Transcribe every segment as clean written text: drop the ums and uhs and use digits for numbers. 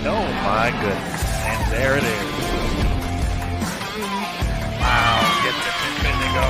Oh my goodness. And there it is. Wow, get the pin to go.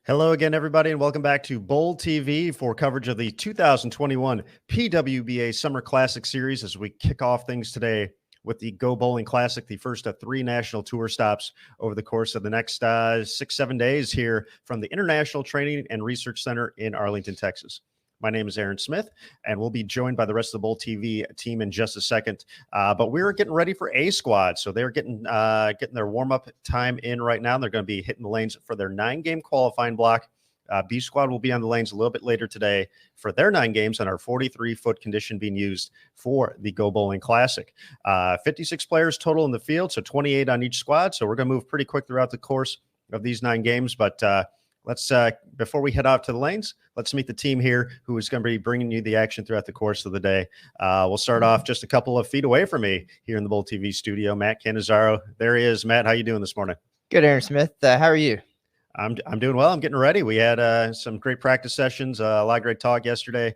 Hello again, everybody, and welcome back to Bowl TV for coverage of the 2021 PWBA Summer Classic Series as we kick off things today with the Go Bowling Classic, the first of 3 national tour stops over the course of the next 6-7 days here from the International Training and Research Center in Arlington, Texas. My name is Aaron Smith, and we'll be joined by the rest of the Bowl TV team in just a second. But we're getting ready for A Squad, so they're getting their warm-up time in right now. They're going to be hitting the lanes for their 9-game qualifying block. B Squad will be on the lanes a little bit later today for their 9 games and our 43-foot condition being used for the Go Bowling Classic. 56 players total in the field, so 28 on each squad. So we're going to move pretty quick throughout the course of these 9 games, but let's before we head out to the lanes, let's meet the team here who is going to be bringing you the action throughout the course of the day. We'll start off just a couple of feet away from me here in the Bowl TV studio. Matt Cannizzaro, there he is. Matt, how you doing this morning? Good, Aaron Smith. How are you? I'm doing well. I'm getting ready. We had some great practice sessions, a lot of great talk yesterday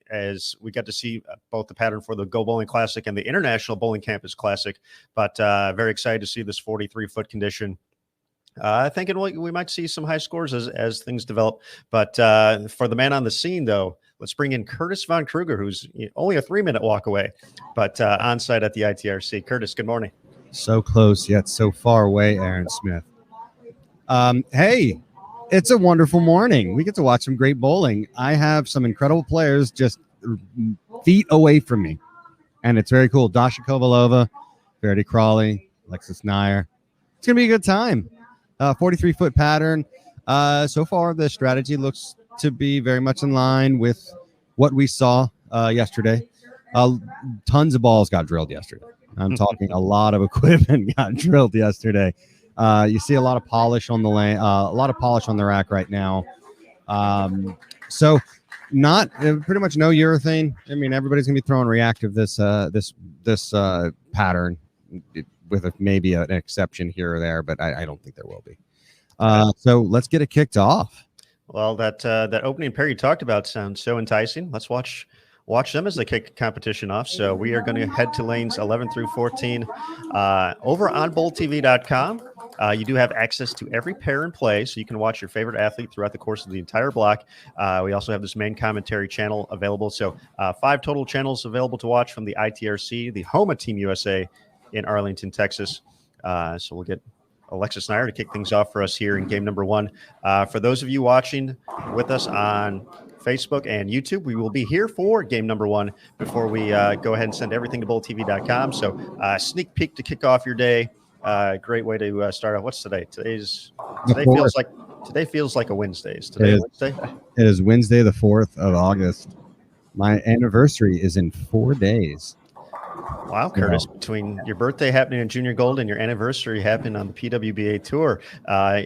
as we got to see both the pattern for the Go Bowling Classic and the International Bowling Campus Classic. But very excited to see this 43-foot condition. Thinking we might see some high scores as things develop. But for the man on the scene, though, let's bring in Curtis Von Kruger, who's only a 3-minute walk away, but on site at the ITRC. Curtis, good morning. So close, yet so far away, Aaron Smith. Hey, it's a wonderful morning. We get to watch some great bowling. I have some incredible players just feet away from me, and it's very cool. Dasha Kovalova, Verity Crawley, Alexis Nair. It's going to be a good time. 43-foot pattern. So far, the strategy looks to be very much in line with what we saw yesterday. Tons of balls got drilled yesterday. I'm talking a lot of equipment got drilled yesterday. You see a lot of polish on the lane, a lot of polish on the rack right now. So not pretty much no urethane. I mean, everybody's gonna be throwing reactive this pattern. With maybe an exception here or there, but I don't think there will be. So let's get it kicked off. Well, that opening pair you talked about sounds so enticing. Let's watch them as they kick competition off. So we are going to head to lanes 11 through 14 over on bowltv.com. You do have access to every pair in play, so you can watch your favorite athlete throughout the course of the entire block. We also have this main commentary channel available. So 5 total channels available to watch from the ITRC, the home of Team USA in Arlington, Texas. So we'll get Alexis Nair to kick things off for us here in game number 1. For those of you watching with us on Facebook and YouTube, we will be here for game number 1 before we go ahead and send everything to bowltv.com. So sneak peek to kick off your day. Great way to start off. What's today? Today feels like a Wednesday. Is today Wednesday? It is Wednesday, the 4th of August. My anniversary is in 4 days. Wow, Curtis, between your birthday happening in Junior Gold and your anniversary happening on the PWBA Tour,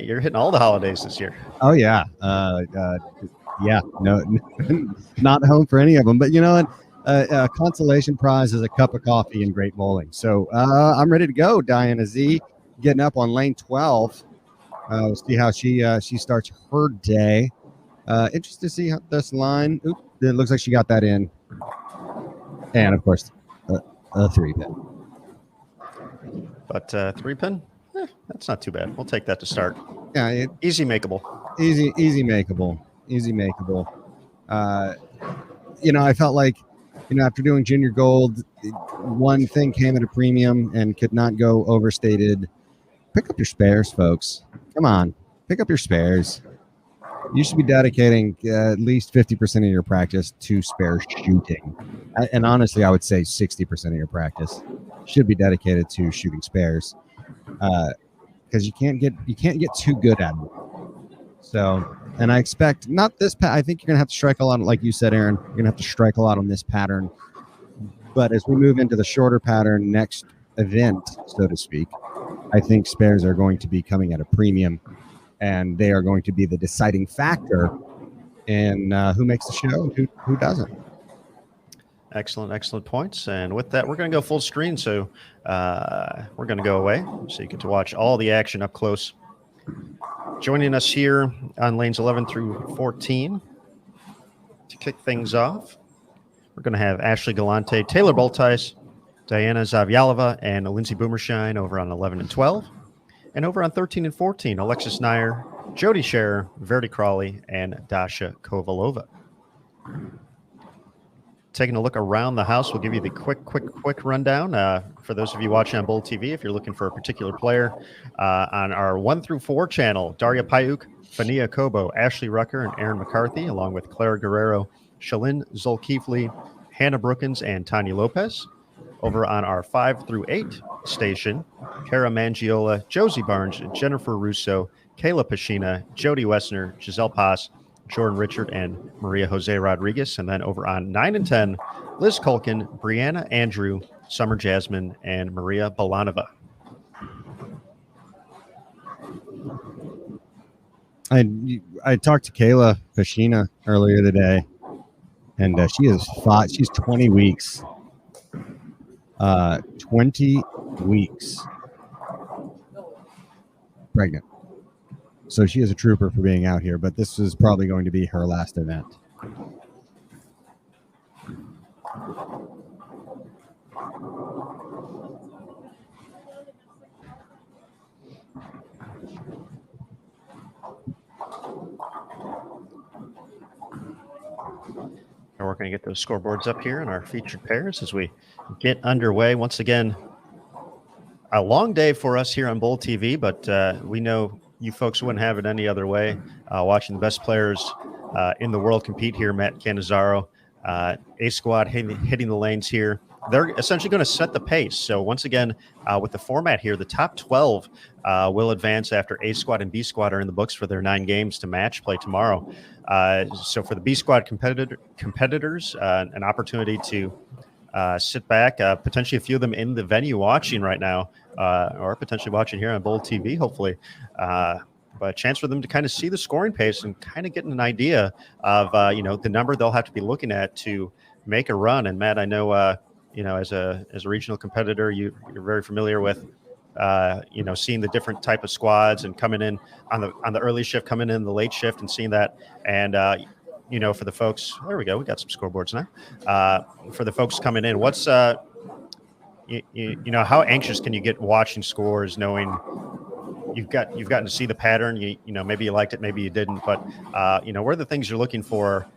you're hitting all the holidays this year. Oh, yeah. No, not home for any of them. But you know what? A consolation prize is a cup of coffee and great bowling. So I'm ready to go. Diana Z getting up on lane 12. We'll see how she starts her day. Interested to see how this line. Oop, it looks like she got that in. And, of course, a 3-pin. But 3-pin? That's not too bad. We'll take that to start. Yeah, easy makeable. Easy makeable. I felt like, after doing Junior Gold, one thing came at a premium and could not go overstated. Pick up your spares, folks. Come on, pick up your spares. You should be dedicating at least 50% of your practice to spare shooting. And honestly, I would say 60% of your practice should be dedicated to shooting spares, because you can't get too good at them. So, and I expect not this. I think you're gonna have to strike a lot, like you said, Aaron. You're gonna have to strike a lot on this pattern. But as we move into the shorter pattern next event, so to speak, I think spares are going to be coming at a premium, and they are going to be the deciding factor in who makes the show and who doesn't. Excellent points. And with that, we're going to go full screen. So we're going to go away so you get to watch all the action up close. Joining us here on lanes 11 through 14 to kick things off, we're going to have Ashley Galante, Taylor Boltice, Diana Zavyalova, and Lindsay Boomershine over on 11 and 12. And over on 13 and 14, Alexis Nair, Jody Scherer, Verdi Crawley, and Dasha Kovalova. Taking a look around the house, we'll give you the quick rundown. For those of you watching on Bold TV, if you're looking for a particular player, on our 1 through 4 channel, Daria Payuk, Fania Kobo, Ashley Rucker, and Aaron McCarthy, along with Clara Guerrero, Shalyn Zolkifli, Hannah Brookins, and Tanya Lopez. Over on our 5 through 8 station, Kara Mangiola, Josie Barnes, Jennifer Russo, Kayla Pashina, Jody Wessner, Giselle Paz, Jordan Richard, and Maria Jose Rodriguez. And then over on 9 and 10, Liz Culkin, Brianna Andrew, Summer Jasmine, and Maria Balanova. I talked to Kayla Pashina earlier today, and she has fought. She's 20 weeks. 20 weeks pregnant. So she is a trooper for being out here, but this is probably going to be her last event. And we're going to get those scoreboards up here in our featured pairs as we get underway. Once again, a long day for us here on Bold TV, but we know you folks wouldn't have it any other way. Watching the best players in the world compete here, Matt Cannizzaro, A Squad hitting the lanes here. They're essentially going to set the pace. So once again, with the format here, the top 12 will advance after A Squad and B Squad are in the books for their 9 games to match play tomorrow. So for the B Squad competitors, an opportunity to sit back, potentially a few of them in the venue watching right now, or potentially watching here on Bold TV, hopefully. But a chance for them to kind of see the scoring pace and kind of get an idea of, the number they'll have to be looking at to make a run. And Matt, I know, as a regional competitor, you're very familiar with, seeing the different type of squads and coming in on the early shift, coming in the late shift and seeing that. And, for the folks, there we go. We got some scoreboards now. For the folks coming in, what's, how anxious can you get watching scores, knowing you've gotten to see the pattern? Maybe you liked it, maybe you didn't, but what are the things you're looking for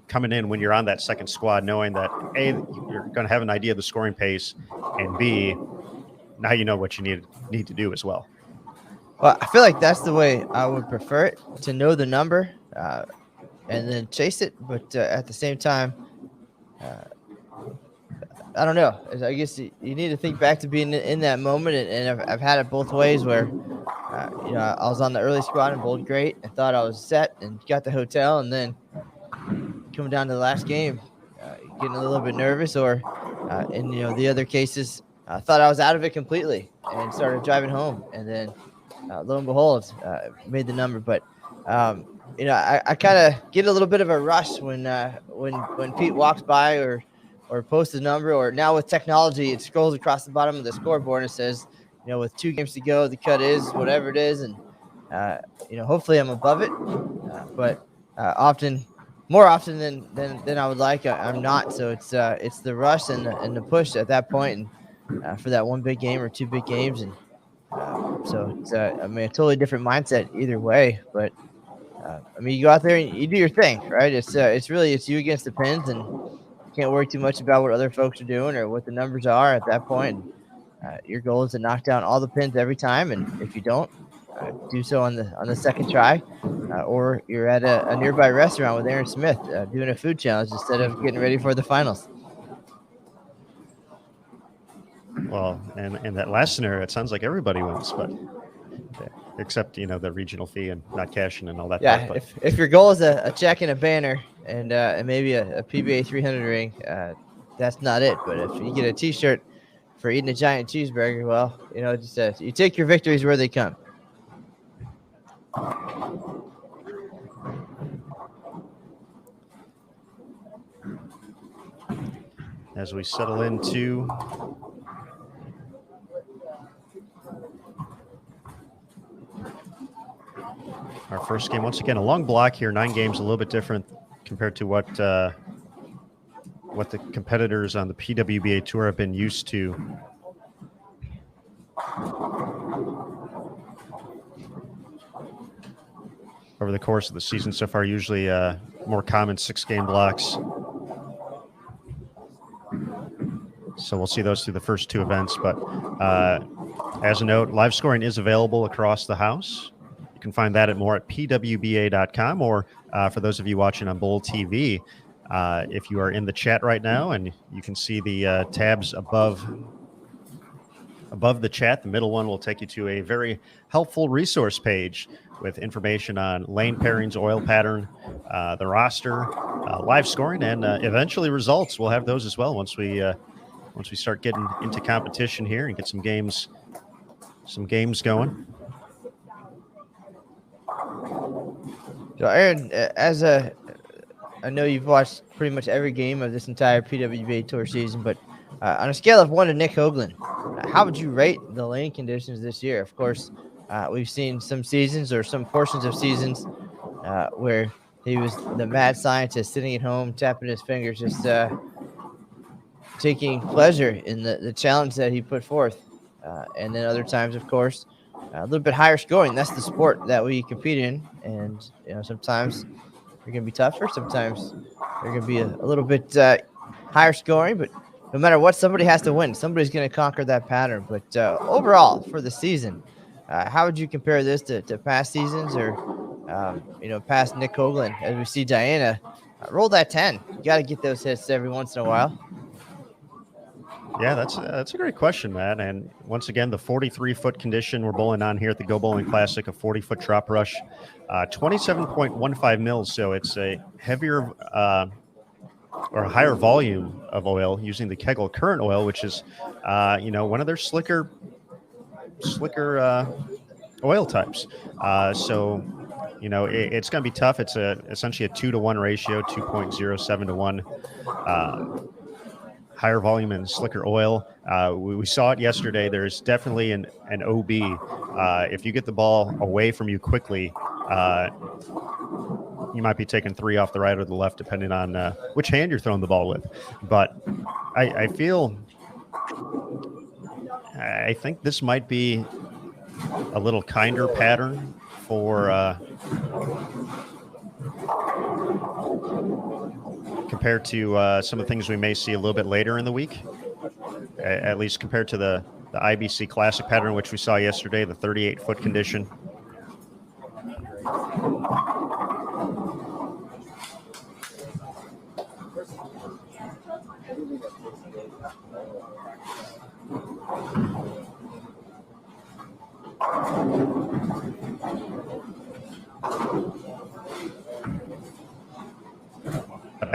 coming in when you're on that second squad, knowing that A, you're going to have an idea of the scoring pace, and B, now you know what you need to do as well. Well, I feel like that's the way I would prefer it, to know the number and then chase it. But at the same time, I don't know. I guess you need to think back to being in that moment. And I've had it both ways where, I was on the early squad and bowled great and thought I was set and got the hotel. And then coming down to the last game, getting a little bit nervous, or in the other cases, I thought I was out of it completely and started driving home. And then lo and behold, made the number. But I kind of get a little bit of a rush when Pete walks by or posts a number, or now with technology, it scrolls across the bottom of the scoreboard and it says, with 2 games to go, the cut is whatever it is. And, hopefully I'm above it. But more often than I would like, I'm not. So it's the rush and the push at that point, and for that 1 big game or 2 big games. And so it's a totally different mindset either way. But you go out there and you do your thing, right? It's really you against the pins, and can't worry too much about what other folks are doing or what the numbers are at that point. Your goal is to knock down all the pins every time, and if you don't, do so on the second try, or you're at a nearby restaurant with Aaron Smith doing a food challenge instead of getting ready for the finals. Well, and in that last scenario, it sounds like everybody wins, but except the regional fee and not cashing and all that. Yeah, part, if your goal is a check and a banner and maybe a PBA 300 ring, that's not it. But if you get a T-shirt for eating a giant cheeseburger, well, just you take your victories where they come. As we settle into our first game, once again, a long block here, 9 games, a little bit different compared to what the competitors on the PWBA Tour have been used to. Over the course of the season so far, usually more common 6-game blocks. So we'll see those through the first 2 events. But as a note, live scoring is available across the house. You can find that more at pwba.com, or for those of you watching on Bowl TV, if you are in the chat right now, and you can see the tabs above the chat, the middle one will take you to a very helpful resource page with information on lane pairings, oil pattern, the roster, live scoring, and eventually results. We'll have those as well once we start getting into competition here and get some games going. So, Aaron, I know you've watched pretty much every game of this entire PWBA Tour season, but on a scale of 1 to Nick Hoagland, how would you rate the lane conditions this year? Of course, we've seen some seasons or some portions of seasons where he was the mad scientist sitting at home, tapping his fingers, just taking pleasure in the challenge that he put forth. And then other times, of course, a little bit higher scoring. That's the sport that we compete in. And, sometimes they're going to be tougher. Sometimes they're going to be a little bit higher scoring. But no matter what, somebody has to win. Somebody's going to conquer that pattern. But overall, for the season, how would you compare this to past seasons or, past Nick Hoagland? As we see Diana roll that 10. You got to get those hits every once in a while. Yeah, that's a great question, Matt. And once again, the 43-foot condition we're bowling on here at the Go Bowling Classic, a 40-foot drop rush, 27.15 mils. So it's a heavier or a higher volume of oil using the Kegel current oil, which is, one of their slicker oil types. So, it's going to be tough. It's essentially a 2-to-1 ratio, 2.07 to 1. Higher volume and slicker oil. We saw it yesterday. There's definitely an OB. If you get the ball away from you quickly, you might be taking 3 off the right or the left, depending on which hand you're throwing the ball with. But I think this might be a little kinder pattern for compared to some of the things we may see a little bit later in the week, at least compared to the IBC Classic pattern, which we saw yesterday, the 38-foot condition.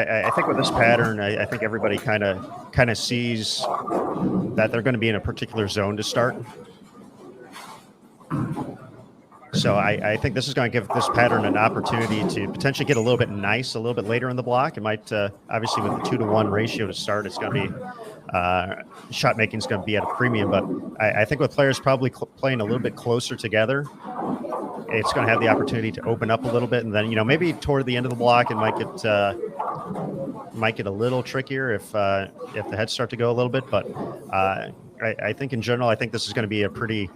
I think with this pattern, I think everybody kind of sees that they're going to be in a particular zone to start. So I think this is going to give this pattern an opportunity to potentially get a little bit nice a little bit later in the block. It might, obviously with the 2-to-1 ratio to start, it's going to be, shot making is going to be at a premium. But I think with players probably playing a little bit closer together, it's going to have the opportunity to open up a little bit. And then, maybe toward the end of the block, it might get a little trickier if the heads start to go a little bit. But I think in general, I think this is going to be a pretty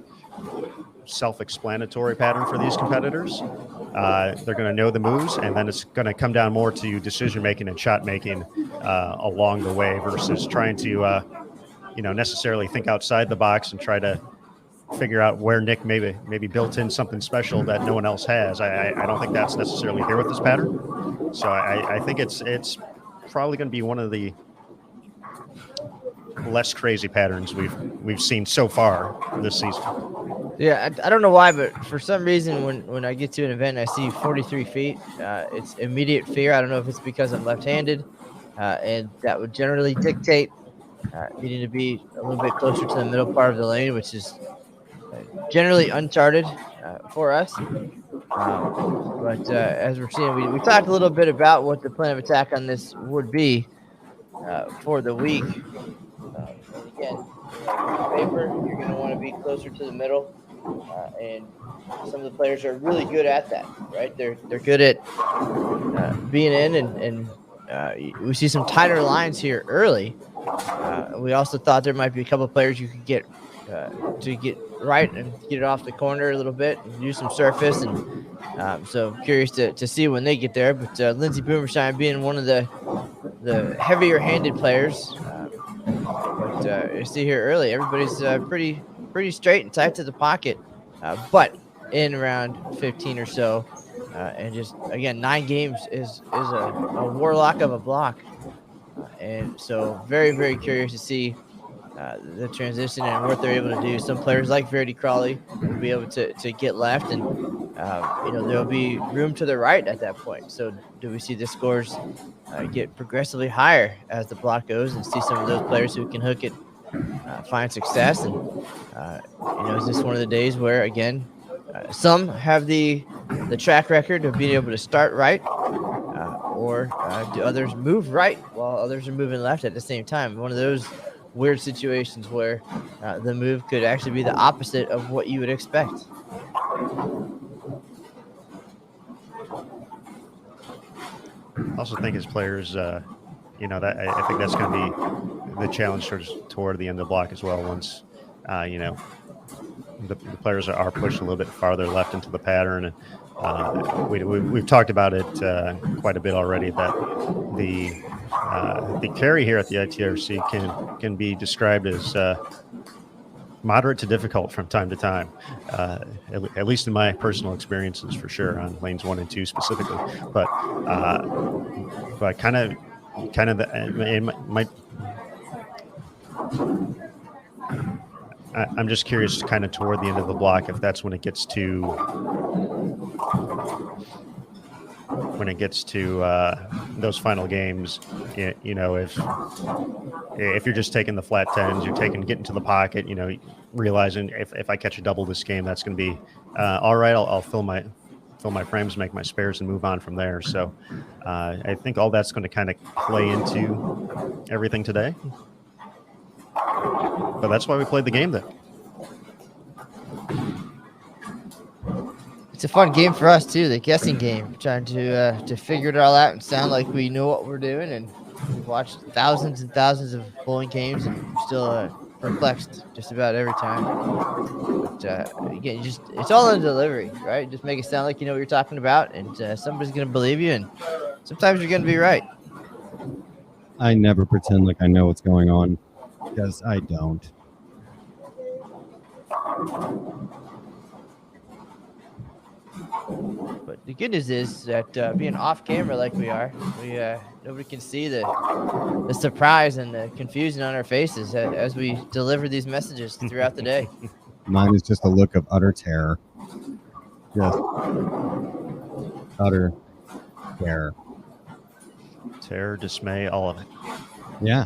self-explanatory pattern for these competitors. They're going to know the moves, and then it's going to come down more to decision-making and shot-making along the way versus trying to, necessarily think outside the box and try to figure out where Nick maybe built in something special that no one else has. I don't think that's necessarily here with this pattern. So I think it's probably going to be one of the less crazy patterns we've seen so far this season. Yeah, I don't know why, but for some reason when I get to an event and I see 43 feet, it's immediate fear. I don't know if it's because I'm left-handed, and that would generally dictate needing to be a little bit closer to the middle part of the lane, which is generally uncharted for us. But as we're seeing, we talked a little bit about what the plan of attack on this would be for the week. And again, on paper, you're going to want to be closer to the middle. And some of the players are really good at that, right? They're good at being in, and we see some tighter lines here early. We also thought there might be a couple of players you could get to get right and get it off the corner a little bit and use some surface. And so curious to see when they get there. But Lindsey Boomershine being one of the heavier-handed players. But you see here early, everybody's pretty straight and tight to the pocket. But in around 15 or so, and just again 9 games is a warlock of a block, and so very curious to see the transition and what they're able to do. Some players like Verity Crawley will be able to get left, and there'll be room to the right at that point. So do we see the scores get progressively higher as the block goes, and see some of those players who can hook it find success? And is this one of the days where again some have the track record of being able to start right, or do others move right while others are moving left at the same time? One of those weird situations where the move could actually be the opposite of what you would expect. I also think as players, that I think that's going to be the challenge toward the end of the block as well. Once, the players are pushed a little bit farther left into the pattern. We've talked about it quite a bit already, that the carry here at the ITRC can be described as moderate to difficult from time to time, at least in my personal experiences, for sure, on lanes 1 and 2 specifically. But kind of I'm just curious, kind of toward the end of the block, if that's when it gets to those final games. If you're just taking the flat 10s, you're getting to the pocket, realizing if I catch a double this game, that's going to be all right. I'll fill my frames, make my spares, and move on from there. So I think all that's going to kind of play into everything today. But that's why we played the game then. It's a fun game for us too, the guessing game, trying to figure it all out and sound like we know what we're doing. And we've watched thousands and thousands of bowling games, and we're still perplexed just about every time. But again, it's all in the delivery, right? Just make it sound like you know what you're talking about, and somebody's going to believe you, and sometimes you're going to be right. I never pretend like I know what's going on, because I don't. But the good news is that being off camera like we are, nobody can see the surprise and the confusion on our faces as we deliver these messages throughout the day. Mine is just a look of utter terror. Just utter terror. Terror, dismay, all of it. Yeah.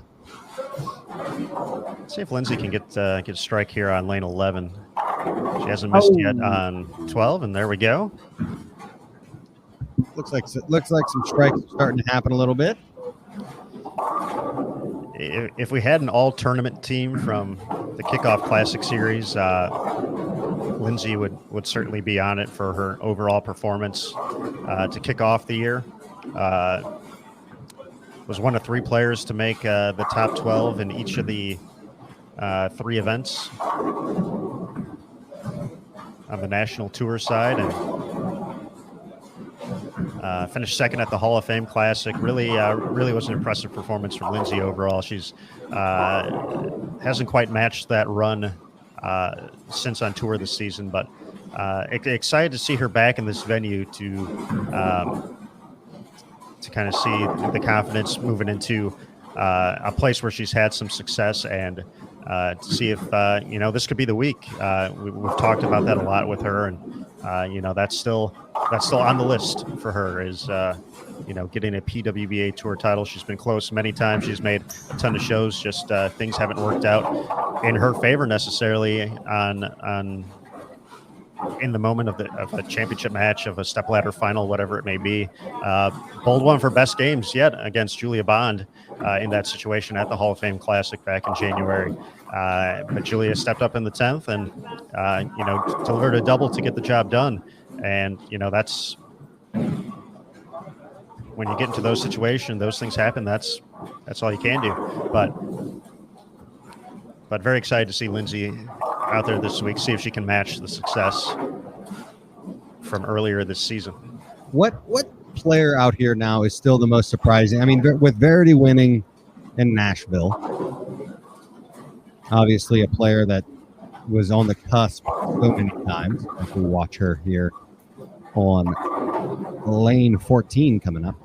Let's see if Lindsay can get a strike here on lane 11. She hasn't missed yet on 12, and there we go. Looks like some strikes are starting to happen a little bit. If we had an all-tournament team from the Kickoff Classic Series, Lindsay would certainly be on it for her overall performance to kick off the year. Was one of 3 players to make the top 12 in each of the 3 events on the national tour side, and finished second at the Hall of Fame Classic. Really was an impressive performance from Lindsay overall. She's hasn't quite matched that run since on tour this season, but excited to see her back in this venue to kind of see the confidence moving into a place where she's had some success, and to see if this could be the week. We've talked about that a lot with her, and that's still that's still on the list for her is getting a PWBA tour title. She's been close many times. She's made a ton of shows. Just things haven't worked out in her favor necessarily on in the moment of a championship match, of a stepladder final, whatever it may be. Bold one for best games yet against Julia Bond in that situation at the Hall of Fame Classic back in January. But Julia stepped up in the 10th and delivered a double to get the job done. And that's when you get into those situations, those things happen. That's all you can do. But very excited to see Lindsay out there this week, see if she can match the success from earlier this season. What player out here now is still the most surprising? I mean, with Verity winning in Nashville, obviously a player that was on the cusp so many times. As we watch her here on lane 14 coming up.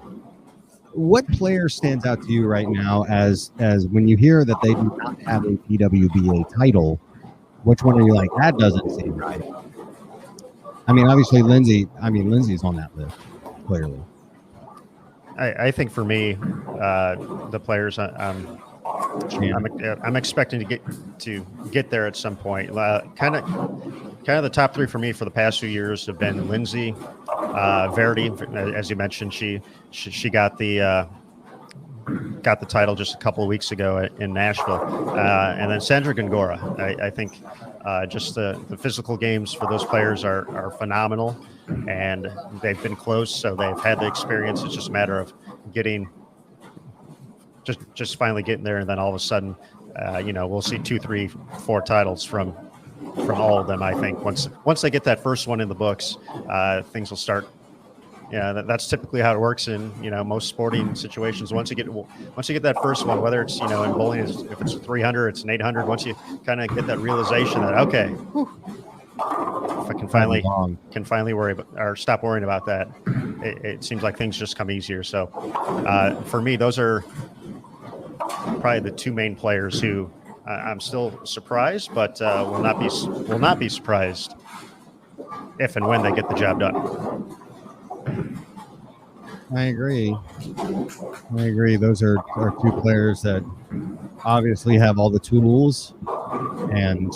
What player stands out to you right now as when you hear that they do not have a PWBA title? Which one are you like, that doesn't seem right? I mean, obviously Lindsay's on that list, clearly. I think for me, the players I'm expecting to get there at some point. Kind of the top three for me for the past few years have been Lindsay, Verity, as you mentioned. She got the title just a couple of weeks ago in Nashville, and then Sandra Gongora. I think just the physical games for those players are phenomenal, and they've been close, so they've had the experience. It's just a matter of getting. Just finally getting there, and then all of a sudden, we'll see 2, 3, 4 titles from all of them. I think once they get that first one in the books, things will start. Yeah, that's typically how it works in most sporting situations. Once you get that first one, whether it's in bowling, if it's 300, it's an 800. Once you kind of get that realization that if I can finally worry about or stop worrying about that, it seems like things just come easier. So for me, those are probably the two main players who I'm still surprised, but will not be surprised if and when they get the job done. I agree. Those are two players that obviously have all the tools and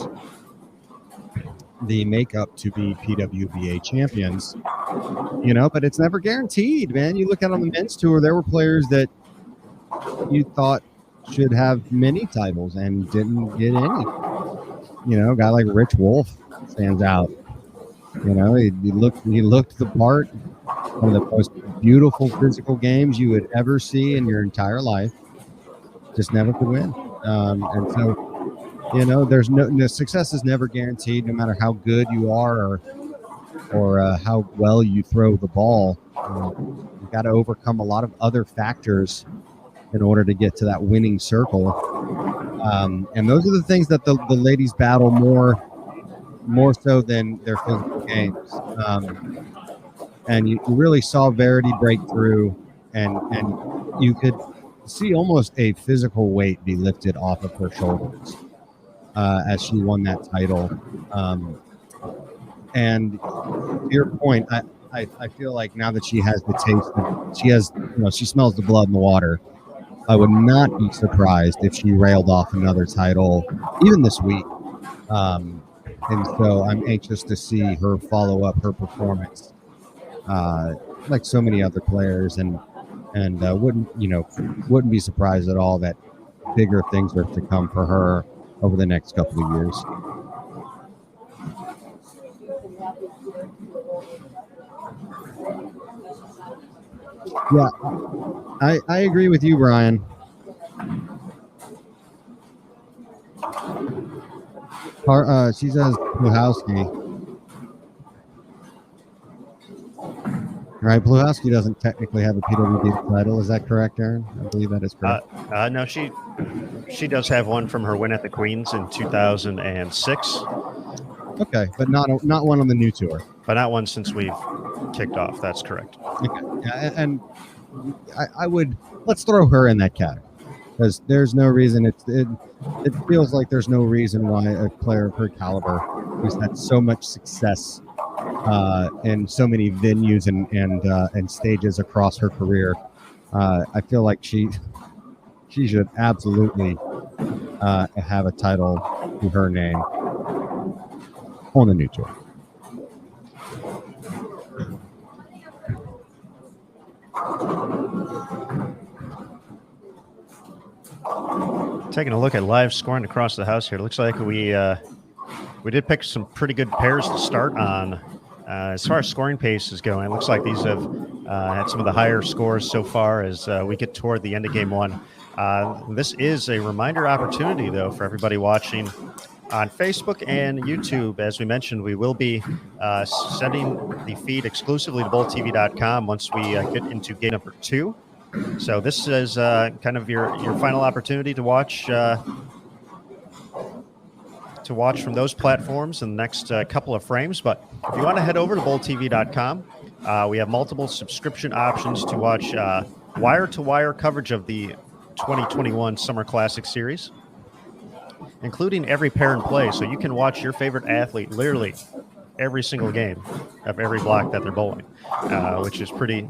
the makeup to be PWBA champions, but it's never guaranteed, man. You look at on the men's tour, there were players that you thought should have many titles and didn't get any. A guy like Rich Wolf stands out. He looked the part. One of the most beautiful physical games you would ever see in your entire life. Just never could win. And so, there's no success is never guaranteed, no matter how good you are or how well you throw the ball. You got to overcome a lot of other factors in order to get to that winning circle. And those are the things that the ladies battle more so than their physical games. And you really saw Verity break through, and you could see almost a physical weight be lifted off of her shoulders as she won that title. And to your point, I feel like now that she has the taste, she smells the blood in the water. I would not be surprised if she railed off another title even this week. And so I'm anxious to see her follow up her performance. Like so many other players, and wouldn't be surprised at all that bigger things are to come for her over the next couple of years. Yeah, I agree with you, Brian. She says Pluhowski. Right, Pluhowski doesn't technically have a PWBA title. Is that correct, Aaron? I believe that is correct. No, she does have one from her win at the Queens in 2006. Okay, but not one on the new tour. But not one since we've kicked off. That's correct. Okay, and I would let's throw her in that category because there's no reason. It feels like there's no reason why a player of her caliber who's had so much success in so many venues and stages across her career. I feel like she should absolutely have a title to her name on the new tour. Taking a look at live scoring across the house here, it looks like we did pick some pretty good pairs to start on. As far as scoring pace is going, it looks like these have had some of the higher scores so far as we get toward the end of game one. This is a reminder opportunity, though, for everybody watching on Facebook and YouTube. As we mentioned, we will be sending the feed exclusively to BowlTV.com once we get into game number 2. So this is kind of your final opportunity to watch from those platforms in the next couple of frames. But if you want to head over to BowlTV.com, we have multiple subscription options to watch wire-to-wire coverage of the 2021 Summer Classic Series, including every pair in play. So you can watch your favorite athlete literally every single game of every block that they're bowling, which is pretty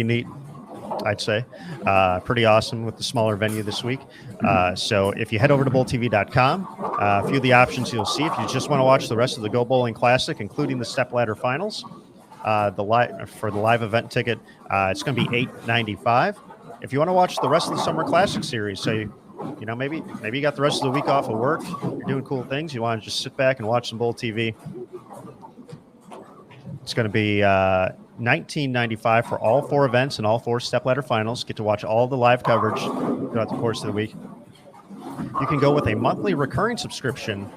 neat, I'd say. Pretty awesome with the smaller venue this week. So if you head over to BowlTV.com, a few of the options you'll see if you just want to watch the rest of the Go Bowling Classic, including the stepladder finals, for the live event ticket, it's going to be $8.95. If you want to watch the rest of the Summer Classic Series, so you know, maybe you got the rest of the week off of work, you're doing cool things, you want to just sit back and watch some Bowl TV, it's going to be $19.95 for all 4 events and all 4 stepladder finals. Get to watch all the live coverage throughout the course of the week. You can go with a monthly recurring subscription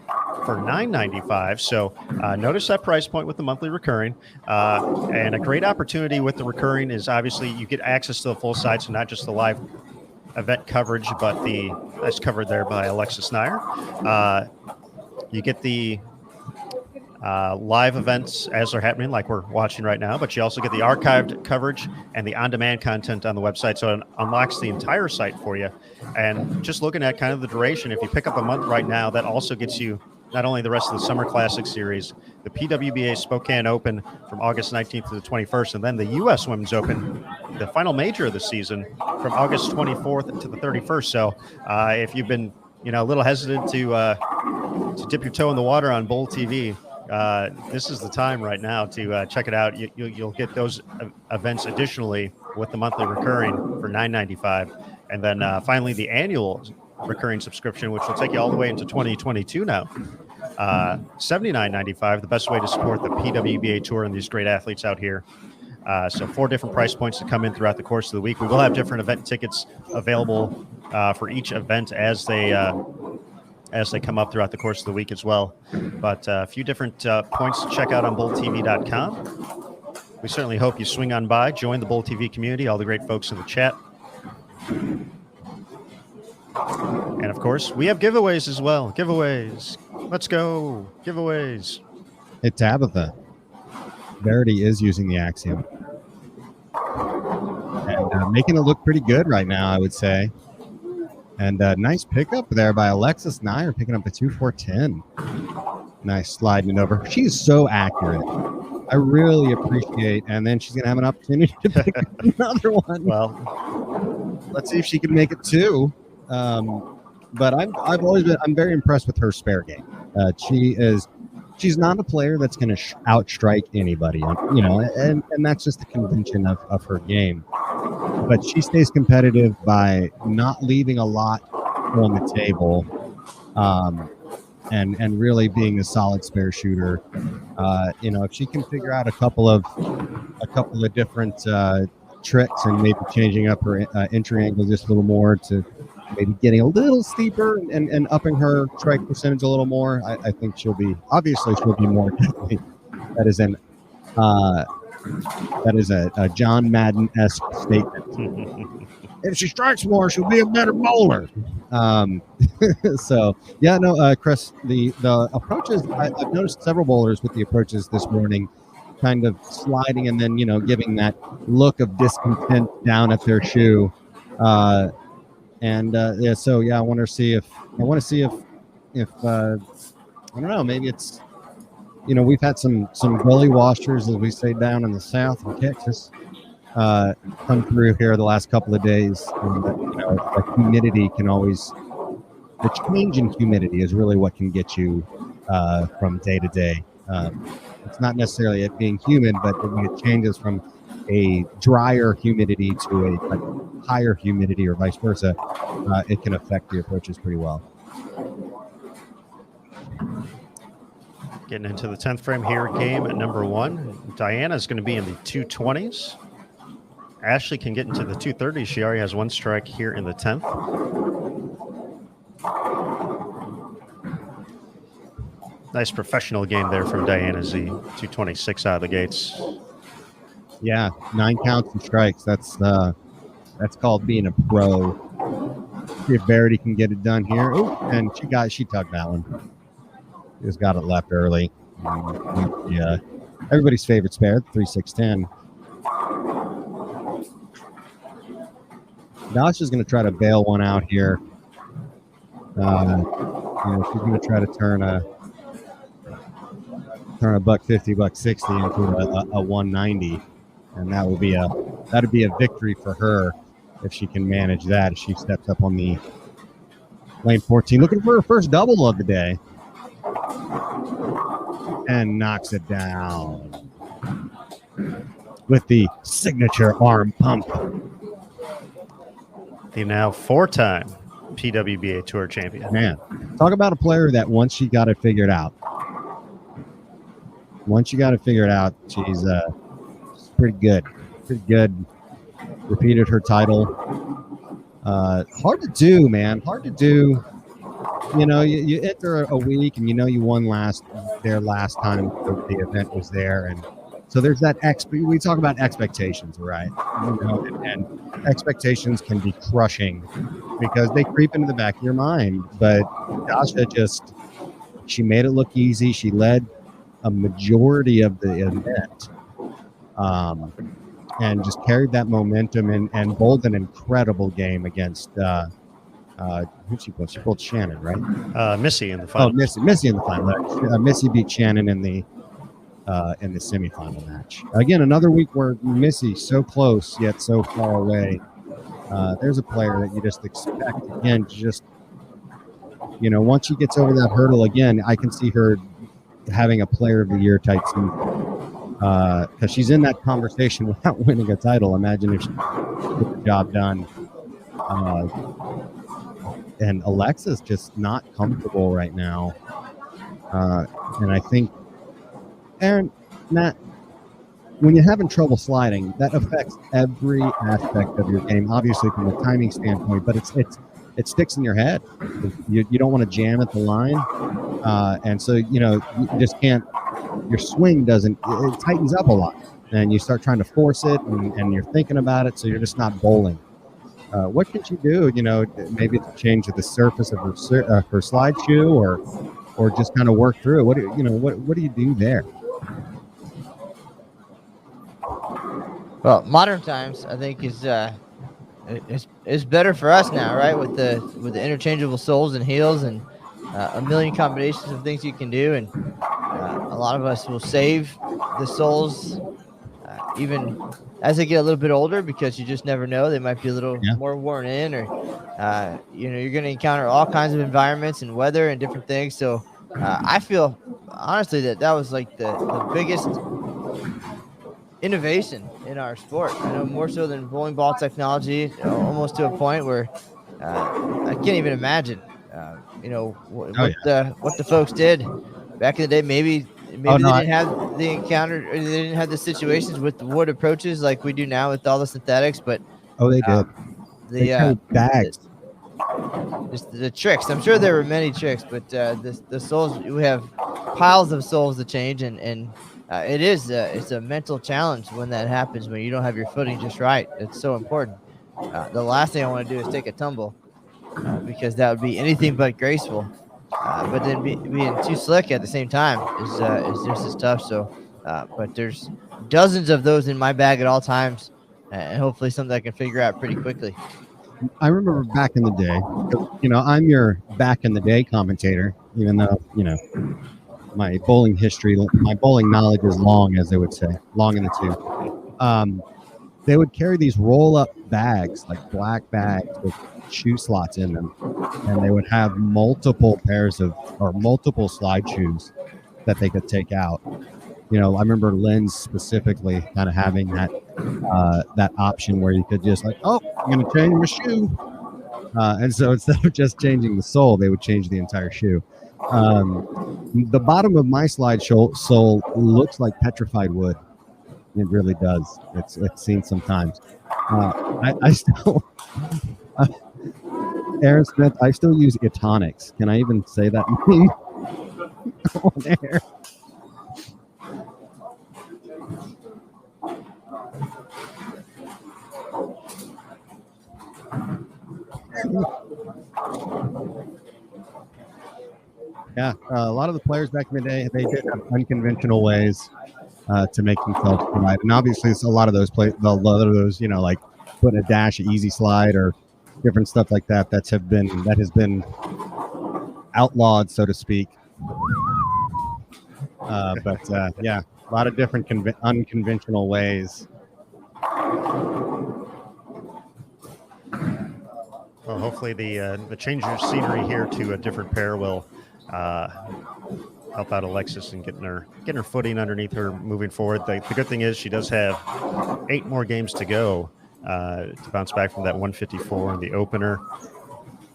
for $9.95. So notice that price point with the monthly recurring. And a great opportunity with the recurring is obviously you get access to the full site, so not just the live event coverage, but that's covered there by Alexis Nyer. You get the live events as they're happening, like we're watching right now, but you also get the archived coverage and the on-demand content on the website. So it unlocks the entire site for you. And just looking at kind of the duration, if you pick up a month right now, that also gets you not only the rest of the Summer Classic Series, the PWBA Spokane Open from August 19th to the 21st, and then the U.S. Women's Open, the final major of the season, from August 24th to the 31st. So if you've been, a little hesitant to dip your toe in the water on Bowl TV, this is the time right now to check it out. You'll get those events additionally with the monthly recurring for $9.95, and then finally the annual recurring subscription, which will take you all the way into 2022 now. $79.95, the best way to support the PWBA Tour and these great athletes out here. So 4 different price points to come in throughout the course of the week. We will have different event tickets available for each event as they come up throughout the course of the week as well. But a few different points to check out on BowlTV.com. We certainly hope you swing on by, join the Bowl TV community, all the great folks in the chat. And of course, we have giveaways as well. Giveaways. Let's go. Giveaways. Hey, Tabitha. Verity is using the Axiom. And making it look pretty good right now, I would say. And nice pickup there by Alexis Nyer, picking up a 2-4-10. Nice sliding it over. She's so accurate. I really appreciate. And then she's going to have an opportunity to pick another one. Well, let's see if she can make it 2. But I'm very impressed with her spare game. She's not a player that's going to outstrike anybody, and that's just the convention of her game. But she stays competitive by not leaving a lot on the table, and really being a solid spare shooter. If she can figure out a couple of different tricks and maybe changing up her entry angle just a little more to maybe getting a little steeper and upping her strike percentage a little more, I think she'll be more deadly. That is a John Madden-esque statement. If she strikes more, she'll be a better bowler. Chris, the approaches, I've noticed several bowlers with the approaches this morning kind of sliding and then, giving that look of discontent down at their shoe. I want to see if I don't know, maybe it's we've had some gully washers, as we say down in the South in Texas, come through here the last couple of days. And the humidity can always, the change in humidity is really what can get you from day to day. It's not necessarily it being humid, but when it changes from a drier humidity to a higher humidity or vice versa, it can affect the approaches pretty well. Getting into the 10th frame here, game at number 1. Diana's going to be in the 220s. Ashley can get into the 230s. She already has 1 strike here in the 10th. Nice professional game there from Diana Z. 226 out of the gates. Yeah, 9 counts and strikes. That's called being a pro. See if Verity can get it done here. Ooh, and she tugged that one. Just got it left early. Yeah, everybody's favorite spare, 3-6-10. Dasha's going to try to bail one out here. She's going to try to turn a $150, $160 into a 190, and that'd be a victory for her if she can manage that. As she steps up on the lane 14, looking for her first double of the day. And knocks it down with the signature arm pump. The now 4-time PWBA Tour champion. Man, talk about a player that once you got it figured out. She's pretty good. Pretty good. Repeated her title. Hard to do, man. Hard to do. You enter a week and you won last time the event was there, and so there's that we talk about expectations, right? And expectations can be crushing because they creep into the back of your mind. But Dasha she made it look easy. She led a majority of the event, and just carried that momentum and bowled an incredible game against. Who'd she pull? She pulled Shannon, right? Missy in the final. Oh, Missy in the final. Missy beat Shannon in the semifinal match. Again, another week where Missy so close yet so far away. There's a player that you just expect again to just, once she gets over that hurdle again, I can see her having a Player of the Year type season. Because she's in that conversation without winning a title. Imagine if she get the job done. And Alexa's just not comfortable right now. And I think, Aaron, Matt, when you're having trouble sliding, that affects every aspect of your game, obviously from a timing standpoint, but it sticks in your head. You don't want to jam at the line. And so, you just can't, your swing it tightens up a lot. And you start trying to force it and you're thinking about it, so you're just not bowling. What could you do? Maybe to change the surface of her slide shoe, or just kind of work through it. What do you do there? Well, modern times, I think is better for us now, right? With the interchangeable soles and heels and a million combinations of things you can do, and a lot of us will save the soles even as they get a little bit older, because you just never know. They might be a little more worn in, or you're going to encounter all kinds of environments and weather and different things. So I feel honestly that was like the biggest innovation in our sport. I know more so than bowling ball technology, almost to a point where I can't even imagine. What the folks did back in the day. Maybe they didn't have the encounter, or they didn't have the situations with the wood approaches like we do now with all the synthetics. But they did. The bags, just the tricks. I'm sure there were many tricks, but the soles, we have piles of soles to change, and it's a mental challenge when that happens, when you don't have your footing just right. It's so important. The last thing I want to do is take a tumble, because that would be anything but graceful. But then being too slick at the same time is just as tough. So, but there's dozens of those in my bag at all times, and hopefully something I can figure out pretty quickly. I remember back in the day, I'm your back in the day commentator, even though, my bowling history, my bowling knowledge is long, as they would say, long in the tooth. They would carry these roll-up bags, like black bags with shoe slots in them, and they would have multiple pairs of or multiple slide shoes that they could take out. You know, I remember Lynn's specifically kind of having that option where you could just like, oh, I'm going to change my shoe. And so instead of just changing the sole, they would change the entire shoe. The bottom of my slide sole looks like petrified wood. It really does. It's seen sometimes. I still, Aaron Smith, I still use Etonics. Can I even say that name on air? Yeah, a lot of the players back in the day, they did have unconventional ways to make themselves slide, and obviously, it's a lot of those, you know, like putting a dash, an easy slide, or different stuff like that. That has been outlawed, so to speak. Yeah, a lot of different unconventional ways. Well, hopefully the change of scenery here to a different pair will help out Alexis and getting her footing underneath her moving forward. The good thing is she does have 8 more games to go to bounce back from that 154 in the opener.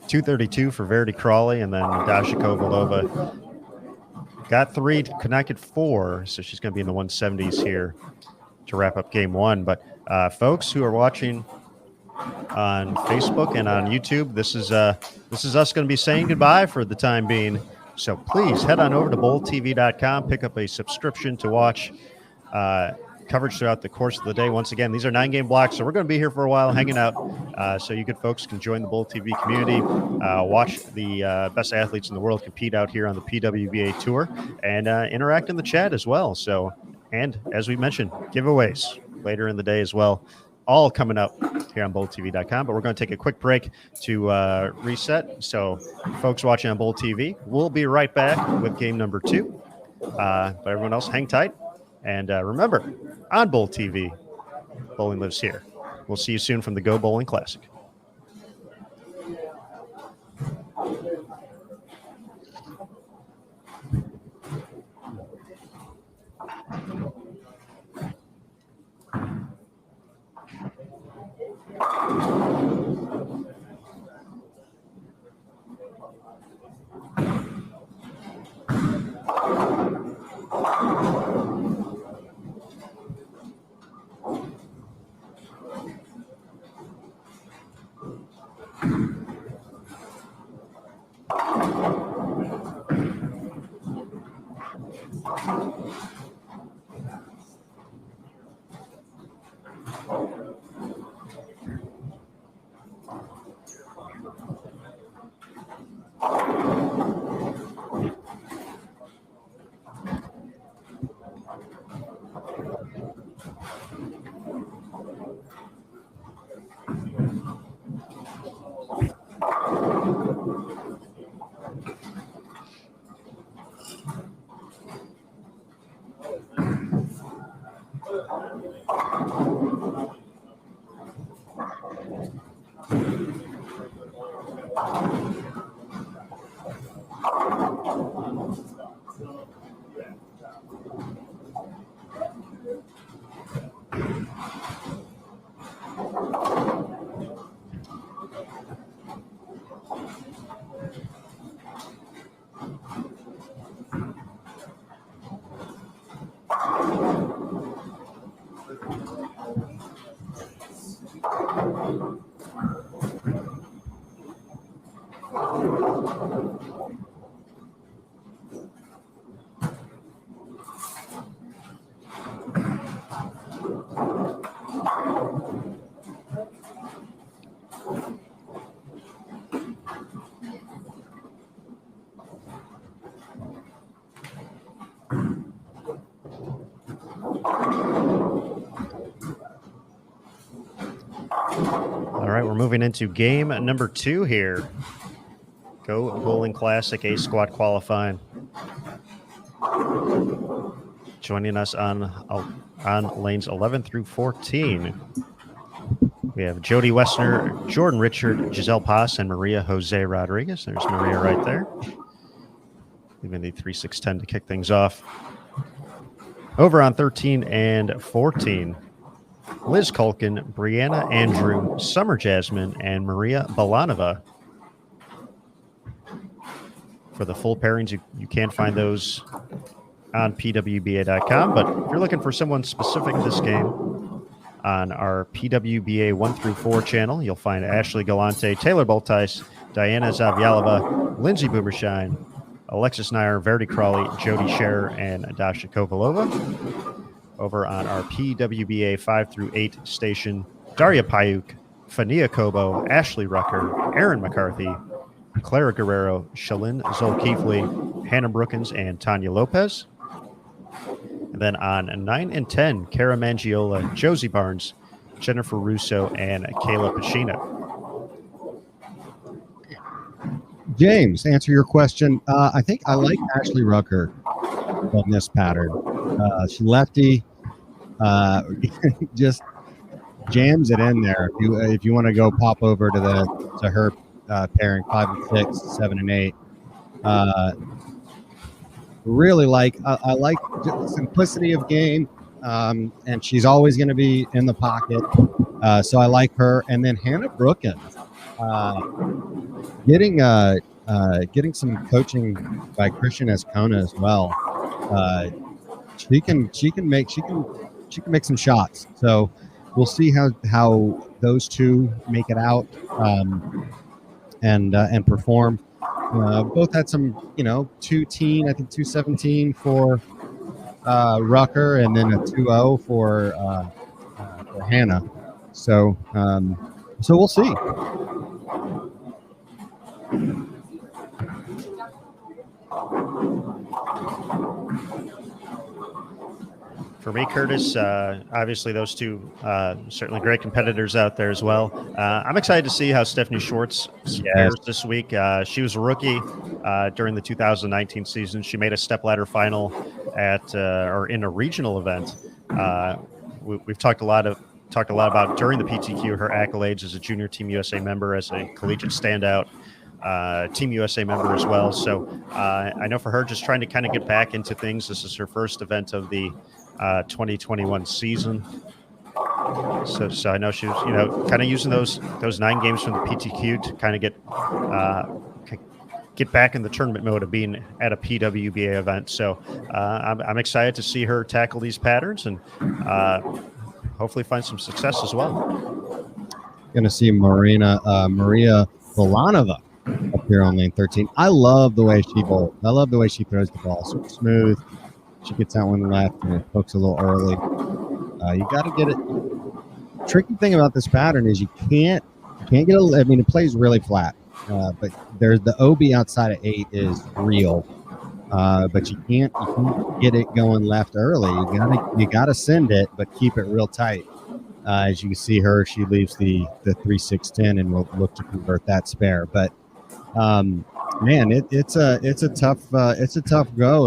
232 for Verity Crawley, and then Dasha Kovalova got 3, connected 4, so she's going to be in the 170s here to wrap up game 1. But folks who are watching on Facebook and on YouTube, this is us going to be saying goodbye for the time being. So please head on over to bowltv.com, pick up a subscription to watch coverage throughout the course of the day. Once again, these are 9-game blocks, so we're going to be here for a while hanging out, so you good folks can join the Bowl TV community, watch the best athletes in the world compete out here on the PWBA tour, and interact in the chat as well. So, and as we mentioned, giveaways later in the day as well, all coming up here on bowltv.com. But we're going to take a quick break to reset. So folks watching on Bowl TV, we'll be right back with game number 2. But everyone else, hang tight. And remember, on Bowl TV, bowling lives here. We'll see you soon from the Go Bowling Classic. All right, we're moving into game number 2 here. Go Bowling Classic A Squad qualifying. Joining us on lanes 11 through 14, we have Jody Wessner, Jordan Richard, Giselle Paz, and Maria Jose Rodriguez. There's Maria right there. Leaving the 3-6-10 to kick things off. Over on 13 and 14, Liz Culkin, Brianna Andrew, Summer Jasmine, and Maria Balanova. For the full pairings, you can find those on PWBA.com. But if you're looking for someone specific this game, on our PWBA 1 through 4 channel, you'll find Ashley Galante, Taylor Boltice, Diana Zavyalova, Lindsay Boomershine, Alexis Nair, Verdi Crawley, Jody Scherer, and Dasha Kovalova. Over on our PWBA 5 through 8 station, Daria Payuk, Fania Kobo, Ashley Rucker, Aaron McCarthy, Clara Guerrero, Shalyn Zolkeefly, Hannah Brookins, and Tanya Lopez. And then on 9 and 10, Cara Mangiola, Josie Barnes, Jennifer Russo, and Kayla Pacino. James, answer your question. I think I like Ashley Rucker on this pattern. She lefty, just jams it in there. If you want to go pop over to her pairing 5 and 6, 7 and 8. Really like I like the simplicity of game, and she's always going to be in the pocket. So I like her. And then Hannah Brookins, getting some coaching by Christian Escona as well. She can make some shots. So we'll see how those two make it out and perform. Both had some, 2-teen, I think 217 for Rucker, and then a 2-0 for Hannah. So we'll see. For me, Curtis, obviously those two certainly great competitors out there as well. I'm excited to see how Stephanie Schwartz fares this week. She was a rookie during the 2019 season. She made a stepladder final or in a regional event. We've talked a lot about during the PTQ her accolades as a junior Team USA member, as a collegiate standout. Team USA member as well. So I know for her, just trying to kind of get back into things. This is her first event of the 2021 season. So I know she was, kind of using those 9 games from the PTQ to kind of get back in the tournament mode of being at a PWBA event. So I'm excited to see her tackle these patterns and hopefully find some success as well. Going to see Maria Volanova up here on lane 13. I love the way she bowls. I love the way she throws the ball. So smooth. She gets that one left and it hooks a little early. You got to get it. Tricky thing about this pattern is you can't get it plays really flat. But there's the OB outside of 8 is real. But you can't get it going left early. You gotta send it, but keep it real tight. As you can see her, she leaves the 3-6-10 and will look to convert that spare. But man, it's a tough go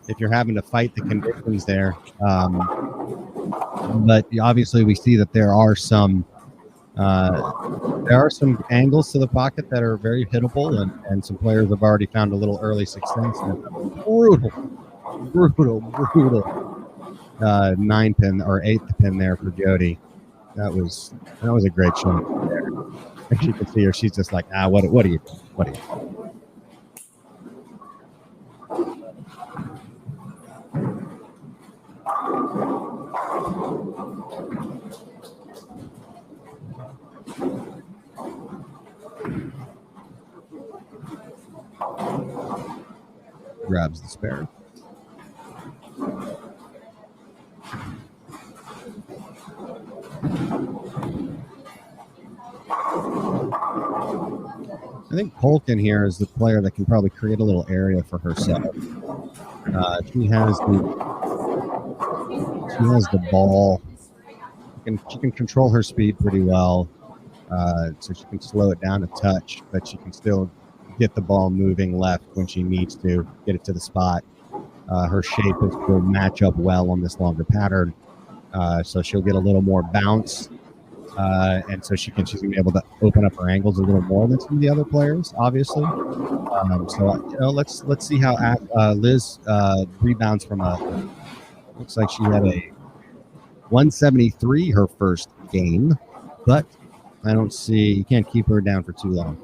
if you're having to fight the conditions there. But obviously we see that there are some angles to the pocket that are very hittable, and some players have already found a little early success. Brutal 9-pin or 8th pin there for Jody. That was a great shot there. As you can see her, she's just like, what are you doing? What are you doing? Grabs the spare. I think Polkin here is the player that can probably create a little area for herself. She has the ball. She can control her speed pretty well, so she can slow it down a touch, but she can still get the ball moving left when she needs to get it to the spot. Her shape will match up well on this longer pattern, so she'll get a little more bounce, and so she's going to be able to open up her angles a little more than some of the other players, obviously. So let's see how Liz rebounds from a. Looks like she had a 173 her first game, but I don't see. You can't keep her down for too long.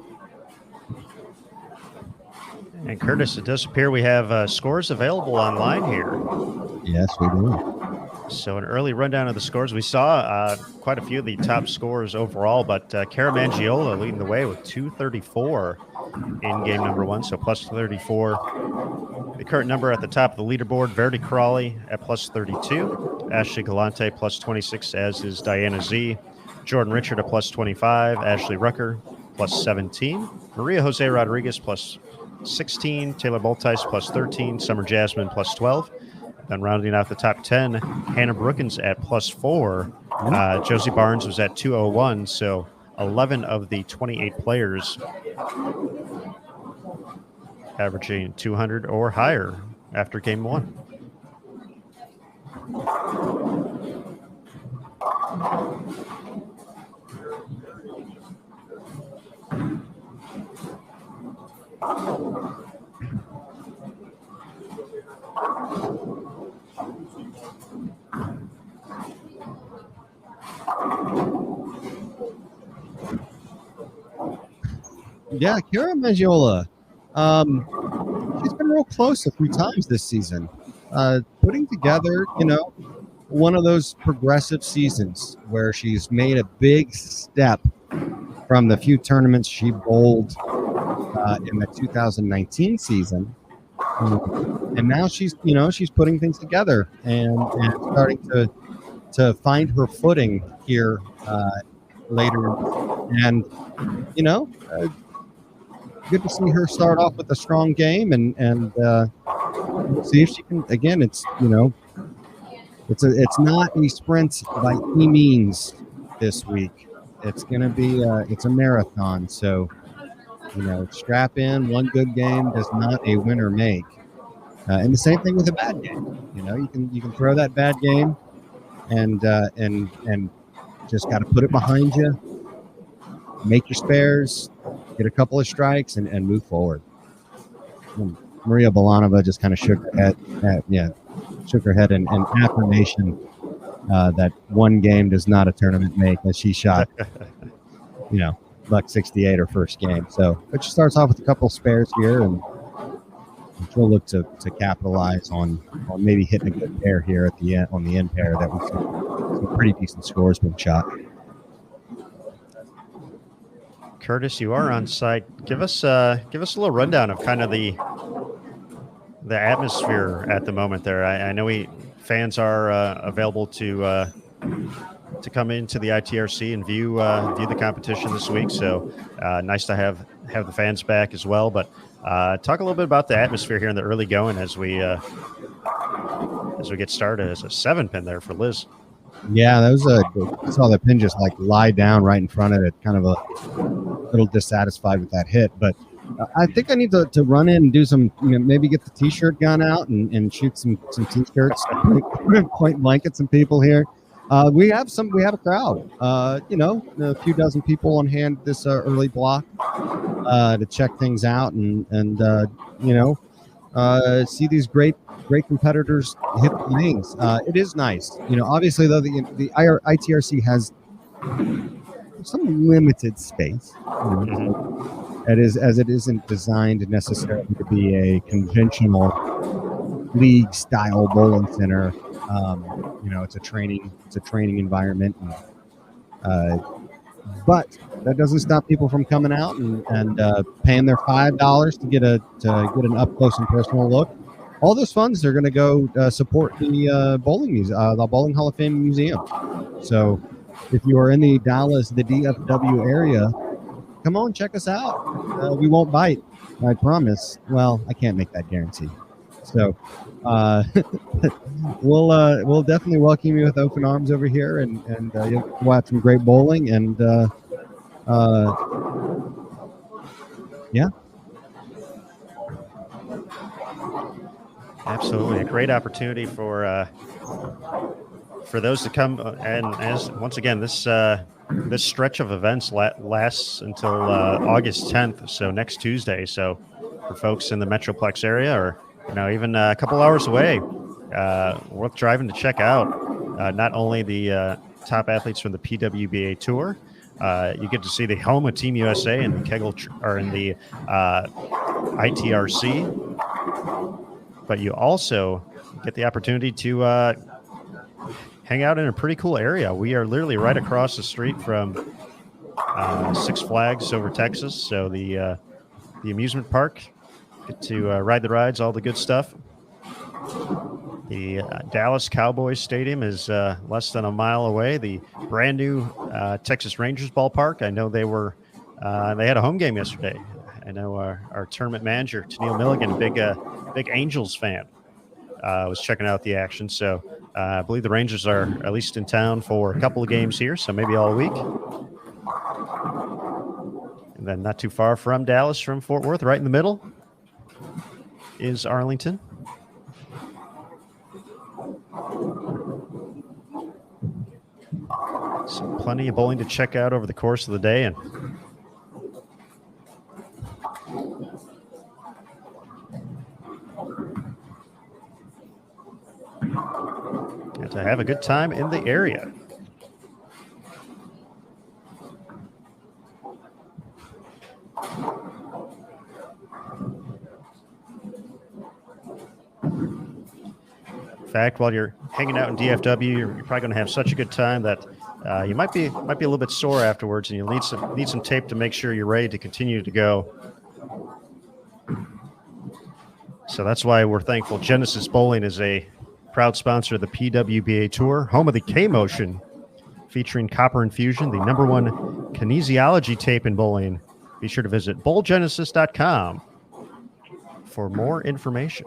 And Curtis, it does appear we have scores available online here. Yes, we do. So an early rundown of the scores. We saw quite a few of the top scores overall, but Cara Mangiola leading the way with 234 in game number 1, so plus 34. The current number at the top of the leaderboard, Verity Crawley at plus 32. Ashley Galante plus 26, as is Diana Z. Jordan Richard at plus 25. Ashley Rucker plus 17. Maria Jose Rodriguez plus 16. Taylor Boltice plus 13. Summer Jasmine plus 12. Then rounding out the top 10, Hannah Brookins at plus 4. Josie Barnes was at 201, so 11 of the 28 players averaging 200 or higher after game 1. Yeah, Cara Mangiola. She's been real close a few times this season. Putting together, one of those progressive seasons where she's made a big step from the few tournaments she bowled in the 2019 season. And now she's putting things together and starting to find her footing here later. And, good to see her start off with a strong game and see if she can. Again, it's it's not a sprint by any means this week. It's gonna be it's a marathon. So strap in. One good game does not a winner make. And the same thing with a bad game. You can throw that bad game and just got to put it behind you. Make your spares. Get a couple of strikes and move forward. Maria Balanova just kind of shook her head in affirmation that one game does not a tournament make, as she shot, buck 68 her first game. So, but she starts off with a couple of spares here, and she'll look to capitalize on maybe hitting a good pair here at the end on the end pair that was some pretty decent scores being shot. Curtis, you are on site. Give us a little rundown of kind of the atmosphere at the moment there. I know fans are available to come into the ITRC and view the competition this week. So nice to have the fans back as well. But talk a little bit about the atmosphere here in the early going as we get started. As a 7-pin there for Liz. Yeah, that was I saw the pin just lie down right in front of it, kind of a little dissatisfied with that hit. But I think I need to run in and do some, maybe get the T-shirt gun out and shoot some T-shirts, point blank at some people here. We have a crowd, a few dozen people on hand this early block to check things out and see these great competitors hit the lanes. It is nice. Obviously, though, the ITRC has some limited space. It is, as it isn't designed necessarily to be a conventional league-style bowling center. It's a training environment. But that doesn't stop people from coming out and paying their $5 to get an up close and personal look. All those funds are going to go support the the Bowling Hall of Fame Museum. So, if you are in the DFW area, come on, check us out. We won't bite, I promise. Well, I can't make that guarantee. So, we'll definitely welcome you with open arms over here, and you'll watch some great bowling and Absolutely, a great opportunity for those to come. And as once again, this stretch of events lasts until August 10th, so next Tuesday. So for folks in the Metroplex area, or even a couple hours away, worth driving to check out. Not only the top athletes from the PWBA tour, you get to see the home of Team USA and the Kegel or in the ITRC, but you also get the opportunity to hang out in a pretty cool area. We are literally right across the street from Six Flags over Texas, so the amusement park. Get to ride the rides, all the good stuff. The Dallas Cowboys Stadium is less than a mile away. The brand new Texas Rangers ballpark. I know they had a home game yesterday. I know our tournament manager, Tennille Milligan, big Angels fan, was checking out the action. So I believe the Rangers are at least in town for a couple of games here, so maybe all week. And then not too far from Dallas, from Fort Worth, right in the middle, is Arlington. So plenty of bowling to check out over the course of the day. And to have a good time in the area. In fact, while you're hanging out in DFW, you're probably going to have such a good time that you might be a little bit sore afterwards, and you'll need some tape to make sure you're ready to continue to go. So that's why we're thankful Genesis Bowling is a proud sponsor of the PWBA Tour, home of the K-Motion, featuring Copper Infusion, the #1 kinesiology tape in bowling. Be sure to visit bowlgenesis.com for more information.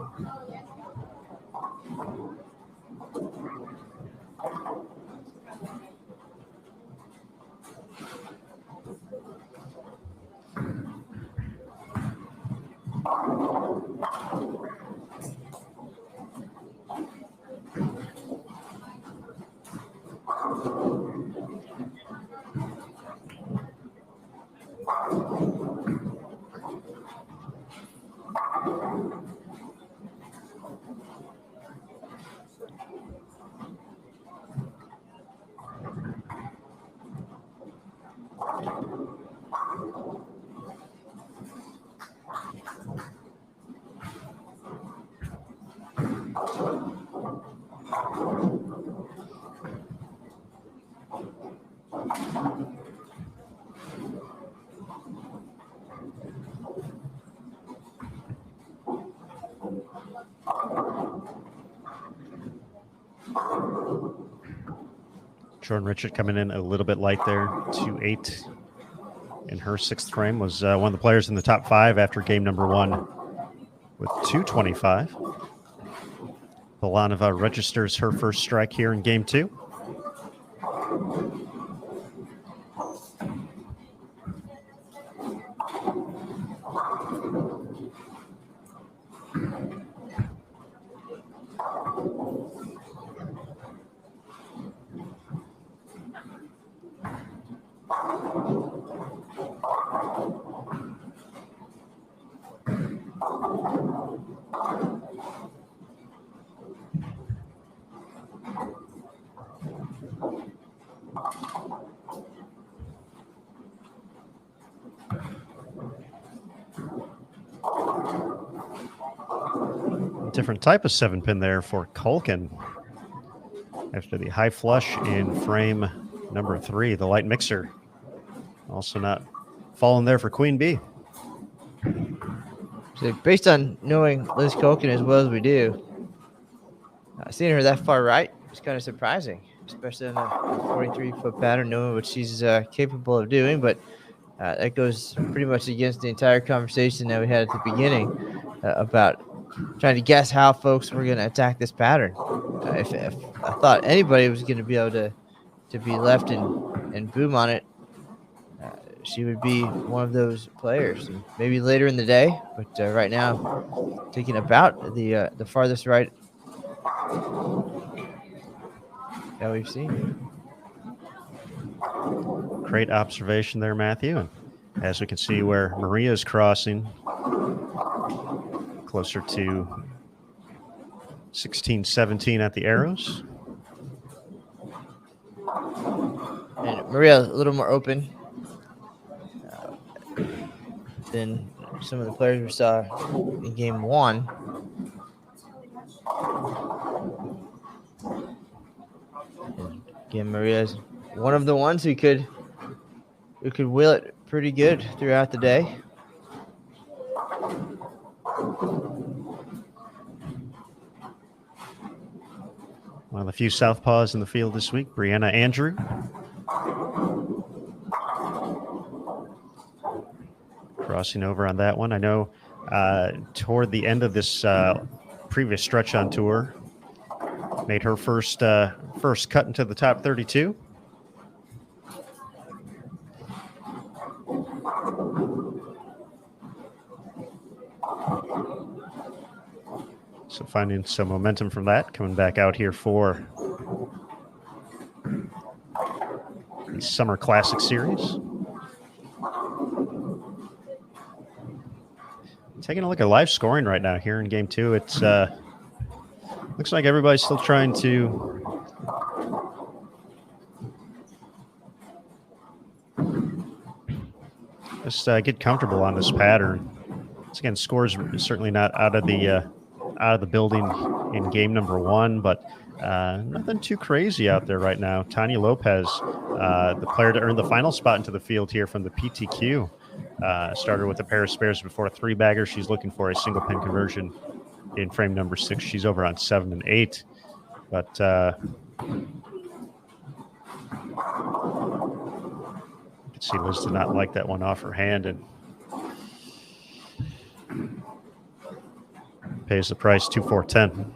Jordan Richard coming in a little bit light there, 2.8 in her sixth frame, was one of the players in the top 5 after game number 1 with 225. Belanova registers her first strike here in game 2. Different type of 7-pin there for Culkin after the high flush in frame number 3. The light mixer also not falling there for Queen Bee. So based on knowing Liz Culkin as well as we do, seeing her that far right was kind of surprising, especially on a 43-foot pattern, knowing what she's capable of doing. But that goes pretty much against the entire conversation that we had at the beginning about trying to guess how folks were going to attack this pattern. If I thought anybody was going to be able to be left and boom on it, she would be one of those players. And maybe later in the day, but right now, taking about the farthest right that we've seen. Great observation there, Matthew. And as we can see where Maria is crossing, closer to 16, 17 at the arrows. And Maria a little more open than some of the players we saw in game one. And again, Maria's one of the ones who could wheel it pretty good throughout the day. One of the few southpaws in the field this week, Brianna Andrew. Crossing over on that one. I know toward the end of this previous stretch on tour, made her first cut into the top 32. So finding some momentum from that, coming back out here for the Summer Classic Series. Taking a look at live scoring right now here in game two. It's looks like everybody's still trying to just get comfortable on this pattern. Once again, scores certainly not out of the building in game number one, but nothing too crazy out there right now. Tanya Lopez, the player to earn the final spot into the field here from the PTQ, started with a pair of spares before a three-bagger. She's looking for a single pin conversion in frame number 6. She's over on 7 and 8. But you can see Liz did not like that one off her hand and pays the price, 2-4-10.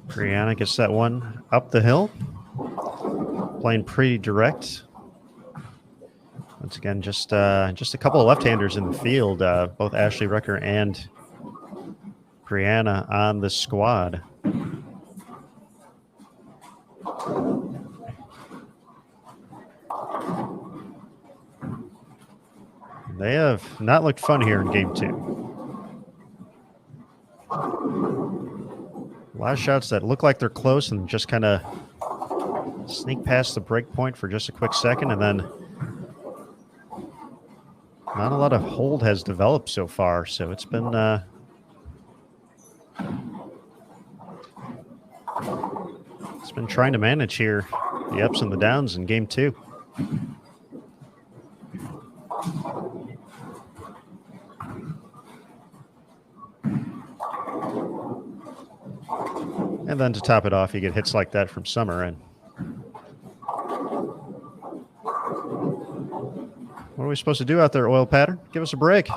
Brianna gets that one up the hill, playing pretty direct. Once again, just a couple of left-handers in the field, both Ashley Rucker and Brianna on the squad. They have not looked fun here in game two. A lot of shots that look like they're close and just kind of sneak past the break point for just a quick second, and then not a lot of hold has developed so far. So it's been been trying to manage here the ups and the downs in game 2. And then to top it off, you get hits like that from Summer. And what are we supposed to do out there, Oil Pattern? Give us a break.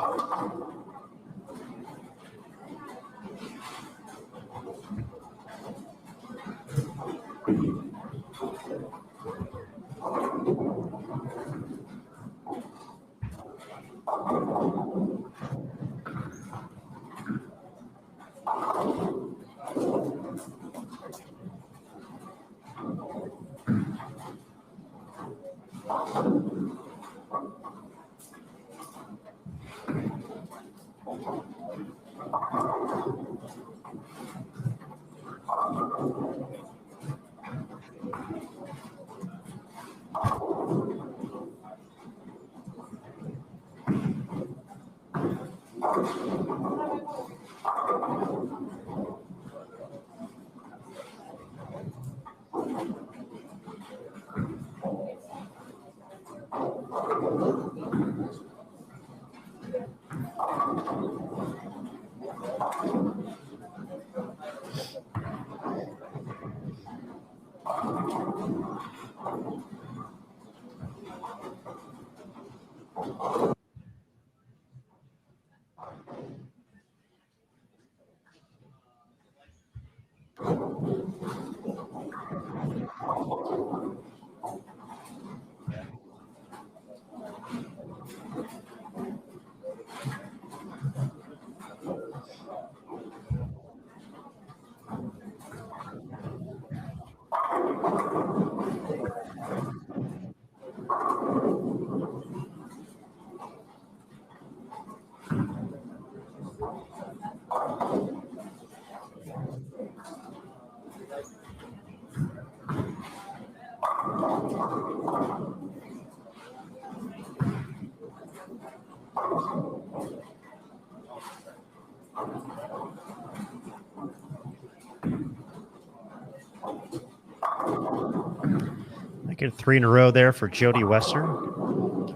Making 3 in a row there for Jody Wester.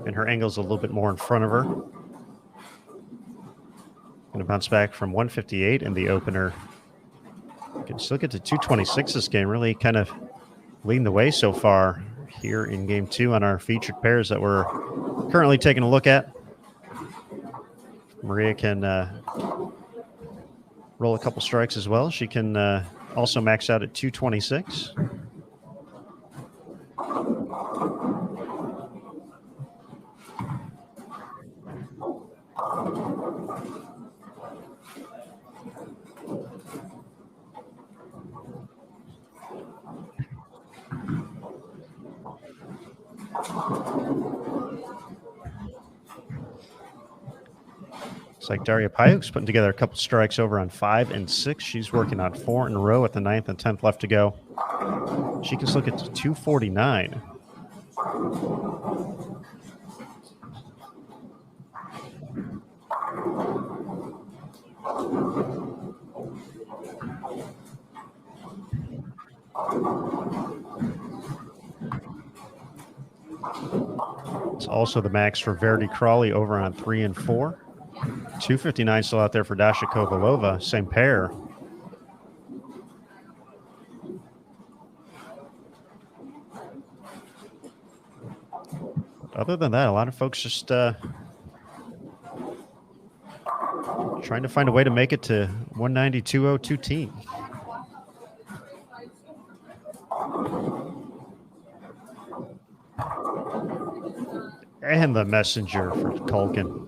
And her angle's a little bit more in front of her. Going to bounce back from 158 in the opener. Can still get to 226 this game. Really kind of leading the way so far here in game 2 on our featured pairs that we're currently taking a look at. Maria can roll a couple strikes as well. She can also max out at 226. Looks like Daria Payuk's putting together a couple strikes over on 5 and 6. She's working on 4 in a row with the 9th and 10th left to go. She can still get to 249. It's also the max for Verity Crawley over on 3 and 4. 259 still out there for Dasha Kovalova, same pair. Other than that, a lot of folks just trying to find a way to make it to 190-202 team. And the messenger for Culkin.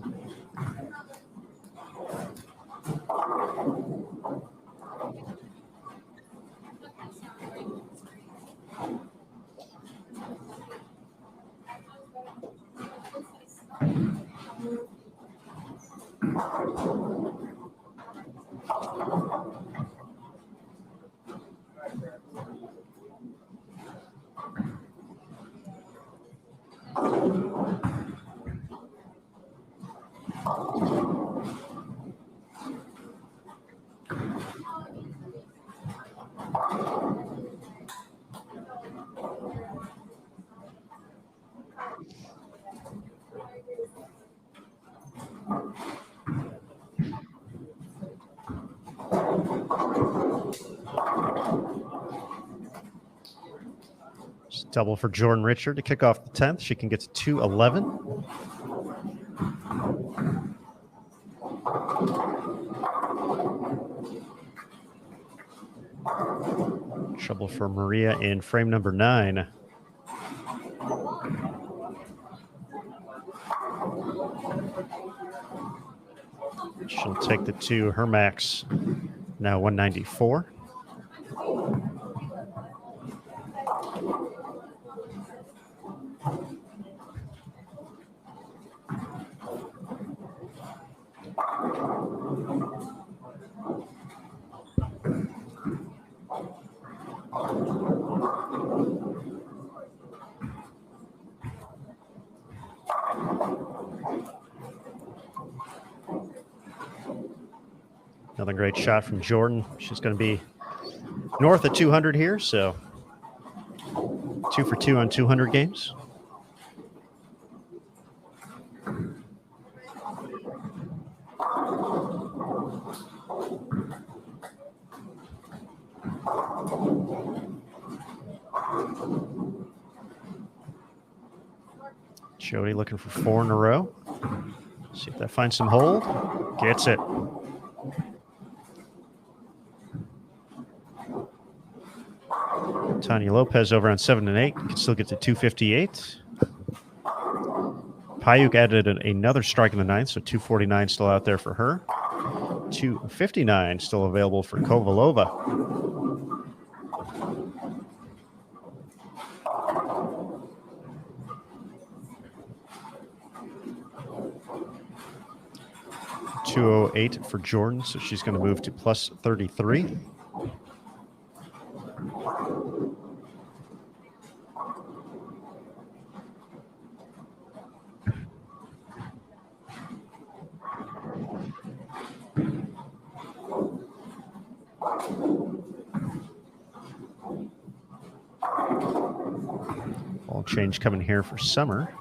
Double for Jordan Richard to kick off the 10th. She can get to 211. Trouble for Maria in frame number 9. She'll take the 2. Her max now 194. Another great shot from Jordan. She's going to be north of 200 here, so 2 for 2 on 200 games. Jody looking for 4 in a row. See if that finds some hold. Gets it. Tanya Lopez over on 7 and 8 can still get to 258. Payuk added another strike in the 9th, so 249 still out there for her. 259 still available for Kovalova. $208 for Jordan, so she's going to move to plus 33. Ball change coming here for Summer.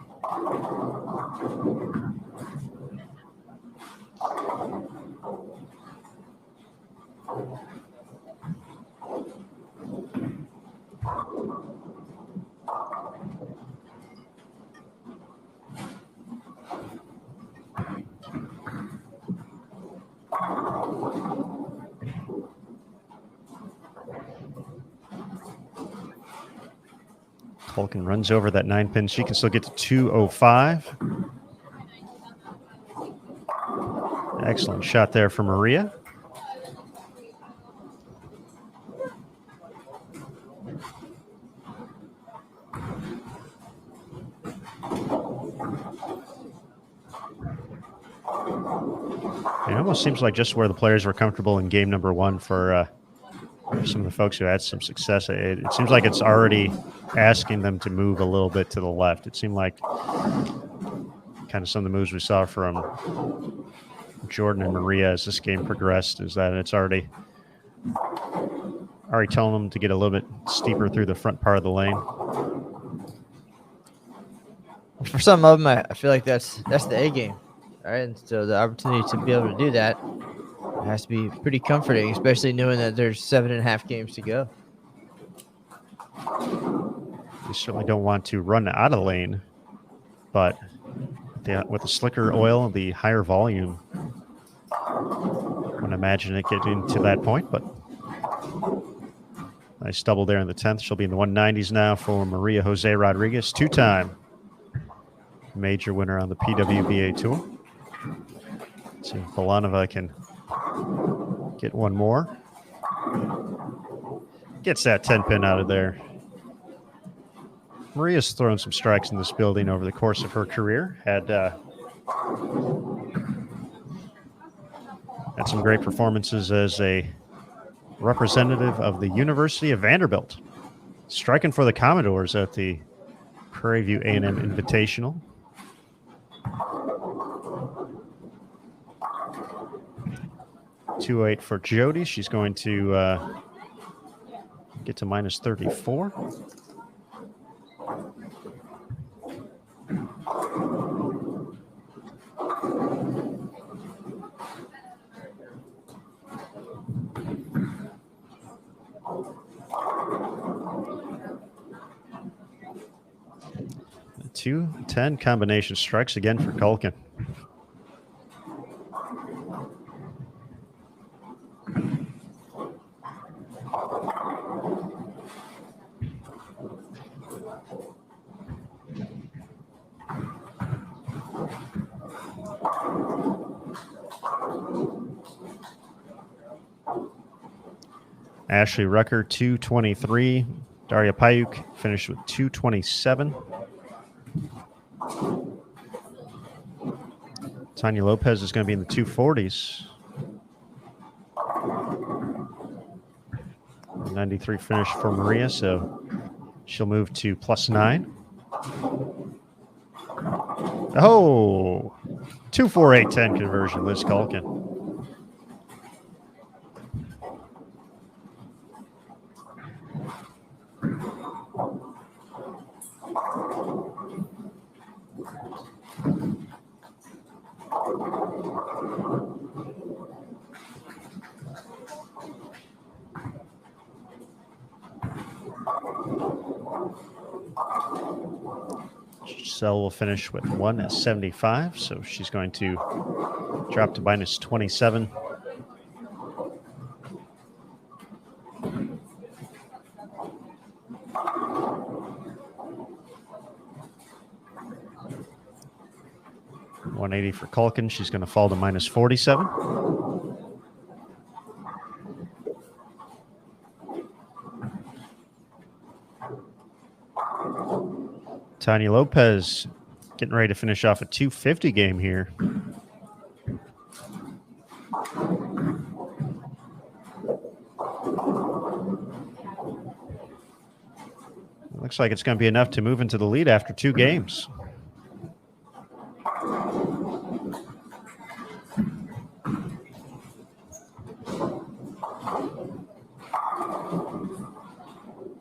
Culkin runs over that 9 pin. She can still get to 205. Excellent shot there for Maria. It almost seems like just where the players were comfortable in game number 1 for some of the folks who had some success. It seems like it's already asking them to move a little bit to the left. It seemed like kind of some of the moves we saw from Jordan and Maria as this game progressed is that it's already telling them to get a little bit steeper through the front part of the lane. For some of them, I feel like that's the A game, all right? And so the opportunity to be able to do that has to be pretty comforting, especially knowing that there's 7.5 games to go. You certainly don't want to run out of the lane, but with the slicker oil, the higher volume, I wouldn't imagine it getting to that point, but nice double there in the 10th. She'll be in the 190s now for Maria Jose Rodriguez, 2-time major winner on the PWBA Tour. Let's see if Bolanova can get one more. Gets that 10 pin out of there. Maria's thrown some strikes in this building over the course of her career. Had some great performances as a representative of the University of Vanderbilt. Striking for the Commodores at the Prairie View A&M Invitational. $208 for Jody. She's going to get to minus 34. 2-10 combination strikes again for Culkin. Ashley Rucker, 223. Daria Payuk finished with 227. Tanya Lopez is going to be in the 240s. 93 finish for Maria, so she'll move to +9. Oh, 2.4810 conversion, Liz Culkin. Giselle will finish with 175, so she's going to drop to -27. $180 for Culkin. She's going to fall to -47. Tanya Lopez getting ready to finish off a 250 game here. Looks like it's going to be enough to move into the lead after 2 games.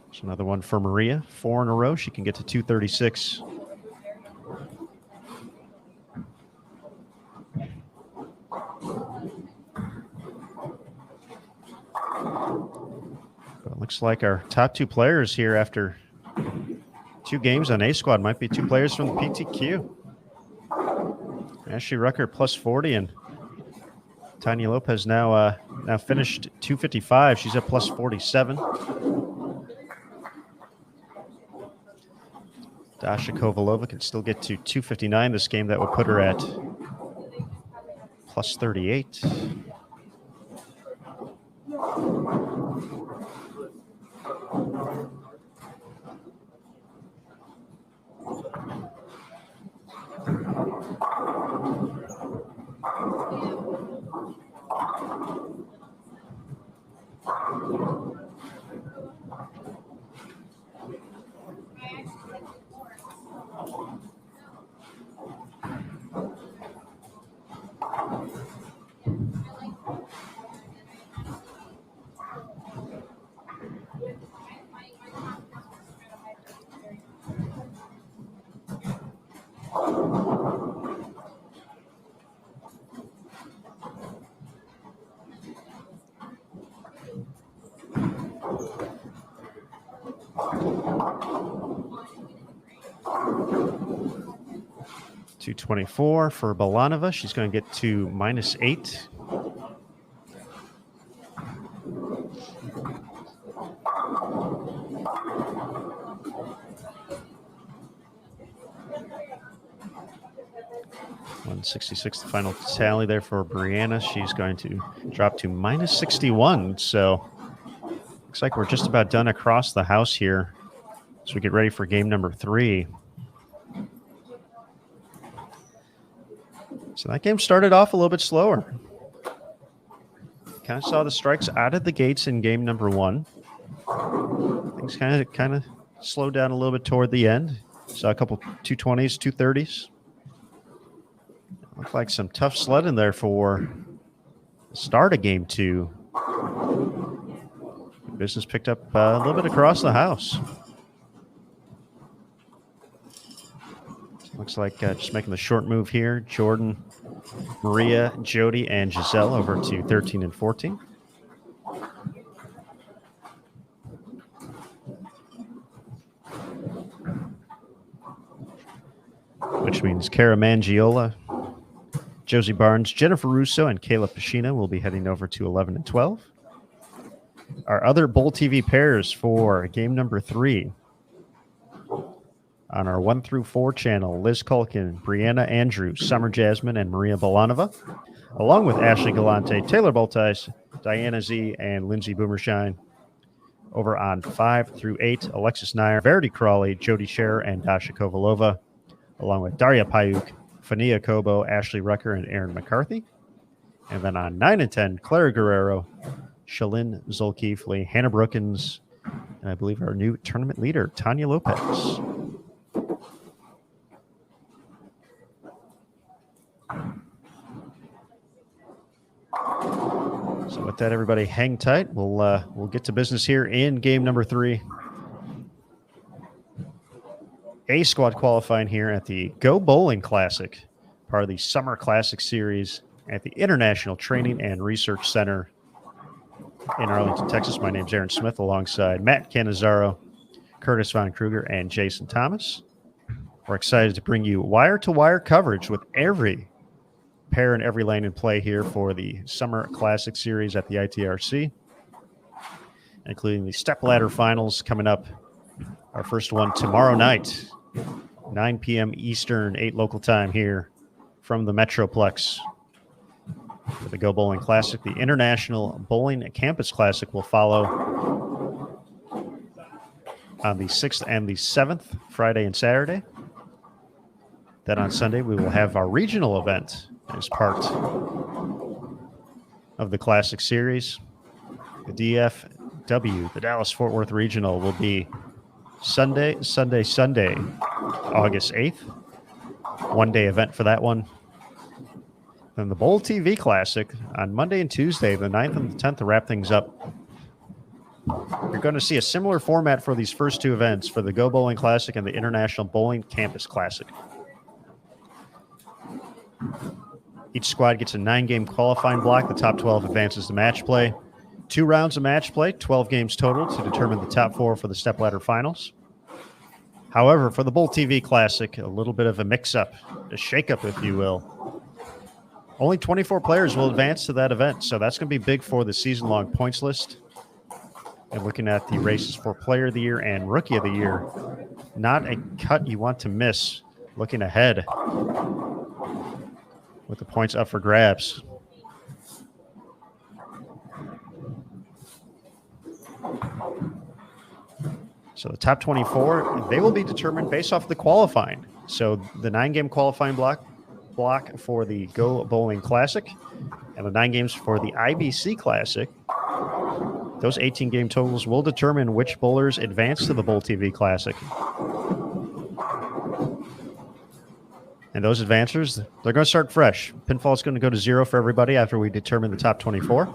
There's another one for Maria. 4 in a row. She can get to 236. But it looks like our top 2 players here after 2 games on A squad might be 2 players from the PTQ. Ashley Rucker +40 and Tanya Lopez now finished 255. She's at +47. Dasha Kovalova can still get to 259 this game. That would put her at +38. $224 for Balanova. She's going to get to -8. $166 the final tally there for Brianna. She's going to drop to -61. So looks like we're just about done across the house here as we get ready for game number 3. So that game started off a little bit slower. Kind of saw the strikes out of the gates in game number 1. Things kind of slowed down a little bit toward the end. Saw a couple 220s, 230s. Looked like some tough sledding there for the start of game 2. Business picked up a little bit across the house. Looks like just making the short move here. Jordan, Maria, Jody, and Giselle over to 13 and 14. which means Cara Mangiola, Josie Barnes, Jennifer Russo, and Kayla Pashina will be heading over to 11 and 12. Our other Bowl TV pairs for game number 3 on our 1 through 4 channel: Liz Culkin, Brianna Andrews, Summer Jasmine, and Maria Bolanova, along with Ashley Galante, Taylor Boltice, Diana Z, and Lindsay Boomershine. Over on 5 through 8, Alexis Nair, Verity Crawley, Jody Scherer, and Dasha Kovalova, along with Daria Payuk, Fania Kobo, Ashley Rucker, and Aaron McCarthy. And then on 9 and 10, Clara Guerrero, Shalyn Zolkeefley, Hannah Brookins, and I believe our new tournament leader, Tanya Lopez. So with that, everybody, hang tight. We'll get to business here in game number 3. A squad qualifying here at the Go Bowling Classic, part of the Summer Classic Series at the International Training and Research Center in Arlington, Texas. My name's Aaron Smith, alongside Matt Cannizzaro, Curtis Von Kruger, and Jason Thomas. We're excited to bring you wire-to-wire coverage with every pair and every lane in play here for the Summer Classic Series at the ITRC, including the stepladder finals coming up. Our first one tomorrow night, 9 p.m. Eastern, 8 local time here from the Metroplex for the Go Bowling Classic. The International Bowling Campus Classic will follow on the 6th and the 7th, Friday and Saturday. Then on Sunday, we will have our regional event as part of the Classic Series. The DFW, the Dallas-Fort Worth Regional, will be Sunday, August 8th. One-day event for that one. Then the Bowl TV Classic on Monday and Tuesday, the 9th and the 10th, to wrap things up. You're going to see a similar format for these first 2 events for the Go Bowling Classic and the International Bowling Campus Classic. Each squad gets a 9-game qualifying block. The top 12 advances to match play. 2 rounds of match play, 12 games total to determine the top 4 for the stepladder finals. However, for the Bowl TV Classic, a little bit of a mix-up, a shake-up, if you will. Only 24 players will advance to that event, so that's going to be big for the season-long points list. And looking at the races for Player of the Year and Rookie of the Year, not a cut you want to miss looking ahead with the points up for grabs. So the top 24, they will be determined based off the qualifying. So the 9-game qualifying block for the Go Bowling Classic and the 9 games for the IBC Classic. Those 18-game totals will determine which bowlers advance to the Bowl TV Classic. And those advancers, they're going to start fresh. Pinfall is going to go to 0 for everybody after we determine the top 24.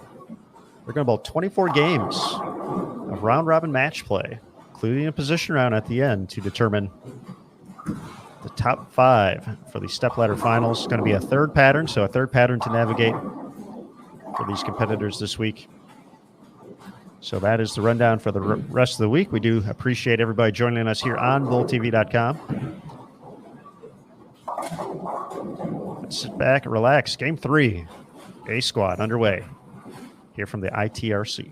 We're going to bowl 24 games of round-robin match play, including a position round at the end to determine the top 5 for the stepladder finals. It's going to be a third pattern, so a third pattern to navigate for these competitors this week. So that is the rundown for the rest of the week. We do appreciate everybody joining us here on BowlTV.com. Let's sit back and relax. Game 3, A squad underway here from the ITRC.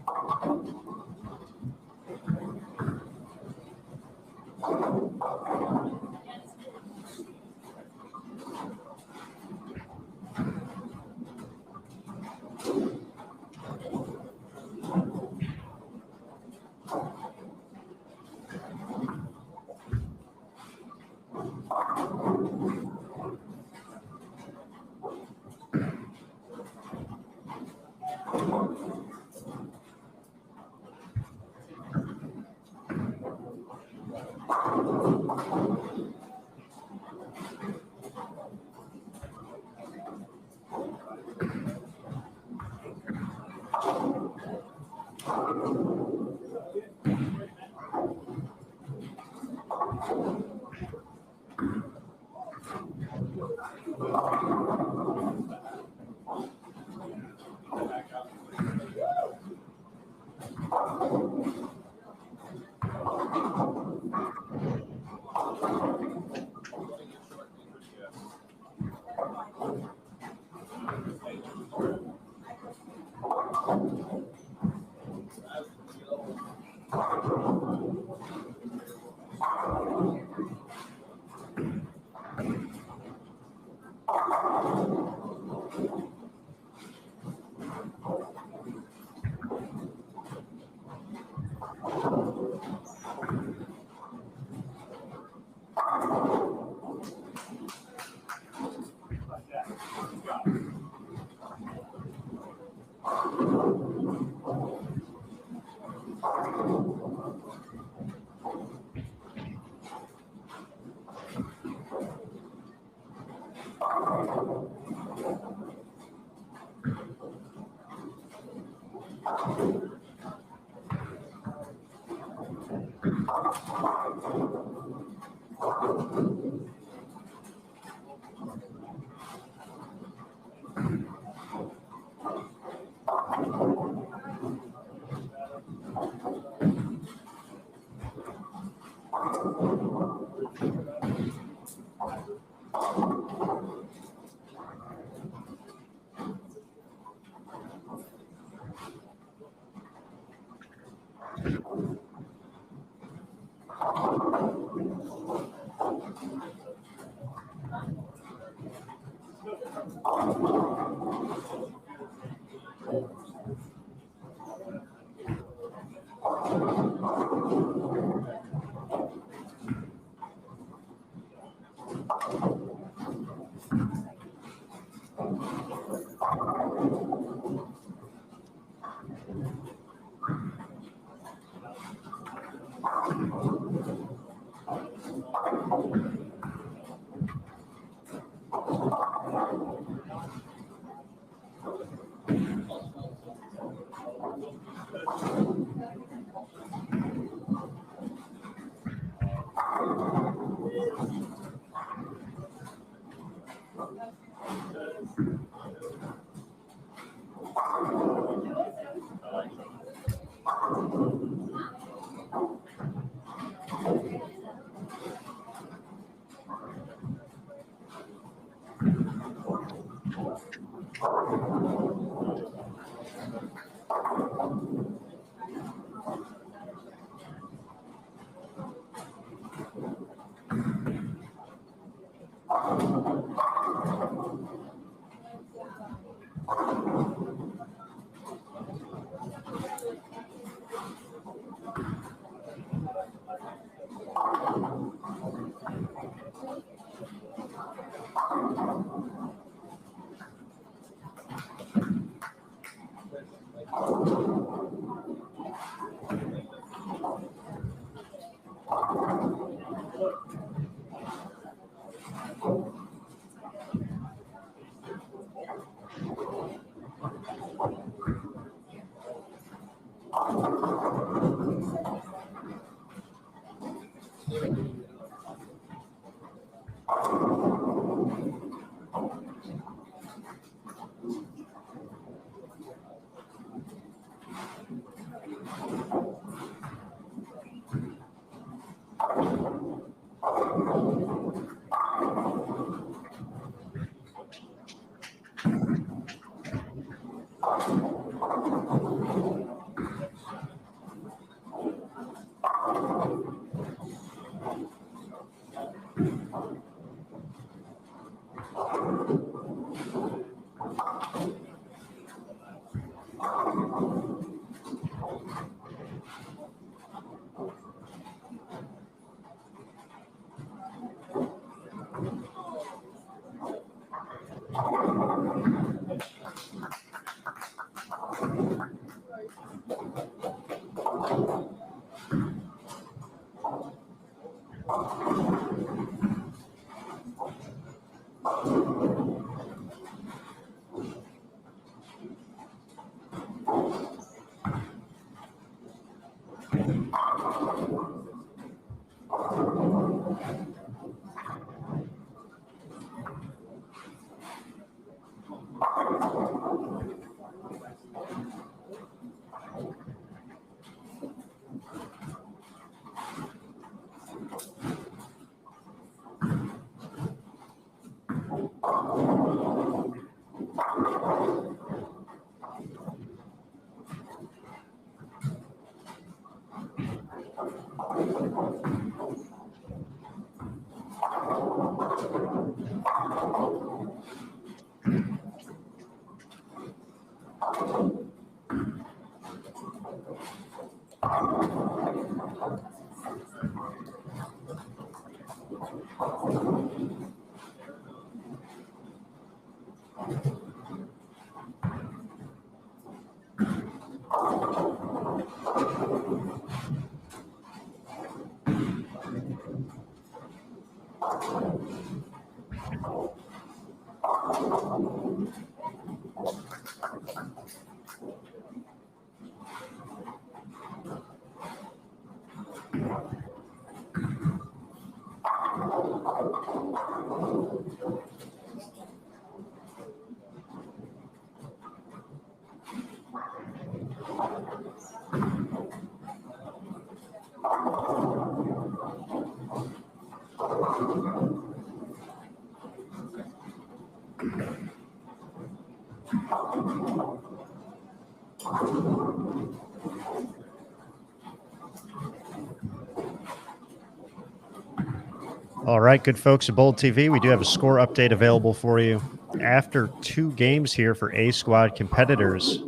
All right, good folks at Bold TV, we do have a score update available for you after 2 games here for A Squad competitors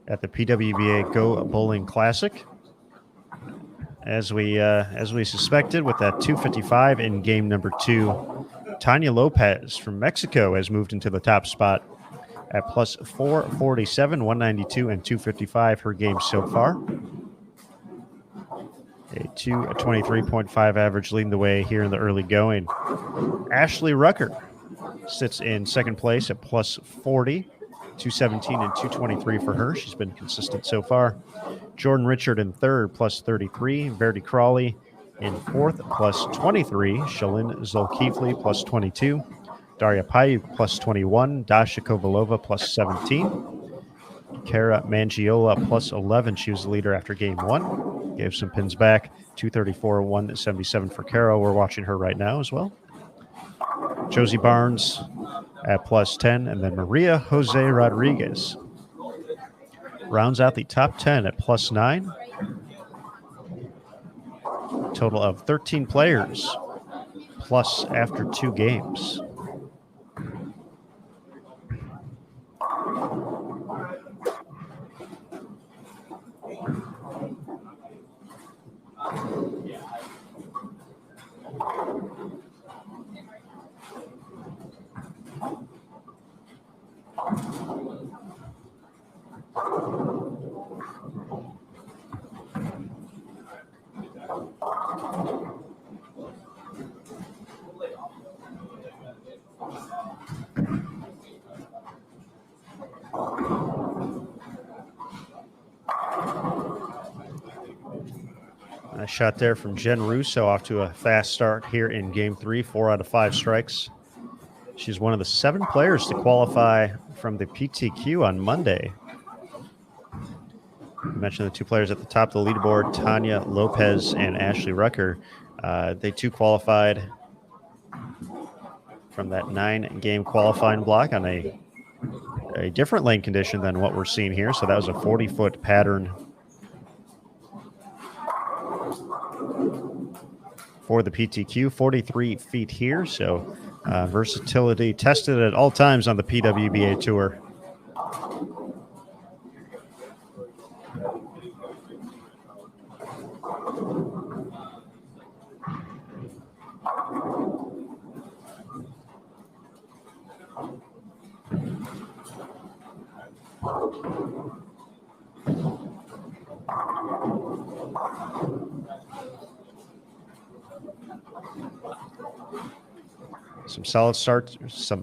at the PWBA Go Bowling Classic. As we suspected, with that 255 in game number 2, Tanya Lopez from Mexico has moved into the top spot at plus 447, 192, and 255 her game so far. A 223.5 average leading the way here in the early going. Ashley Rucker sits in second place at plus 40, 217 and 223 for her. She's been consistent so far. Jordan Richard in third, plus 33. Verity Crawley in fourth, plus 23. Shalyn Zolkifli, plus 22. Daria Payuk, plus 21. Dasha Kovalova, plus 17. Kara Mangiola, plus 11. She was the leader after game 1. Gave some pins back. 234, 177 for Kara. We're watching her right now as well. Josie Barnes at plus 10. And then Maria Jose Rodriguez rounds out the top 10 at plus 9. Total of 13 players plus after 2 games. Nice shot there from Jen Russo, off to a fast start here in game 3, 4 out of 5 strikes. She's one of the 7 players to qualify from the PTQ on Monday. I mentioned the 2 players at the top of the leaderboard, Tanya Lopez and Ashley Rucker. They too qualified from that 9-game qualifying block on a different lane condition than what we're seeing here. So that was a 40-foot pattern for the PTQ, 43 feet here. So versatility tested at all times on the PWBA Tour. Some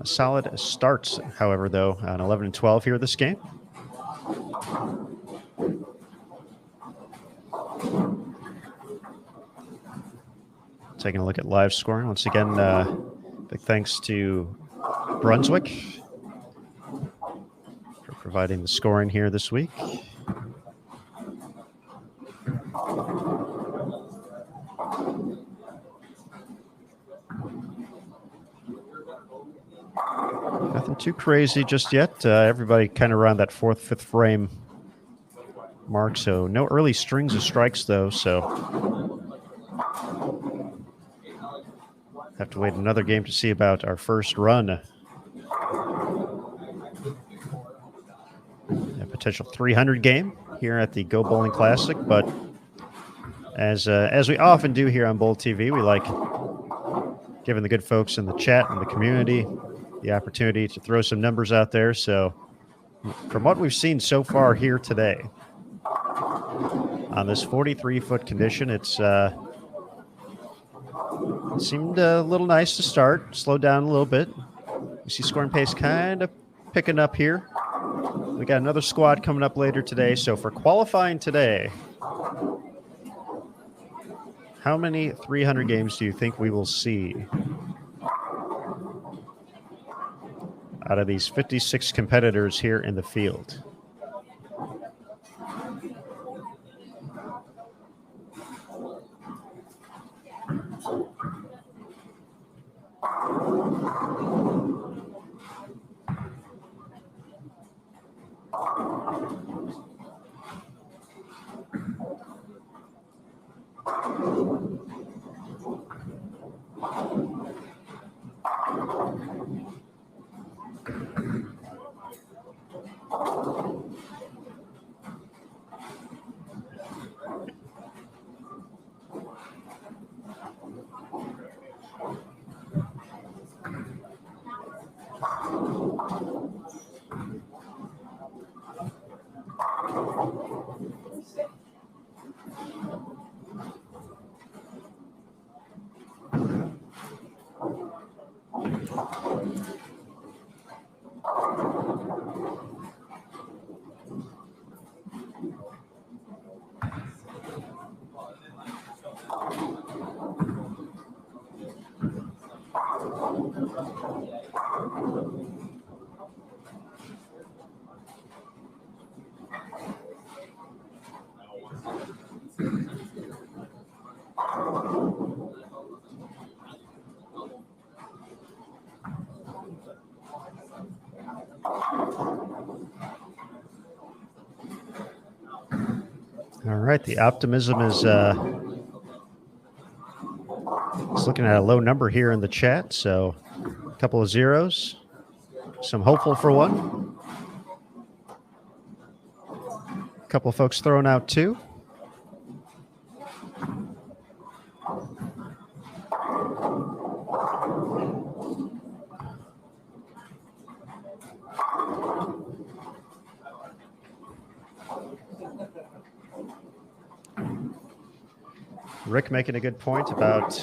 solid starts, however, though, on 11 and 12 here this game. Taking a look at live scoring. Once again, big thanks to Brunswick for providing the scoring here this week. Nothing too crazy just yet. Everybody kind of around that 4th, 5th frame mark. So no early strings of strikes, though. So have to wait another game to see about our first run. A potential 300 game here at the Go Bowling Classic. But as we often do here on Bowl TV, we like giving the good folks in the chat and the community the opportunity to throw some numbers out there. So from what we've seen so far here today on this 43-foot condition, it seemed a little nice to start, slow down a little bit. You see scoring pace kind of picking up here. We got another squad coming up later today. So for qualifying today, how many 300 games do you think we will see out of these 56 competitors here in the field? All right, the optimism is looking at a low number here in the chat, so a couple of zeros, some hopeful for one. A couple of folks throwing out 2. Rick making a good point about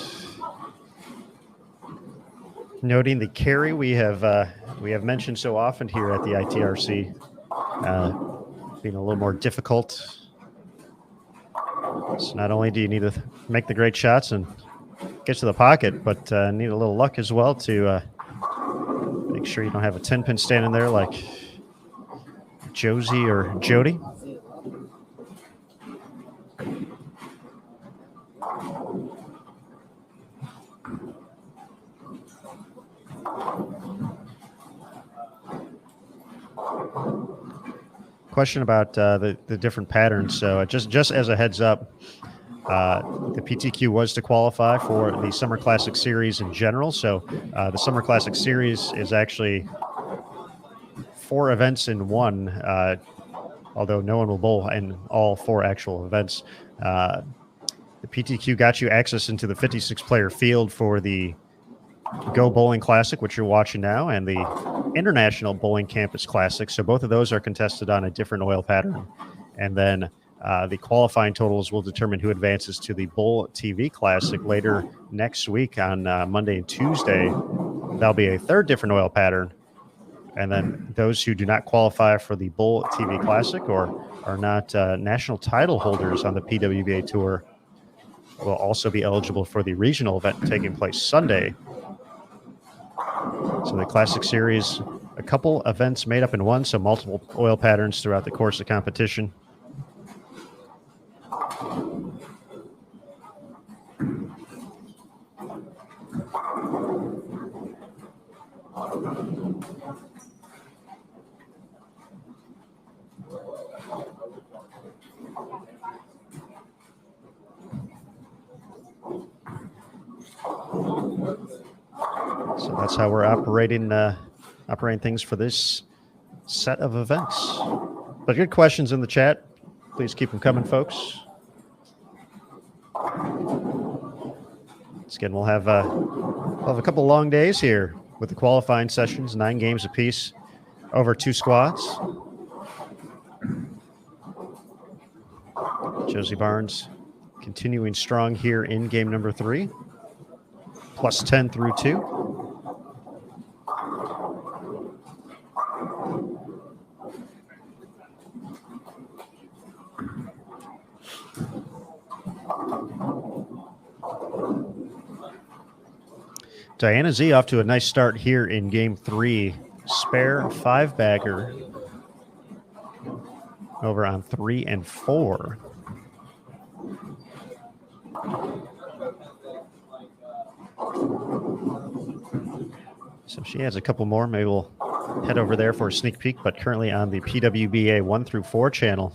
noting the carry we have mentioned so often here at the ITRC, being a little more difficult. So not only do you need to make the great shots and get to the pocket, but need a little luck as well to make sure you don't have a 10-pin standing there like Josie or Jody. Question about the different patterns. So just as a heads up, the PTQ was to qualify for the Summer Classic Series in general. So the Summer Classic Series is actually 4 events in one, although no one will bowl in all 4 actual events. The PTQ got you access into the 56-player field for the Go Bowling Classic, which you're watching now, and the International Bowling Campus Classic. So both of those are contested on a different oil pattern. And then the qualifying totals will determine who advances to the Bowl TV Classic later next week on Monday and Tuesday. That'll be a 3rd different oil pattern. And then those who do not qualify for the Bowl TV Classic or are not national title holders on the PWBA Tour will also be eligible for the regional event taking place Sunday. So the Classic Series, a couple events made up in one, so multiple oil patterns throughout the course of competition. So that's how we're operating things for this set of events. But good questions in the chat. Please keep them coming, folks. Once again, we'll have a couple long days here with the qualifying sessions, 9 games apiece over 2 squads. Josie Barnes continuing strong here in game number 3, plus 10 through 2. Diana Z off to a nice start here in game 3. Spare 5-bagger over on 3 and 4. So she has a couple more. Maybe we'll head over there for a sneak peek, but currently on the PWBA 1 through 4 channel.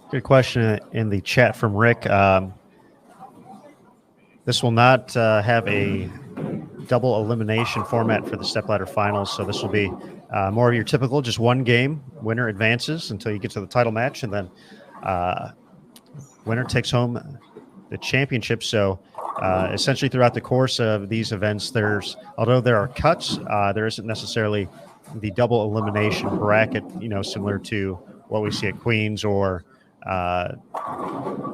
Good question in the chat from Rick. This will not have a double elimination format for the stepladder finals, so this will be more of your typical, just one game. Winner advances until you get to the title match, and then winner takes home the championship. So essentially throughout the course of these events, although there are cuts, there isn't necessarily the double elimination bracket, similar to what we see at Queens or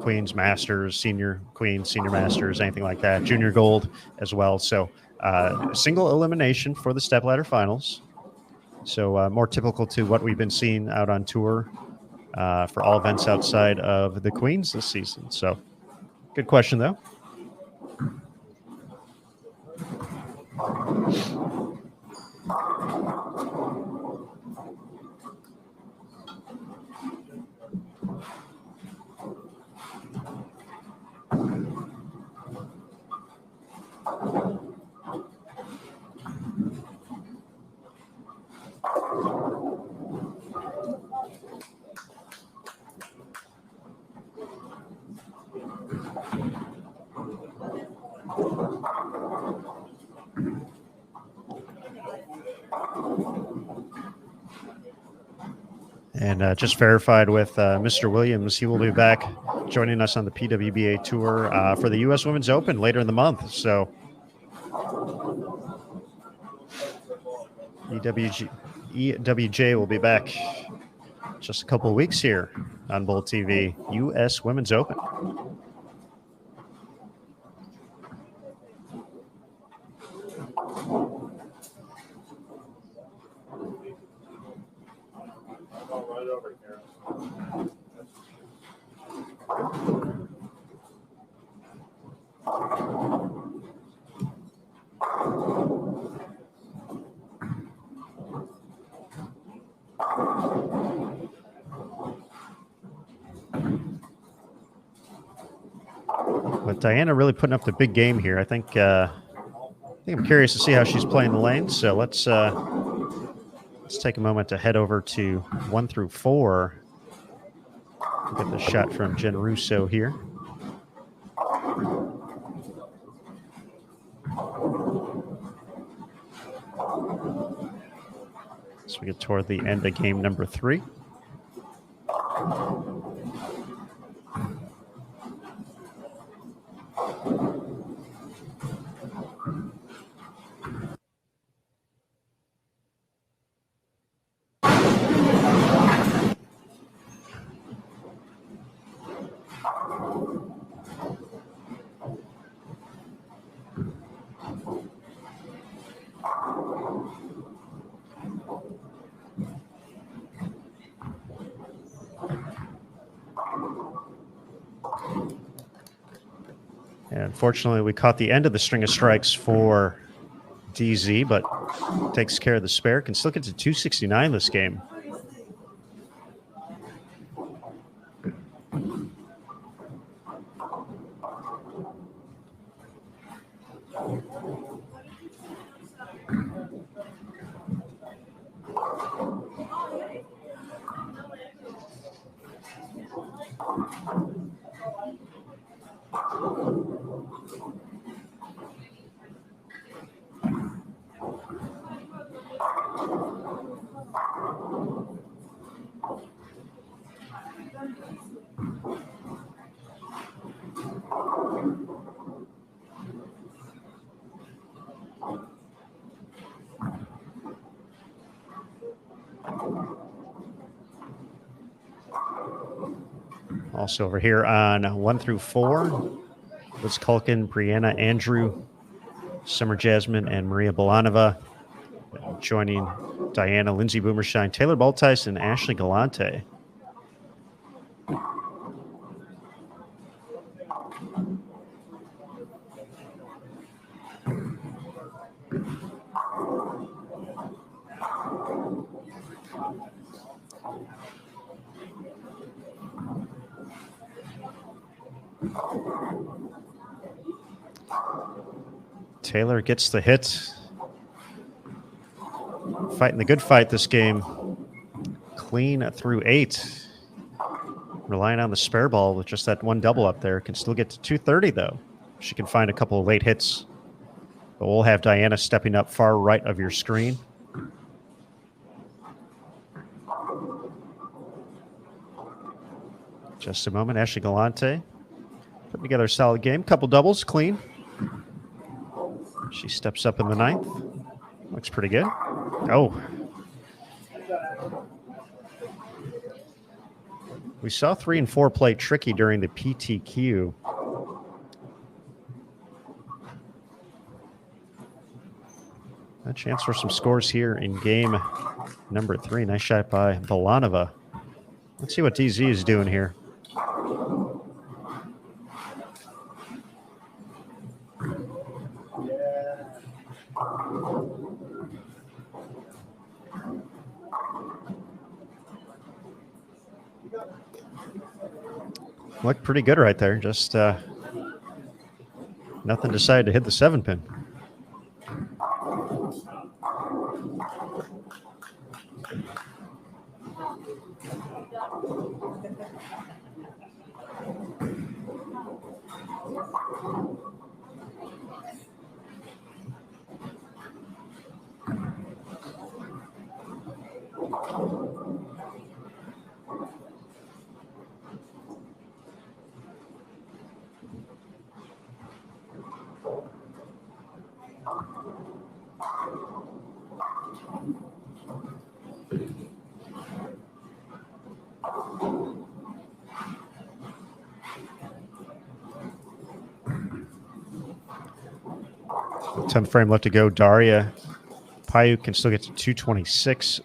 Queens Masters, Senior Queens, Senior Masters, anything like that, Junior Gold as well. So single elimination for the stepladder finals. So more typical to what we've been seeing out on tour for all events outside of the Queens this season. So good question, though. And just verified with Mr. Williams, he will be back joining us on the PWBA tour for the U.S. Women's Open later in the month. So EWJ will be back just a couple of weeks here on Bold TV, U.S. Women's Open. But Diana really putting up the big game here. I think I'm curious to see how she's playing the lanes. So let's take a moment to head over to 1 through 4. Get the shot from Jen Russo here. So we get toward the end of game number 3. And unfortunately, we caught the end of the string of strikes for DZ, but takes care of the spare. Can still get to 269 this game. Also over here on 1 through 4, Liz Culkin, Brianna, Andrew, Summer Jasmine and Maria Bolanova. Joining Diana, Lindsay Boomershine, Taylor Baltice, and Ashley Galante. Taylor gets the hit. Fighting the good fight this game. Clean through 8. Relying on the spare ball with just that one double up there. Can still get to 230, though. She can find a couple of late hits. But we'll have Diana stepping up far right of your screen. Just a moment. Ashley Galante putting together a solid game. Couple doubles, clean. She steps up in the 9th. Looks pretty good. Oh. We saw 3 and 4 play tricky during the PTQ. A chance for some scores here in game number 3. Nice shot by Bolanova. Let's see what DZ is doing here. Looked pretty good right there. Just nothing decided to hit the 7-pin. Tenth frame left to go. Daria Payuk can still get to 226.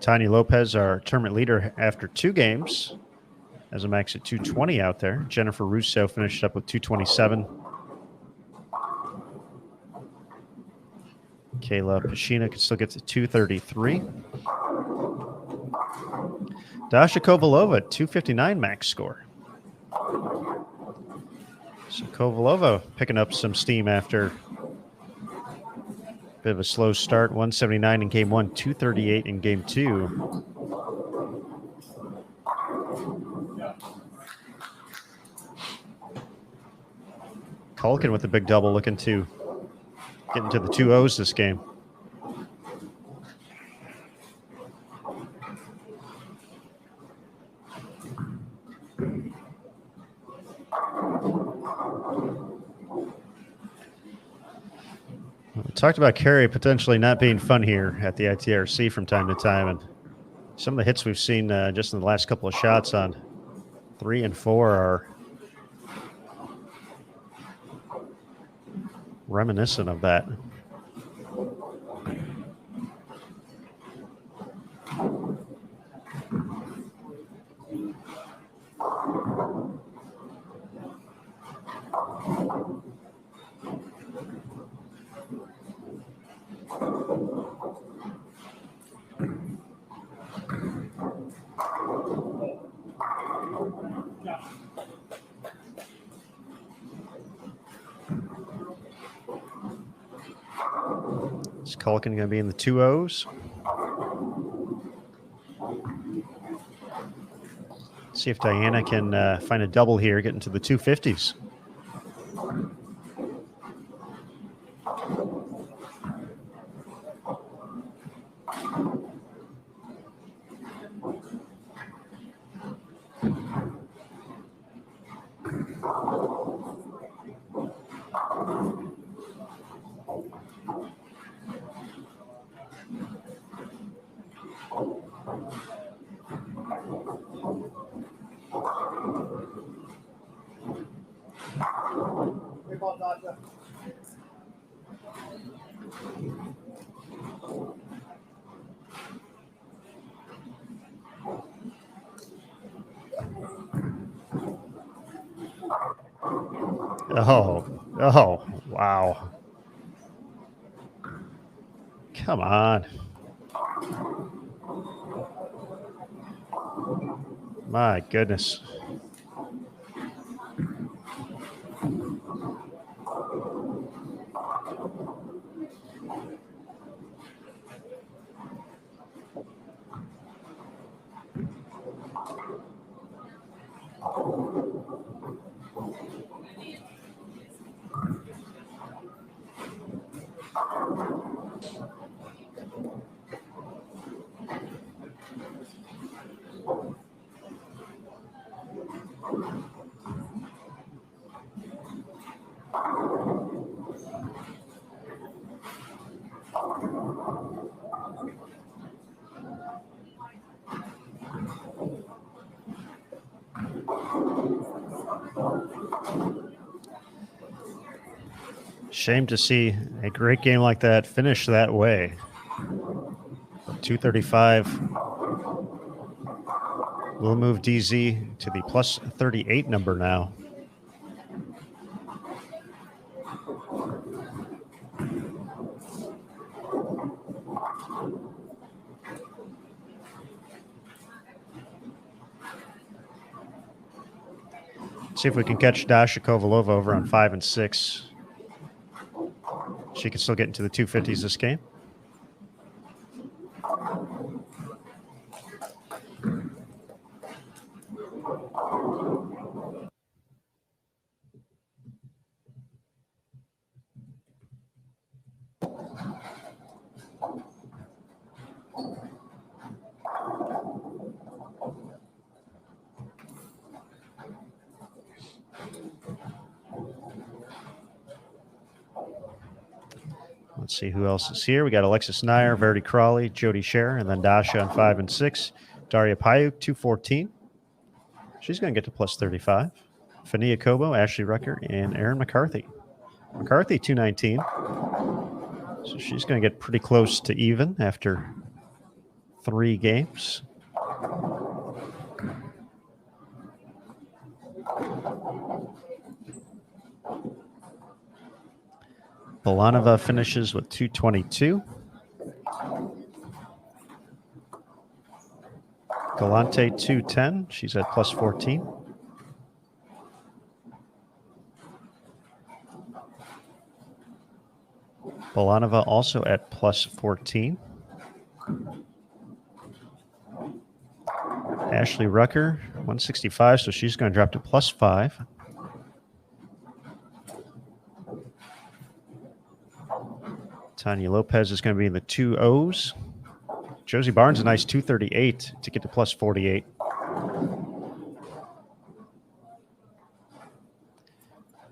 Tanya Lopez, our tournament leader after 2 games, has a max at 220 out there. Jennifer Russo finished up with 227. Kayla Pashina can still get to 233. Dasha Kovalova, 259 max score. So Kovalova picking up some steam after a bit of a slow start. 179 in game 1, 238 in game 2. Culkin with the big double, looking to get into the 2-0s this game. Talked about Carey potentially not being fun here at the ITRC from time to time, and some of the hits we've seen just in the last couple of shots on 3 and 4 are reminiscent of that. Is Culkin going to be in the 2-0s? See if Diana can find a double here, get into the 250s. Oh, wow. Come on. My goodness. Shame to see a great game like that finish that way. 235 will move DZ to the plus 38 number now. See if we can catch Dasha Kovalova over on 5 and 6. She can still get into the 250s this game. Let's see who else is here. We got Alexis Nair, Verity Crawley, Jody Scherer, and then Dasha on 5 and 6. Daria Payuk, 214. She's going to get to plus 35. Fania Kobo, Ashley Rucker, and Erin McCarthy. McCarthy, 219. So she's going to get pretty close to even after 3 games. Bolanova finishes with 222. Galante 210. She's at plus 14. Bolanova also at plus 14. Ashley Rucker, 165, so she's going to drop to plus 5. Tanya Lopez is going to be in the 2-0s. Josie Barnes, a nice 238 to get to plus 48.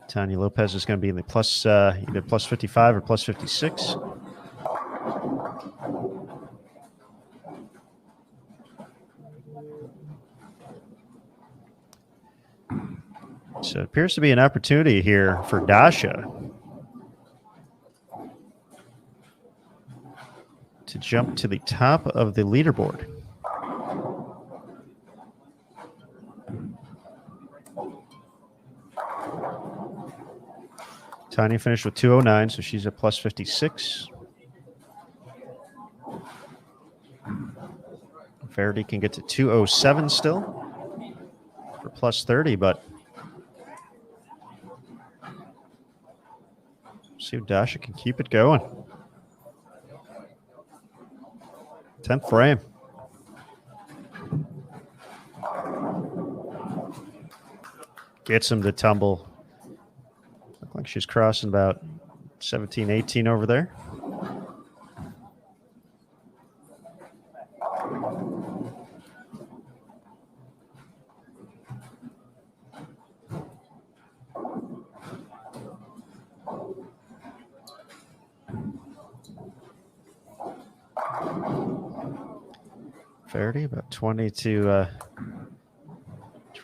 Tanya Lopez is going to be in the plus, either plus 55 or plus 56. So it appears to be an opportunity here for Dasha to jump to the top of the leaderboard. Tanya finished with 209, so she's at plus 56. Verity can get to 207 still for plus 30, but see if Dasha can keep it going. 10th frame. Gets him to tumble. Look like she's crossing about 17, 18 over there. Verity about 20 to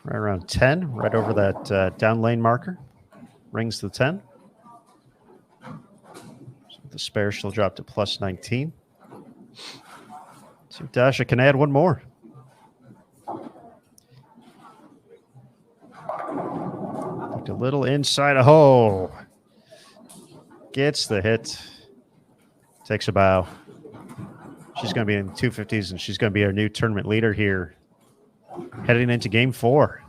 right around 10, right over that down lane marker. Rings the 10. So the spare, she'll drop to plus 19. See if Dasha can add one more. Looked a little inside a hole. Gets the hit. Takes a bow. She's going to be in the 250s, and she's going to be our new tournament leader here heading into game 4.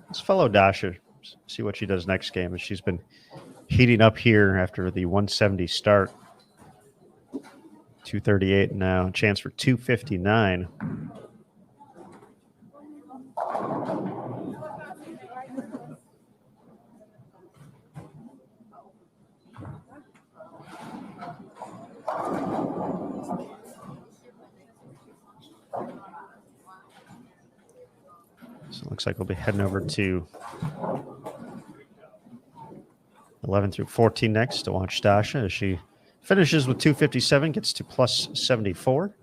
Let's follow Dasha, see what she does next game. She's been heating up here after the 170 start. 238 now, chance for 259. So it looks like we'll be heading over to 11 through 14 next to watch Dasha as she finishes with 257, gets to plus 74.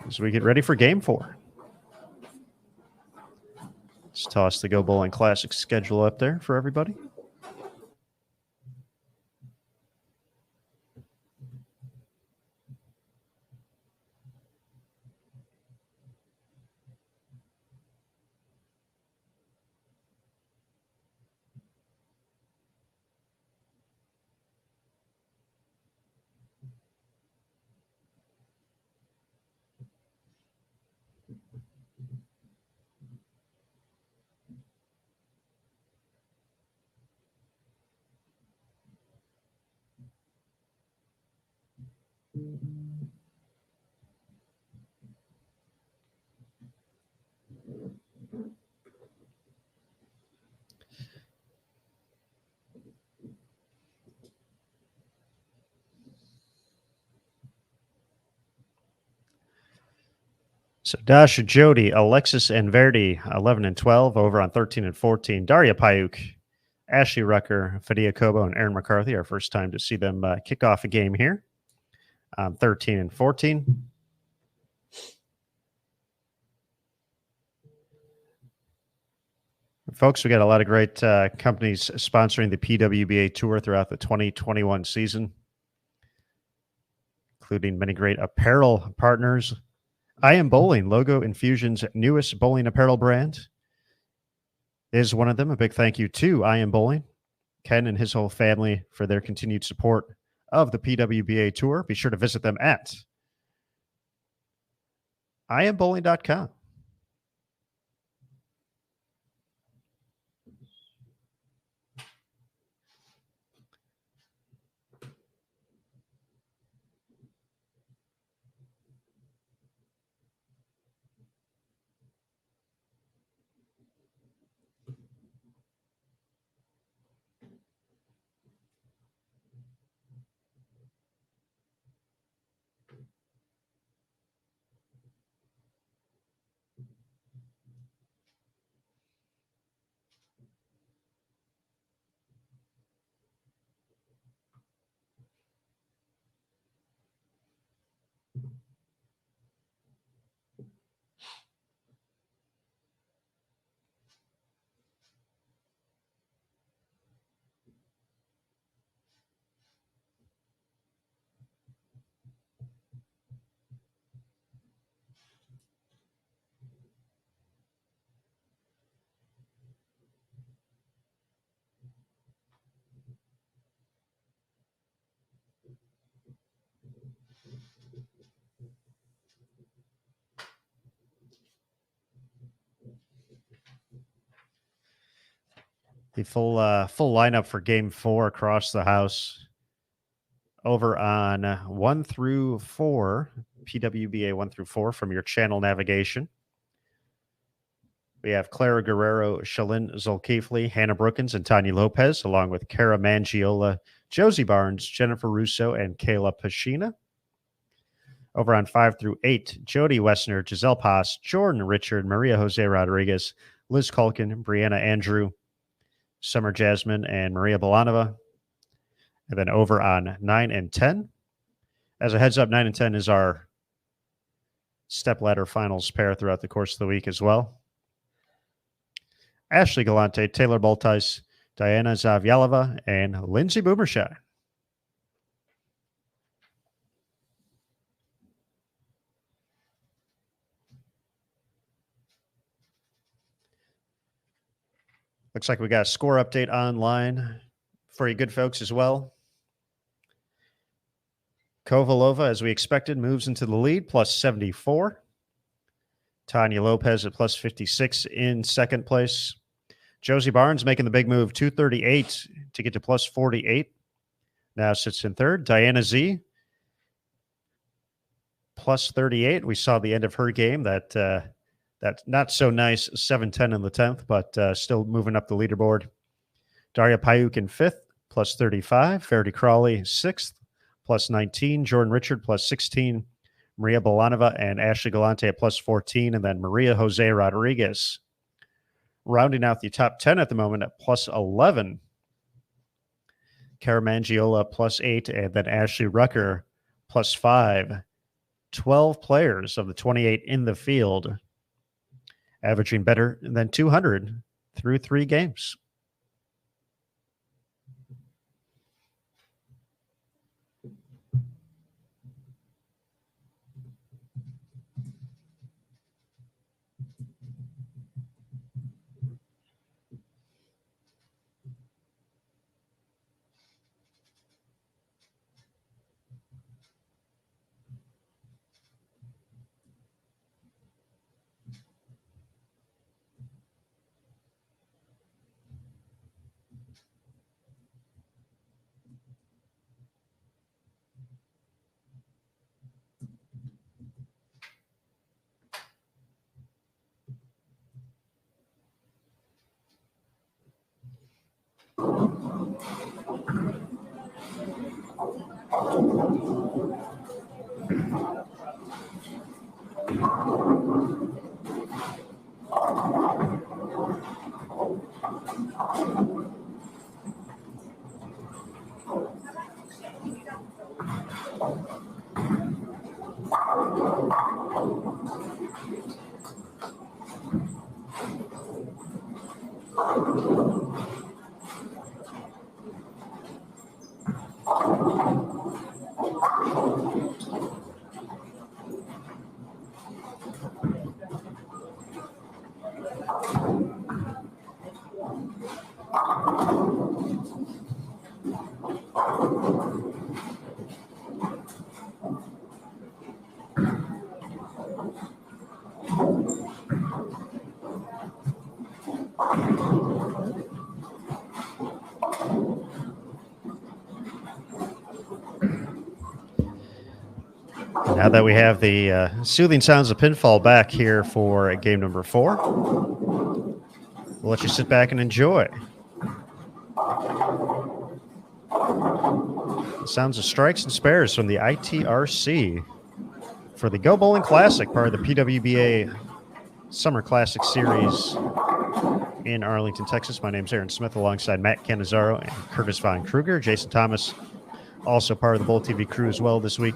As we get ready for game 4. Let's toss the Go Bowling Classic schedule up there for everybody. So Dasha, Jody, Alexis, and Verdi, 11 and 12, over on 13 and 14. Daria Payuk, Ashley Rucker, Fadia Kobo, and Aaron McCarthy. Our first time to see them kick off a game here. 13 and 14. Folks, we got a lot of great companies sponsoring the PWBA Tour throughout the 2021 season, including many great apparel partners. I Am Bowling, Logo Infusion's newest bowling apparel brand, is one of them. A big thank you to I Am Bowling, Ken and his whole family for their continued support of the PWBA Tour. Be sure to visit them at iambowling.com. The full lineup for Game 4 across the house. Over on 1 through 4, PWBA 1 through 4 from your channel navigation. We have Clara Guerrero, Shalyn Zolkifli, Hannah Brookins, and Tanya Lopez, along with Cara Mangiola, Josie Barnes, Jennifer Russo, and Kayla Pashina. Over on 5 through 8, Jody Wessner, Giselle Pass, Jordan Richard, Maria Jose Rodriguez, Liz Culkin, Brianna Andrew, Summer Jasmine, and Maria Belanova. And then over on 9 and 10. As a heads up, 9 and 10 is our stepladder finals pair throughout the course of the week as well. Ashley Galante, Taylor Boltice, Diana Zavjalova, and Lindsay Boomershaw. Looks like we got a score update online for you good folks as well. Kovalova, as we expected, moves into the lead, plus 74. Tanya Lopez at plus 56 in second place. Josie Barnes making the big move, 238 to get to plus 48. Now sits in third. Diana Z, plus 38. We saw the end of her game, that not so nice 7-10 in the 10th, but still moving up the leaderboard. Daria Payuk in fifth, plus 35. Verity Crawley, sixth, plus 19. Jordan Richard, plus 16. Maria Bolanova and Ashley Galante at plus 14. And then Maria Jose Rodriguez rounding out the top 10 at the moment at plus 11. Cara Mangiola, plus 8. And then Ashley Rucker, plus 5. 12 players of the 28 in the field averaging better than 200 through 3 games. Now that we have the soothing sounds of pinfall back here for game number 4, we'll let you sit back and enjoy the sounds of strikes and spares from the ITRC for the Go Bowling Classic, part of the PWBA Summer Classic Series in Arlington, Texas. My name's Aaron Smith alongside Matt Cannizzaro and Curtis Von Kruger. Jason Thomas, also part of the Bowl TV crew as well this week.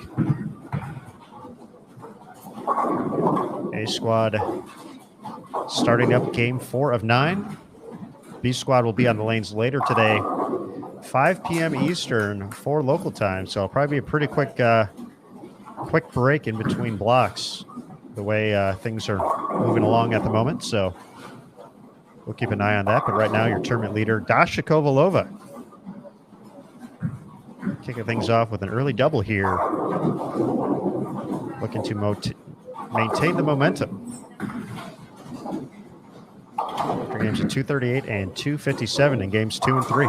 A squad starting up game 4 of 9. B squad will be on the lanes later today, 5 p.m. Eastern for local time. So it'll probably be a pretty quick break in between blocks, the way things are moving along at the moment. So we'll keep an eye on that. But right now, your tournament leader, Dasha Kovalova, kicking things off with an early double here, looking to maintain the momentum. For games of 238 and 257 in games 2 and 3.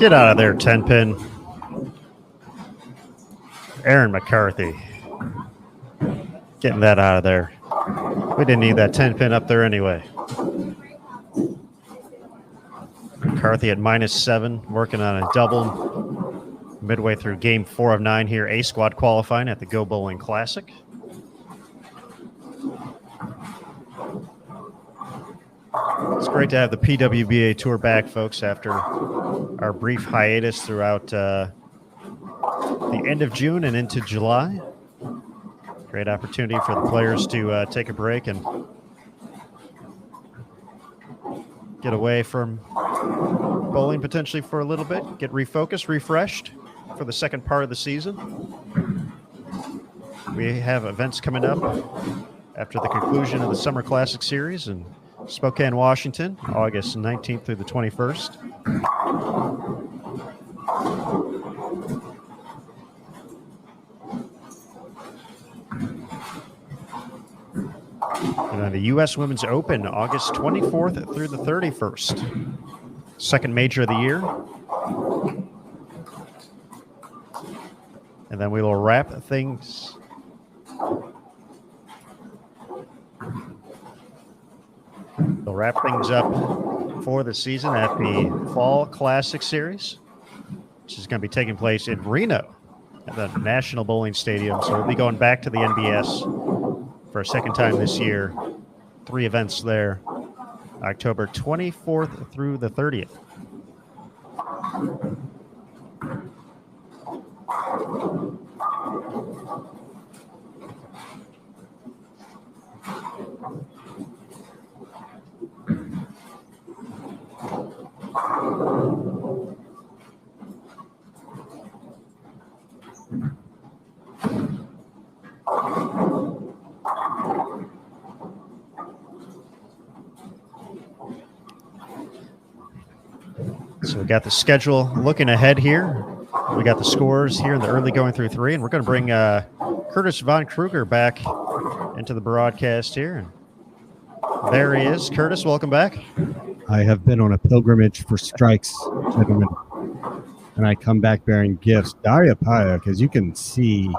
Get out of there, 10-pin. Aaron McCarthy. Getting that out of there. We didn't need that 10-pin up there anyway. McCarthy at -7, working on a double midway through game 4 of 9 here. A squad qualifying at the Go Bowling Classic. It's great to have the PWBA Tour back, folks, after our brief hiatus throughout the end of June and into July. Great opportunity for the players to take a break and get away from bowling potentially for a little bit, get refocused, refreshed for the second part of the season. We have events coming up after the conclusion of the Summer Classic Series in Spokane, Washington, August 19th through the 21st. And then the U.S. Women's Open, August 24th through the 31st. Second major of the year. And then we will wrap things. We'll wrap things up for the season at the Fall Classic Series, which is going to be taking place in Reno at the National Bowling Stadium. So we'll be going back to the NBS for a second time this year. 3 events there, October 24th through the 30th. So we got the schedule looking ahead here. We got the scores here in the early going through 3, and we're going to bring Curtis Von Kruger back into the broadcast here. And there he is. Curtis, welcome back. I have been on a pilgrimage for strikes, gentlemen, and I come back bearing gifts. Daria Paya, because you can see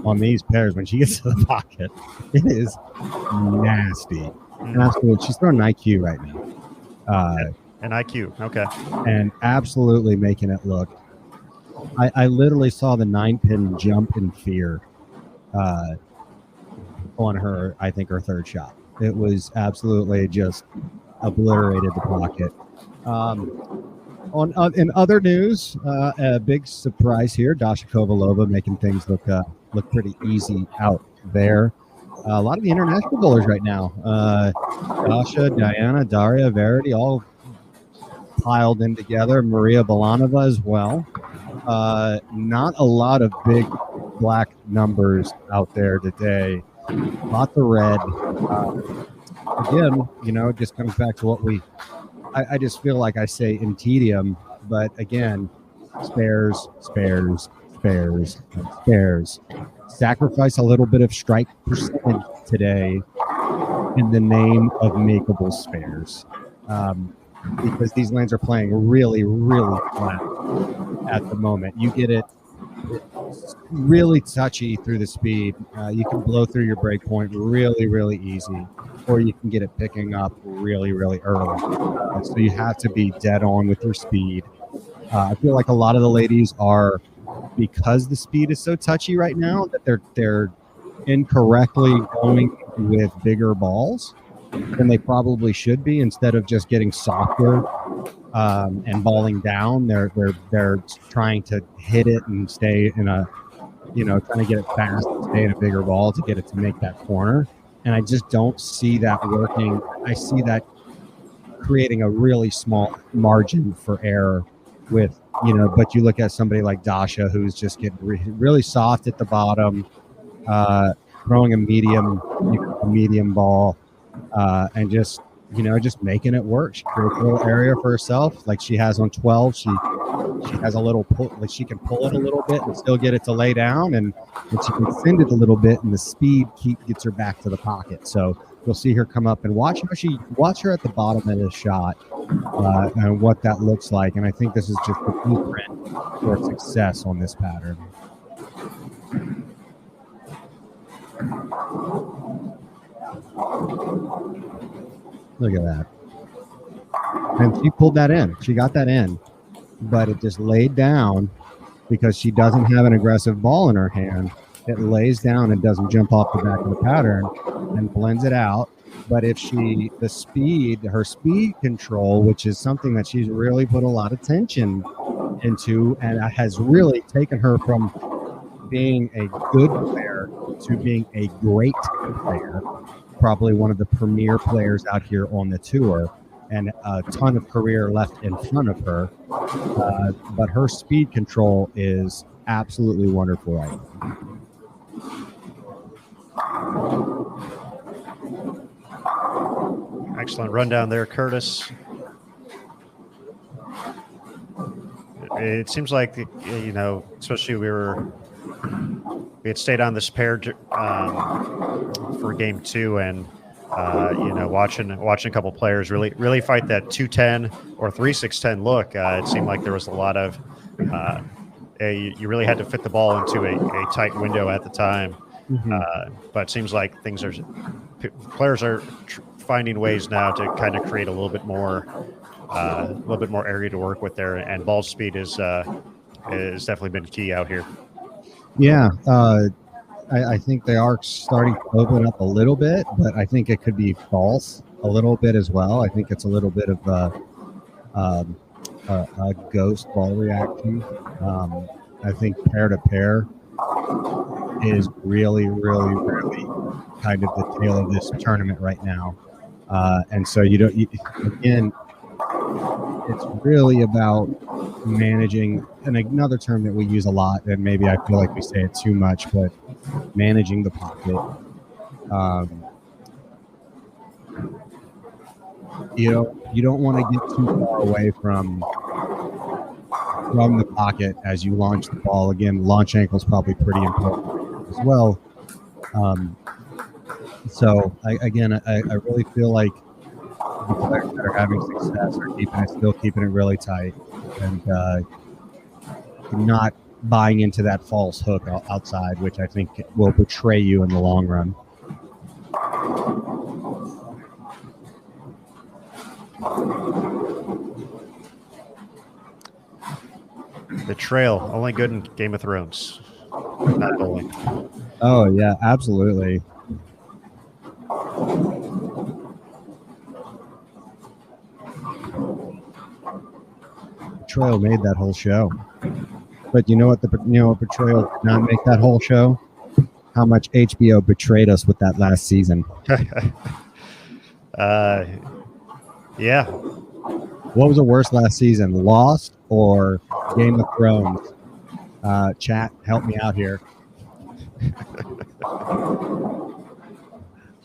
on these pairs when she gets to the pocket, it is nasty. Absolutely. She's throwing an IQ right now. An IQ, okay. And absolutely making it look. I literally saw the 9-pin jump in fear on her, I think, her third shot. It was absolutely just obliterated the pocket. In other news, a big surprise here, Dasha Kovalova making things look pretty easy out there. A lot of the international bowlers right now, Dasha, Diana, Daria, Verity, all piled in together. Maria Balanova as well. Not a lot of big black numbers out there today. Lots of red. Again, it just comes back to what I just feel like I say in tedium, but again, spares. Sacrifice a little bit of strike percentage today in the name of makeable spares. Because these lanes are playing really, really flat at the moment. You get it really touchy through the speed. You can blow through your break point really, really easy, or you can get it picking up really, really early. So you have to be dead on with your speed. I feel like a lot of the ladies are, because the speed is so touchy right now, that they're incorrectly going with bigger balls than they probably should be. Instead of just getting softer and balling down, they're trying to hit it and stay in a, trying to get it fast and stay in a bigger ball to get it to make that corner. And I just don't see that working. I see that creating a really small margin for error with, but you look at somebody like Dasha, who's just getting really soft at the bottom, throwing a medium ball, and just making it work. She creates a little area for herself, like she has on 12. She has a little pull, like she can pull it a little bit and still get it to lay down, and she can send it a little bit, and the speed gets her back to the pocket. So You'll see her come up and watch her at the bottom of the shot and what that looks like. And I think this is just the blueprint for success on this pattern. Look at that. And she pulled that in. She got that in, but it just laid down because she doesn't have an aggressive ball in her hand. It lays down and doesn't jump off the back of the pattern and blends it out. But if her speed control, which is something that she's really put a lot of attention into and has really taken her from being a good player to being a great player, probably one of the premier players out here on the tour, and a ton of career left in front of her. But her speed control is absolutely wonderful right now. Excellent rundown there, Curtis. It seems like, especially we had stayed on this pair for game 2, and watching a couple players really fight that 2-10 or 3-6-10 look. It seemed like there was a lot of you really had to fit the ball into a tight window at the time. Mm-hmm. But it seems like players are finding ways now to kind of create a little bit more area to work with there, and ball speed is definitely been key out here. Yeah, I think they are starting to open up a little bit, but I think it could be false a little bit as well. I think it's a little bit of a ghost ball reaction. I think pair to pair is really, really, really kind of the tail of this tournament right now. And so again, it's really about managing, and another term that we use a lot, and maybe I feel like we say it too much, but managing the pocket. You don't want to get too far away from the pocket as you launch the ball. Again, launch ankle is probably pretty important as well. So I really feel like the players that are having success are still keeping it really tight, and not buying into that false hook outside, which I think will betray you in the long run. The trail, only good in Game of Thrones, not bowling. Oh yeah, absolutely. Betrayal made that whole show, but you know what Betrayal did not make that whole show? How much HBO betrayed us with that last season. Yeah. What was the worst last season, Lost or Game of Thrones? Chat, help me out here.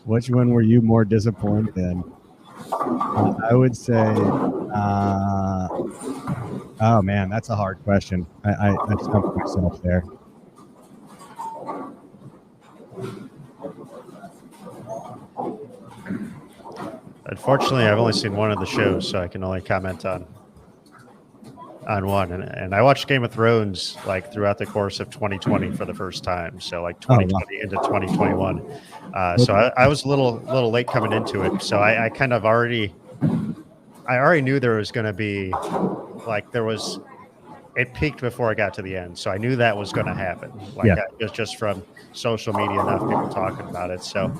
Which one were you more disappointed in? I would say, oh man, that's a hard question. I stumped myself there. Unfortunately, I've only seen one of the shows, so I can only comment on one. And I watched Game of Thrones like throughout the course of 2020 for the first time. So like 2020 into 2021. So I was a little late coming into it. So I kind of already knew there was going to be it peaked before I got to the end. So I knew that was going to happen. Just from social media, enough people talking about it. So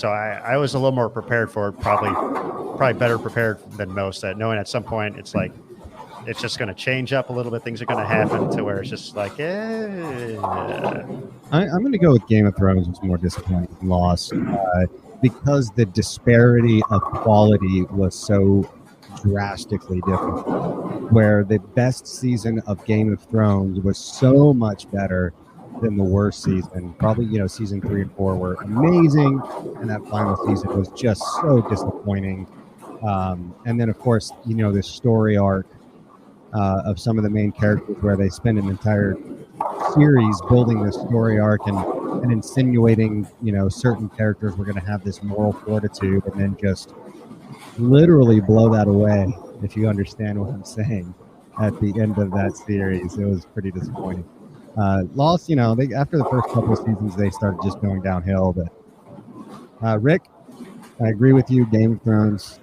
I was a little more prepared for it, probably better prepared than most, that knowing at some point it's like, it's just going to change up a little bit. Things are going to happen to where it's just like, I'm going to go with Game of Thrones was more disappointing than Lost, because the disparity of quality was so drastically different, where the best season of Game of Thrones was so much better than the worst season. Probably, season 3 and 4 were amazing, and that final season was just so disappointing. And then, of course, this story arc of some of the main characters, where they spend an entire series building this story arc and and insinuating, certain characters were going to have this moral fortitude, and then just literally blow that away, if you understand what I'm saying, at the end of that series. It was pretty disappointing. Lost, they after the first couple of seasons, they started just going downhill. But Rick, I agree with you. Game of Thrones.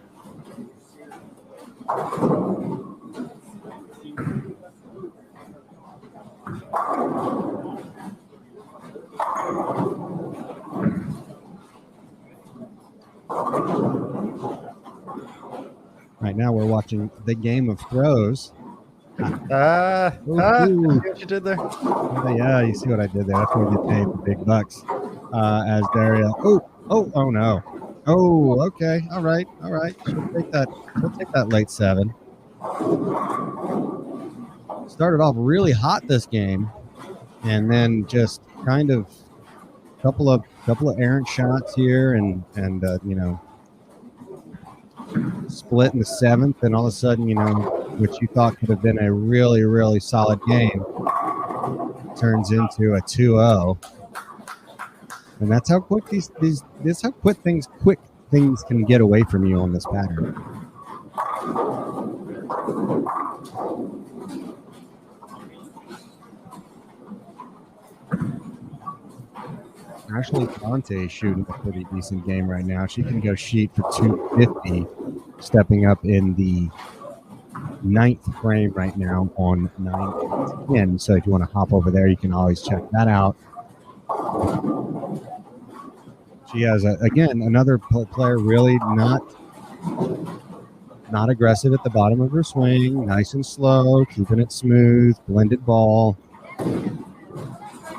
Right now, we're watching the Game of Throws. See what you did there? Yeah, you see what I did there. That's where we get paid the big bucks. As Daria. Oh no. Oh, okay. All right. She'll take that late 7. Started off really hot this game, and then just kind of couple of errant shots here, and split in the 7th, and all of a sudden, which you thought could have been a really, really solid game, turns into a 2-0. And that's how quick quick things can get away from you on this pattern. Ashley Conte is shooting a pretty decent game right now. She can go sheet for 250, stepping up in the 9th frame right now on 9-10. So if you want to hop over there, you can always check that out. She has another player really not aggressive at the bottom of her swing, nice and slow, keeping it smooth, blended ball,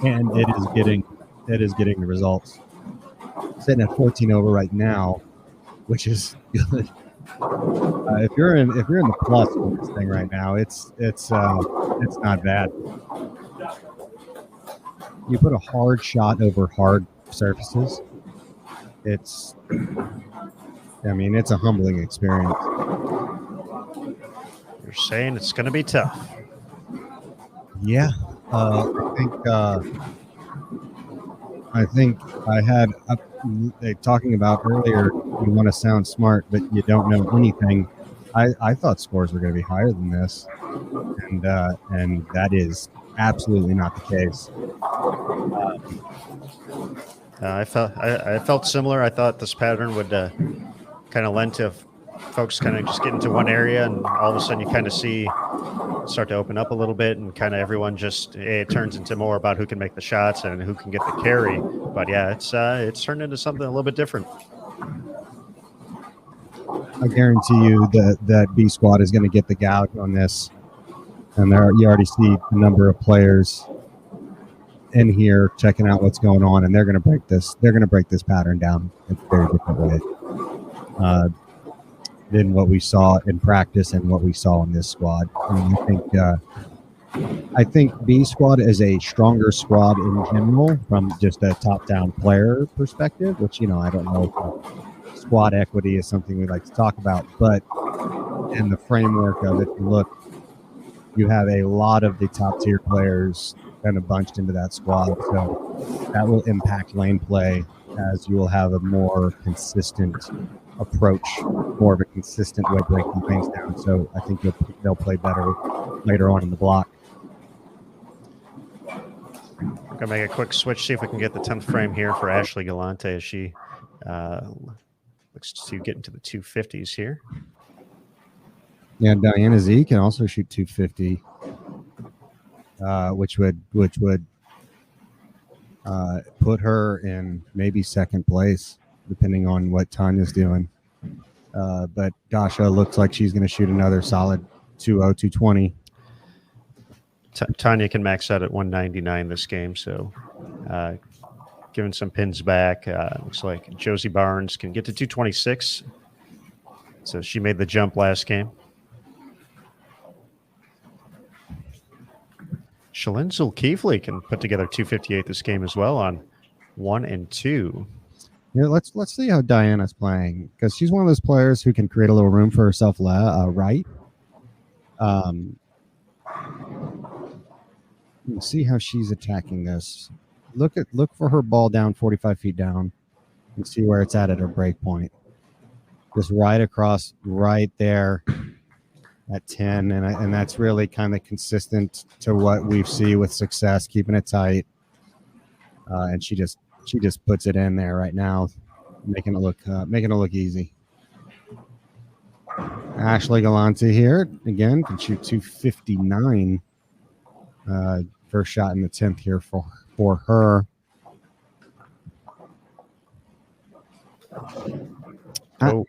and it is getting the results. Sitting at 14 over right now, which is good. If you're in the plus with this thing right now, it's not bad. You put a hard shot over hard surfaces. It's a humbling experience. You're saying it's going to be tough. Yeah, I think I had talking about earlier. You want to sound smart, but you don't know anything. I thought scores were going to be higher than this, and that is absolutely not the case. I felt similar. I thought this pattern would kind of lend to folks kind of just get into one area, and all of a sudden you kind of see start to open up a little bit, and kind of everyone it turns into more about who can make the shots and who can get the carry. But yeah, it's turned into something a little bit different. I guarantee you that B squad is going to get the gouge on this, and you already see the number of players in here checking out what's going on, and they're going to break this. They're going to break this pattern down in a very different way than what we saw in practice and what we saw in this squad. I think B squad is a stronger squad in general from just a top-down player perspective, which I don't know if squad equity is something we like to talk about, but in the framework of it, look, you have a lot of the top-tier players kind of bunched into that squad, so that will impact lane play as you will have a more consistent approach, more of a consistent way breaking things down. So I think they'll play better later on in the block. We're going to make a quick switch, see if we can get the 10th frame here for Ashley Galante as she looks to get into the 250s here. Yeah, Diana Z can also shoot 250, which would put her in maybe second place, depending on what Tanya's doing. But Dasha looks like she's going to shoot another solid 220. Tanya can max out at 199 this game, so giving some pins back. Looks like Josie Barnes can get to 226. So she made the jump last game. Shalyn Zulkifli can put together 258 this game as well on 1 and 2. Yeah, let's see how Diana's playing, because she's one of those players who can create a little room for herself right. Let's see how she's attacking this. look for her ball down 45 feet down and see where it's at her break point. Just right across, right there at 10, and that's really kind of consistent to what we see with success, keeping it tight. And she just puts it in there right now, making it look easy. Ashley Galante here again can shoot 259. First shot in the 10th here for her. I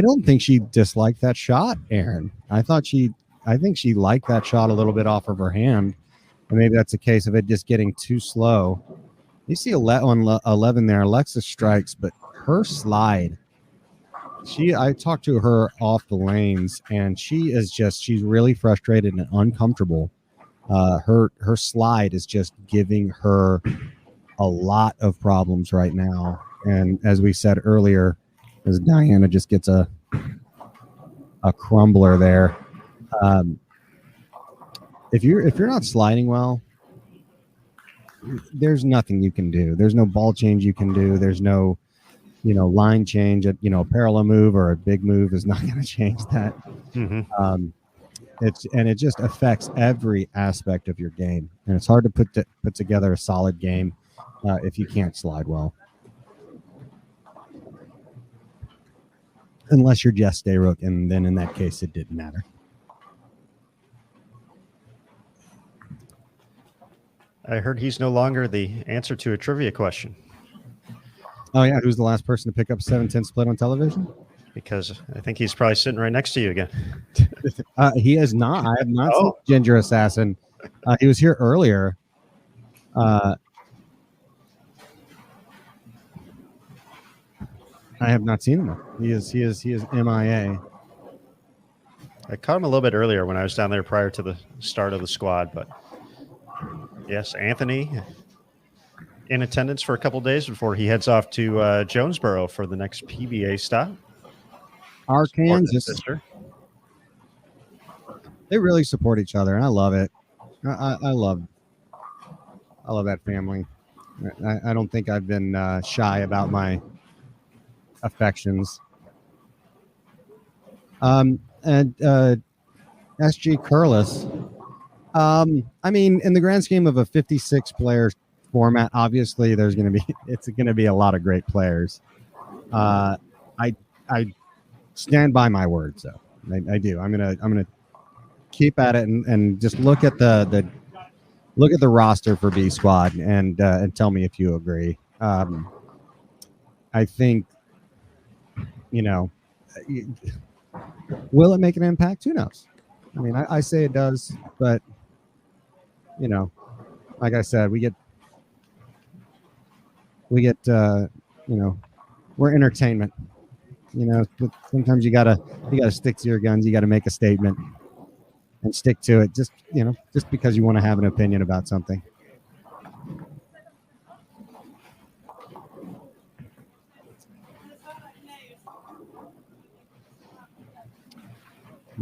don't think she disliked that shot, Aaron. I think she liked that shot a little bit off of her hand, and maybe that's a case of it just getting too slow. You see on 11 there, Alexis strikes, but her slide. I talked to her off the lanes, and she's really frustrated and uncomfortable. Her slide is just giving her a lot of problems right now, and as we said earlier, as Diana just gets a crumbler there. If you're not sliding well, there's nothing you can do. There's no ball change you can do. There's no, line change. A parallel move or a big move is not going to change that. Mm-hmm. It just affects every aspect of your game, and it's hard to put together a solid game if you can't slide well. Unless you're Jess Stayrook, and then in that case, it didn't matter. I heard he's no longer the answer to a trivia question. Oh, yeah. Who's the last person to pick up 7-10 split on television? Because I think he's probably sitting right next to you again. He is not. I have not seen Ginger Assassin. He was here earlier. I have not seen him. He is MIA. I caught him a little bit earlier when I was down there prior to the start of the squad, but yes, Anthony in attendance for a couple days before he heads off to Jonesboro for the next PBA stop. Arkansas. They really support each other, and I love it. I love that family. I don't think I've been shy about my affections. And SG Curlis. I mean, in the grand scheme of a 56 player format, obviously it's going to be a lot of great players. I stand by my words, though. I do. I'm gonna keep at it and just look at the roster for B Squad and tell me if you agree. I think, will it make an impact? Who knows? I mean, I say it does, but like I said, we get we're entertainment. But sometimes you gotta stick to your guns. You gotta make a statement and stick to it. Just because you want to have an opinion about something.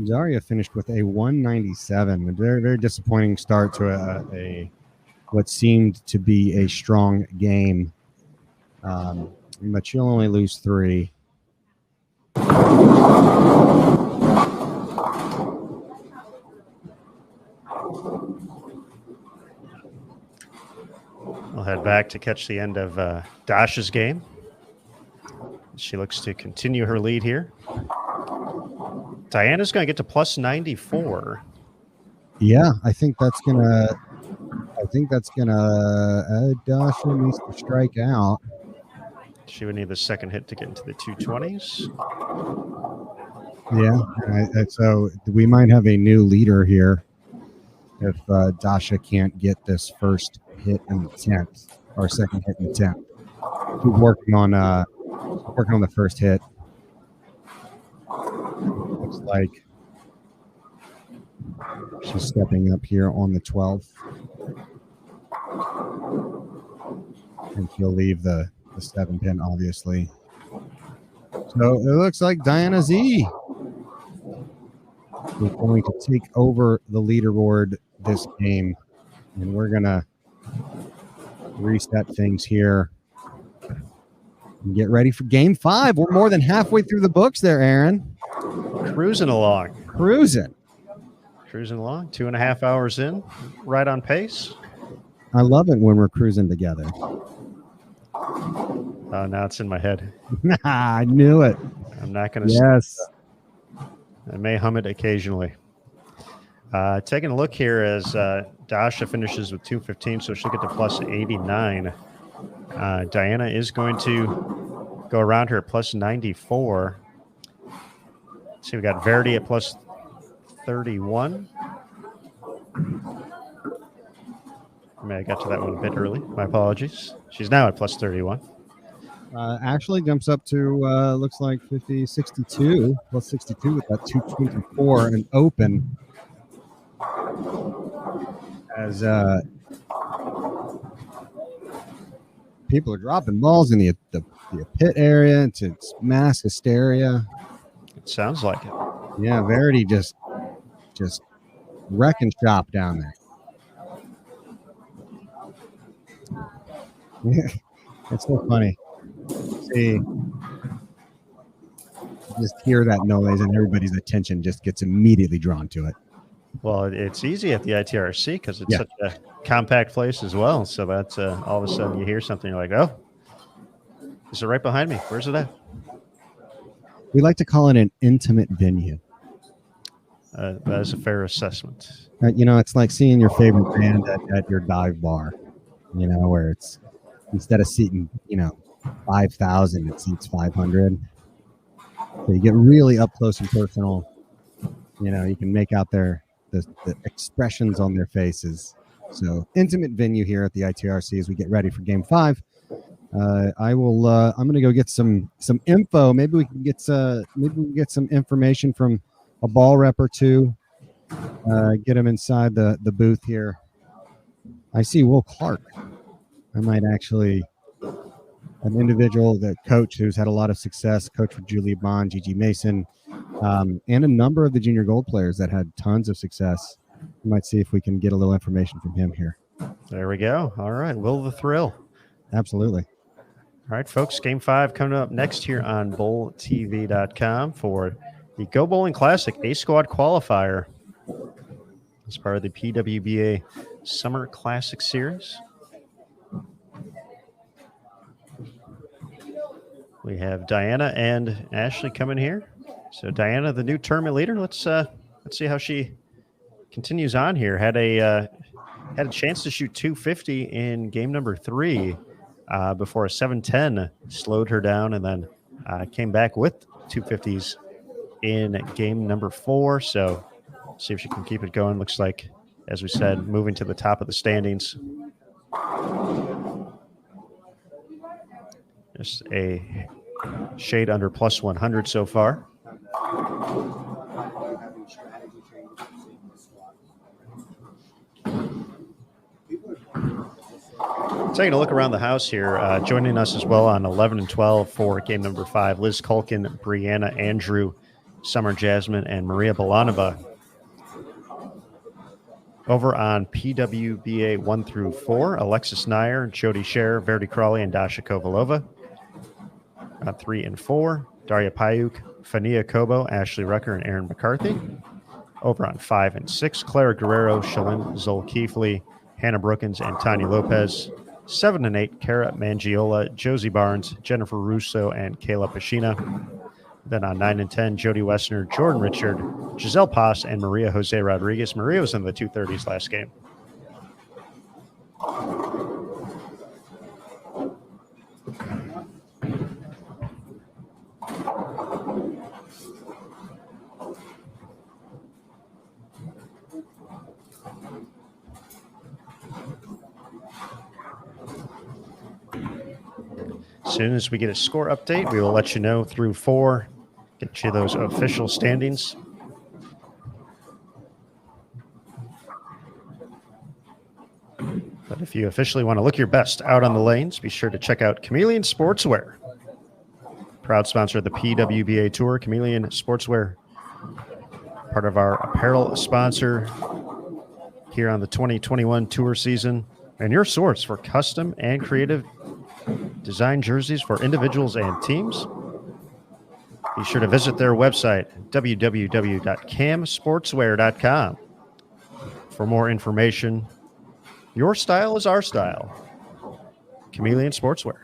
Zaria finished with a 197. A very, very disappointing start to a what seemed to be a strong game. But she'll only lose 3. We'll head back to catch the end of Dasha's game. She looks to continue her lead here. Diana's going to get to plus 94. Yeah, I think that's gonna. Dasha needs to strike out. She would need the second hit to get into the 220s. Yeah, so we might have a new leader here if Dasha can't get this first hit in the 10th or second hit in the 10th. She's working on the first hit. Looks like she's stepping up here on the 12th. And she'll leave the 7-pin, obviously. So it looks like Diana Z is going to take over the leaderboard this game. And we're going to reset things here. And get ready for game 5. We're more than halfway through the books there, Aaron. Cruising along. Cruising. Cruising along. 2.5 hours in. Right on pace. I love it when we're cruising together. Now it's in my head. I knew it. I'm not going to. Yes. I may hum it occasionally. Taking a look here as Dasha finishes with 215, so she'll get to plus 89. Diana is going to go around her at plus 94. See, we got Verity at plus 31. I got to that one a bit early. My apologies. She's now at plus 31. Actually jumps up to, looks like 62, plus 62 with that 224 and open. As people are dropping balls in the pit area. It's mass hysteria. It sounds like it. Yeah, Verity just wrecking shop down there. Yeah, it's so funny. See, just hear that noise and everybody's attention just gets immediately drawn to it. Well, it's easy at the ITRC because it's such a compact place as well. So that's all of a sudden you hear something, you're like, oh, is it right behind me? Where's it at? We like to call it an intimate venue. That is a fair assessment. It's like seeing your favorite band at your dive bar, where it's instead of seating, 5,000, it seats 500. So you get really up close and personal. You can make out the expressions on their faces. So intimate venue here at the ITRC as we get ready for game 5. I'm going to go get some info. Maybe we can get some information from a ball rep or two. Get them inside the booth here. I see Will Clark. I might actually, an individual, the coach who's had a lot of success, coach for Julie Bond, Gigi Mason, and a number of the junior gold players that had tons of success. We might see if we can get a little information from him here. There we go. All right. Will the thrill. Absolutely. All right, folks. Game 5 coming up next here on bowltv.com for the Go Bowling Classic A Squad qualifier as part of the PWBA Summer Classic Series. We have Diana and Ashley coming here. So Diana, the new tournament leader. Let's see how she continues on here. Had a chance to shoot 250 in game number 3 before a 710 slowed her down, and then came back with 250s in game number 4. So see if she can keep it going. Looks like, as we said, moving to the top of the standings. Just a shade under plus 100 so far. Taking a look around the house here, joining us as well on 11 and 12 for game number 5, Liz Culkin, Brianna Andrew, Summer Jasmine, and Maria Belanova. Over on PWBA 1 through 4, Alexis Nair, Jody Scher, Verity Crawley, and Dasha Kovalova. 3 and 4, Daria Payuk, Fania Kobo, Ashley Rucker, and Aaron McCarthy. Over on 5 and 6, Clara Guerrero, Shalyn Zolkeefley, Hannah Brookins, and Tanya Lopez. 7 and 8, Cara Mangiola, Josie Barnes, Jennifer Russo, and Kayla Pashina. Then on 9 and 10, Jody Wessner, Jordan Richard, Giselle Paz, and Maria Jose Rodriguez. Maria was in the 230s last game. As soon as we get a score update, we will let you know through 4, get you those official standings. But if you officially want to look your best out on the lanes, be sure to check out Chameleon Sportswear. Proud sponsor of the PWBA Tour, Chameleon Sportswear, part of our apparel sponsor here on the 2021 tour season. and your source for custom and creative design jerseys for individuals and teams. Be sure to visit their website, www.camsportswear.com, for more information. Your style is our style. Chameleon Sportswear.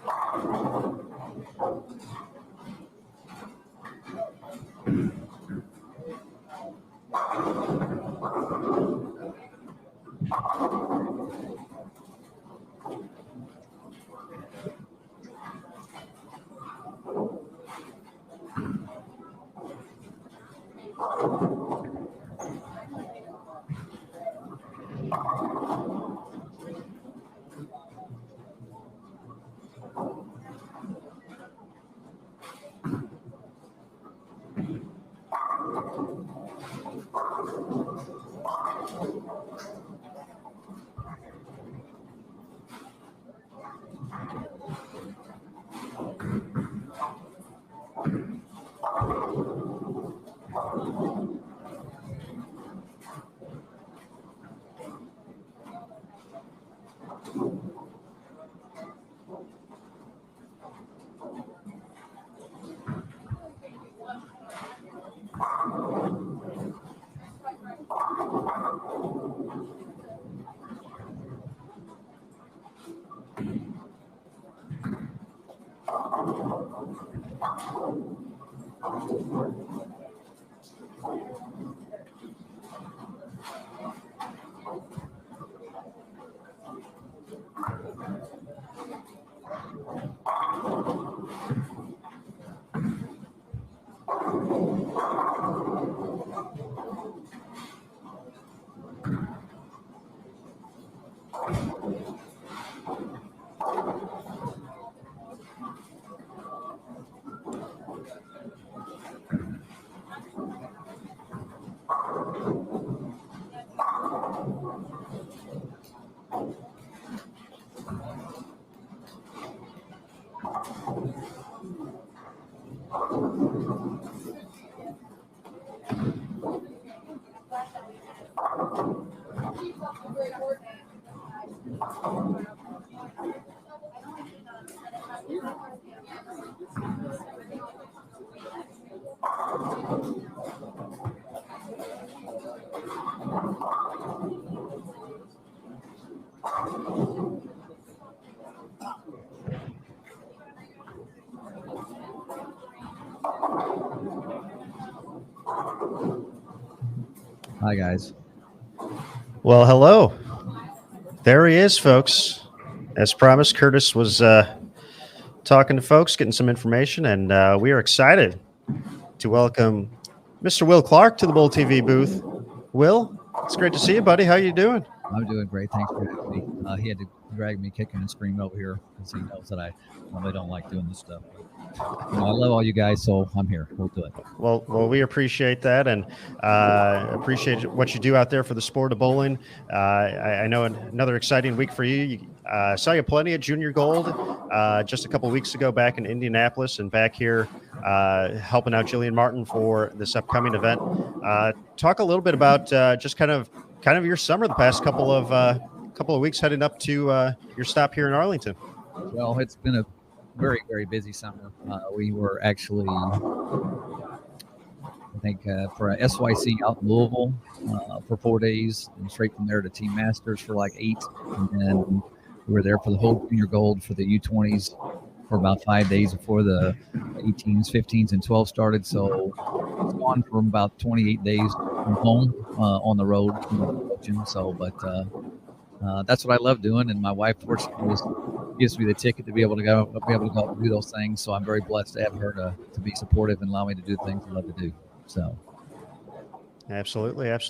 Hi, guys. Well, hello. There he is, folks. As promised, Curtis was talking to folks, getting some information, and we are excited to welcome Mr. Will Clark to the Bull TV booth. Will, it's great to see you, buddy. How you doing? I'm doing great. Thanks for having me. He had to drag me kicking and screaming over here because he knows that I normally don't like doing this stuff. I love all you guys, so I'm here. We'll do it. Well, we appreciate that, and appreciate what you do out there for the sport of bowling. I know another exciting week for you. Saw you plenty at Junior Gold just a couple weeks ago back in Indianapolis, and back here helping out Jillian Martin for this upcoming event. Talk a little bit about just kind of your summer, the past couple of weeks heading up to your stop here in Arlington. Well, it's been a very, very busy summer. We were actually, I think, for a SYC out in Louisville for 4 days, and straight from there to Team Masters for like 8. And then we were there for the whole Junior Gold for the U20s for about 5 days before the 18s, 15s, and 12s started. So it's gone from about 28 days from home on the road. So, but that's what I love doing, and my wife fortunately gives me the ticket to be able to go and do those things. So I'm very blessed to have her to be supportive and allow me to do things I love to do. So. Absolutely. And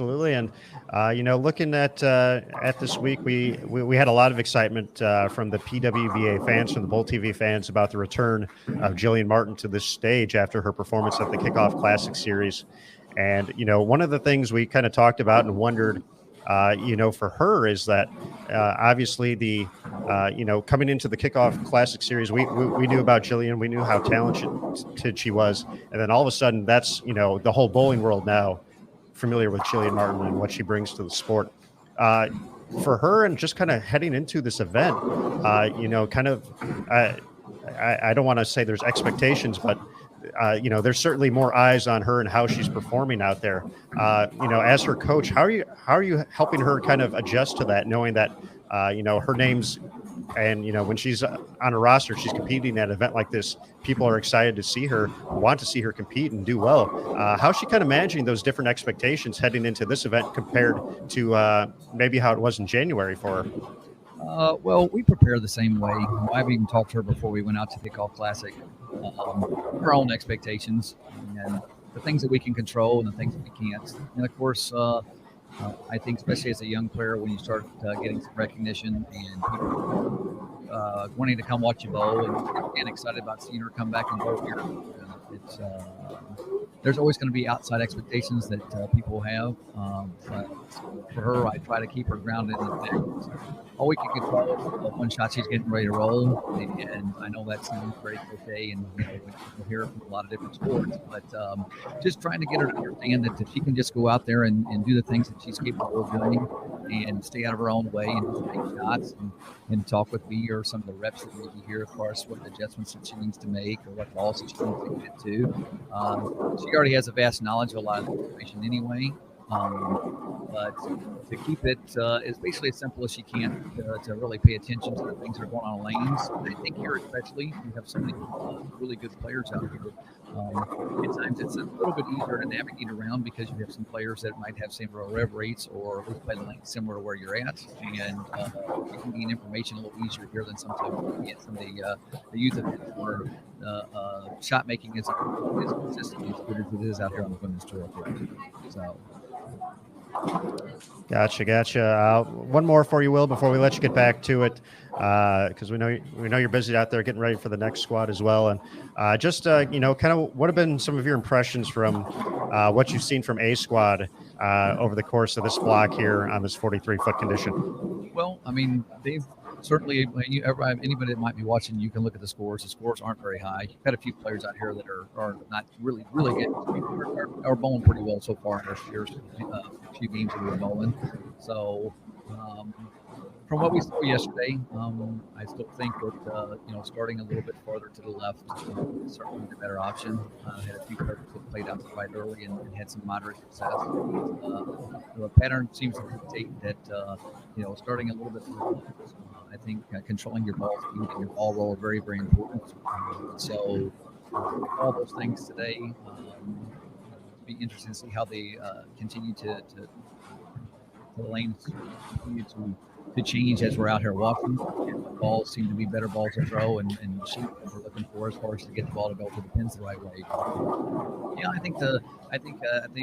looking at this week, we had a lot of excitement from the PWBA fans, from the Bull TV fans, about the return of Jillian Martin to this stage after her performance at the Kickoff Classic Series. And one of the things we kind of talked about and wondered, for her is that obviously the coming into the Kickoff Classic Series, we knew about Jillian, we knew how talented she was, and then all of a sudden that's the whole bowling world now familiar with Jillian Martin and what she brings to the sport. for her and just kind of heading into this event, kind of, I don't want to say there's expectations, but there's certainly more eyes on her and how she's performing out there. As her coach, how are you helping her kind of adjust to that, knowing that, her name's, and when she's on a roster, she's competing at an event like this. People are excited to see her, want to see her compete and do well. How's she kind of managing those different expectations heading into this event compared to maybe how it was in January for her? Well, we prepare the same way. I've even talked to her before we went out to Kickoff Classic. Her own expectations and the things that we can control and the things that we can't. And of course, I think especially as a young player, when you start getting some recognition and people wanting to come watch you bowl and excited about seeing her come back and bowl here, there's always going to be outside expectations that people have. But for her, I try to keep her grounded in the fact all we can control is one shot she's getting ready to roll. And I know that sounds very cliche, and we hear it from a lot of different sports. But just trying to get her to understand that if she can just go out there and do the things that she's capable of doing and stay out of her own way and just take shots and talk with me or some of the reps that may be here as far as what adjustments that she needs to make or what balls that she needs to get to. She already has a vast knowledge of a lot of information anyway. But to keep it is basically as simple as she can to really pay attention to the things that are going on in lanes. I think here especially, we have so many really good players out here. At times it's a little bit easier to navigate around because you have some players that might have similar rev rates or at least play the lane similar to where you're at. And you can gain information a little easier here than sometimes you can get some of the youth events where shot making is consistently as good as it is out here on the women's tour. So. Gotcha. One more for you, Will, before we let you get back to it, because we know you're busy out there getting ready for the next squad as well. And kind of what have been some of your impressions from what you've seen from A squad over the course of this block here on this 43-foot condition? Well, I mean, they've certainly, anybody that might be watching, you can look at the scores. The scores aren't very high. You've had a few players out here that are not really good. Are bowling pretty well so far in their first few games that we're bowling. So, from what we saw yesterday, I still think that starting a little bit farther to the left is certainly the better option. Had a few players that played out quite early and had some moderate success. The pattern seems to dictate that starting a little bit further left. I think controlling your ball speed and your ball roll are very, very important. So all those things today, it'll be interesting to see how they continue to the lanes continue to change as we're out here walking. And the balls seem to be better balls to throw and shoot that we're looking for as far as to get the ball to go to the pins the right way. Yeah, I think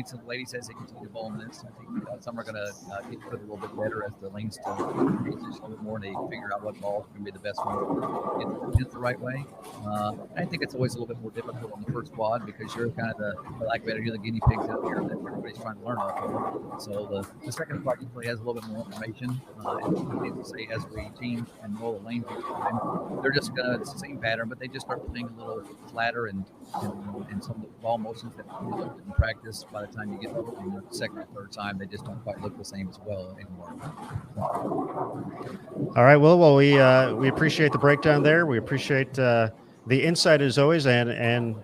some ladies as they continue to bowl in this, I think some are going to get to it a little bit better as the lanes still change a little bit more and they figure out what balls can be the best one to get the pins the right way. I think it's always a little bit more difficult on the first quad because you're kind of you're the guinea pigs out here that everybody's trying to learn off of. So the second quad usually has a little bit more information. To say as we change and roll the lane each time, they're just gonna, it's the same pattern, but they just start playing a little flatter and some of the ball motions that we looked in practice. By the time you get over the second or third time, they just don't quite look the same as well anymore. All right, well, we appreciate the breakdown there. We appreciate the insight as always, and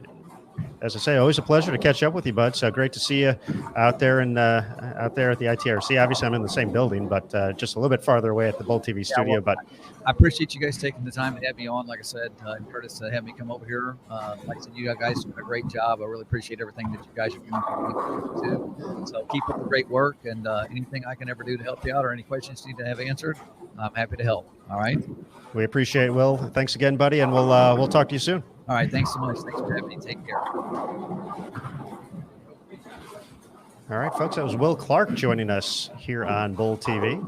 as I say, always a pleasure to catch up with you, bud. So great to see you out there and out there at the ITRC. Obviously, I'm in the same building, but just a little bit farther away at the Bold TV studio. Well, but I appreciate you guys taking the time to have me on. Like I said, and Curtis had me come over here. Like I said, you guys do a great job. I really appreciate everything that you guys are doing for me too. So keep up the great work, and anything I can ever do to help you out or any questions you need to have answered, I'm happy to help. All right. We appreciate it, Will. Thanks again, buddy, and we'll talk to you soon. All right. Thanks so much. Thanks for having me. Take care. All right, folks, that was Will Clark joining us here on Bold TV.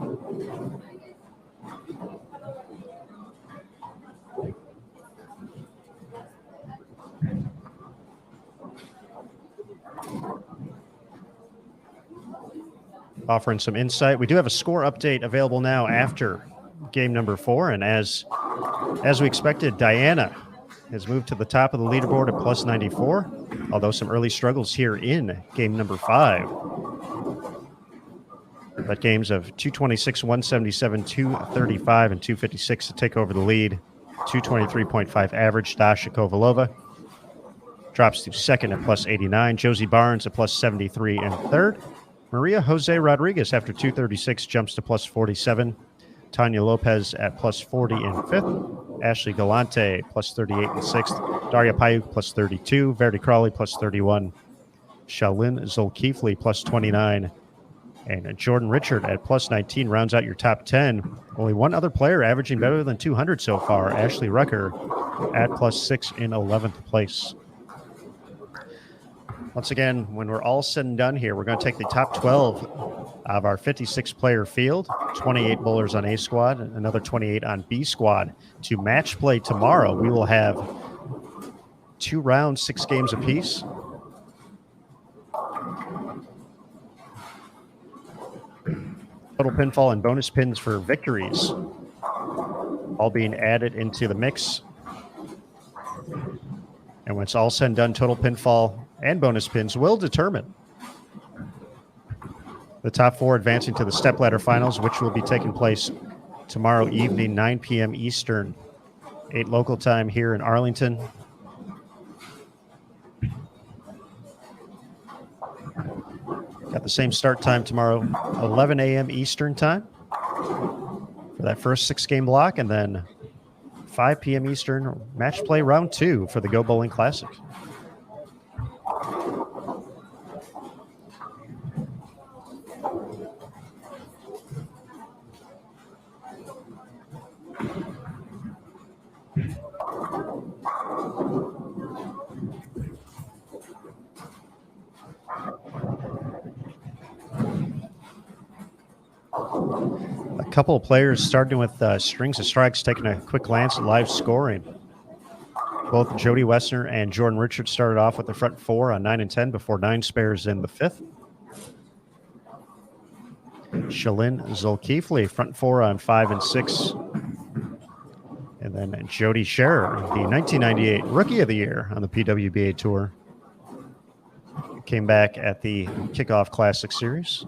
Offering some insight. We do have a score update available now after game number 4, and as we expected, Diana has moved to the top of the leaderboard at plus 94, although some early struggles here in game number 5. but games of 226, 177, 235, and 256 to take over the lead. 223.5 average. Dasha Kovalova drops to second at plus 89. Josie Barnes at plus 73 and third. Maria Jose Rodriguez after 236 jumps to plus 47. Tanya Lopez at plus 40 in fifth. Ashley Galante plus 38 in sixth. Daria Payuk plus 32. Verity Crawley plus 31. Shalyn Zolkifli plus 29. And Jordan Richard at plus 19 rounds out your top 10. Only one other player averaging better than 200 so far, Ashley Rucker at plus 6 in 11th place. Once again, when we're all said and done here, we're going to take the top 12 of our 56-player field, 28 bowlers on A squad, and another 28 on B squad. To match play tomorrow, we will have 2 rounds, 6 games apiece. Total pinfall and bonus pins for victories all being added into the mix. And when it's all said and done, total pinfall and bonus pins will determine the top 4 advancing to the stepladder finals, which will be taking place tomorrow evening, 9 p.m. Eastern, 8 local time here in Arlington. Got the same start time tomorrow, 11 a.m. Eastern time for that first 6-game block, and then 5 p.m. Eastern match play round 2 for the Go Bowling Classic. A couple of players starting with strings of strikes, taking a quick glance at live scoring. Both Jody Wessner and Jordan Richards started off with the front 4 on 9 and 10 before 9 spares in the 5th. Shalyn Zolkifli, front 4 on 5 and 6. And then Jody Scherer, the 1998 Rookie of the Year on the PWBA Tour. Came back at the Kickoff Classic Series.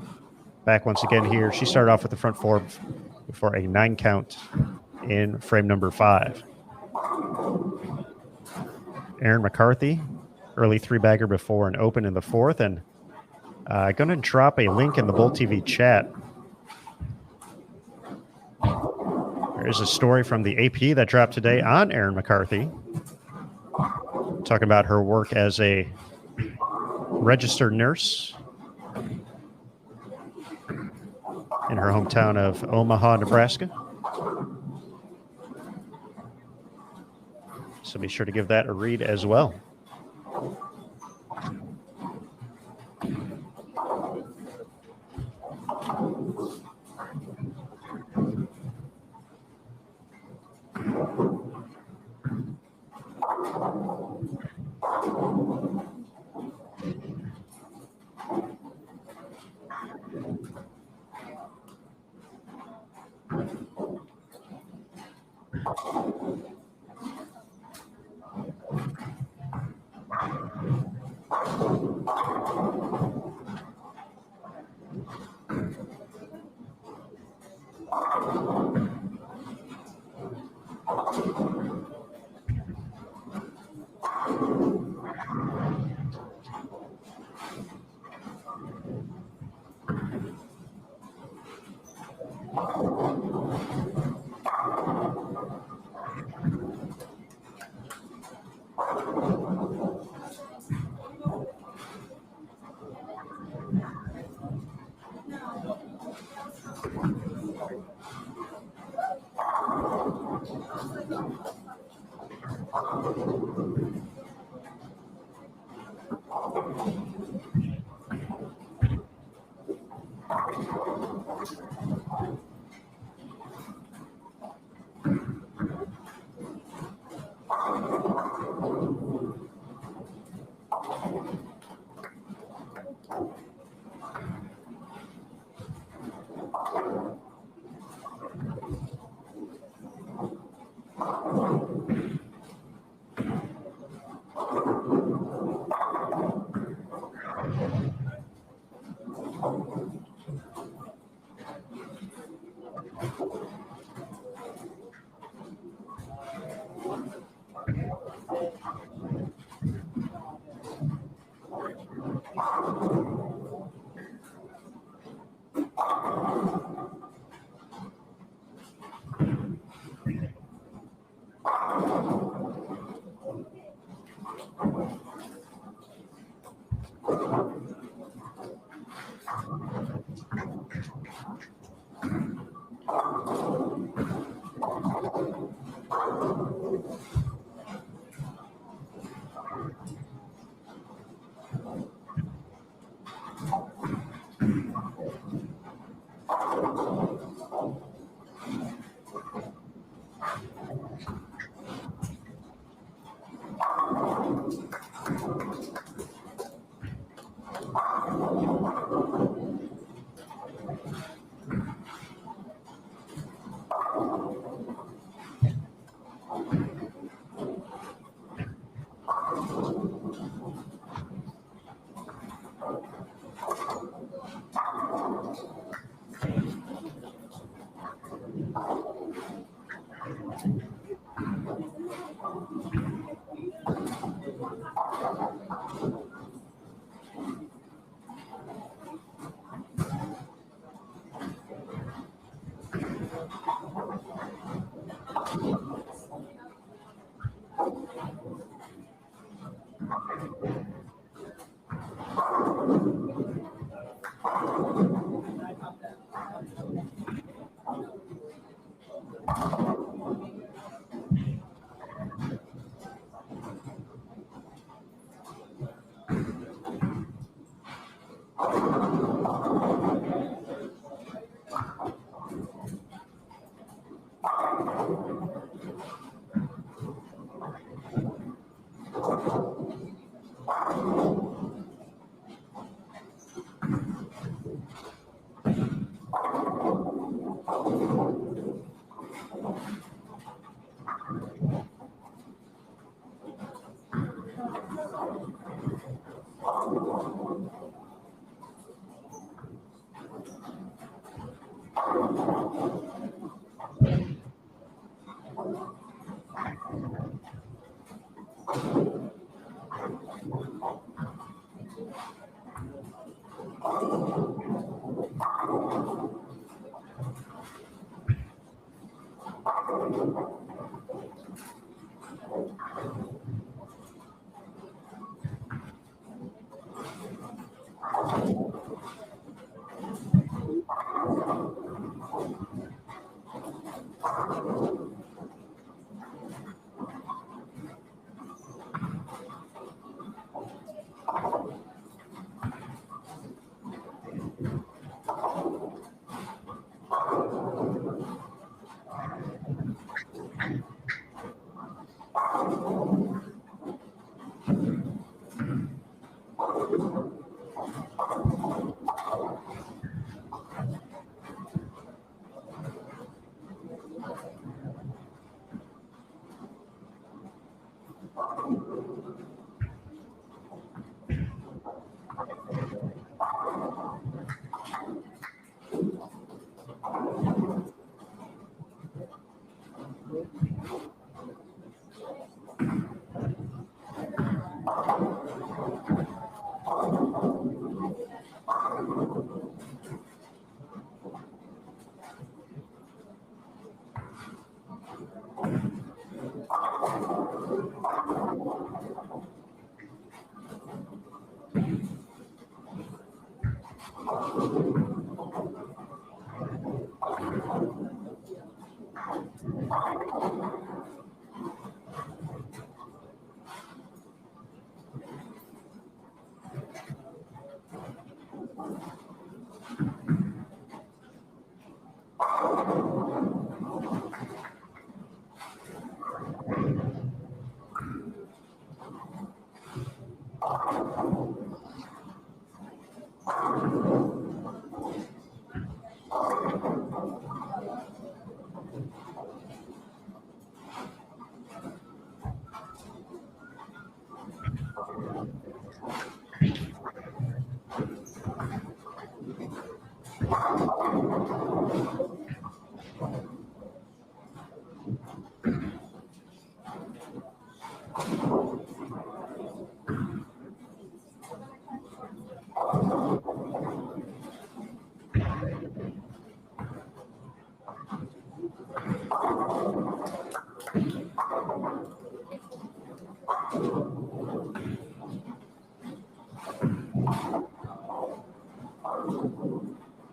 Back once again here. She started off with the front 4 before a 9 count in frame number 5. Aaron McCarthy, early 3-bagger before an open in the 4th. And I'm going to drop a link in the Bowl TV chat. There's a story from the AP that dropped today on Aaron McCarthy, talking about her work as a registered nurse in her hometown of Omaha, Nebraska. So be sure to give that a read as well.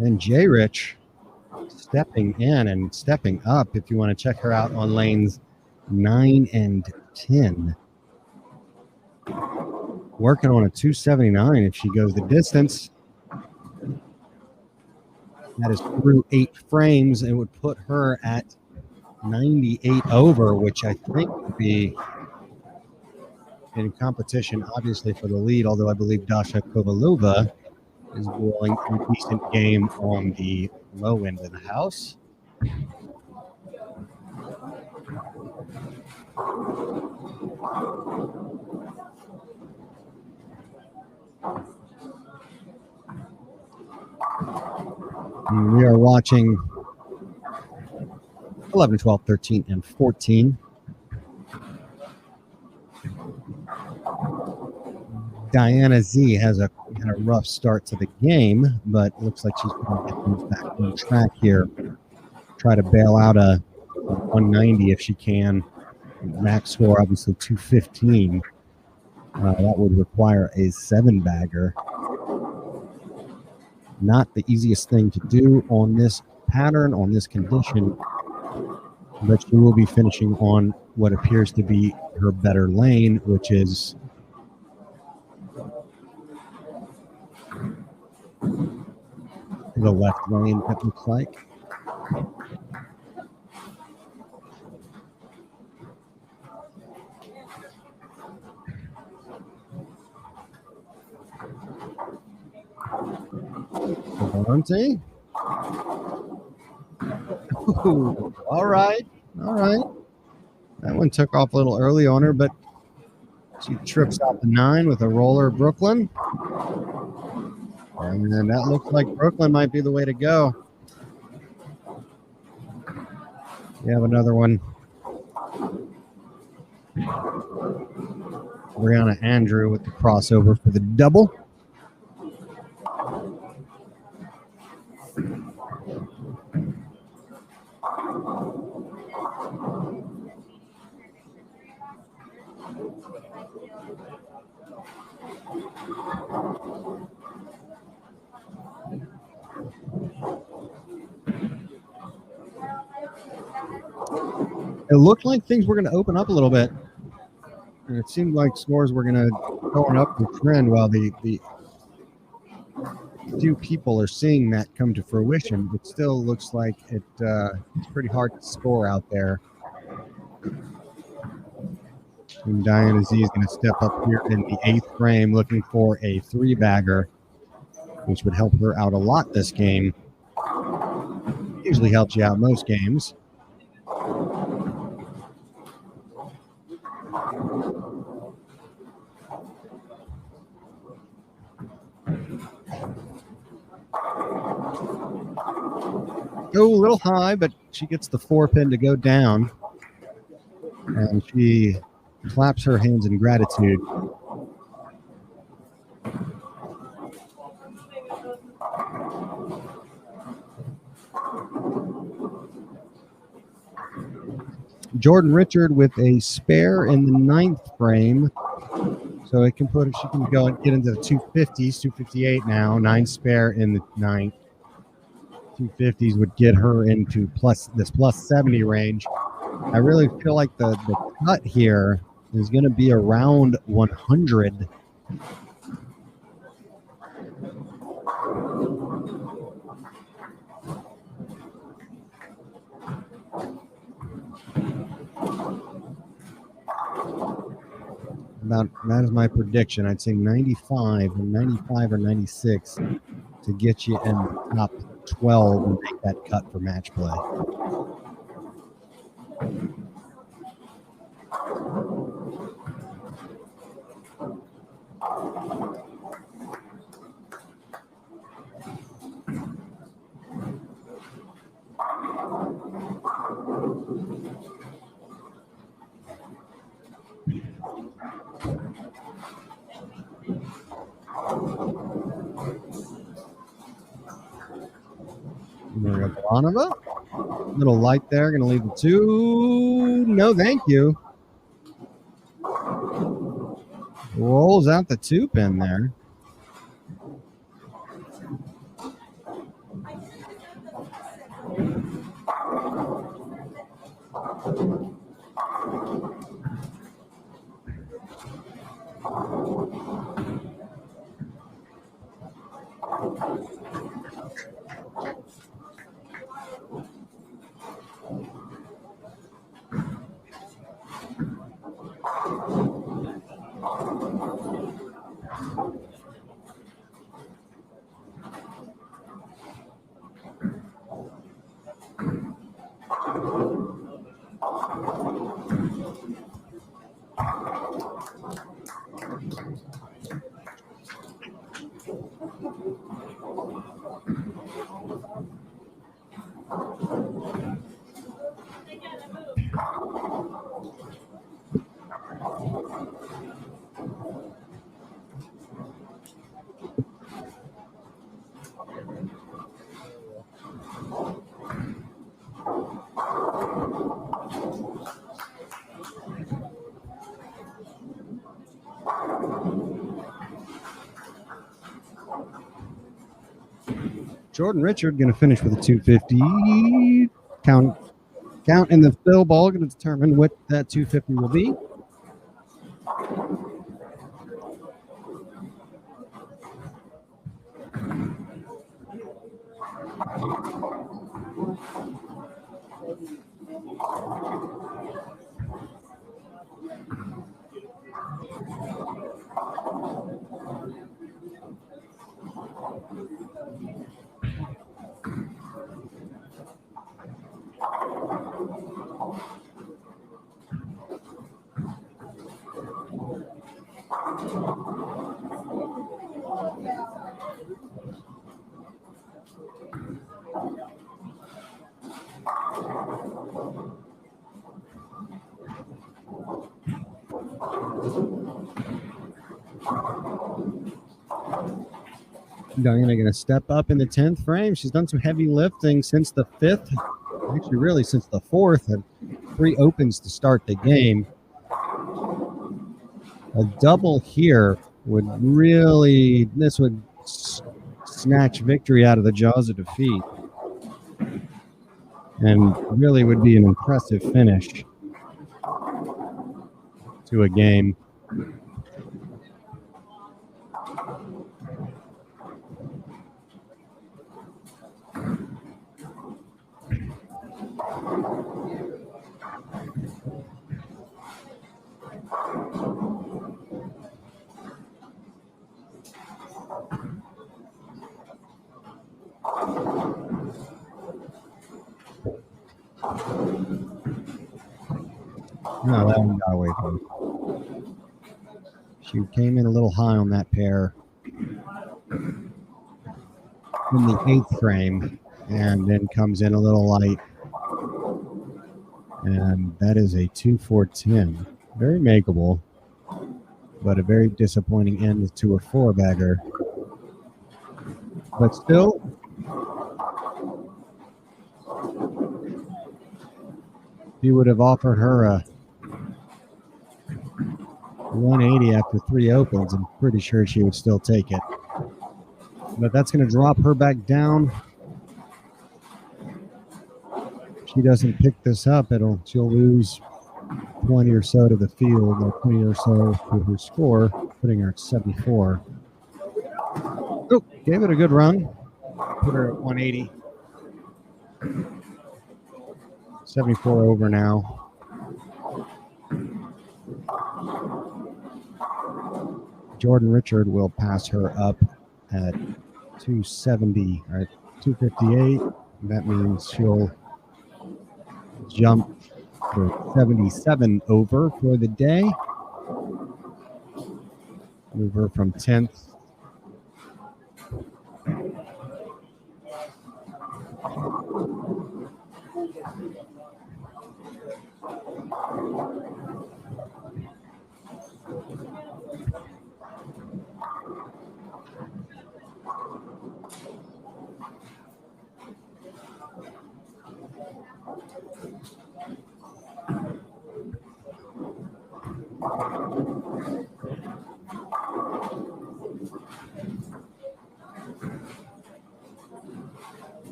And J. Rich stepping in and stepping up. If you want to check her out on lanes 9 and 10. Working on a 279 if she goes the distance. That is through 8 frames and would put her at 98 over, which I think would be in competition, obviously, for the lead, although I believe Dasha Kovalova is bowling a decent game on the low end of the house. And we are watching 11, 12, 13, and 14. Diana Z had a rough start to the game, but looks like she's going to get things back on track here. Try to bail out a 190 if she can. Max score, obviously, 215. That would require a 7-bagger. Not the easiest thing to do on this pattern, on this condition, but she will be finishing on what appears to be her better lane, which is the left lane, it looks like. Valente. All right. That one took off a little early on her, but she trips out the 9 with a roller Brooklyn. And then that looks like Brooklyn might be the way to go. We have another one. Brianna Andrew with the crossover for the double. It looked like things were going to open up a little bit. And it seemed like scores were going to go on up the trend while the few people are seeing that come to fruition. It still looks like it's pretty hard to score out there. And Diana Z is going to step up here in the 8th frame looking for a 3-bagger, which would help her out a lot this game. Usually helps you out most games. Oh, a little high, but she gets the 4-pin to go down. And she claps her hands in gratitude. Jordan Richard with a spare in the 9th frame. So it can she can go and get into the 250s, 258 now, 9 spare in the 9th. 250s would get her into plus 70 range. I really feel like the cut here is going to be around 100. That is my prediction. I'd say 95 or 96 to get you in the top 12 and make that cut for match play. Balanova. Little light there. Going to leave the 2. No, thank you. Rolls out the 2-pin there. Jordan Richard going to finish with a 250. Count in the fill ball going to determine what that 250 will be. Diana going to step up in the 10th frame. She's done some heavy lifting since the 5th, actually really since the 4th, had 3 opens to start the game. A double here would really, this would snatch victory out of the jaws of defeat and really would be an impressive finish to a game. No, that one got away from her. She came in a little high on that pair in the 8th frame and then comes in a little light. And that is a 2-4-10. Very makeable, but a very disappointing end to a 4-bagger. But still, he would have offered her a 180 after 3 opens. I'm pretty sure she would still take it. But that's going to drop her back down. If she doesn't pick this up, she'll lose 20 or so to the field, or 20 or so to her score, putting her at 74. Oh, gave it a good run. Put her at 180. 74 over now. Jordan Richard will pass her up at 270 or 258. That means she'll jump for 77 over for the day. Move her from 10th.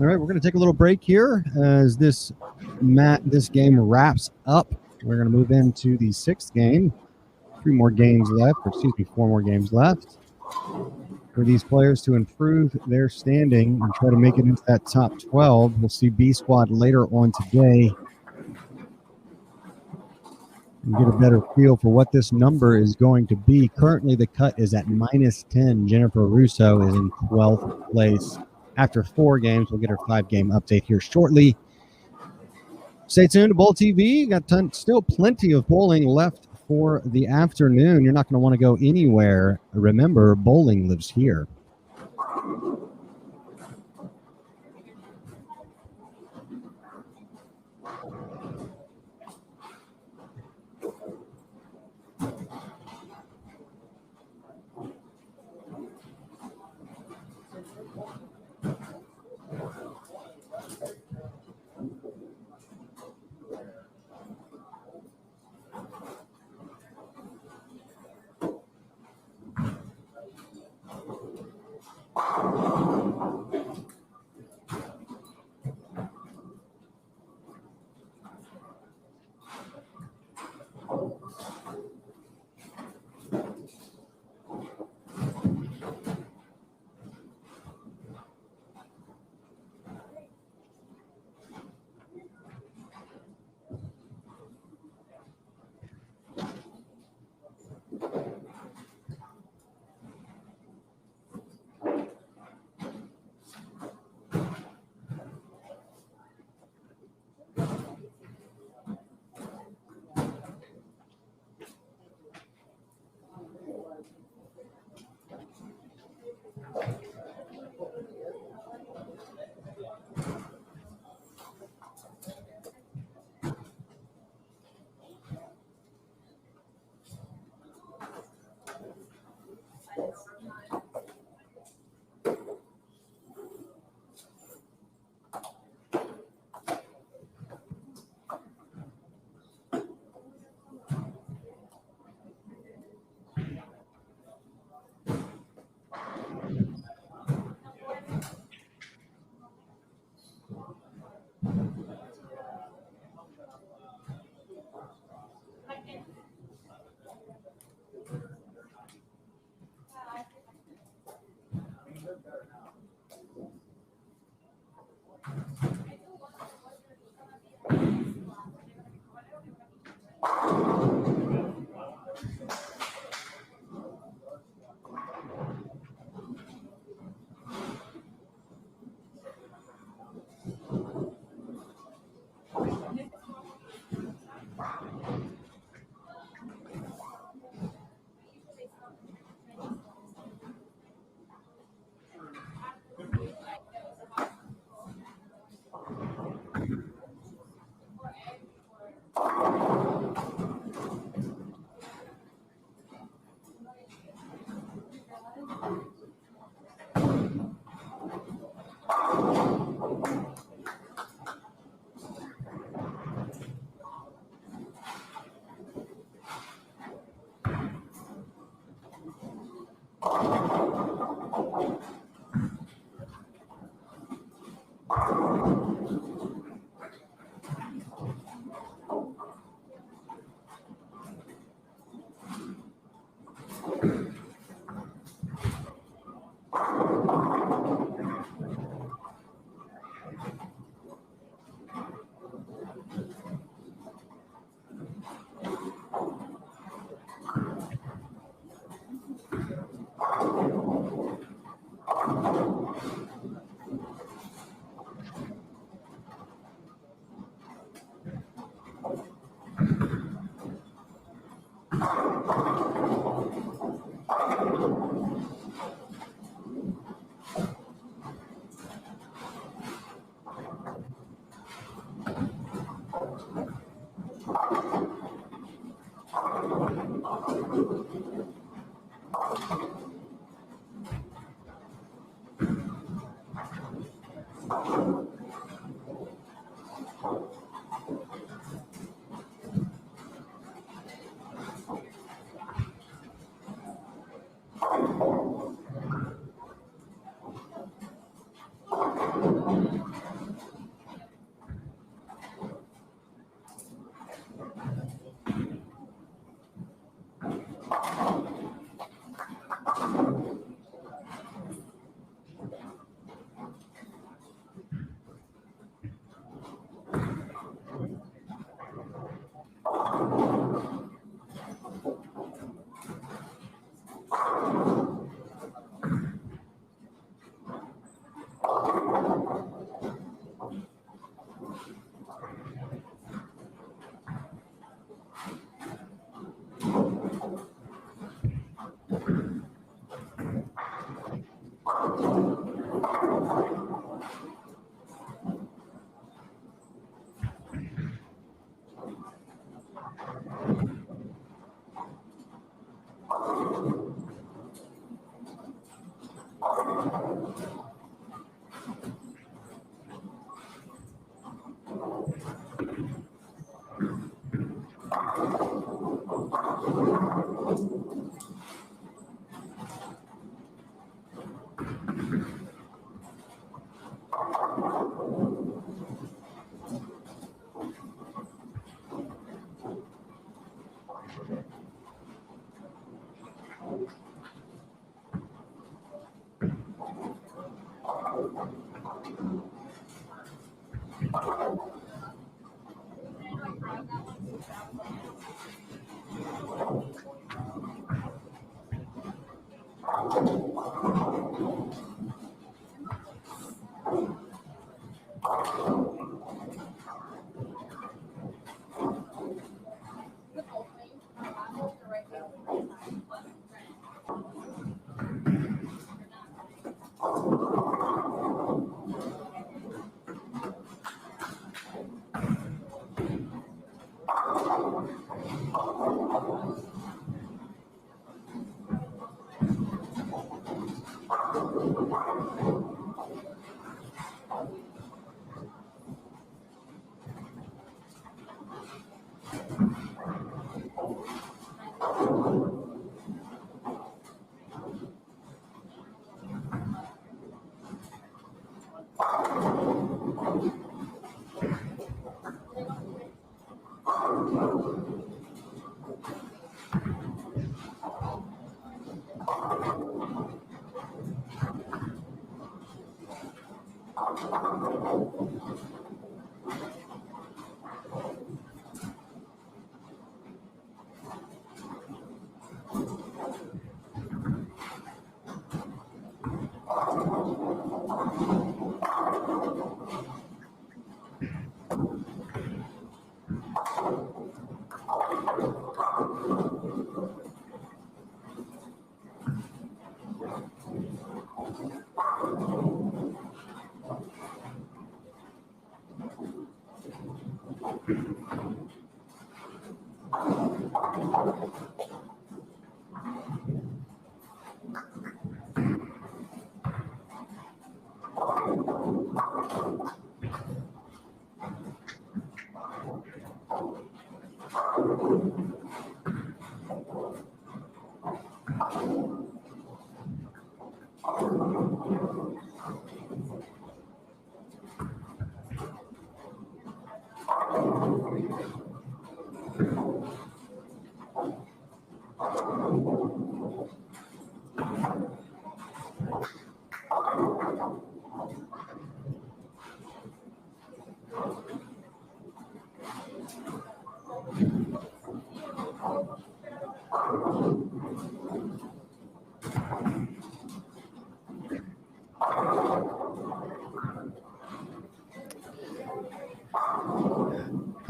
All right, we're going to take a little break here as this game wraps up. We're going to move into the sixth game. 4 more games left for these players to improve their standing and try to make it into that top 12. We'll see B Squad later on today and get a better feel for what this number is going to be. Currently, the cut is at -10. Jennifer Russo is in 12th place. After 4 games, we'll get our 5-game update here shortly. Stay tuned to Bowl TV. Got still plenty of bowling left for the afternoon. You're not going to want to go anywhere. Remember, bowling lives here.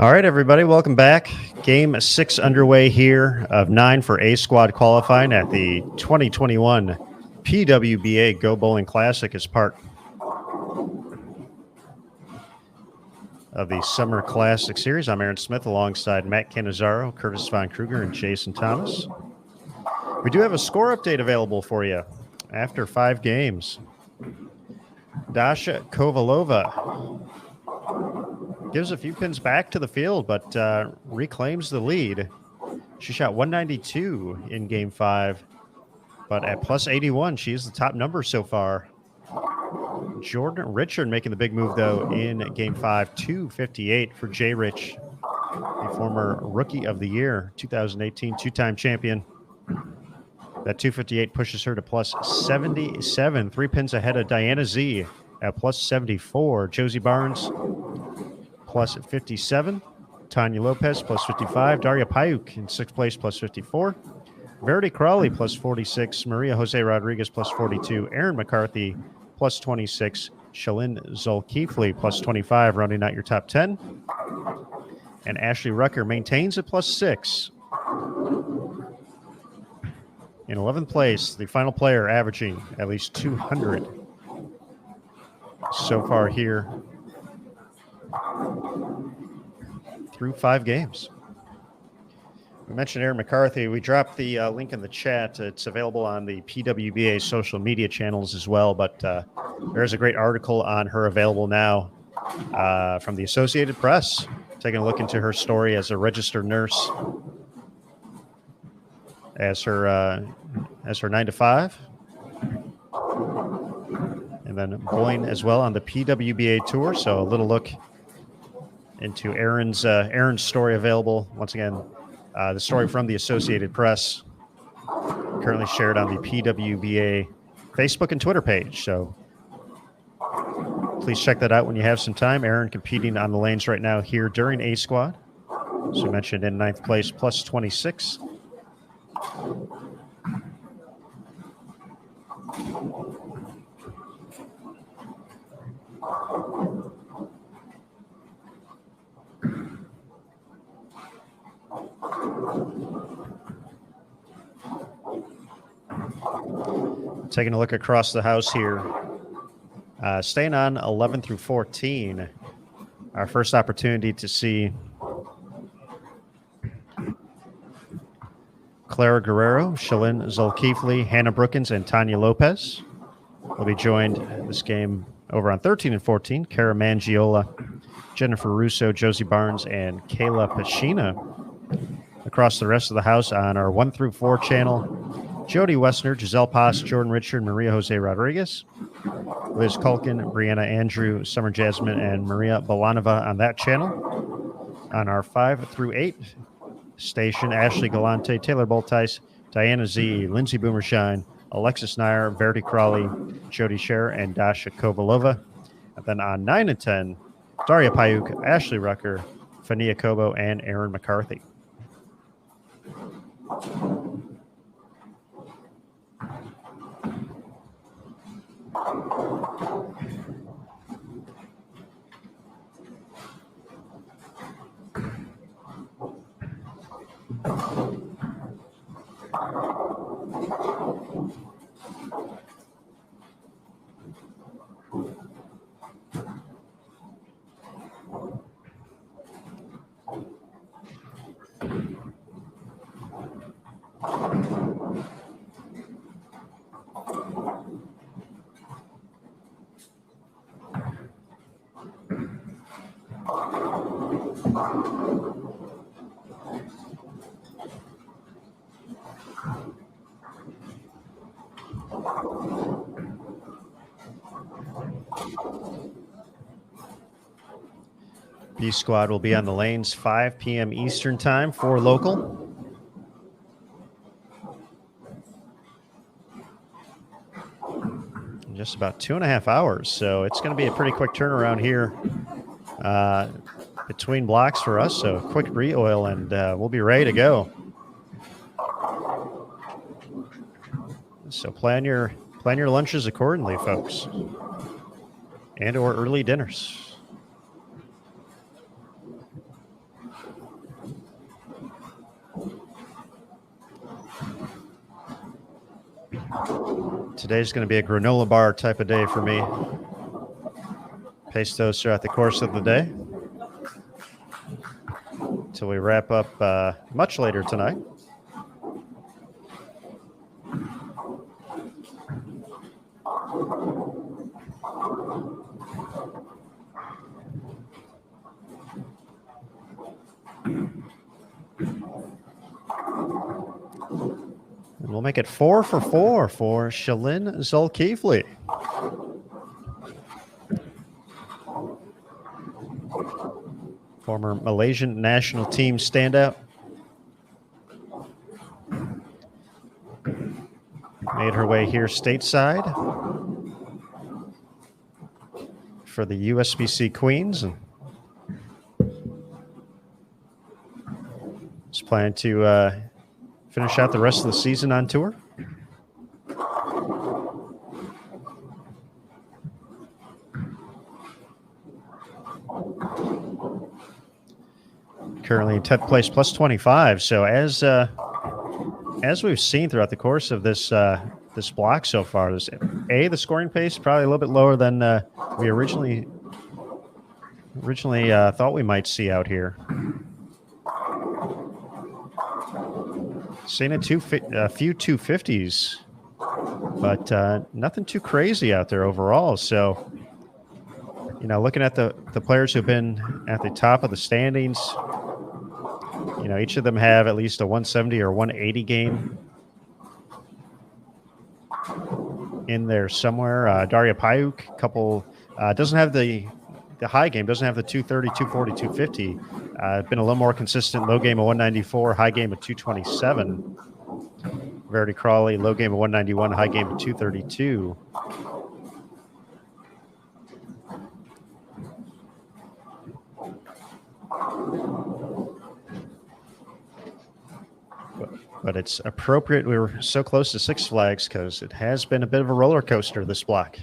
All right, everybody, welcome back. Game 6 underway here of 9 for A Squad qualifying at the 2021 PWBA Go Bowling Classic as part of the Summer Classic Series. I'm Aaron Smith alongside Matt Cannizzaro, Curtis Von Kruger, and Jason Thomas. We do have a score update available for you after 5 games. Dasha Kovalova gives a few pins back to the field, but reclaims the lead. She shot 192 in Game 5, but at plus 81, she's the top number so far. Jordan Richard making the big move, though, in Game 5, 258 for Jay Rich, the former Rookie of the Year, 2018 two-time champion. That 258 pushes her to plus 77, 3 pins ahead of Diana Z at plus 74. Josie Barnes plus 57. Tanya Lopez plus 55. Daria Payuk in 6th place plus 54. Verity Crawley plus 46. Maria Jose Rodriguez plus 42. Aaron McCarthy plus 26. Shalyn Zolkeefly plus 25, rounding out your top 10. And Ashley Rucker maintains at plus 6. In 11th place, the final player averaging at least 200 so far here through 5 games. We mentioned Erin McCarthy. We dropped the link in the chat. It's available on the PWBA social media channels as well, but there's a great article on her available now from the Associated Press, taking a look into her story as a registered nurse, as her 9 to 5, and then bowling as well on the PWBA tour. So a little look into Erin's story available once again. The story from the Associated Press, currently shared on the PWBA Facebook and Twitter page. So please check that out when you have some time. Erin competing on the lanes right now here during A Squad. As we mentioned, in 9th place, plus 26. Taking a look across the house here. Staying on 11 through 14. Our first opportunity to see Clara Guerrero, Shalyn Zulkifli, Hannah Brookins, and Tanya Lopez. Will be joined this game over on 13 and 14. Cara Mangiola, Jennifer Russo, Josie Barnes, and Kayla Pachina. Across the rest of the house on our 1 through 4 channel, Jody Wessner, Giselle Pass, Jordan Richard, Maria Jose Rodriguez, Liz Culkin, Brianna Andrew, Summer Jasmine, and Maria Balanova on that channel. On our 5 through 8 station, Ashley Galante, Taylor Boltice, Diana Z, Lindsay Boomershine, Alexis Nair, Verity Crawley, Jody Scher, and Dasha Kovalova. And then on 9 and 10, Daria Payuk, Ashley Rucker, Fania Kobo, and Erin McCarthy. B Squad will be on the lanes 5 p.m. Eastern time for local. In just about 2.5 hours, so it's going to be a pretty quick turnaround here between blocks for us. So quick re-oil and we'll be ready to go. So plan your lunches accordingly, folks, and or early dinners. Today's going to be a granola bar type of day for me. Pace those throughout the course of the day until we wrap up much later tonight. We'll make it 4 for 4 for Shalyn Zulkifli. Former Malaysian national team standout. Made her way here stateside for the USBC Queens. And is planning to finish out the rest of the season on tour. Currently in 10th place, plus 25. So as as we've seen throughout the course of this this block so far, the scoring pace probably a little bit lower than we originally thought we might see out here. Seeing a few 250s, but nothing too crazy out there overall. So, looking at the players who've been at the top of the standings, each of them have at least a 170 or 180 game in there somewhere. Daria Payuk, couple, doesn't have the high game, doesn't have the 230, 240, 250. Been a little more consistent. Low game of 194, high game of 227. Verity Crawley, low game of 191, high game of 232. But it's appropriate. We were so close to Six Flags because it has been a bit of a roller coaster this block.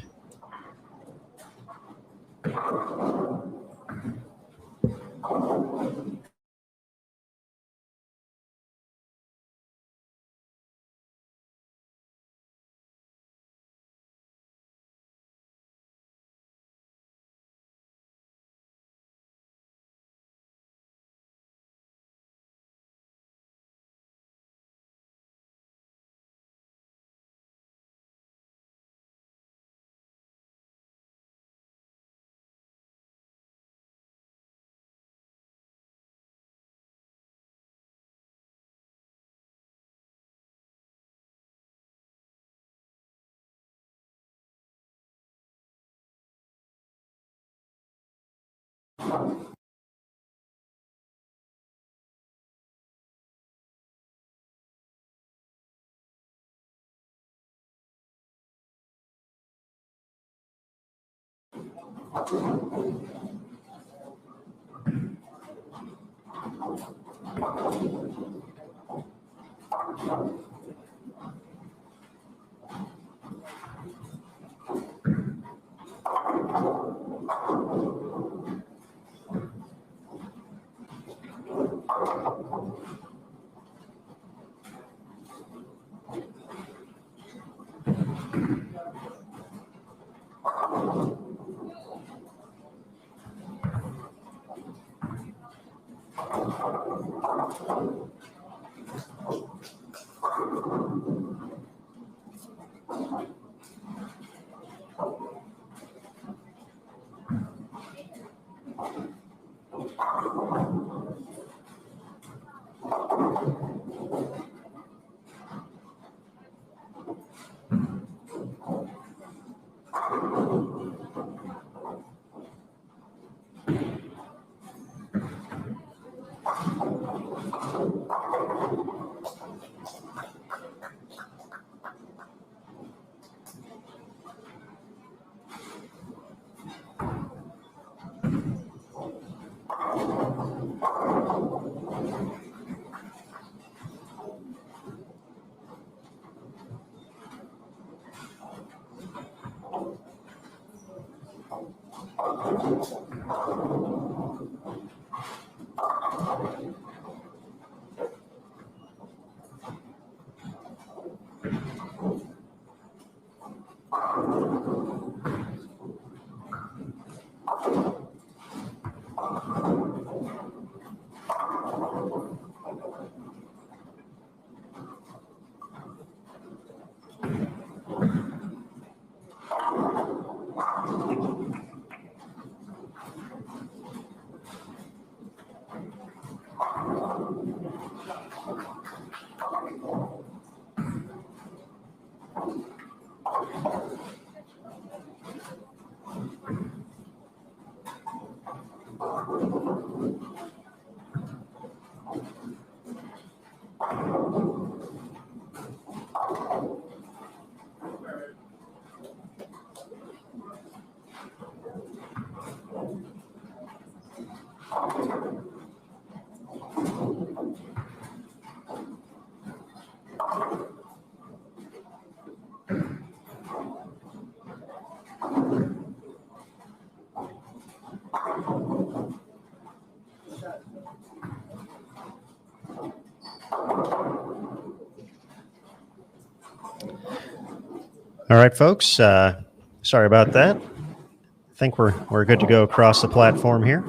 All right, folks. Sorry about that. I think we're good to go across the platform here.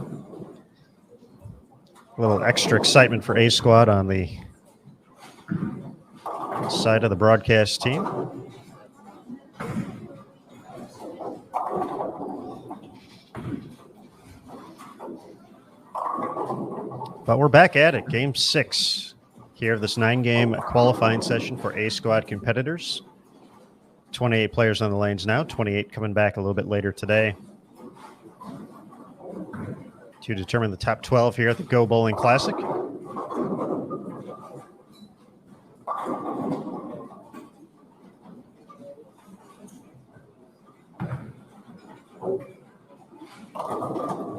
A little extra excitement for A Squad on the side of the broadcast team. But we're back at it. Game 6 here of this 9-game qualifying session for A Squad competitors. 28 players on the lanes now, 28 coming back a little bit later today to determine the top 12 here at the Go Bowling Classic.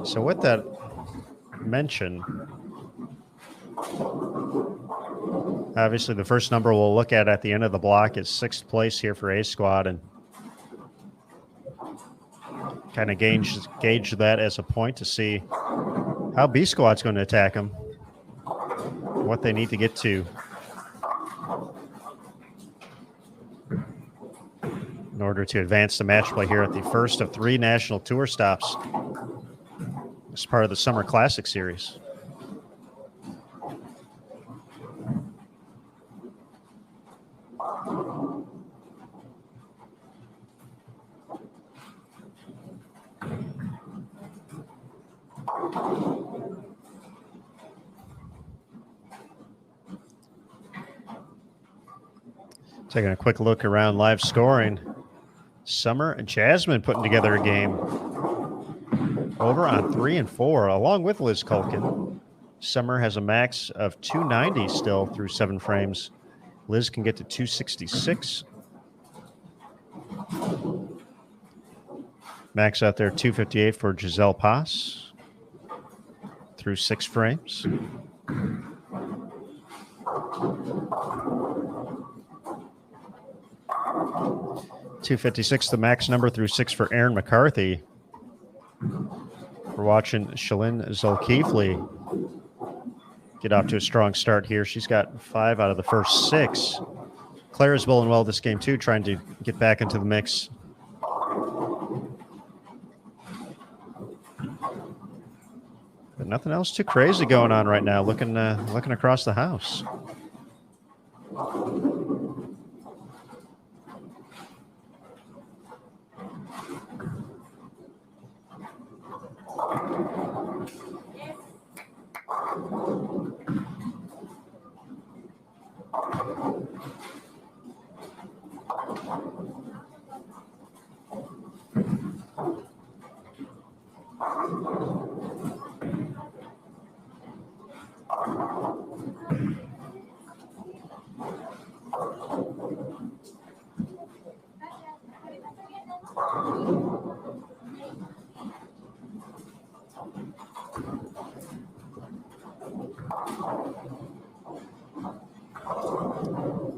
So with that mention, obviously the first number we'll look at the end of the block is 6th place here for A Squad, and kind of gauge that as a point to see how B Squad's going to attack them, what they need to get to in order to advance the match play here at the first of 3 national tour stops as part of the Summer Classic Series. Taking a quick look around live scoring. Summer and Jasmine putting together a game over on 3 and 4, along with Liz Culkin. Summer has a max of 290 still through 7 frames. Liz can get to 266. Max out there 258 for Giselle Paz through 6 frames. .256 the max number through 6 for Erin McCarthy. We're watching Shalyn Zolkeefly get off to a strong start here. She's got 5 out of the first 6. Clara's bowling well this game too, trying to get back into the mix. But nothing else too crazy going on right now. Looking across the house.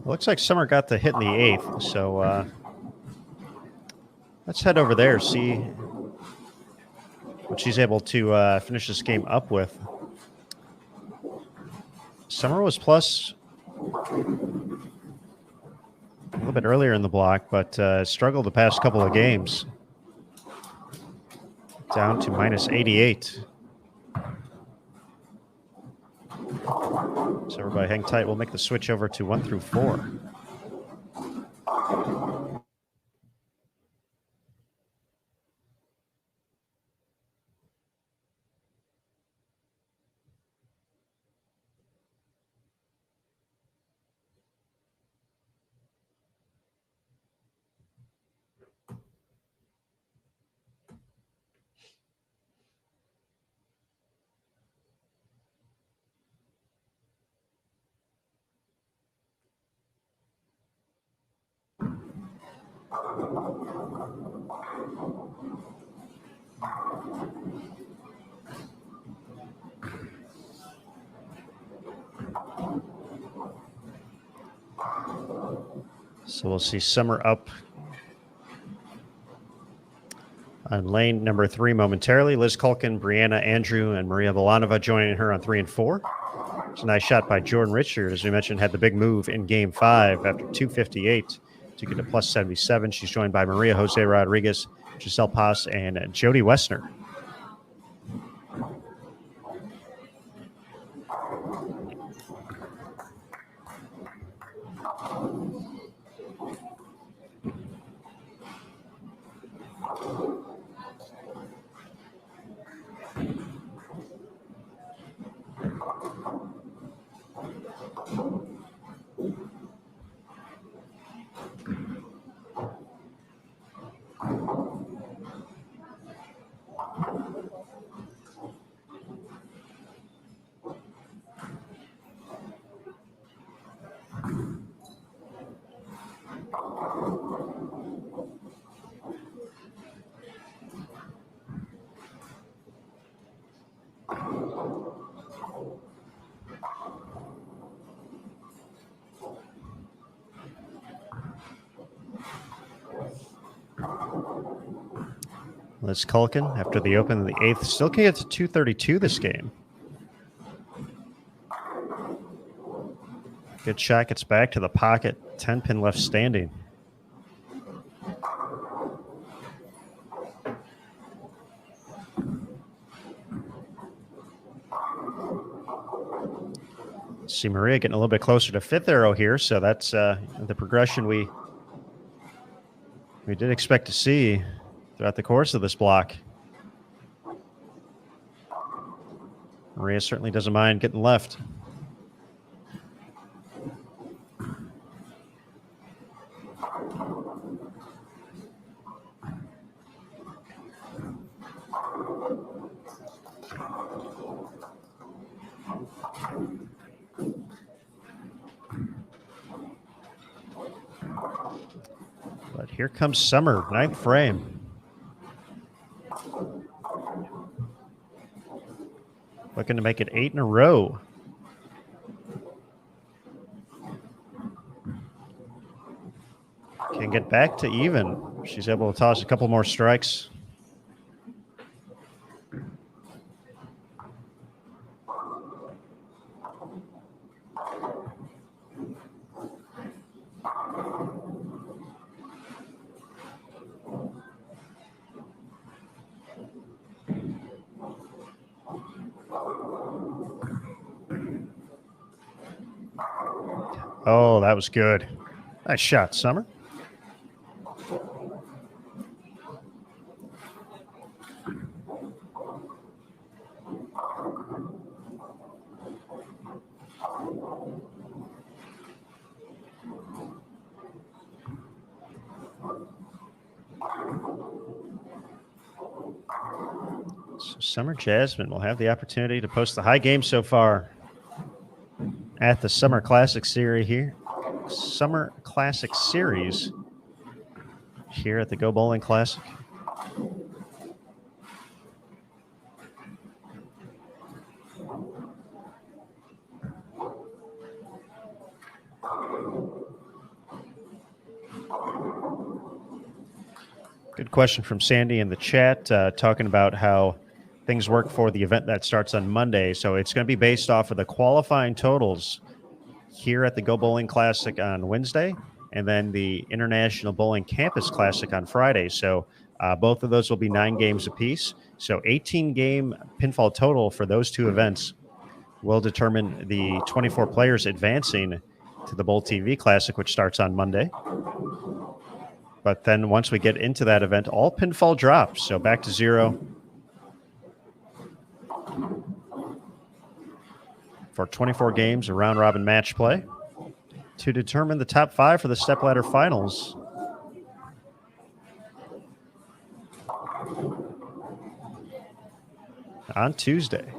Looks like Summer got the hit in the 8th, so let's head over there, see what she's able to finish this game up with. Summer was plus a little bit earlier in the block, but struggled the past couple of games. Down to minus 88. So everybody hang tight. We'll make the switch over to 1 through 4. So we'll see Summer up on lane number 3 momentarily. Liz Culkin, Brianna Andrew, and Maria Volanova joining her on 3 and 4. It's a nice shot by Jordan Richard, as we mentioned, had the big move in Game 5 after 258 to to get to plus 77. She's joined by Maria Jose Rodriguez, Giselle Paz, and Jody Wessner. Liz Culkin, after the open in the 8th, still can get to 232 this game. Good shot, gets back to the pocket. 10 pin left standing. See Maria getting a little bit closer to 5th arrow here, so that's the progression we did expect to see throughout the course of this block. Maria certainly doesn't mind getting left. But here comes Summer, 9th frame. Looking to make it 8 in a row. Can get back to even. She's able to toss a couple more strikes. Oh, that was good. Nice shot, Summer. So Summer Jasmine will have the opportunity to post the high game so far at the Summer Classic Series here. Summer Classic Series here at the Go Bowling Classic. Good question from Sandy in the chat, talking about how things work for the event that starts on Monday. So it's going to be based off of the qualifying totals here at the Go Bowling Classic on Wednesday, and then the International Bowling Campus Classic on Friday. So both of those will be 9 games apiece. So 18-game pinfall total for those two events will determine the 24 players advancing to the Bowl TV Classic, which starts on Monday. But then once we get into that event, all pinfall drops. So back to 0 for 24 games of round-robin match play to determine the top 5 for the stepladder finals. On Tuesday.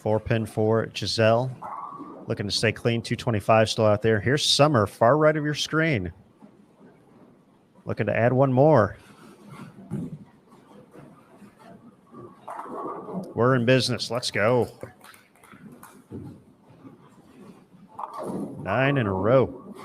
4-pin for Giselle. Looking to stay clean. 225 still out there. Here's Summer, far right of your screen. Looking to add one more. We're in business. Let's go. 9 in a row.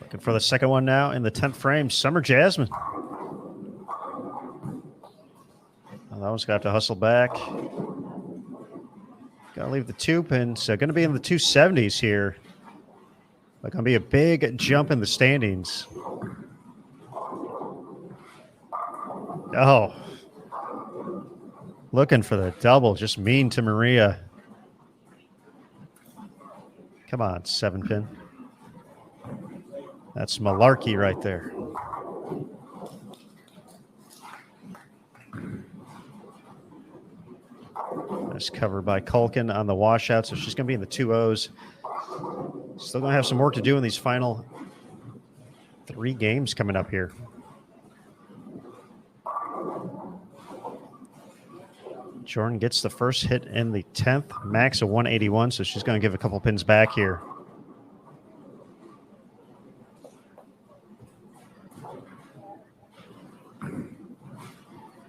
Looking for the second one now in the 10th frame. Summer Jasmine. Oh, that one's going to have to hustle back. Got to leave the 2-pin. So going to be in the 270s here. Like, going to be a big jump in the standings. Oh. Looking for the double. Just mean to Maria. Come on, 7-pin. That's malarkey right there. Nice cover by Culkin on the washout, so she's going to be in the 2-0s. Still going to have some work to do in these final 3 games coming up here. Jordan gets the first hit in the 10th, max of 181, so she's going to give a couple pins back here.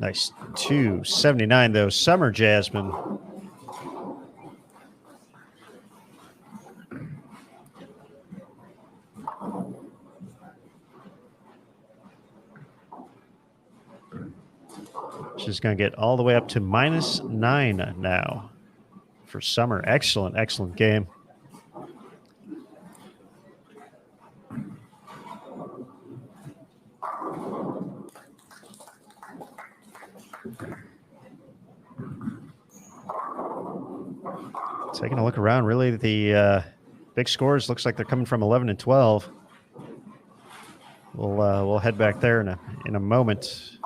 Nice 279 though. Summer Jasmine. She's going to get all the way up to -9 now for Summer. Excellent, excellent game. Taking a look around, really the big scores looks like they're coming from 11 and 12. We'll head back there in a moment.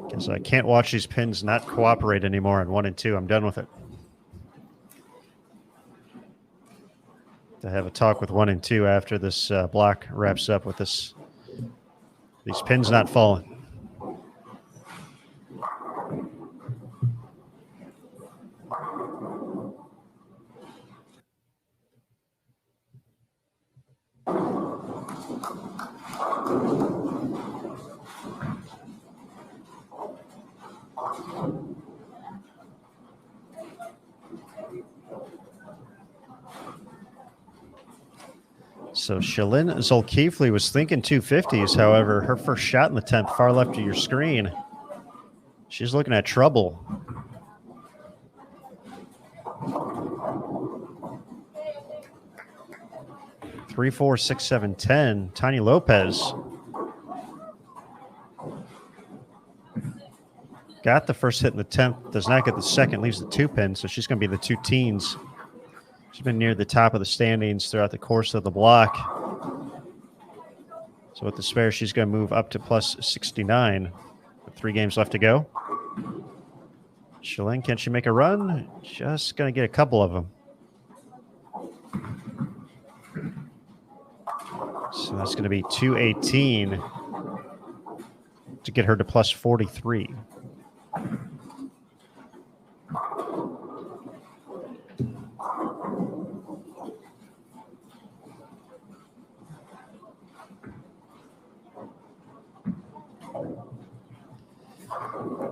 Guess I can't watch these pins not cooperate anymore on 1 and 2. I'm done with it. To have a talk with 1 and 2 after this block wraps up with these pins not falling. So Shalyn Zolkeefli was thinking 250s. However, her first shot in the 10th, far left of your screen. She's looking at trouble. Three, 4, 6, 7, 10. Tanya Lopez got the first hit in the 10th. Does not get the second. Leaves the 2-pin. So she's going to be the 2 teens. She's been near the top of the standings throughout the course of the block. So with the spare, she's going to move up to +69 with 3 games left to go. Shalyn, can she make a run? Just going to get a couple of them. So that's going to be 218 to get her to +43.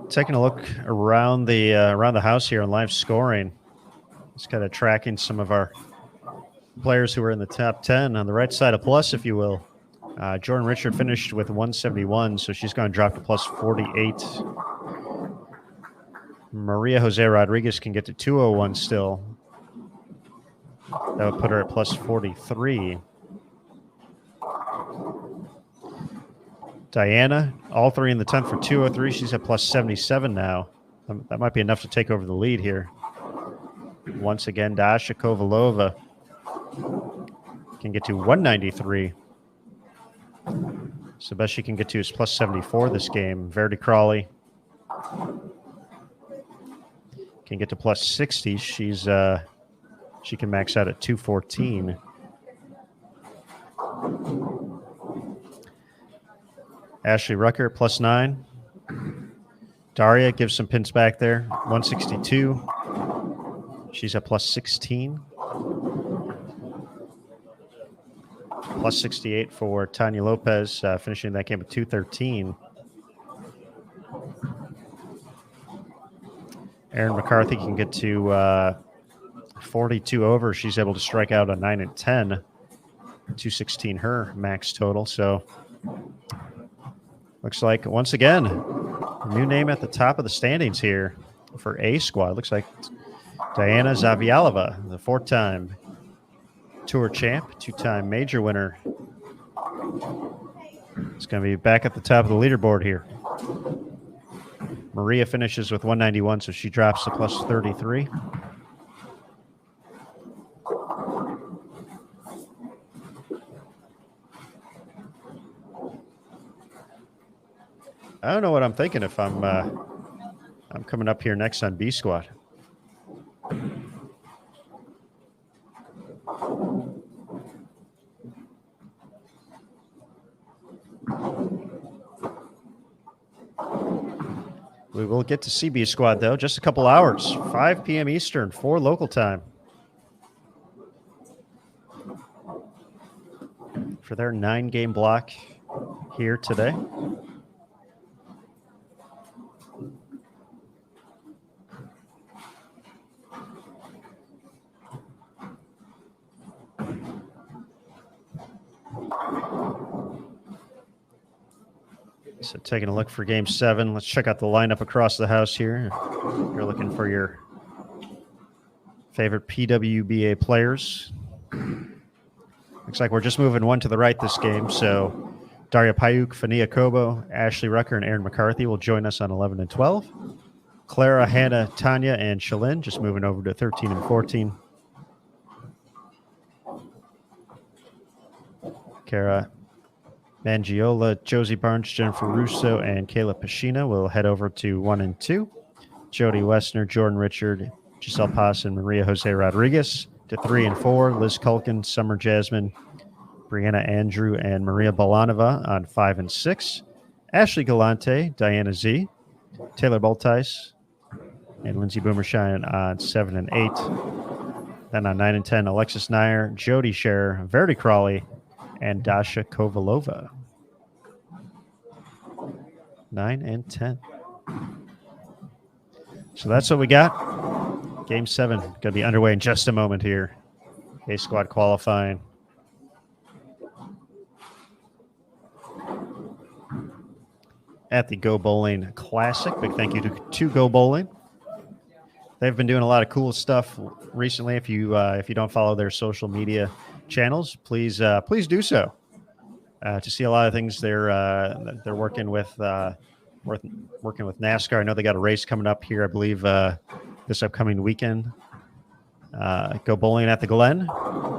Taking a look around the house here on live scoring. Just kind of tracking some of our players who are in the top 10 on the right side of plus, if you will. Jordan Richard finished with 171, so she's going to drop to plus 48. Maria Jose Rodriguez can get to 201 still. That would put her at plus 43. Diana, all three in the 10th for 203. She's at plus 77 now. That might be enough to take over the lead here. Once again, Dasha Kovalova can get to 193. So best she can get to is plus 74 this game. Verity Crawley can get to plus 60. She can max out at 214. Ashley Rucker plus 9. Daria gives some pins back there. 162. She's at plus 16. Plus 68 for Tanya Lopez, finishing that game at 213. Erin McCarthy can get to 42 over. She's able to strike out a 9 and 10. 216 her max total. So looks like, once again, a new name at the top of the standings here for A squad. Looks like Diana Zavialova, the 4-time Tour champ, 2-time major winner. It's going to be back at the top of the leaderboard here. Maria finishes with 191, so she drops to plus 33. I don't know what I'm thinking if I'm coming up here next on B squad. We will get to CB squad, though, just a couple hours. 5 p.m. Eastern, 4 local time. For their 9-game block here today. So taking a look for Game 7. Let's check out the lineup across the house here. If you're looking for your favorite PWBA players. Looks like we're just moving one to the right this game. So Daria Payuk, Fania Kobo, Ashley Rucker, and Erin McCarthy will join us on 11 and 12. Clara, Hannah, Tanya, and Shalyn just moving over to 13 and 14. Kara Mangiola, Josie Barnes, Jennifer Russo, and Kayla Pashina will head over to 1 and 2. Jody Westner, Jordan Richard, Giselle Paz, and Maria Jose Rodriguez to 3 and 4. Liz Culkin, Summer Jasmine, Brianna Andrew, and Maria Balanova on 5 and 6. Ashley Galante, Diana Z, Taylor Boltice, and Lindsay Boomershine on 7 and 8. Then on 9 and 10, Alexis Nair, Jody Scherer, Verity Crawley, and Dasha Kovalova. 9 and 10. So that's what we got. Game 7 going to be underway in just a moment here. A squad qualifying. At the Go Bowling Classic. Big thank you to Go Bowling. They've been doing a lot of cool stuff recently. If you don't follow their social media channels, please do so. To see a lot of things they're working with NASCAR. I know they got a race coming up here, I believe, this upcoming weekend. Go Bowling at the Glen,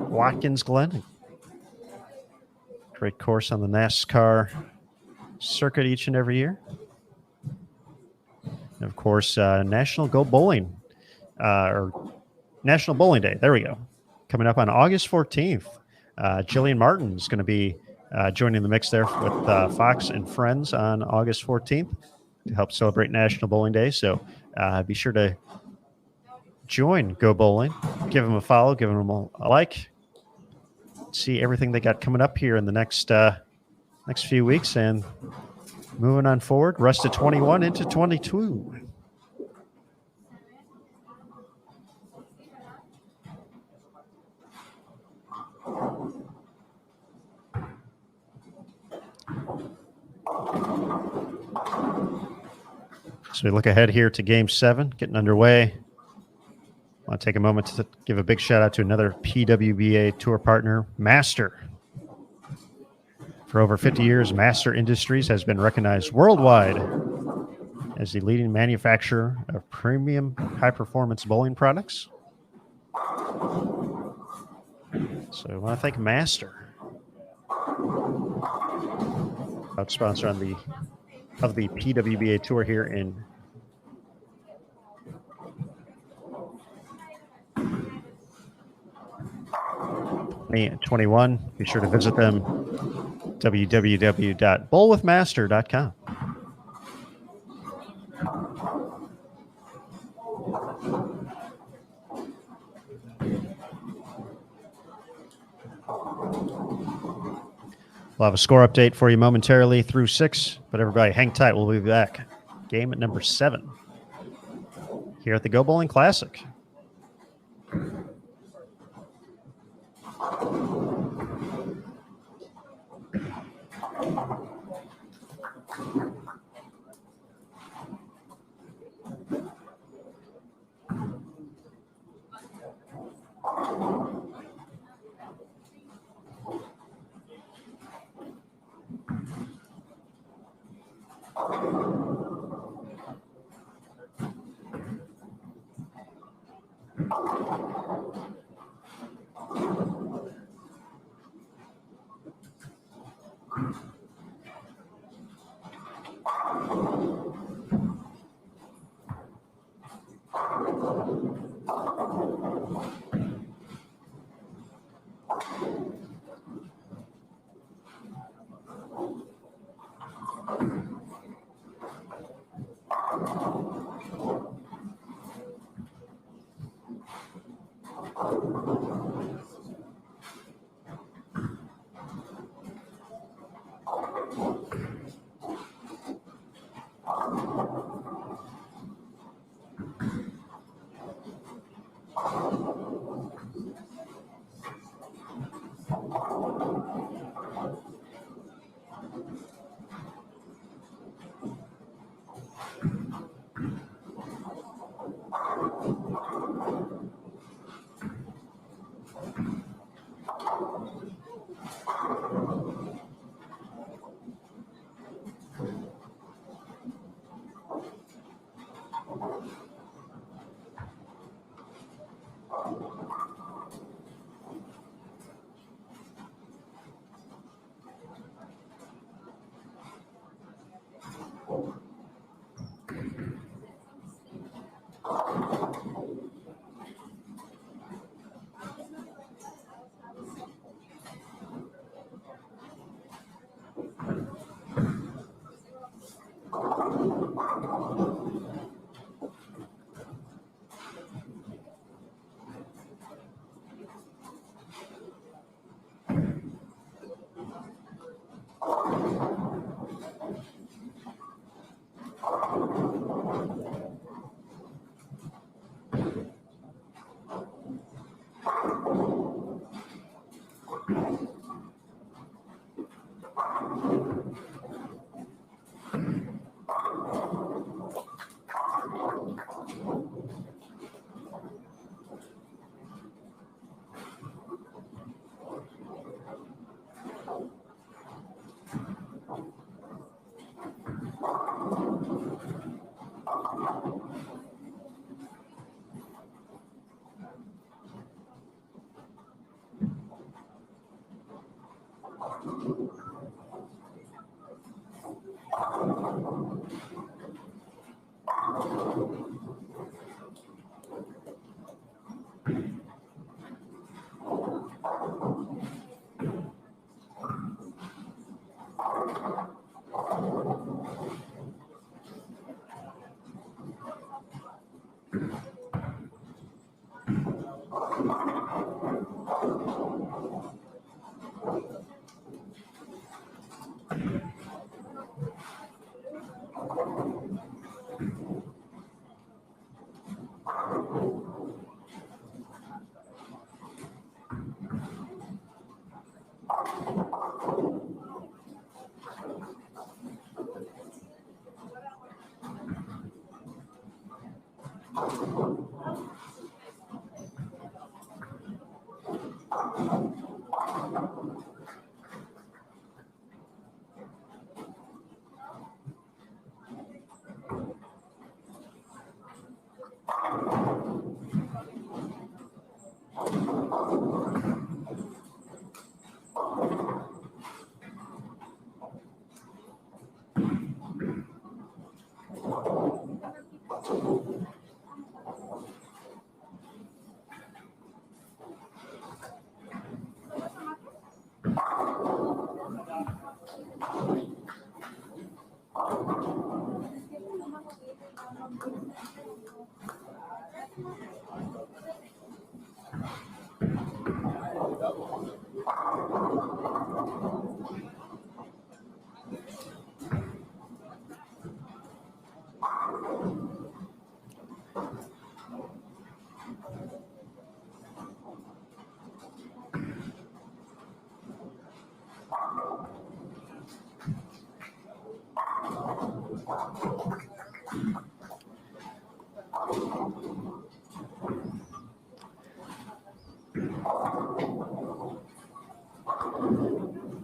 Watkins Glen. Great course on the NASCAR circuit each and every year. And of course, National Go Bowling or National Bowling Day. There we go. Coming up on August 14th. Jillian Martin is going to be joining the mix there with Fox and Friends on August 14th to help celebrate National Bowling Day. So be sure to join Go Bowling. Give them a follow. Give them a like. See everything they got coming up here in the next few weeks. And moving on forward, rest of 21 into 22. So we look ahead here to Game 7, getting underway. I want to take a moment to give a big shout out to another PWBA tour partner, Master. For over 50 years, Master Industries has been recognized worldwide as the leading manufacturer of premium high-performance bowling products. So I want to thank Master, proud sponsor of the PWBA tour here in 2021. Be sure to visit them, www.bowlwithmaster.com. We'll have a score update for you momentarily through 6, but everybody hang tight. We'll be back. Game at number 7 here at the Go Bowling Classic.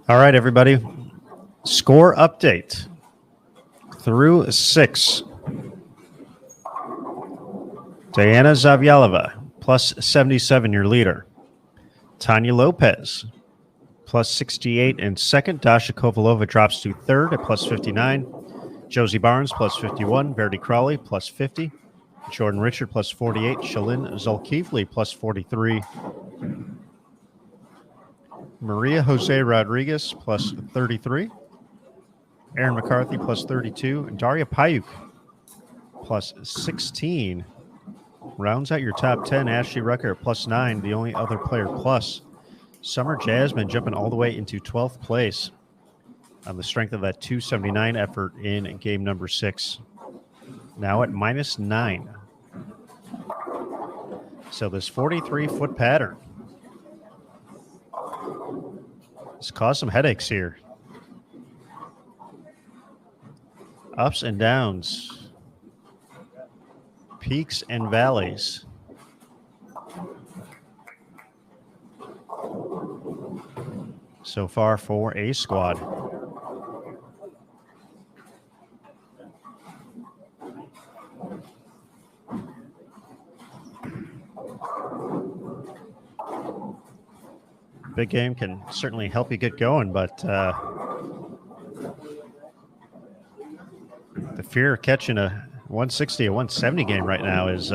All right, everybody. Score update through 6. Diana Zavyalova, plus 77, your leader. Tanya Lopez, plus 68 in second. Dasha Kovalova drops to third at plus 59. Josie Barnes, plus 51. Verity Crawley, plus 50. Jordan Richard, plus 48. Shalyn Zulkifli, plus 43. Maria Jose Rodriguez, plus 33. Aaron McCarthy, plus 32. And Daria Payuk, plus 16. Rounds out your top 10. Ashley Rucker, plus 9. The only other player plus. Summer Jasmine jumping all the way into 12th place on the strength of that 279 effort in game number 6. Now at -9. So this 43-foot pattern has caused some headaches here. Ups and downs. Peaks and valleys. So far for A squad. Big game can certainly help you get going, but the fear of catching a 160, a 170 game right now is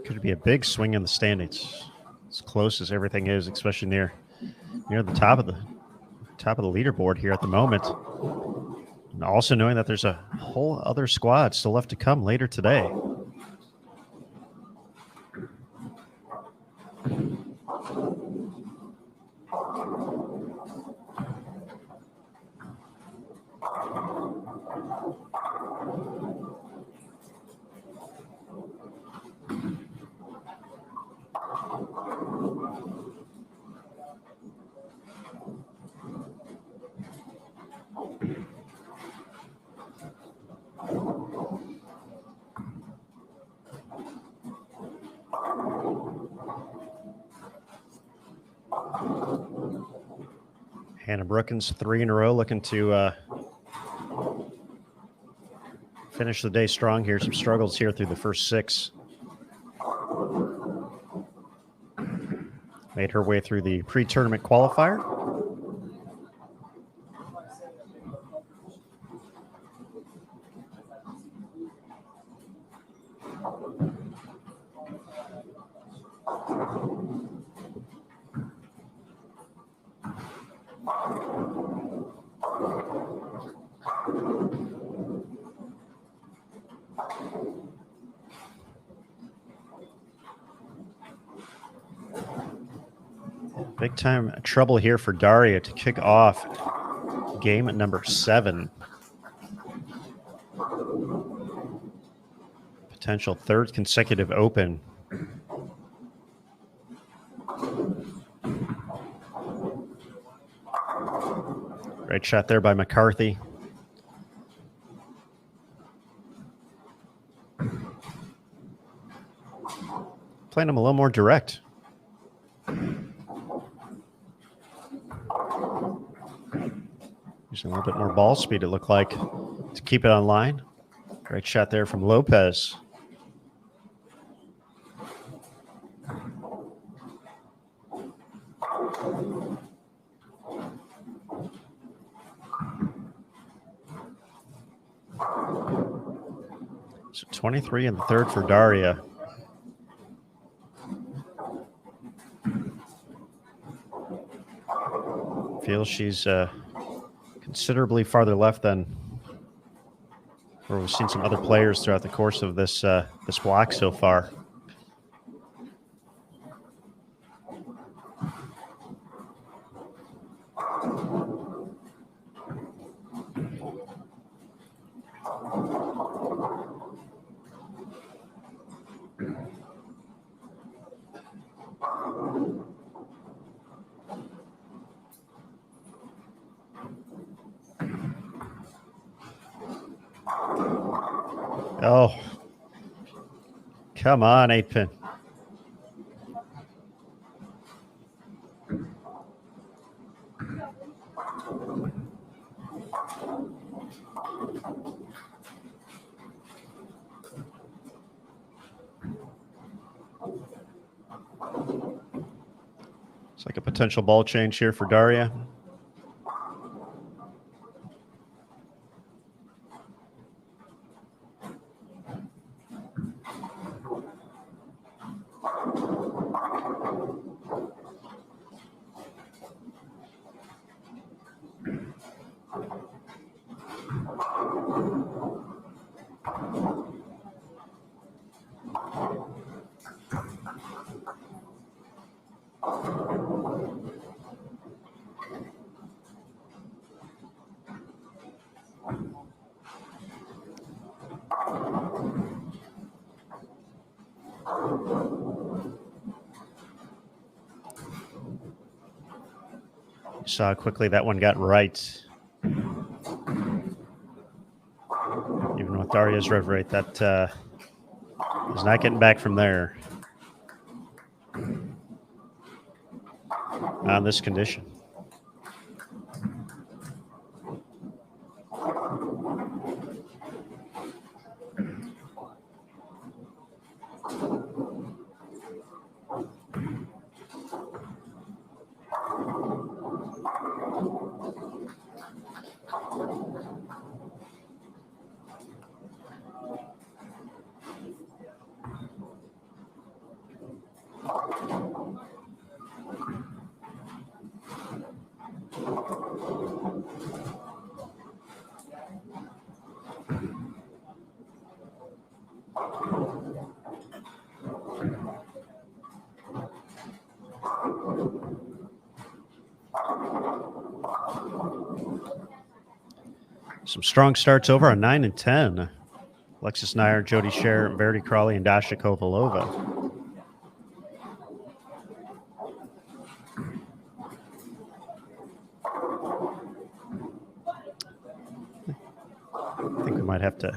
could be a big swing in the standings. As close as everything is, especially near the top of the leaderboard here at the moment. And also knowing that there's a whole other squad still left to come later today. Hannah Brookins, 3 in a row, looking to finish the day strong here. Some struggles here through the first 6. Made her way through the pre-tournament qualifier. Big time trouble here for Daria to kick off game number 7. Potential 3rd consecutive open. Great shot there by McCarthy. playing them a little more direct. Using a little bit more ball speed, it looked like, to keep it on line. Great shot there from Lopez. So 23 in the third for Daria. Feels she's considerably farther left than where we've seen some other players throughout the course of this this block so far. Oh, come on, 8-pin. It's like a potential ball change here for Daria. Saw how quickly that one got right. Even with Daria's rev rate, that is not getting back from there on this condition. Some strong starts over on 9 and 10. Alexis Nair, Jody Scher, Verity Crawley, and Dasha Kovalova. I think we might have to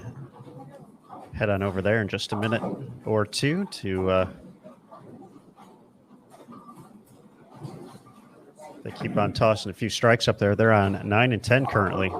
head on over there in just a minute or two to they keep on tossing a few strikes up there. They're on 9 and 10 currently.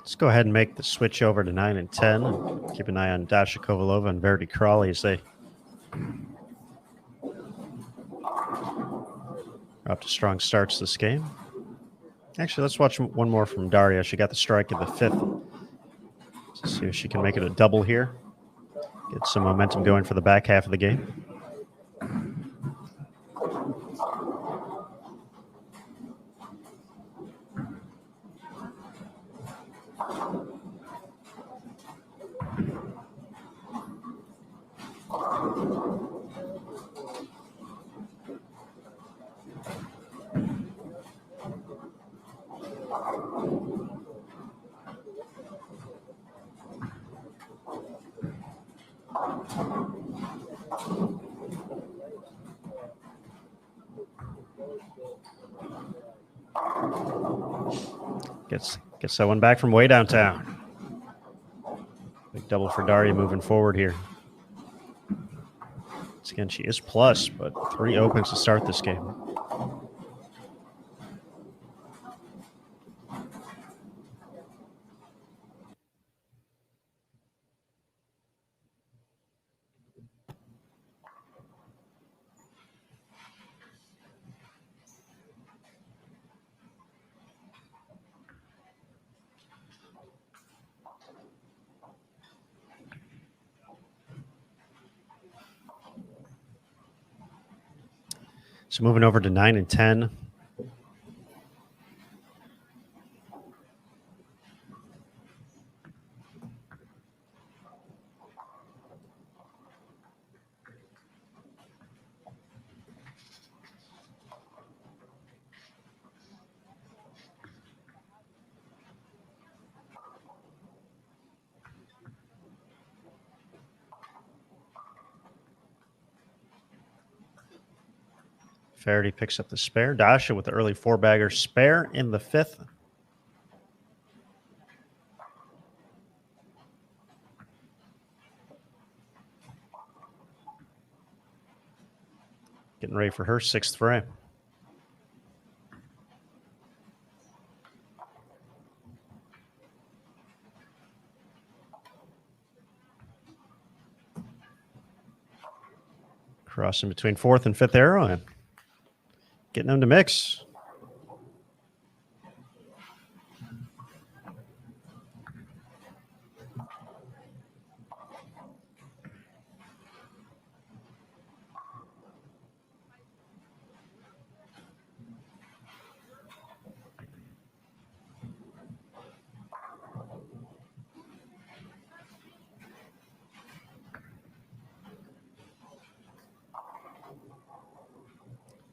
Let's go ahead and make the switch over to 9 and 10. And keep an eye on Dasha Kovalova and Verity Crawley as they are up to strong starts this game. Actually, let's watch one more from Daria. She got the strike in the 5th. Let's see if she can make it a double here. Get some momentum going for the back half of the game. Gets that one back from way downtown. Big double for Daria moving forward here. Once again, she is plus, but 3 opens to start this game. So moving over to 9 and 10. Faraday picks up the spare. Dasha with the early 4-bagger spare in the 5th. Getting ready for her 6th frame. Crossing between 4th and 5th arrow and getting them to mix.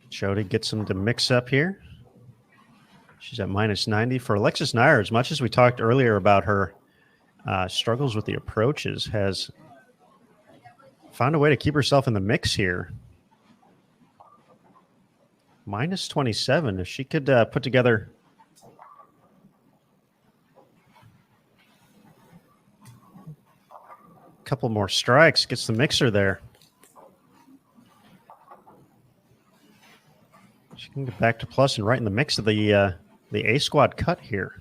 Jody gets them to mix up here. She's at -90 for Alexis Nair. As much as we talked earlier about her struggles with the approaches, has found a way to keep herself in the mix here. -27. If she could put together a couple more strikes, gets the mixer there. She can get back to plus and right in the mix of the A squad cut here.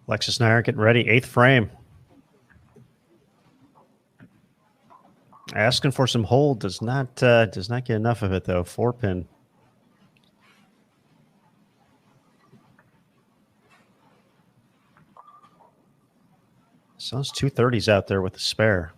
Alexis Nair getting ready, 8th frame. Asking for some hold, does not get enough of it though. 4-pin. So those 230s out there with the spare.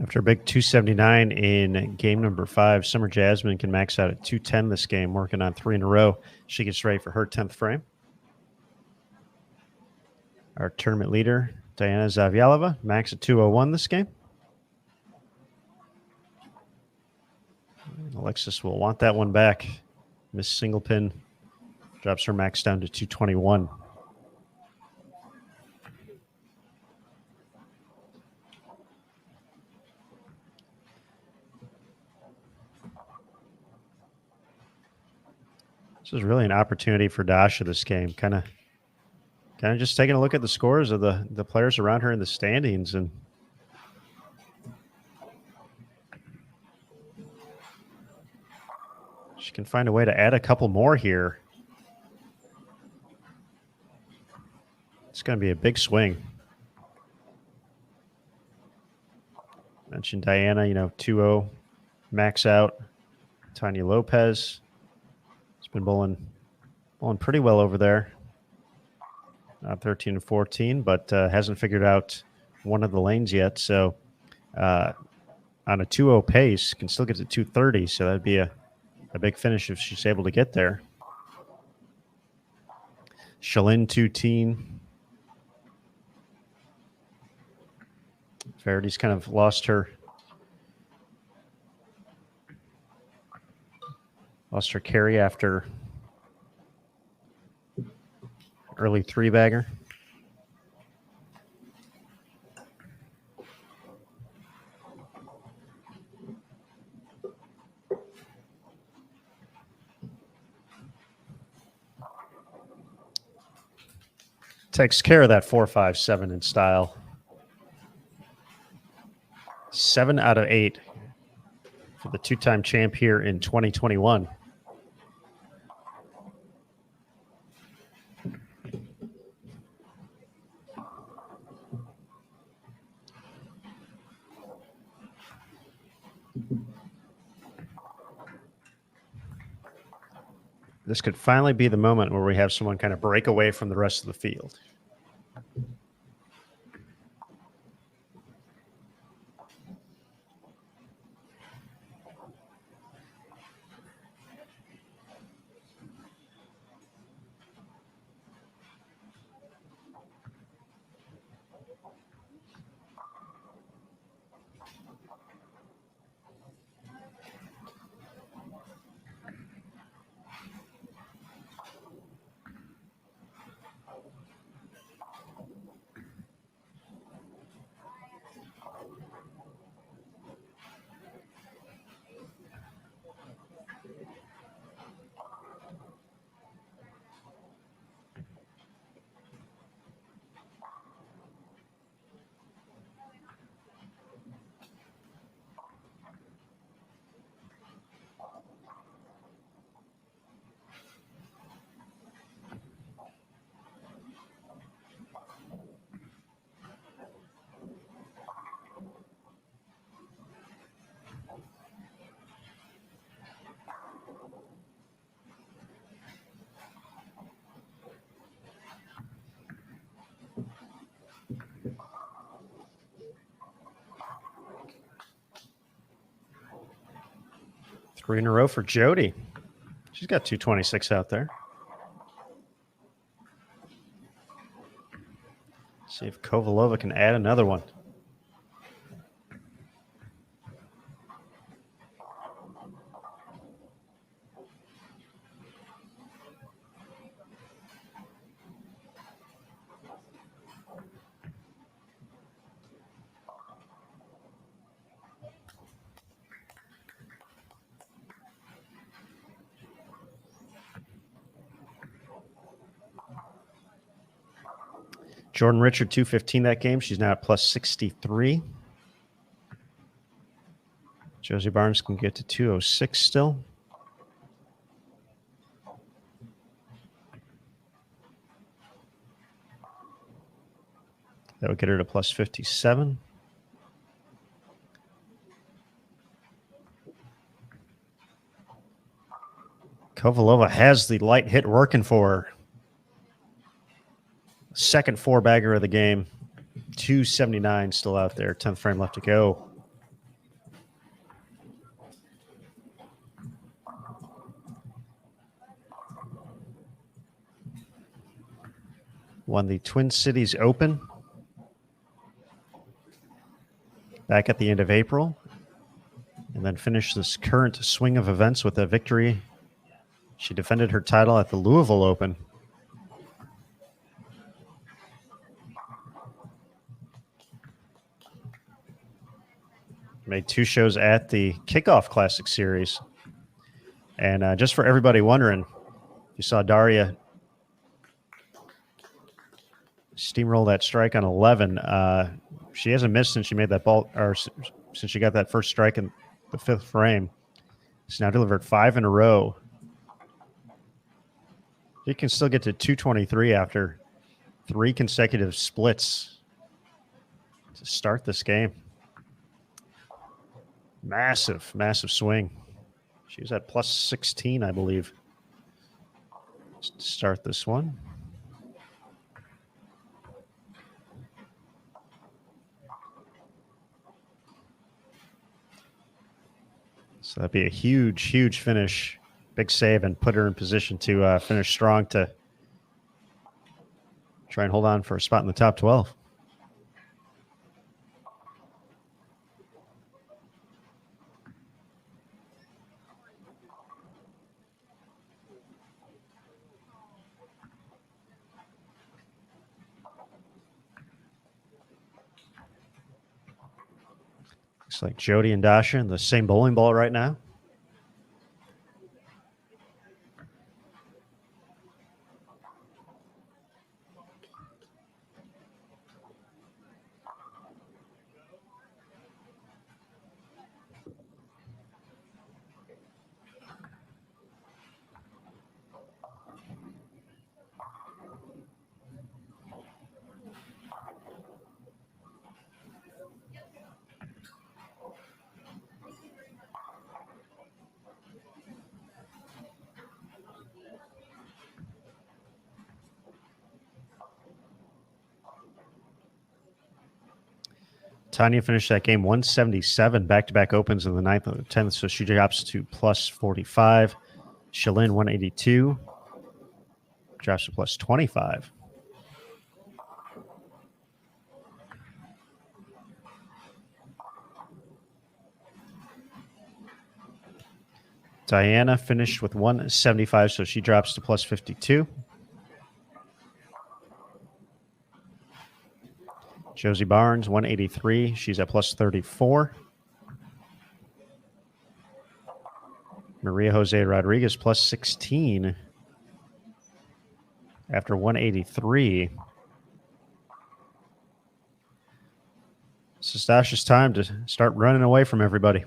After a big 279 in game number 5, Summer Jasmine can max out at 210 this game, working on 3 in a row. She gets ready for her 10th frame. Our tournament leader, Diana Zavyalova, max at 201 this game. Alexis will want that one back. Miss Singlepin drops her max down to 221. This is really an opportunity for Dasha this game. Kind of just taking a look at the scores of the players around her in the standings, and she can find a way to add a couple more here. It's going to be a big swing. Mentioned Diana, 2-0 max out. Tanya Lopez. Been bowling pretty well over there. Not 13 and 14, but hasn't figured out one of the lanes yet. So on a 2:0 pace, can still get to 2:30. So that'd be a big finish if she's able to get there. Shalyn 2-teen. Verity's kind of lost her carry after early 3-bagger. Takes care of that 4-5-7 in style. 7 out of 8 for the two-time champ here in 2021. This could finally be the moment where we have someone kind of break away from the rest of the field. Three in a row for Jody. She's got 226 out there. See if Kovalova can add another one. Jordan Richard, 215 that game. She's now at plus 63. Josie Barnes can get to 206 still. That would get her to plus 57. Kovalova has the light hit working for her. Second 4-bagger of the game. 279 still out there. 10th frame left to go. Won the Twin Cities Open back at the end of April. And then finished this current swing of events with a victory. She defended her title at the Louisville Open. Made 2 shows at the Kickoff Classic Series. And just for everybody wondering, you saw Daria steamroll that strike on 11. She hasn't missed since she made that ball, or since she got that first strike in the 5th frame. She's now delivered 5 in a row. She can still get to 223 after 3 consecutive splits to start this game. Massive, massive swing. She was at plus 16, I believe, to start this one. So that'd be a huge, huge finish. Big save and put her in position to finish strong to try and hold on for a spot in the top 12. Looks like Jody and Dasha in the same bowling ball right now. Tanya finished that game 177, back-to-back opens in the 9th and the 10th, so she drops to plus 45. Shalyn, 182, drops to plus 25. Diana finished with 175, so she drops to plus 52. Josie Barnes, 183. She's at plus 34. Maria Jose Rodriguez, plus 16. After 183. This is Dasha's time to start running away from everybody.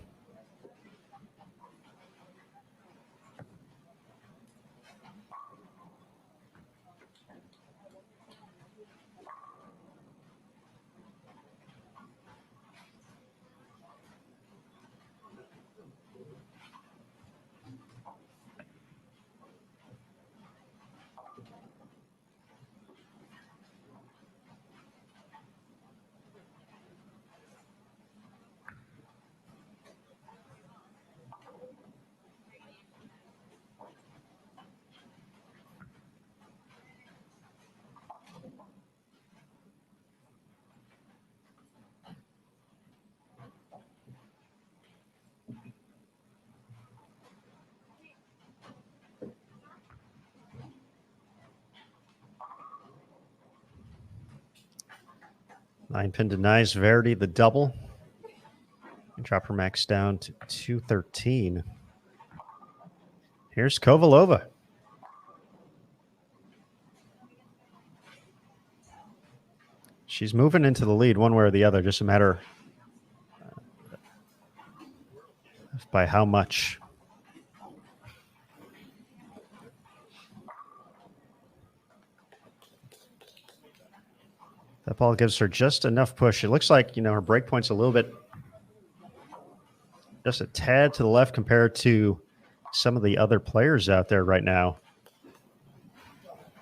Nine pin denies Verity the double. Drop her max down to 213. Here's Kovalova. She's moving into the lead one way or the other, just a matter of by how much. That ball gives her just enough push. It looks like, her break point's a little bit, just a tad to the left compared to some of the other players out there right now.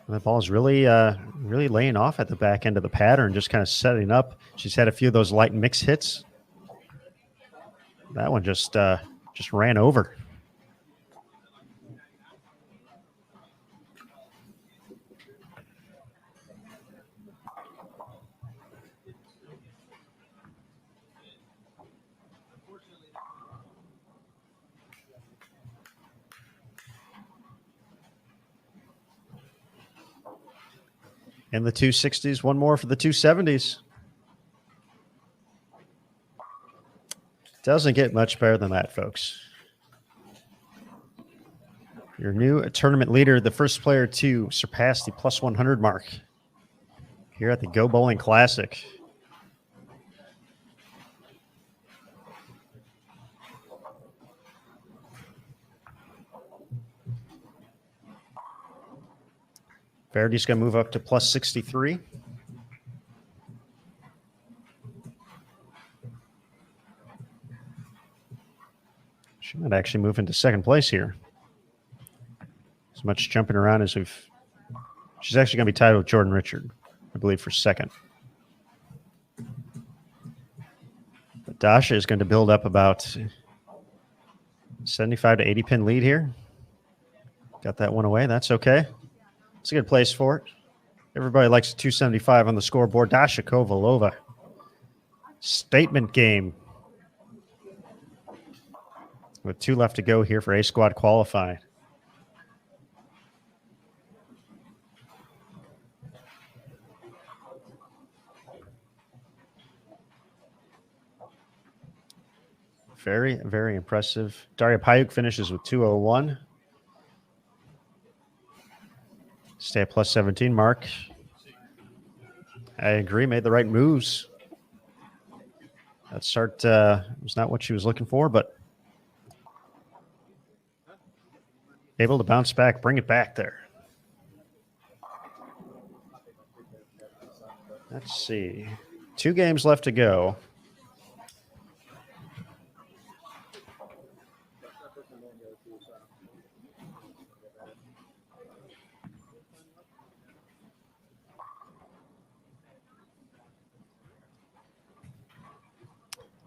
And that ball is really, really laying off at the back end of the pattern, just kind of setting up. She's had a few of those light mix hits. That one just ran over. And the 260s, one more for the 270s. Doesn't get much better than that, folks. Your new tournament leader, the first player to surpass the plus 100 mark here at the Go Bowling Classic. Verity's going to move up to plus 63. She might actually move into second place here. As much jumping around as we've... She's actually going to be tied with Jordan Richard, I believe, for second. But Dasha is going to build up about 75 to 80 pin lead here. Got that one away. That's okay. It's a good place for it. Everybody likes 275 on the scoreboard. Dasha Kovalova. Statement game. With 2 left to go here for A squad qualifying. Very, very impressive. Daria Payuk finishes with 201. Stay at plus 17, Mark. I agree, made the right moves. That start was not what she was looking for, but able to bounce back, bring it back there. Let's see. 2 games left to go.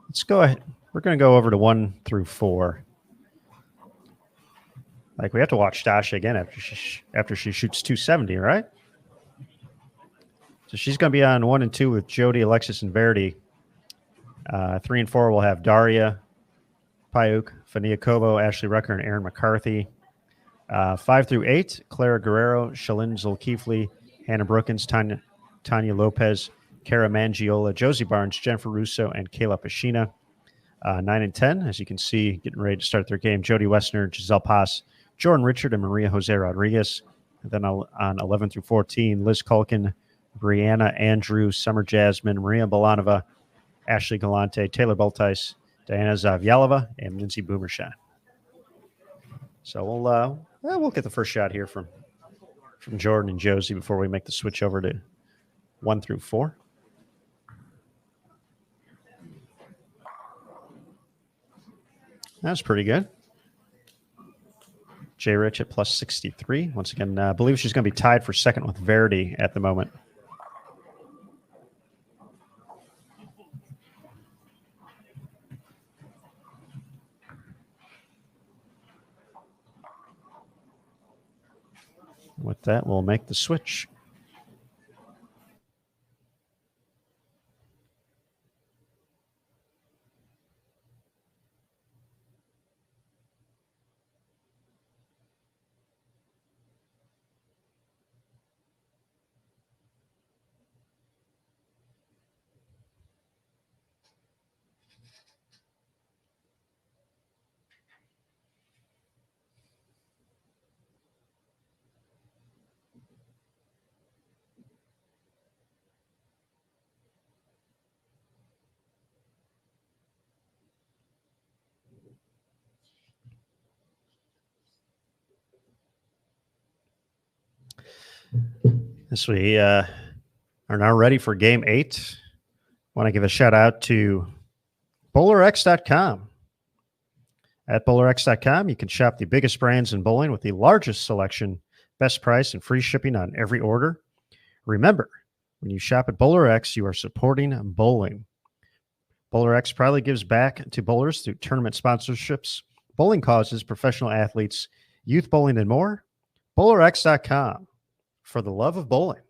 Let's go ahead. We're going to go over to 1 through 4. Like, we have to watch Dasha again after she shoots 270, right? So she's going to be on 1 and 2 with Jody, Alexis, and Verdi. 3 and 4 will have Daria, Payuk, Fania Kovo, Ashley Rucker, and Aaron McCarthy. 5 through 8, Clara Guerrero, Shalyn Zolkifli, Hannah Brookins, Tanya Lopez, Kara Mangiola, Josie Barnes, Jennifer Russo, and Kayla Pashina. 9 and 10, as you can see, getting ready to start their game. Jody Westner, Giselle Paz, Jordan Richard, and Maria Jose Rodriguez. And then on 11 through 14, Liz Culkin, Brianna Andrew, Summer Jasmine, Maria Balanova, Ashley Galante, Taylor Bultice, Diana Zavyalova, and Lindsay Boomershine. So we'll get the first shot here from Jordan and Josie before we make the switch over to 1 through 4. That's pretty good. Jay Rich at plus 63. Once again, I believe she's going to be tied for second with Verdi at the moment. With that, we'll make the switch. As we are now ready for Game 8, I want to give a shout out to BowlerX.com. At BowlerX.com, you can shop the biggest brands in bowling with the largest selection, best price, and free shipping on every order. Remember, when you shop at BowlerX, you are supporting bowling. BowlerX proudly gives back to bowlers through tournament sponsorships, bowling causes, professional athletes, youth bowling, and more. BowlerX.com. For the love of bowling.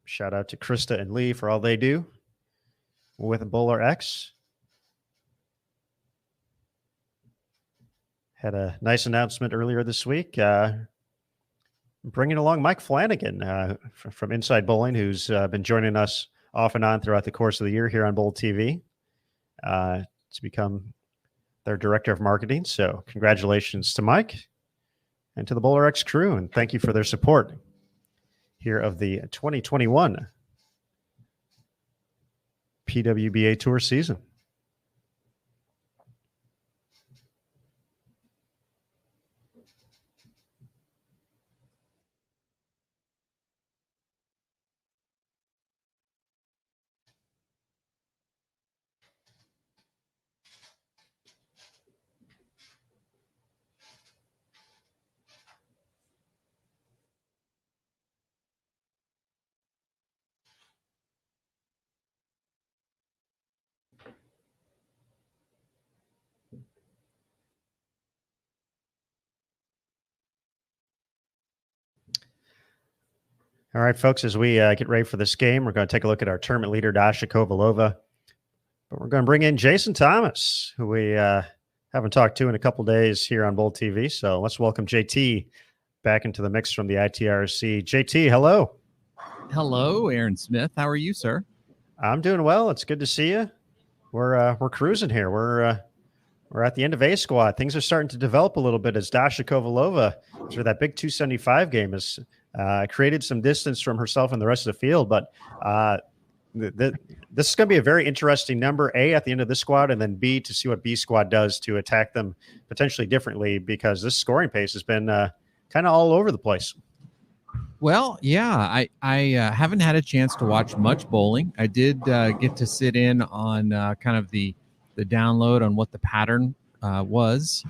Shout out to Krista and Lee for all they do with Bowler X. Had a nice announcement earlier this week. Bringing along Mike Flanagan from Inside Bowling, who's been joining us off and on throughout the course of the year here on Bowl TV to become their director of marketing. So congratulations to Mike and to the Bowler X crew, and thank you for their support here of the 2021 PWBA Tour season. All right, folks, as we get ready for this game, we're going to take a look at our tournament leader, Dasha Kovalova. But we're going to bring in Jason Thomas, who we haven't talked to in a couple days here on Bold TV. So let's welcome JT back into the mix from the ITRC. JT, hello. Hello, Aaron Smith. How are you, sir? I'm doing well. It's good to see you. We're cruising here. We're at the end of A squad. Things are starting to develop a little bit as Dasha Kovalova, through that big 275 game, has created some distance from herself and the rest of the field. But this is going to be a very interesting number, A, at the end of this squad, and then B, to see what B squad does to attack them potentially differently, because this scoring pace has been kind of all over the place. Well, yeah, I haven't had a chance to watch much bowling. I did get to sit in on kind of the download on what the pattern was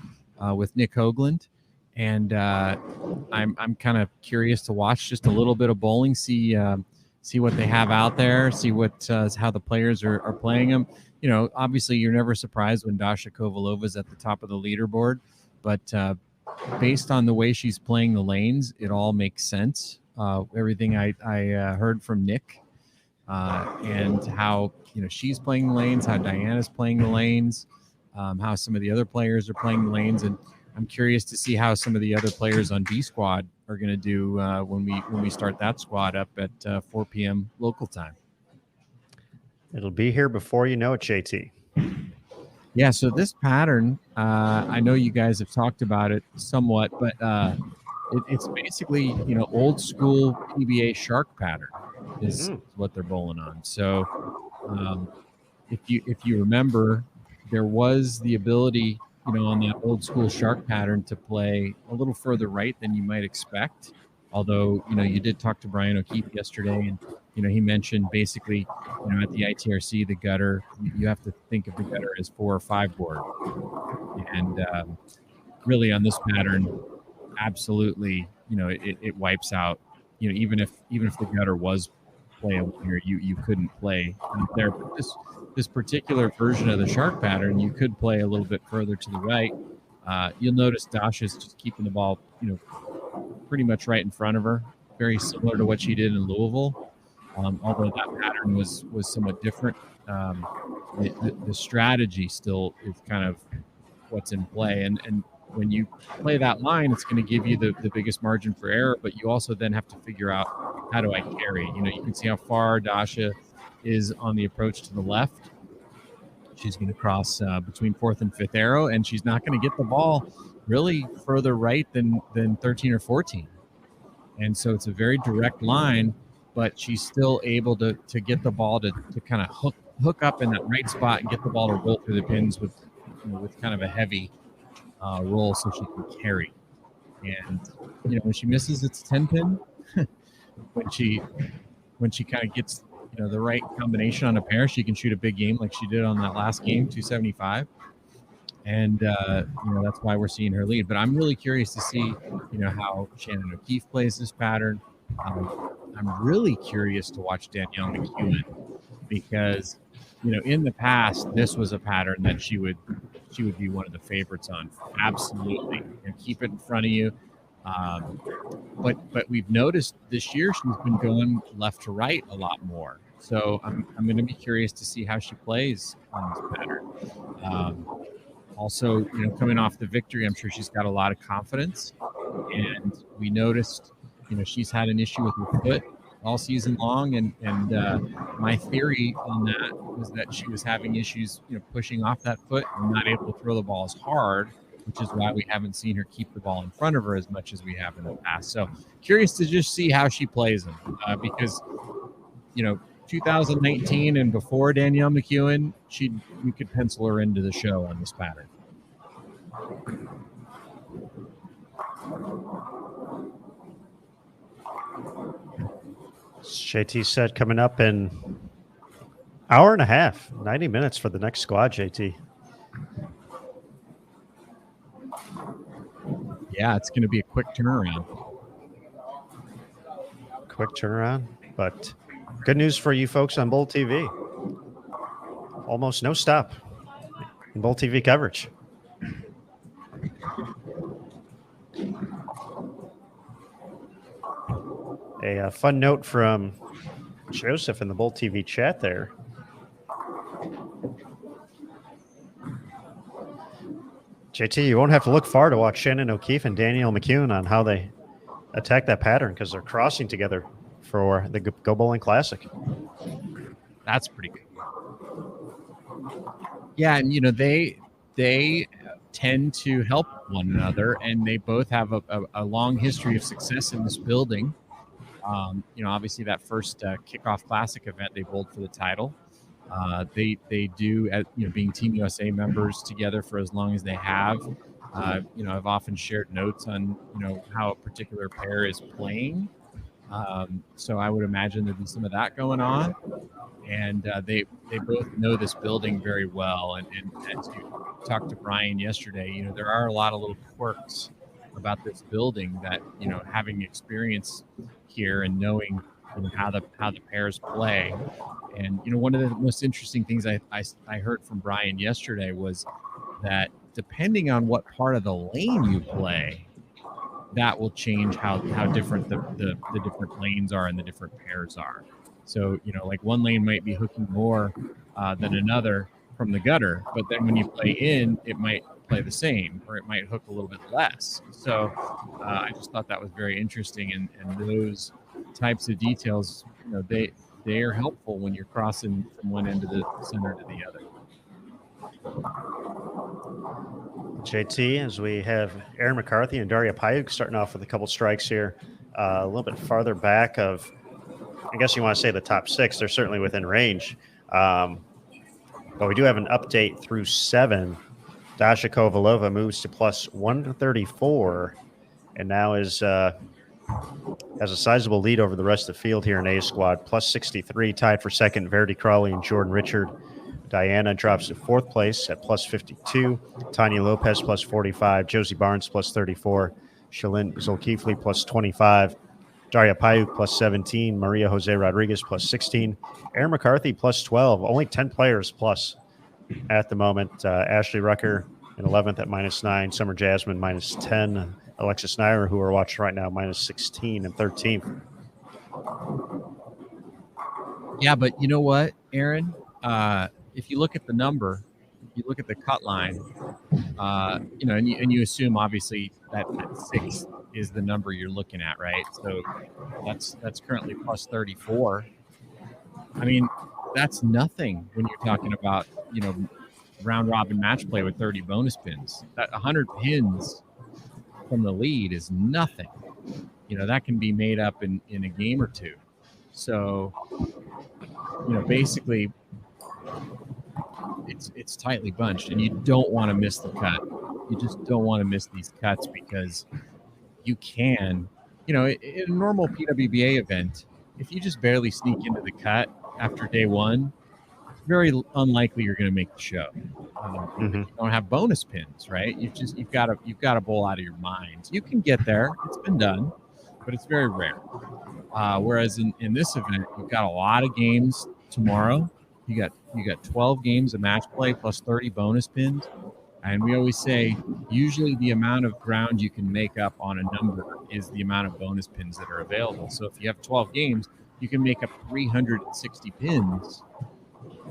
with Nick Hoagland, and I'm kind of curious to watch just a little bit of bowling, see what they have out there, see how the players are playing them. You know, obviously you're never surprised when Dasha Kovalova is at the top of the leaderboard, but based on the way she's playing the lanes, it all makes sense. Everything I heard from Nick and how she's playing the lanes, how Diana's playing the lanes, how some of the other players are playing the lanes, and I'm curious to see how some of the other players on B squad are going to do when we start that squad up at 4 p.m. local time. It'll be here before you know it, JT. Yeah, so this pattern, I know you guys have talked about it somewhat, but it's basically old school PBA shark pattern is what they're bowling on. So if you remember, there was the ability on that old school shark pattern to play a little further right than you might expect. Although you did talk to Brian O'Keefe yesterday, and he mentioned basically at the ITRC the gutter, you have to think of the gutter as 4 or 5 board, and really on this pattern, absolutely it wipes out even if the gutter was playable here, you couldn't play there. But this particular version of the shark pattern, you could play a little bit further to the right. You'll notice Dasha's just keeping the ball pretty much right in front of her, very similar to what she did in Louisville, although that pattern was somewhat different. The strategy still is kind of what's in play, and when you play that line, it's going to give you the biggest margin for error, but you also then have to figure out, how do I carry? You can see how far Dasha is on the approach to the left. She's going to cross between 4th and 5th arrow, and she's not going to get the ball really further right than 13 or 14. And so it's a very direct line, but she's still able to get the ball to kind of hook up in that right spot and get the ball to roll through the pins with kind of a heavy roll, so she can carry. And when she misses, it's 10 pin. when she kind of gets the right combination on a pair, she can shoot a big game like she did on that last game, 275. And that's why we're seeing her lead. But I'm really curious to see how Shannon O'Keefe plays this pattern. I'm really curious to watch Danielle McEwen, because in the past this was a pattern that she would be one of the favorites on. Absolutely, keep it in front of you. But we've noticed this year she's been going left to right a lot more. So I'm going to be curious to see how she plays on this pattern. Also, coming off the victory, I'm sure she's got a lot of confidence. And we noticed, she's had an issue with her foot all season long. And my theory on that was that she was having issues, pushing off that foot and not able to throw the ball as hard, which is why we haven't seen her keep the ball in front of her as much as we have in the past. So curious to just see how she plays them, because, 2019 and before Danielle McEwen, we could pencil her into the show on this pattern. JT said coming up in hour and a half, 90 minutes for the next squad, JT. Yeah, it's going to be a quick turnaround. Quick turnaround, but good news for you folks on Bold TV. Almost no stop in Bold TV coverage. A fun note from Joseph in the Bolt TV chat there. JT, you won't have to look far to watch Shannon O'Keefe and Danielle McCune on how they attack that pattern because they're crossing together for the Go Bowling Classic. That's pretty good. Yeah, and they tend to help one another, and they both have a long history of success in this building. Obviously that first Kickoff Classic event, they bowled for the title. They do, being Team USA members together for as long as they have. I've often shared notes on how a particular pair is playing. So I would imagine there'd be some of that going on. And they both know this building very well. And as you talked to Brian yesterday, there are a lot of little quirks about this building that having experience here and knowing how the pairs play. And one of the most interesting things I heard from Brian yesterday was that depending on what part of the lane you play, that will change how different the different lanes are and the different pairs are. So like one lane might be hooking more than another from the gutter, but then when you play in, it might play the same, or it might hook a little bit less. So I just thought that was very interesting, and those types of details, they are helpful when you're crossing from one end of the center to the other. JT, as we have Aaron McCarthy and Daria Payuk starting off with a couple strikes here, a little bit farther back of, I guess you want to say the top six. They're certainly within range. But we do have an update through 7. Dasha Kovalova moves to plus 134 and now has a sizable lead over the rest of the field here in A squad, plus 63, tied for second, Verity Crawley and Jordan Richard. Diana drops to 4th place at plus 52. Tanya Lopez plus 45. Josie Barnes plus 34. Shalyn Zulkifli plus 25. Daria Payuk plus 17. Maria Jose Rodriguez plus 16. Aaron McCarthy plus 12. Only 10 players plus at the moment. Ashley Rucker in 11th at minus 9. Summer Jasmine minus 10. Alexis Nair, who we're watching right now, minus 16 and 13th. Yeah, but you know what, Aaron? If you look at the number, you look at the cut line, and you assume obviously that 6 is the number you're looking at, right? So that's currently plus 34. I mean, that's nothing when you're talking about round robin match play with 30 bonus pins. That 100 pins from the lead is nothing. That can be made up in a game or two. So basically it's tightly bunched, and you don't want to miss the cut. You just don't want to miss these cuts because you can, in a normal PWBA event, if you just barely sneak into the cut after day one, it's very unlikely you're going to make the show. You don't have bonus pins, right? You've got to bowl out of your mind. You can get there; it's been done, but it's very rare. Whereas in this event, you've got a lot of games tomorrow. You got 12 games of match play plus 30 bonus pins. And we always say, usually the amount of ground you can make up on a number is the amount of bonus pins that are available. So if you have 12 games, you can make up 360 pins,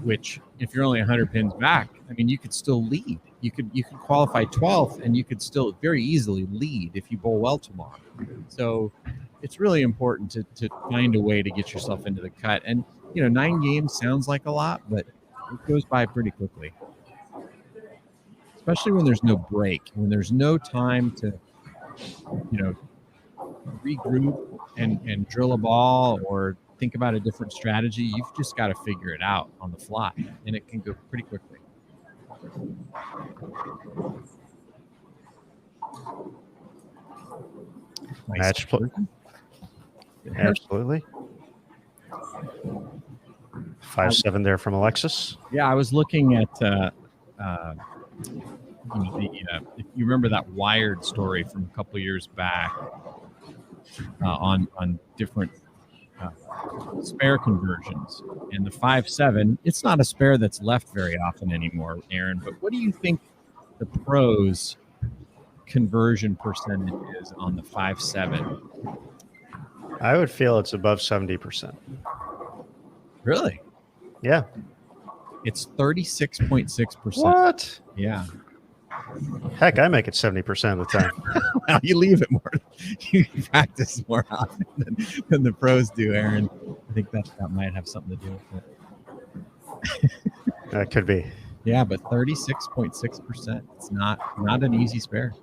which if you're only 100 pins back, I mean, you could still lead. You could qualify 12th, and you could still very easily lead if you bowl well tomorrow. So it's really important to find a way to get yourself into the cut. And 9 games sounds like a lot, but it goes by pretty quickly. Especially when there's no break, when there's no time to, regroup and drill a ball or think about a different strategy. You've just got to figure it out on the fly, and it can go pretty quickly. Match play. Absolutely. 5-7 there from Alexis. Yeah, I was looking at if you remember that Wired story from a couple of years back on different spare conversions, and the 5-7. It's not a spare that's left very often anymore, Aaron. But what do you think the pros conversion percentage is on the 5-7? I would feel it's above 70%. Really? Yeah. It's 36.6%. What? Yeah. Heck, I make it 70% of the time. Well, you leave it more. You practice more often than the pros do, Aaron. I think that might have something to do with it. That could be. Yeah, but 36.6%. It's not an easy spare.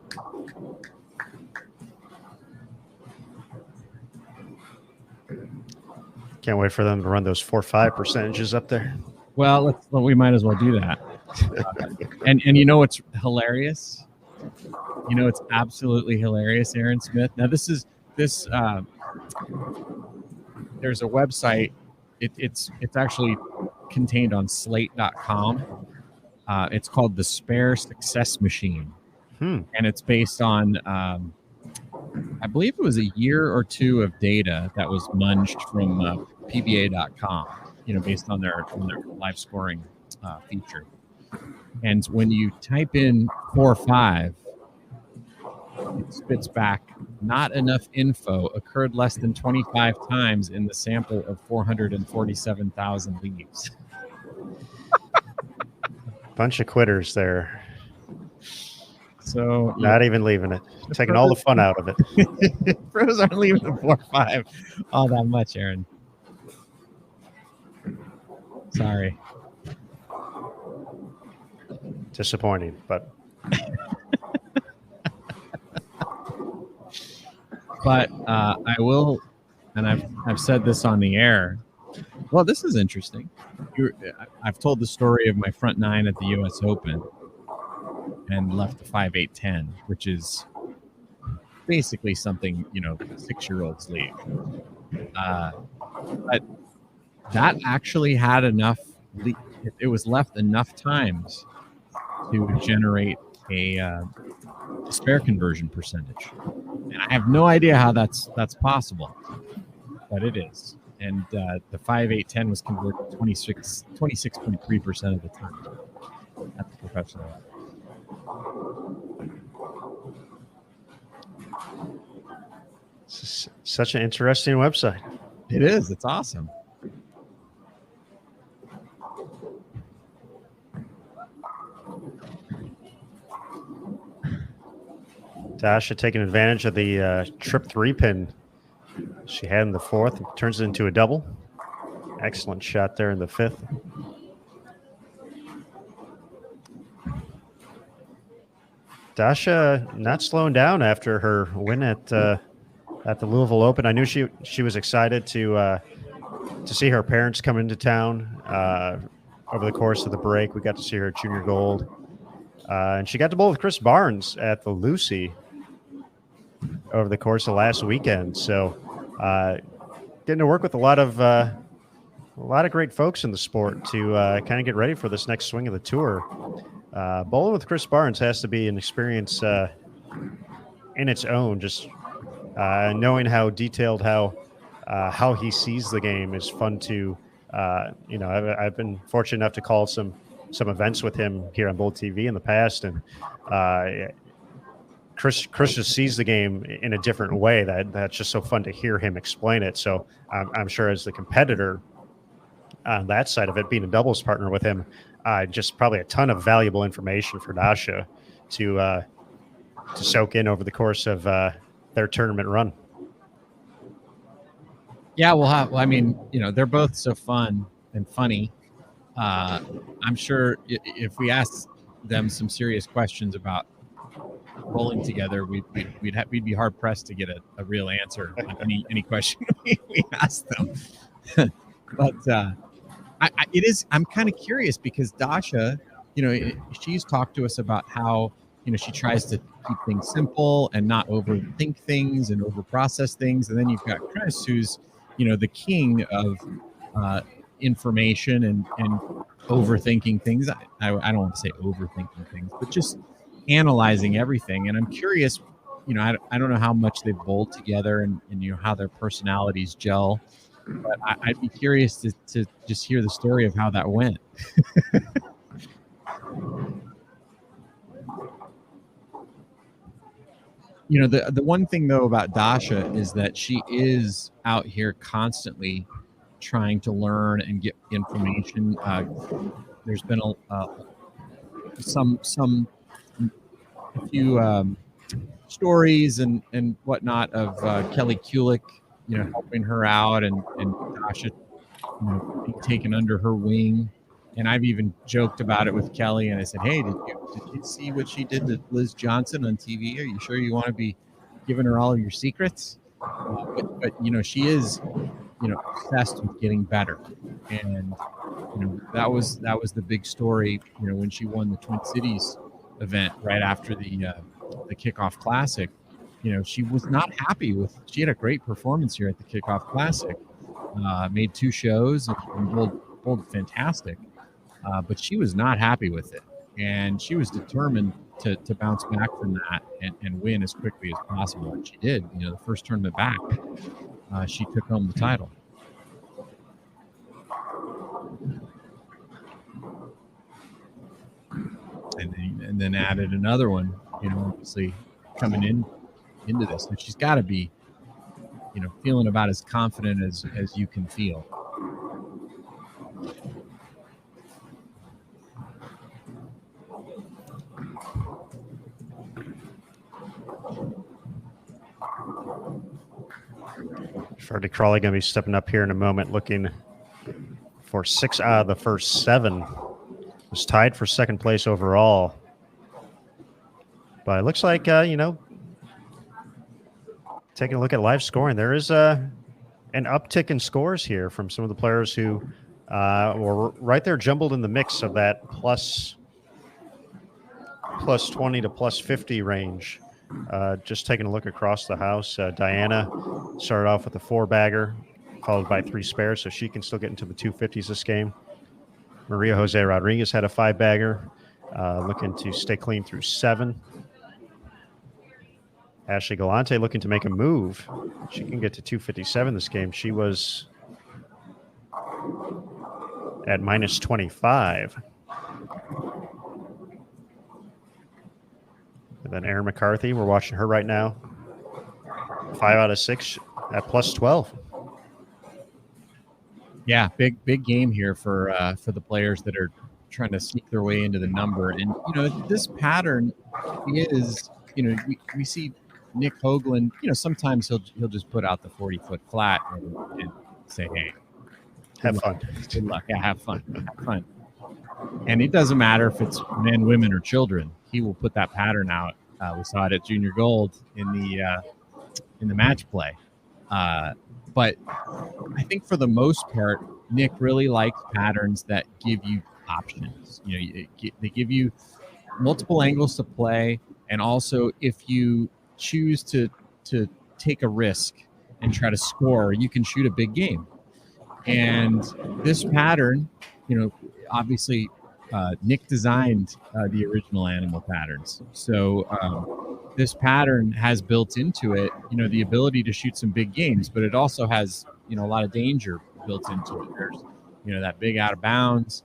Can't wait for them to run those 4-5 percentages up there. Well, we might as well do that. And you know what's hilarious? You know it's absolutely hilarious, Aaron Smith. Now this there's a website. It's actually contained on slate.com. It's called the Spare Success Machine. And it's based on I believe it was a year or two of data that was munged from PWBA.com, based on their live scoring feature. And when you type in 4-5, it spits back not enough info occurred less than 25 times in the sample of 447,000 leaves. Bunch of quitters there. So not even leaving it, taking all the fun out of it. Pros aren't leaving the 4-5 all that much, Aaron. Sorry. Disappointing, but I will, and I've said this on the air. Well, this is interesting. I've told the story of my front nine at the U.S. Open and left the 5-8-10, which is basically something 6-year-olds leave. But that actually had enough. It was left enough times to generate a spare conversion percentage, and I have no idea how that's possible, but it is. And the 5-8-10 was converted 26.3% of the time at the professional level. Such an interesting website. It is. It's awesome. Dasha taking advantage of the trip 3-pin she had in the fourth. Turns it into a double. Excellent shot there in the fifth. Dasha not slowing down after her win at the Louisville Open. I knew she was excited to see her parents come into town over the course of the break. We got to see her at Junior Gold. And she got to bowl with Chris Barnes at the Lucy over the course of last weekend. So getting to work with a lot of great folks in the sport to kind of get ready for this next swing of the tour. Bowling with Chris Barnes has to be an experience in its own. Just knowing how detailed, how he sees the game is fun to. I've been fortunate enough to call some events with him here on Bold TV in the past, and Chris just sees the game in a different way. That's just so fun to hear him explain it. So I'm sure as the competitor on that side of it, being a doubles partner with him, just probably a ton of valuable information for Dasha to soak in over the course of their tournament run. Yeah, they're both so fun and funny. I'm sure if we asked them some serious questions about bowling together, we'd be hard pressed to get a real answer on any question we asked them. But I'm kind of curious because Dasha, she's talked to us about how she tries to keep things simple and not overthink things and overprocess things, and then you've got Chris, who's the king of information and overthinking things. I don't want to say overthinking things, but just analyzing everything. And I'm curious, I don't know how much they've bowled together and how their personalities gel, but I'd be curious to just hear the story of how that went. the one thing though about Dasha is that she is out here constantly trying to learn and get information. There's been a few stories and whatnot of Kelly Kulik, helping her out and Dasha, being taken under her wing. And I've even joked about it with Kelly, and I said, "Hey, did you see what she did to Liz Johnson on TV? Are you sure you want to be giving her all of your secrets?" But she is, obsessed with getting better, and that was the big story. When she won the Twin Cities event right after the Kickoff Classic, she was not happy with. She had a great performance here at the Kickoff Classic, made 2 shows and bowled fantastic. But she was not happy with it, and she was determined to bounce back from that and win as quickly as possible. And she did. The first tournament back, she took home the title. And then added another one. Obviously coming into this, and she's got to be, feeling about as confident as you can feel. Freddie Crawley going to be stepping up here in a moment, looking for 6 out of the first 7. Was tied for second place overall. But it looks like, taking a look at live scoring, there is an uptick in scores here from some of the players who were right there jumbled in the mix of that plus 20 to plus 50 range. Just taking a look across the house, Diana started off with a 4-bagger, followed by 3 spares, so she can still get into the 250s this game. Maria Jose Rodriguez had a 5-bagger, looking to stay clean through 7. Ashley Galante looking to make a move. She can get to 257 this game. She was at minus 25. And then Erin McCarthy, we're watching her right now. 5 out of 6 at plus 12. Yeah, big game here for the players that are trying to sneak their way into the number. And this pattern is, we see Nick Hoagland. Sometimes he'll just put out the 40-foot flat and say, "Hey, have fun, good luck, yeah, have fun." And it doesn't matter if it's men, women, or children. He will put that pattern out. We saw it at Junior Gold in the match play. But I think for the most part, Nick really likes patterns that give you options. They give you multiple angles to play, and also if you choose to take a risk and try to score, you can shoot a big game. And this pattern, obviously Nick designed the original animal patterns. So this pattern has built into it, the ability to shoot some big games, but it also has, a lot of danger built into it. There's, that big out of bounds.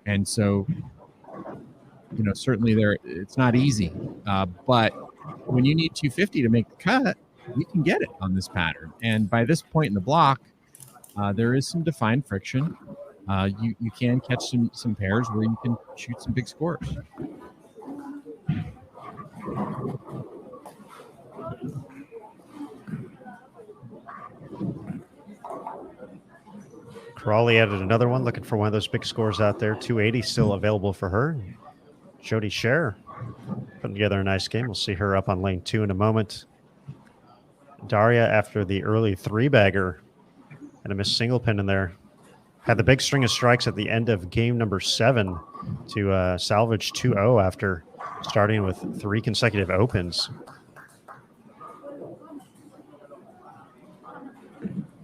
And so, certainly it's not easy. But when you need 250 to make the cut, you can get it on this pattern. And by this point in the block, there is some defined friction. You can catch some pairs where you can shoot some big scores. Crawley added another one, looking for one of those big scores out there. 280 still available for her. Jody Scher putting together a nice game. We'll see her up on lane 2 in a moment. Daria, after the early 3-bagger and a missed single pin in there, had the big string of strikes at the end of game number 7 to salvage 2-0 after starting with 3 consecutive opens.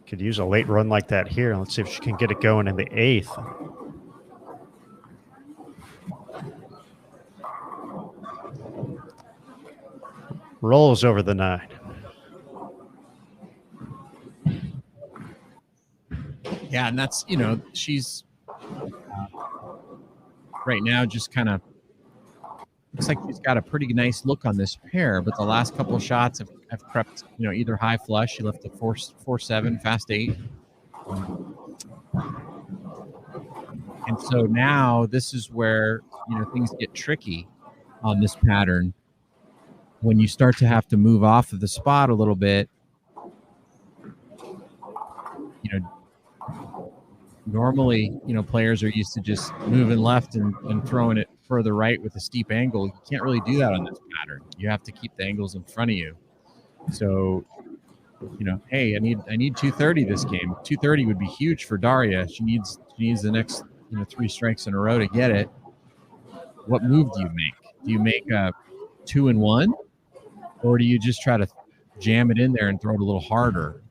Could use a late run like that here. Let's see if she can get it going in the 8th. Rolls over the 9. Yeah, and that's, she's right now just kind of looks like she's got a pretty nice look on this pair, but the last couple of shots have crept, either high flush. She left a 4-7, fast 8. And so now this is where, things get tricky on this pattern. When you start to have to move off of the spot a little bit, normally, players are used to just moving left and throwing it further right with a steep angle. You can't really do that on this pattern. You have to keep the angles in front of you. So, hey, I need 230 this game. 230 would be huge for Daria. She needs the next 3 strikes in a row to get it. What move do you make? Do you make a 2-1, or do you just try to jam it in there and throw it a little harder?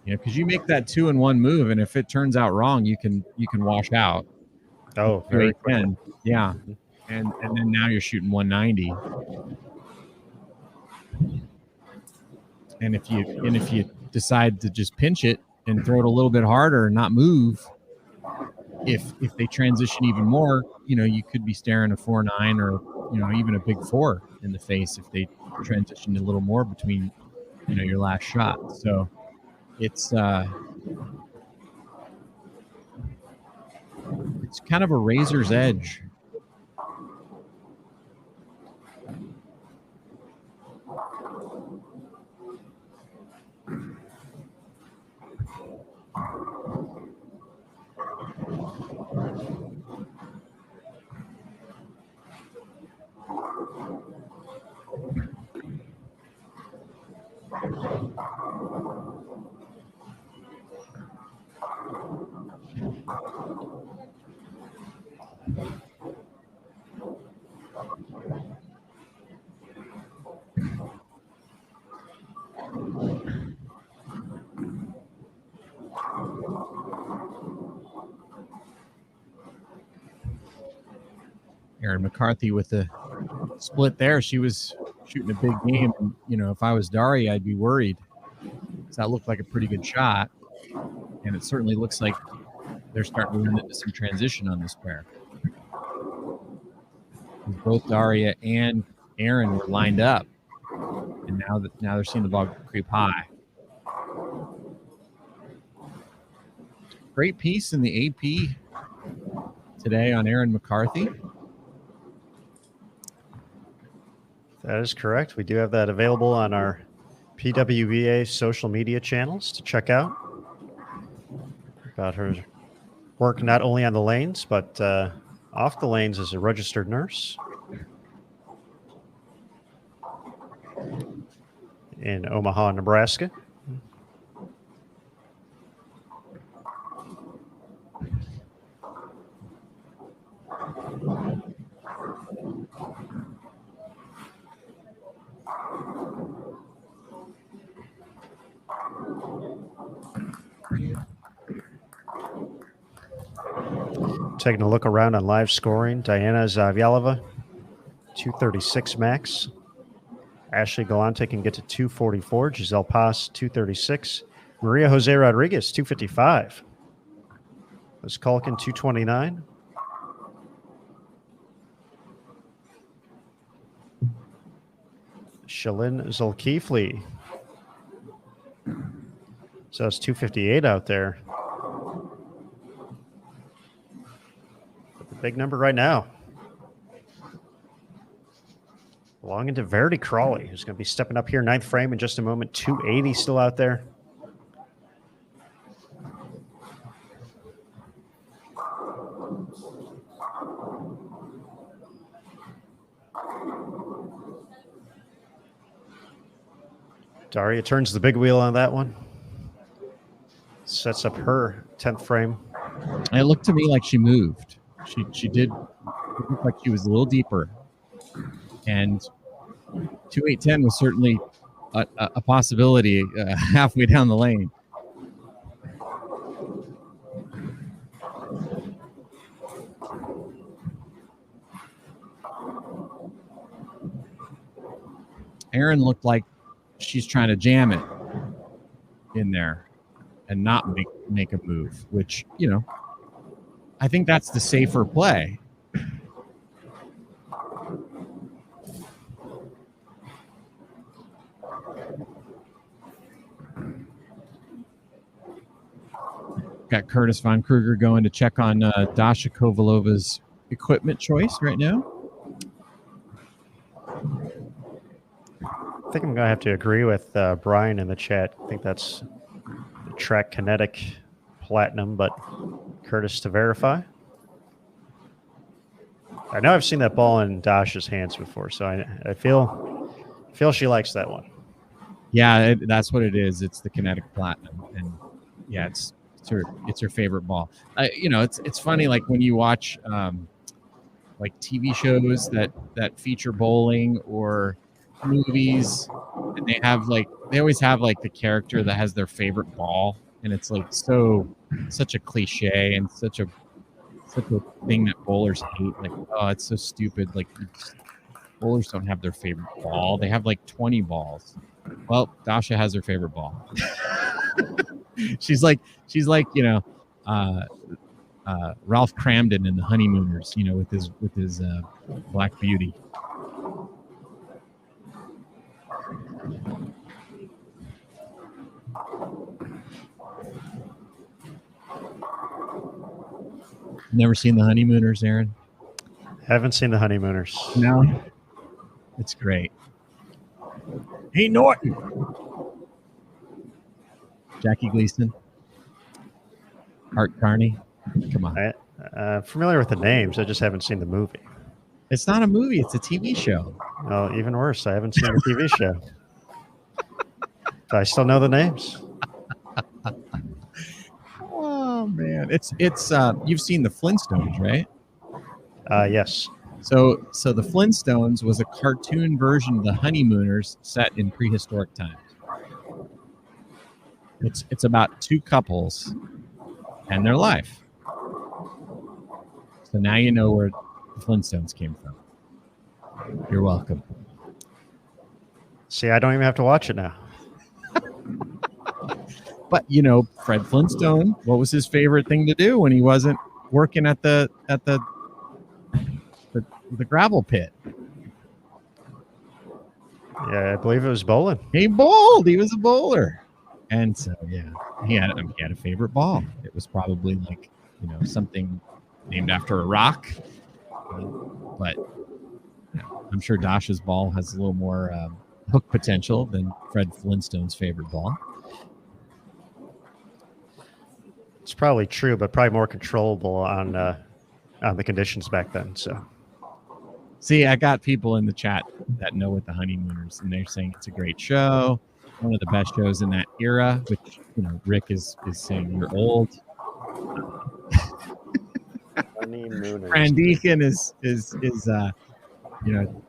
Because you make that 2-1 move, and if it turns out wrong, you can wash out. Oh, very quickly. Yeah, and then now you're shooting 190. And if you decide to just pinch it and throw it a little bit harder and not move, if they transition even more, you could be staring a 4-9 or even a big 4 in the face if they transition a little more between your last shot. So it's kind of a razor's edge. Erin McCarthy with the split there. She was shooting a big game. And, if I was Daria, I'd be worried. Because that looked like a pretty good shot. And it certainly looks like they're starting to run into some transition on this pair. Both Daria and Erin were lined up. And now they're seeing the ball creep high. Great piece in the AP today on Erin McCarthy. That is correct. We do have that available on our PWBA social media channels to check out. About her work not only on the lanes, but off the lanes as a registered nurse in Omaha, Nebraska. Taking a look around on live scoring, Diana Zavyalova, 236 max. Ashley Galante can get to 244. Giselle Paz, 236. Maria Jose Rodriguez, 255. Liz Culkin, 229. Shalyn Zulkifli. So it's 258 out there. Big number right now. Belonging to Verity Crawley, who's going to be stepping up here, 9th frame in just a moment. 280 still out there. Daria turns the big wheel on that one. Sets up her 10th frame. It looked to me like she moved. She did. It looked like she was a little deeper, and 2-8-10 was certainly a possibility halfway down the lane. Erin looked like she's trying to jam it. in there and not make a move, which, you know, I think that's the safer play. Got Curtis Von Kruger going to check on Dasha Kovalova's equipment choice right now. I think I'm going to have to agree with Brian in the chat. I think that's the Track Kinetic Platinum, but Curtis to verify. I know I've seen that ball in Dasha's hands before, so I feel she likes that one. Yeah, that's what it is. It's the Kinetic Platinum, and yeah, it's her favorite ball. You know, it's funny, like when you watch like TV shows that feature bowling or movies, and they always have like the character that has their favorite ball, and it's like such a cliche and such a thing that bowlers hate. Like, oh, it's so stupid. Like, bowlers don't have their favorite ball. They have like 20 balls. Well, Dasha has her favorite ball. she's like, you know, Ralph Cramden in The Honeymooners, you know, with his Black Beauty. Never seen The Honeymooners, Aaron? Haven't seen The Honeymooners. No. It's great. Hey, Norton. Jackie Gleason. Art Carney. Come on. I'm familiar with the names. I just haven't seen the movie. It's not a movie. It's a TV show. Well, even worse. I haven't seen the TV show. But I still know the names. Oh man, it's you've seen the Flintstones, right? Yes. So the Flintstones was a cartoon version of the Honeymooners set in prehistoric times. It's about two couples and their life. So now you know where the Flintstones came from. You're welcome. See, I don't even have to watch it now. But you know, Fred Flintstone, what was his favorite thing to do when he wasn't working at the gravel pit? Yeah, I believe it was bowling. He bowled. He was a bowler, and so yeah, he had a favorite ball. It was probably like, you know, something named after a rock, but I'm sure Dasha's ball has a little more hook potential than Fred Flintstone's favorite ball. It's probably true, but probably more controllable on the conditions back then. So, see, I got people in the chat that know what the Honeymooners, and they're saying it's a great show, one of the best shows in that era. Which, you know, Rick is saying you're old. Honeymooners. Fran Deacon is you know,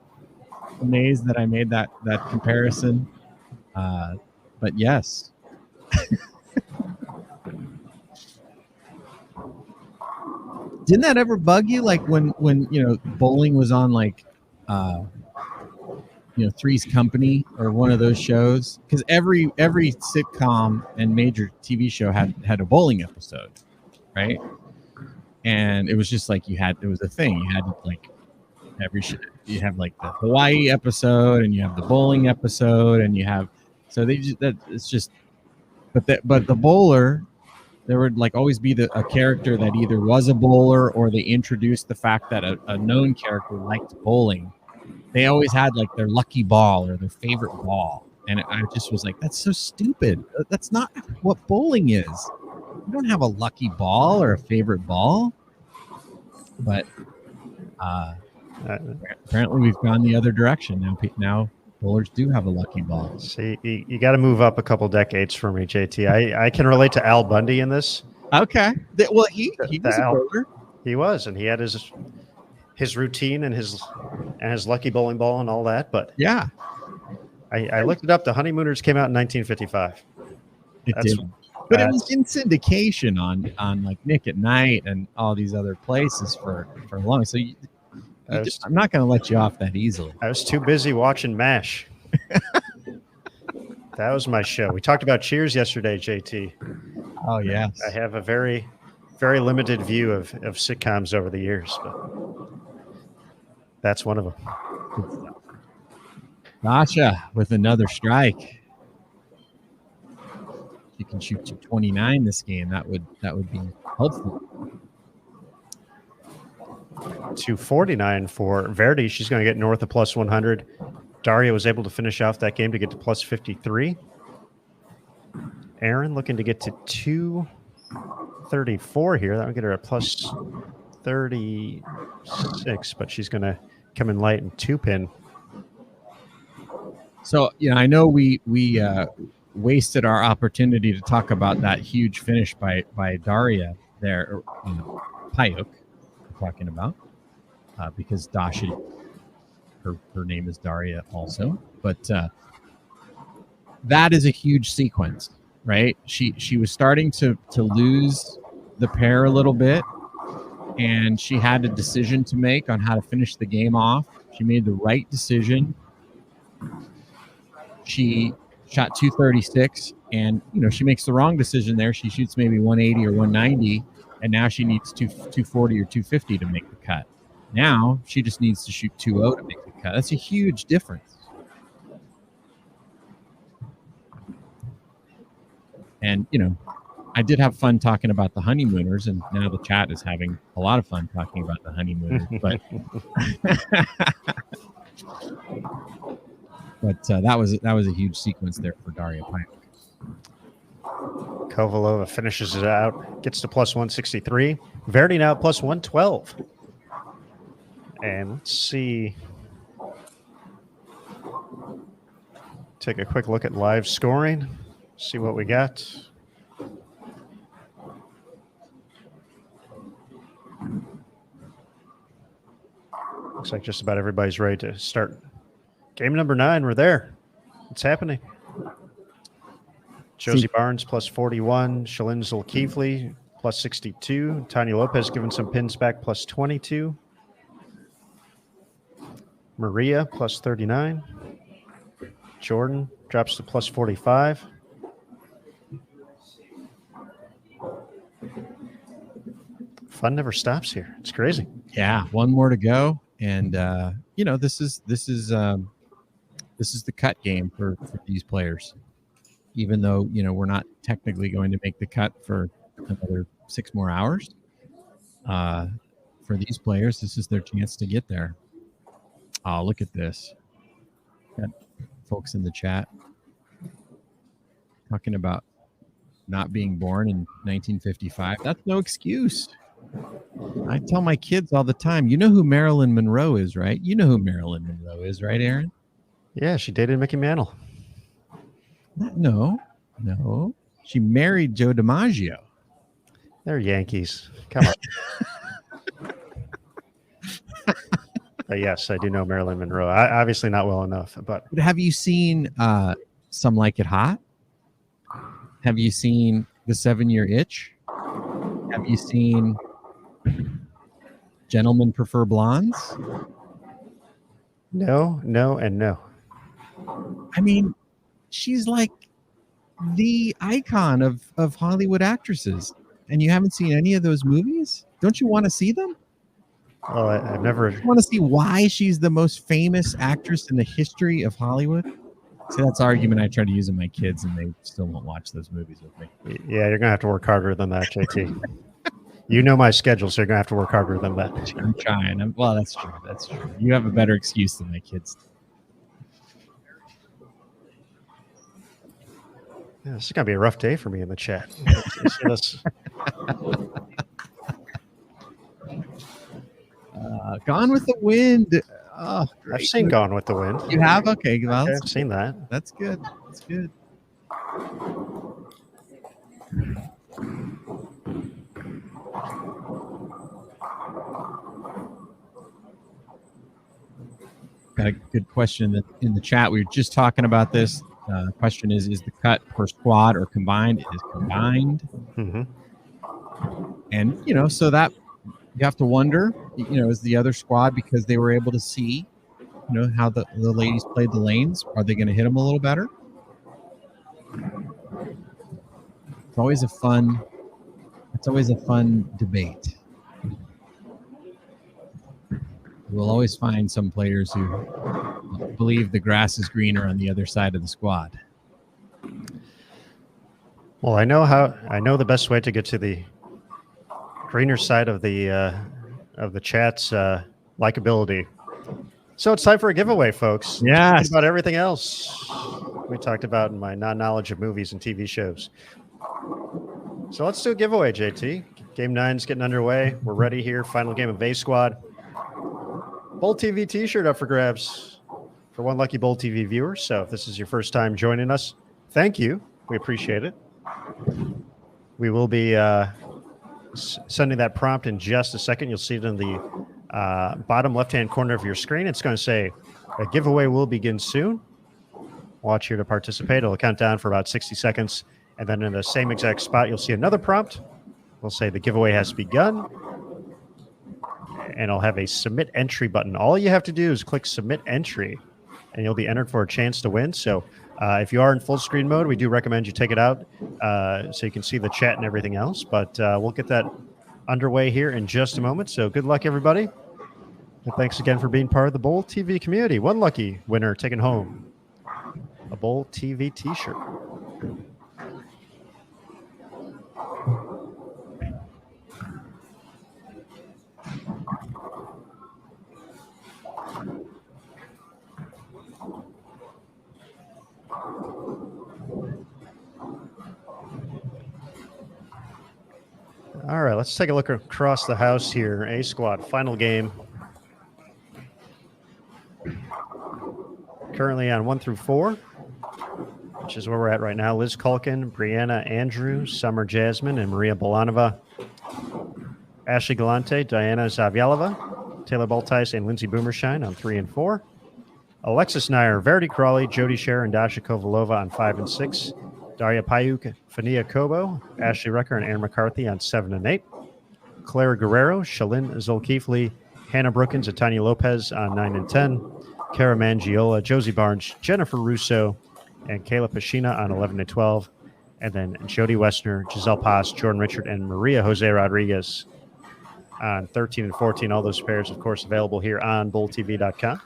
amazed that I made that comparison. But yes. Didn't that ever bug you? Like when you know, bowling was on, like, you know, Three's Company or one of those shows, because every sitcom and major TV show had a bowling episode, right? And it was just like there was a thing. You had like you have like the Hawaii episode, and you have the bowling episode, and you have, so they just, that it's just, but the bowler, there would like always be a character that either was a bowler, or they introduced the fact that a known character liked bowling. They always had like their lucky ball or their favorite ball. And I just was like, that's so stupid. That's not what bowling is. You don't have a lucky ball or a favorite ball. But apparently we've gone the other direction. Now bowlers do have a lucky ball. See, you got to move up a couple decades for me, JT. I can relate to Al Bundy in this. Okay. Well, he was a bowler. He was, and he had his routine and his lucky bowling ball and all that. But yeah, I looked it up. The Honeymooners came out in 1955. It did. But it was in syndication on like Nick at Night and all these other places for long. So I'm not going to let you off that easily. I was too busy watching MASH. That was my show. We talked about Cheers yesterday, JT. Oh, yes. I have a very, very limited view of sitcoms over the years, but that's one of them. Dasha with another strike. You can shoot 229 this game. That would be helpful. 249 for Verdi. She's going to get north of plus 100. Daria was able to finish off that game to get to plus 53. Aaron looking to get to 234 here. That would get her at plus 36, but she's going to come in light and 2-pin. So, I know we wasted our opportunity to talk about that huge finish by Daria there, Payuk, we're talking about, because Dasha, her name is Daria also, but that is a huge sequence, right? She was starting to lose the pair a little bit, and she had a decision to make on how to finish the game off. She made the right decision. She shot 236, and she makes the wrong decision there. She shoots maybe 180 or 190, and now she needs 240 or 250 to make the cut. Now she just needs to shoot 2-0 to make the cut. That's a huge difference. And I did have fun talking about the honeymooners, and now the chat is having a lot of fun talking about the honeymooners. But that was a huge sequence there for Daria Payuk. Kovalova finishes it out, gets to plus 163. Verdi now plus 112. And let's see. Take a quick look at live scoring. See what we got. Looks like just about everybody's ready to start. Game number 9, we're there. It's happening. Josie Barnes plus 41. Shalin Zulkifli plus 62. Tanya Lopez giving some pins back plus 22. Maria plus 39. Jordan drops to plus 45. Fun never stops here. It's crazy. Yeah, one more to go, and this is the cut game for these players. Even though we're not technically going to make the cut for another 6 more hours, for these players, this is their chance to get there. Oh, look at this. Got folks in the chat talking about not being born in 1955. That's no excuse. I tell my kids all the time, you know who Marilyn Monroe is, right? You know who Marilyn Monroe is, right, Aaron? Yeah, she dated Mickey Mantle. No. She married Joe DiMaggio. They're Yankees. Come on. But yes, I do know Marilyn Monroe. Obviously not well enough, but have you seen Some Like It Hot? Have you seen The 7-Year Itch? Have you seen Gentlemen Prefer Blondes? No, and no. I mean, she's like the icon of Hollywood actresses, and you haven't seen any of those movies? Don't you want to see them? Oh, I've never. You want to see why she's the most famous actress in the history of Hollywood? See, that's the argument I try to use with my kids, and they still won't watch those movies with me. Yeah, you're gonna have to work harder than that, JT. You know my schedule, so you're gonna have to work harder than that. I'm trying. Well, that's true. That's true. You have a better excuse than my kids. Yeah, this is gonna be a rough day for me in the chat. Gone with the Wind. Oh, great. I've seen Gone with the Wind. You have? Okay, well, I've seen that. That's good. That's good. Got a good question in the chat. We were just talking about this. The question is the cut per squad or combined? It is combined. Mm-hmm. And, so that you have to wonder, is the other squad, because they were able to see, how the ladies played the lanes, are they going to hit them a little better? It's always a fun debate. We'll always find some players who believe the grass is greener on the other side of the squad. Well, I know the best way to get to the greener side of the chat's likability. So it's time for a giveaway, folks. Yes. Talking about everything else we talked about in my non-knowledge of movies and TV shows. So let's do a giveaway, JT. Game 9's getting underway. We're ready here. Final game of A Squad. Bold TV t-shirt up for grabs for one lucky Bold TV viewer. So if this is your first time joining us, thank you. We appreciate it. We will be sending that prompt in just a second. You'll see it in the bottom left-hand corner of your screen. It's going to say a giveaway will begin soon. Watch here to participate. It'll count down for about 60 seconds. And then in the same exact spot, you'll see another prompt. We'll say the giveaway has begun. And it'll have a submit entry button. All you have to do is click submit entry, and you'll be entered for a chance to win. So if you are in full screen mode, we do recommend you take it out so you can see the chat and everything else. But we'll get that underway here in just a moment. So good luck, everybody. And thanks again for being part of the Bold TV community. One lucky winner taking home a Bold TV t-shirt. All right, let's take a look across the house here. A Squad, final game. Currently on 1 through 4, which is where we're at right now. Liz Culkin, Brianna Andrew, Summer Jasmine, and Maria Bolanova. Ashley Galante, Diana Zavyalova, Taylor Baltice, and Lindsay Boomershine on 3 and 4. Alexis Nair, Verity Crawley, Jody Scher, and Dasha Kovalova on 5 and 6. Daria Payuk, Fania Kobo, Ashley Rucker, and Aaron McCarthy on 7 and 8. Clara Guerrero, Shalyn Zolkifli, Hannah Brookins, and Tanya Lopez on 9 and 10. Kara Mangiola, Josie Barnes, Jennifer Russo, and Kayla Pashina on 11 and 12. And then Jody Westner, Giselle Paz, Jordan Richard, and Maria Jose Rodriguez on 13 and 14. All those pairs, of course, available here on BoldTV.com.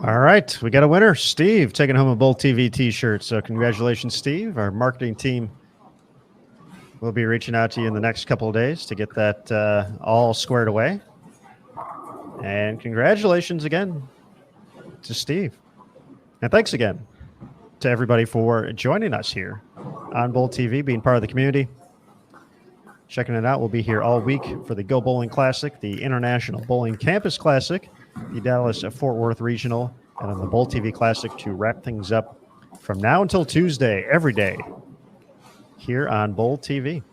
All right, we got a winner. Steve taking home a Bold TV t-shirt. So congratulations, Steve. Our marketing team will be reaching out to you in the next couple of days to get that all squared away. And congratulations again to Steve. And thanks again to everybody for joining us here on Bold TV, being part of the community. Checking it out. We'll be here all week for the Go Bowling Classic, the International Bowling Campus Classic, the Dallas-Fort Worth Regional, and then the Bold TV Classic to wrap things up from now until Tuesday, every day, here on Bold TV.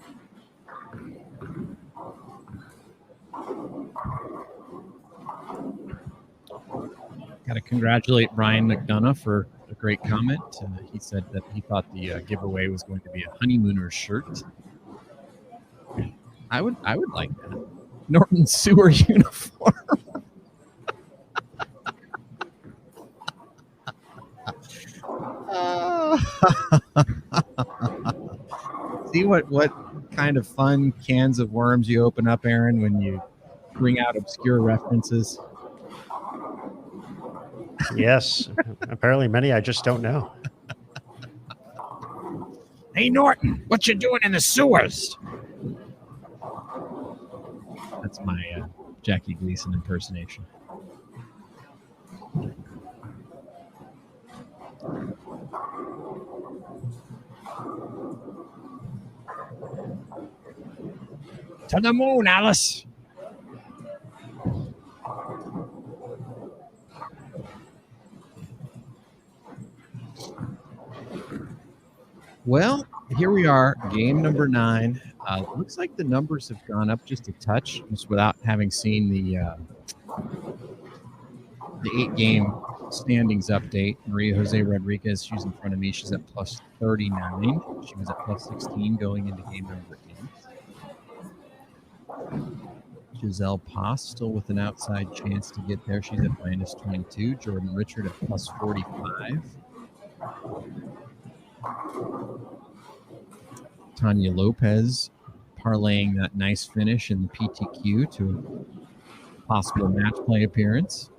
Got to congratulate Brian McDonough for a great comment. He said that he thought the giveaway was going to be a honeymooner shirt. I would like that. Norton Sewer uniform. See what kind of fun cans of worms you open up, Aaron, when you bring out obscure references. Yes, apparently many I just don't know. Hey, Norton, what you doing in the sewers? That's my Jackie Gleason impersonation. To the moon, Alice. Well, here we are, game number 9. Looks like the numbers have gone up just a touch, just without having seen the 8-game standings update. Maria Jose Rodriguez, she's in front of me. She's at plus 39. She was at plus 16 going into game number 8. Giselle Poss still with an outside chance to get there. She's at minus 22. Jordan Richard at plus 45. Tanya Lopez parlaying that nice finish in the PTQ to a possible match play appearance.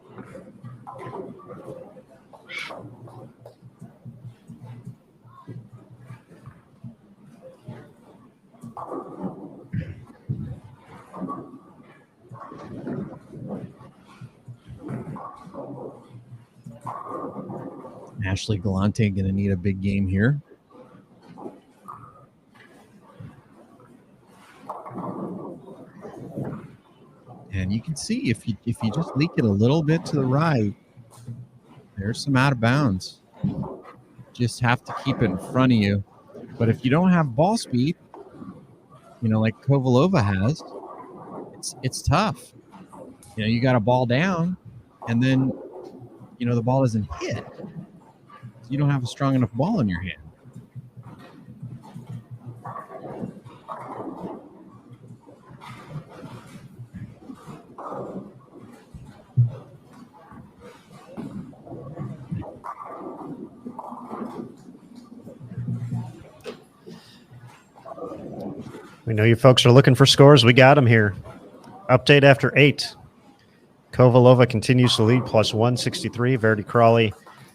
Ashley Galante going to need a big game here. And you can see if you just leak it a little bit to the right, there's some out of bounds. Just have to keep it in front of you. But if you don't have ball speed, like Kovalova has, it's tough. You got a ball down, and then the ball isn't hit. You don't have a strong enough ball in your hand. We know you folks are looking for scores. We got them here. Update after 8. Kovalova continues to lead plus 163. Verity Crawley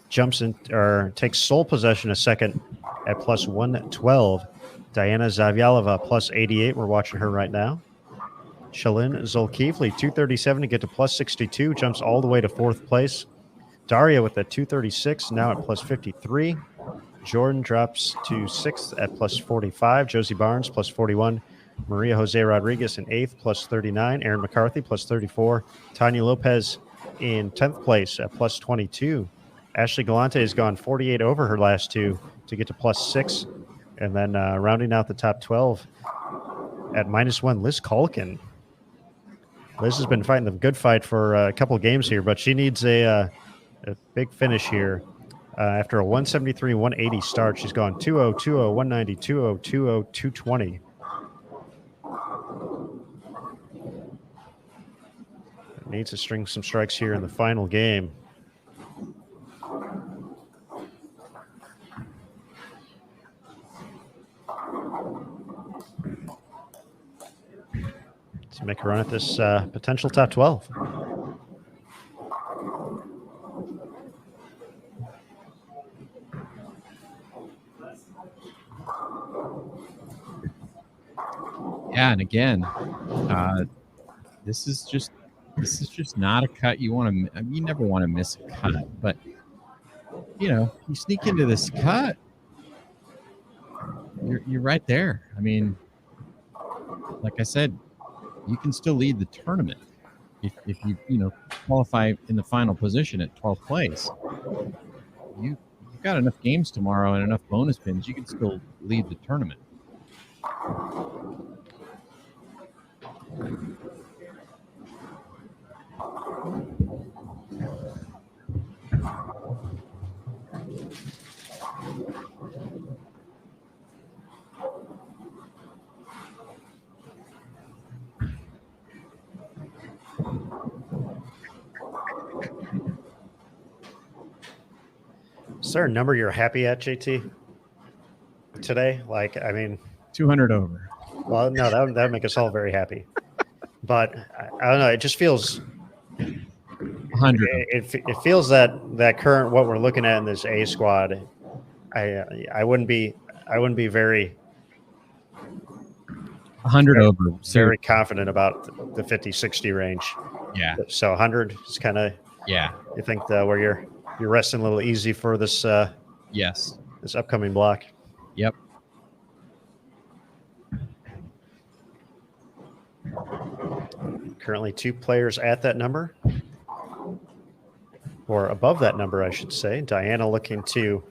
jumps in or takes sole possession a second at plus 112. Diana Zavyalova plus 88. We're watching her right now. Shalin Zolkiefli 237 to get to plus 62. Jumps all the way to 4th place. Daria with a 236 now at plus 53. Jordan drops to 6th at plus 45. Josie Barnes plus 41. Maria Jose Rodriguez in 8th plus 39. Erin McCarthy plus 34. Tanya Lopez in 10th place at plus 22. Ashley Galante has gone 48 over her last 2 to get to plus 6. And then rounding out the top 12 at minus 1, Liz Kalkin. Liz has been fighting the good fight for a couple of games here, but she needs a big finish here. After a 173-180 start, she's gone 2-0, 2-0, 190, 2-0, 2-0, 220. Needs to string some strikes here in the final game. To make a run at this potential top 12. Yeah, and again, this is just not a cut you want to. You never want to miss a cut, but you sneak into this cut, you're right there. I mean, like I said, you can still lead the tournament if you qualify in the final position at 12th place. You've got enough games tomorrow and enough bonus pins. You can still lead the tournament. Is there a number you're happy at, JT, today? 200 over. Well, no, that would make us all very happy. But I don't know. It just feels 100. It feels that current what we're looking at in this A squad. I wouldn't be very 100 over. Very confident about the 50-60 range. Yeah. So 100 is kind of You think where you're resting a little easy for this yes, this upcoming block. Yep. Currently 2 players at that number, or above that number, I should say. Diana looking to.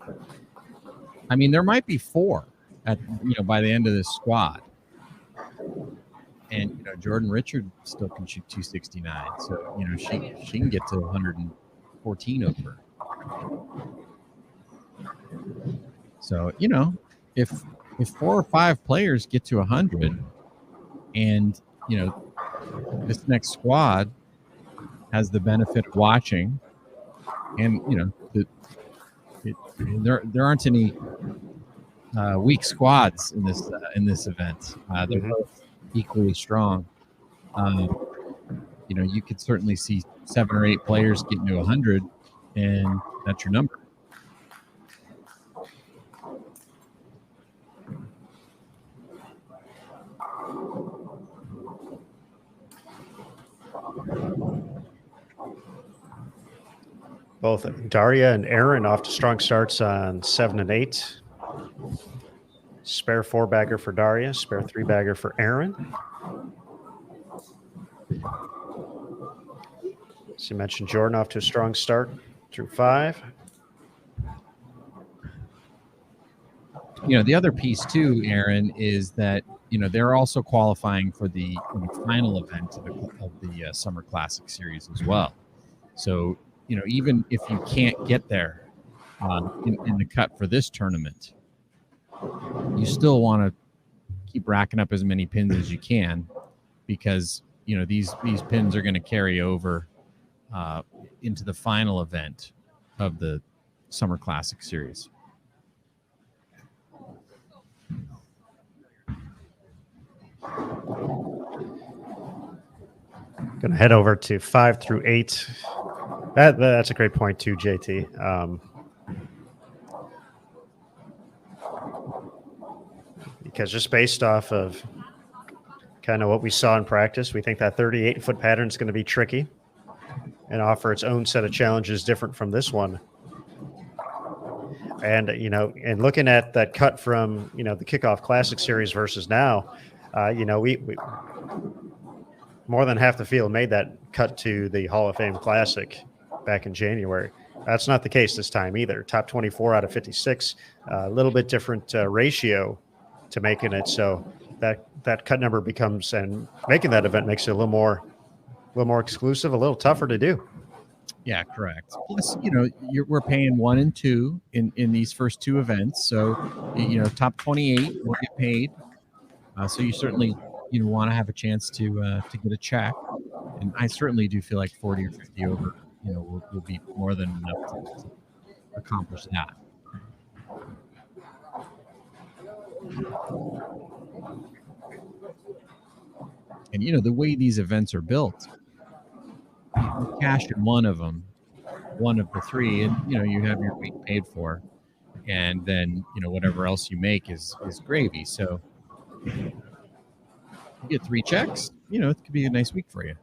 I mean, there might be 4 at by the end of this squad. And Jordan Richard still can shoot 269, so she can get to 114 over. So if 4 or 5 players get to 100, and this next squad has the benefit of watching, and there aren't any weak squads in this event. They're both equally strong. You could certainly see 7 or 8 players getting to 100, and that's your number. Both Daria and Aaron off to strong starts on 7 and 8. Spare 4-bagger for Daria, spare 3-bagger for Aaron. As you mentioned, Jordan off to a strong start through 5. The other piece too, Aaron, is that they're also qualifying for the final event of the Summer Classic Series as well. So even if you can't get there in the cut for this tournament, you still want to keep racking up as many pins as you can, because these pins are going to carry over into the final event of the Summer Classic Series. Going to head over to 5 through 8. That's a great point too, JT. Because just based off of kind of what we saw in practice, we think that 38-foot pattern is going to be tricky and offer its own set of challenges different from this one. And, and looking at that cut from, the Kickoff Classic Series versus now, we more than half the field made that cut to the Hall of Fame Classic back in January. That's not the case this time either. Top 24 out of 56, a little bit different ratio to making it. So that cut number becomes, and making that event makes it a little more exclusive, a little tougher to do. Yeah, correct. Plus, we're paying 1 and 2 in these first 2 events. So, top 28 will get paid. So you certainly, want to have a chance to get a check. And I certainly do feel like 40 or 50 over, will be more than enough to accomplish that. And, the way these events are built, you cash in one of the 3, and you have your week paid for, and then whatever else you make is gravy. So you get 3 checks, it could be a nice week for you.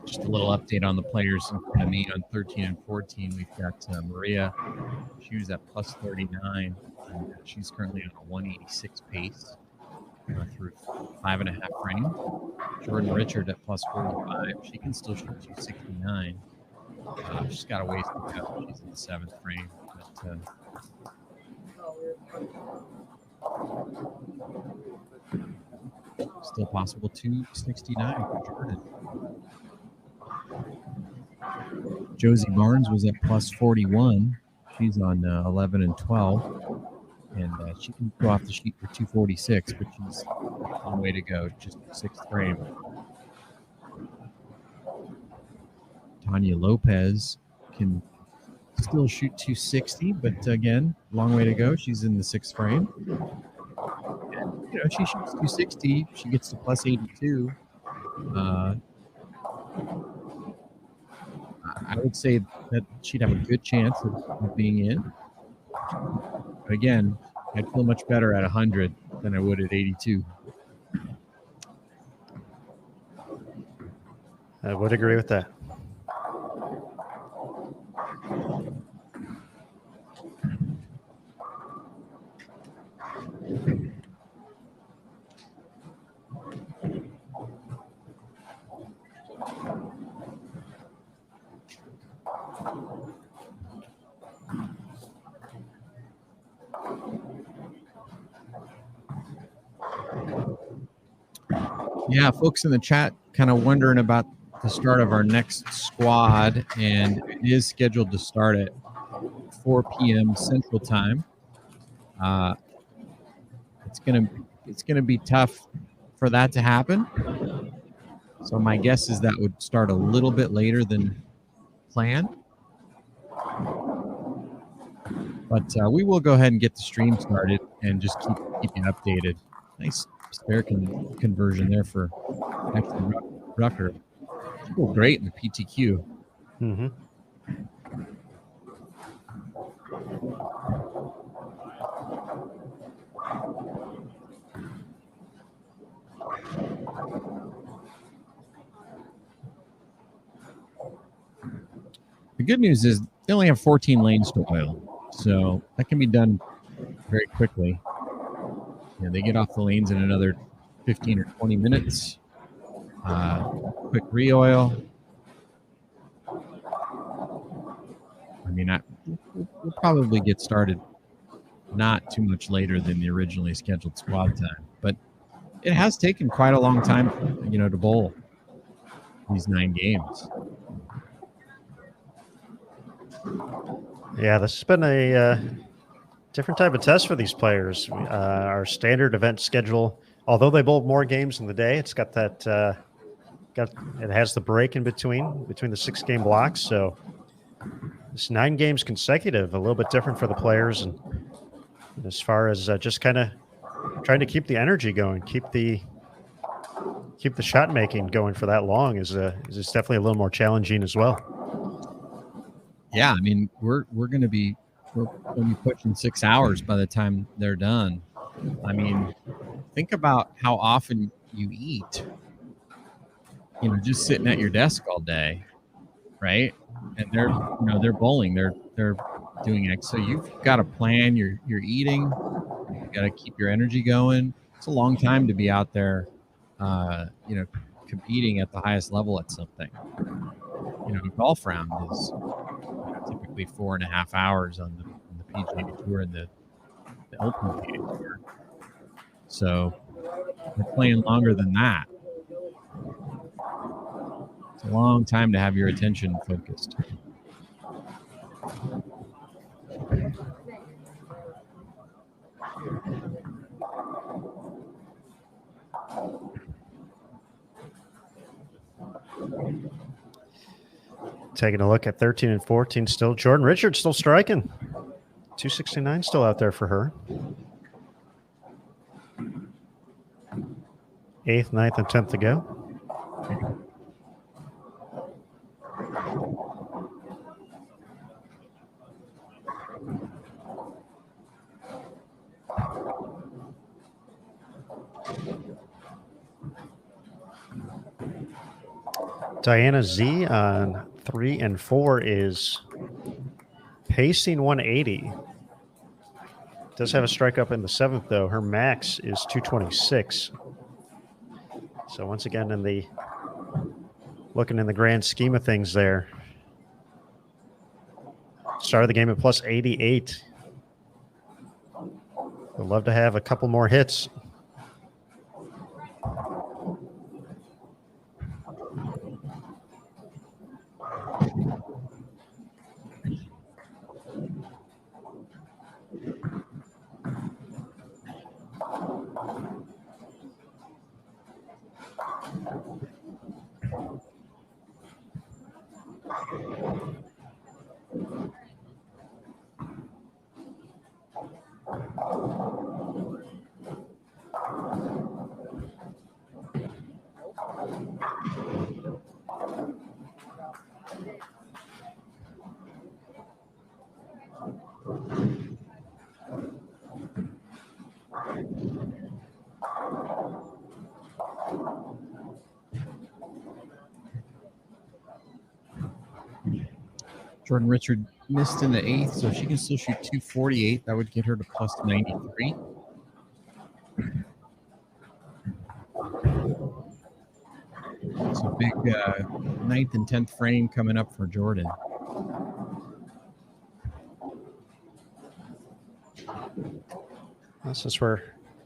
Just a little update on the players in front of me on 13 and 14. We've got Maria. She was at plus 39. And she's currently on a 186 pace through 5.5 frames. Jordan Richard at plus 45. She can still shoot 269. She's got a ways to go. She's in the 7th frame. But, still possible 269 for Jordan. Josie Barnes was at plus 41. She's on 11 and 12. And she can go off the sheet for 246, but she's on the way to go, just 6th frame. Tanya Lopez can still shoot 260, but again, long way to go. She's in the 6th frame. And, she shoots 260. She gets to plus 82. I would say that she'd have a good chance of being in. But again, I'd feel much better at 100 than I would at 82. I would agree with that. Yeah, folks in the chat kind of wondering about the start of our next squad, and it is scheduled to start at 4 p.m. Central Time. It's gonna be tough for that to happen. So my guess is that would start a little bit later than planned. But we will go ahead and get the stream started and just keep you updated. Nice spare conversion there for actually Rucker. Oh, great in the PTQ. Mm-hmm. The good news is they only have 14 lanes to oil, so that can be done very quickly. Yeah, they get off the lanes in another 15 or 20 minutes. Quick re-oil. I mean, we'll probably get started not too much later than the originally scheduled squad time, but it has taken quite a long time, to bowl these 9 games. Yeah, this has been a different type of test for these players. Our standard event schedule, although they bowled more games in the day, it's got that it has the break in between the 6-game blocks. So it's 9 games consecutive, a little bit different for the players, and as far as just kind of trying to keep the energy going, keep the shot making going for that long is definitely a little more challenging as well. Yeah, I mean, we're going to be pushing 6 hours by the time they're done. I mean, think about how often you eat. Just sitting at your desk all day, right? And they're bowling. They're doing it. So you've got to plan. You're eating. You got to keep your energy going. It's a long time to be out there, competing at the highest level at something. A golf round is typically 4.5 hours on the PGA Tour and the Open PGA Tour. So we're playing longer than that. It's a long time to have your attention focused. Taking a look at 13 and 14 still. Jordan Richards still striking. 269 still out there for her. 8th, 9th, and 10th to go. Diana Z on 3 and 4 is pacing 180. Does have a strike up in the 7th, though. Her max is 226. So once again, looking in the grand scheme of things there. Started the game at plus 88. Would love to have a couple more hits. Jordan Richard missed in the 8th, so she can still shoot 248. That would get her to plus 93. So big 9th and 10th frame coming up for Jordan. Well, since we're a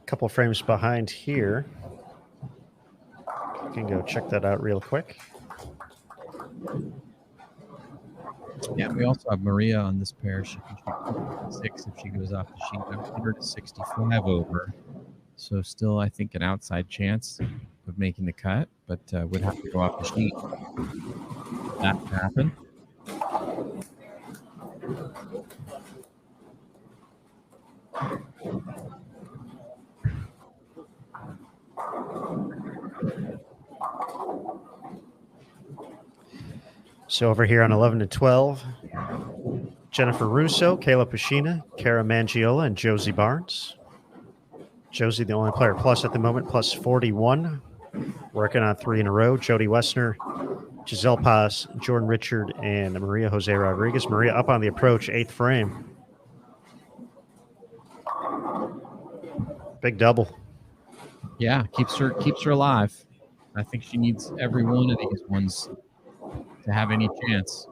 couple frames behind here, we can go check that out real quick. Yeah, we also have Maria on this pair. She can shoot 6 if she goes off the sheet. I'm 165 over. So still, I think, an outside chance of making the cut, but would have to go off the sheet. That would happen. So over here on 11 to 12, Jennifer Russo, Kayla Pashina, Kara Mangiola, and Josie Barnes. Josie, the only player plus at the moment, plus 41. Working on 3 in a row. Jody Wessner, Giselle Paz, Jordan Richard, and Maria Jose Rodriguez. Maria up on the approach, 8th frame. Big double. Yeah, keeps her alive. I think she needs every one of these ones to have any chance.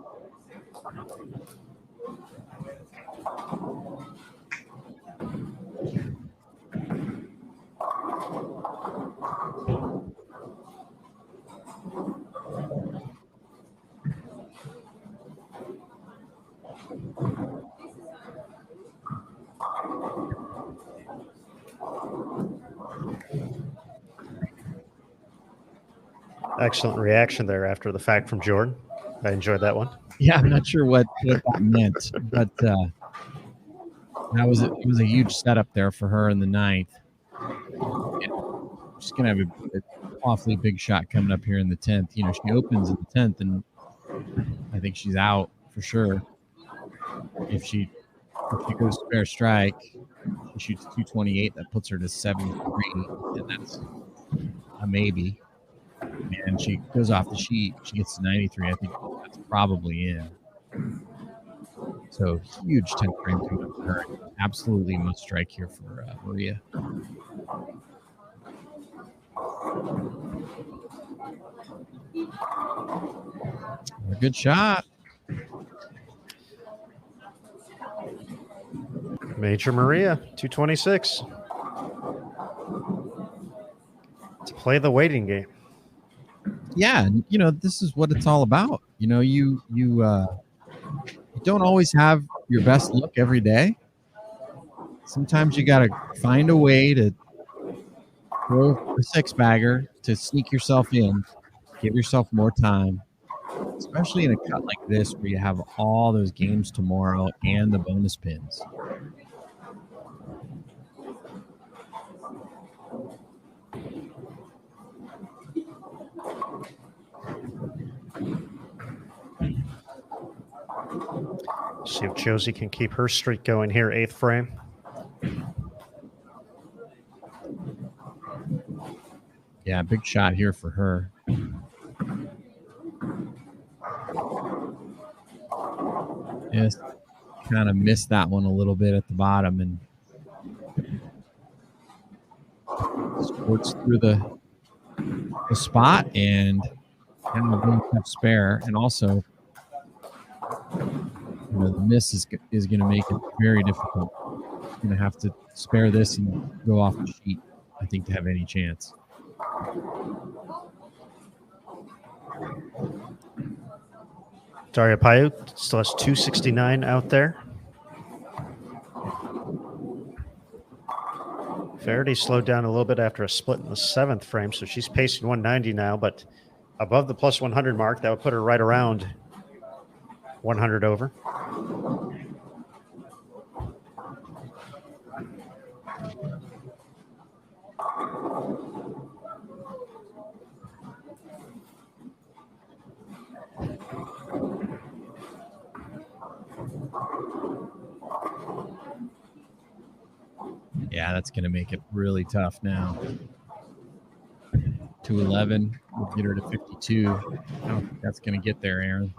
Excellent reaction there after the fact from Jordan. I enjoyed that one. Yeah, I'm not sure what that meant, but it was a huge setup there for her in the 9th. She's gonna have an awfully big shot coming up here in the 10th. You know, she opens in the 10th, and I think she's out for sure. If she goes spare strike, she shoots 228. That puts her to 73, and that's a maybe. And she goes off the sheet. She gets to 93. I think that's probably in. So huge 10th frame coming up for her. Absolutely must strike here for Maria. A good shot. Major Maria, 226. To play the waiting game. Yeah, you know, this is what it's all about. You know, you don't always have your best look every day. Sometimes you got to find a way to throw a 6-bagger to sneak yourself in, give yourself more time, especially in a cut like this where you have all those games tomorrow and the bonus pins. See if Josie can keep her streak going here, 8th frame. Yeah, big shot here for her. Just kind of missed that one a little bit at the bottom and sports through the spot and kind of really tough spare. And also, you know, the miss is going to make it very difficult. You're going to have to spare this and go off the sheet, I think, to have any chance. Daria Payuk still has 269 out there. Verity slowed down a little bit after a split in the 7th frame, so she's pacing 190 now, but above the plus 100 mark, that would put her right around 100 over. Yeah, that's going to make it really tough now. 211 will get her to 52. I don't think that's going to get there, Aaron.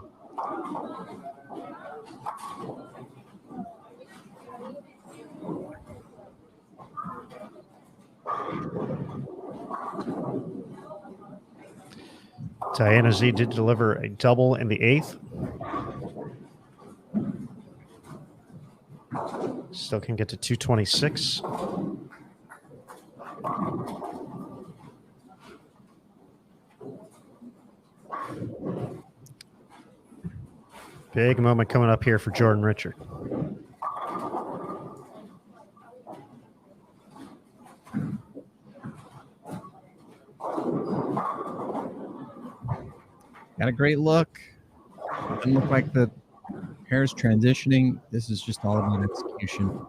Diana Z did deliver a double in the 8th. Still can get to 226. Big moment coming up here for Jordan Richard. Got a great look. Doesn't look like the hair's transitioning. This is just all about execution.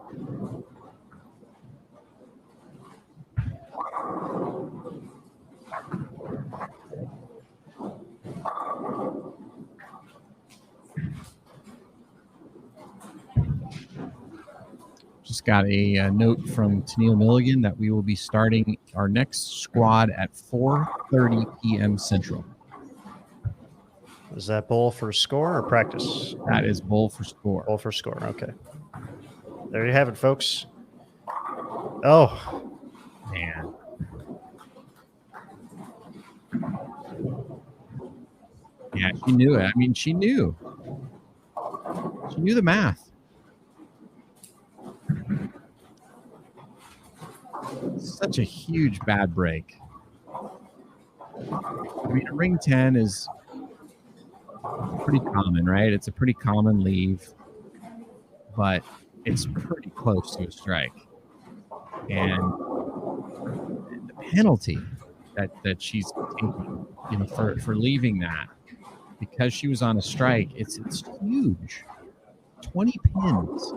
Just got a note from Tennille Milligan that we will be starting our next squad at 4:30 p.m. Central. Is that bowl for score or practice? That is bowl for score. Bowl for score. Okay. There you have it, folks. Oh, Man. Yeah, she knew it. I mean, she knew. She knew the math. Such a huge bad break. I mean, a ring 10 is pretty common, right? It's a pretty common leave, but it's pretty close to a strike. And the penalty that she's taking, you know, for leaving that because she was on a strike, it's huge. 20 pins.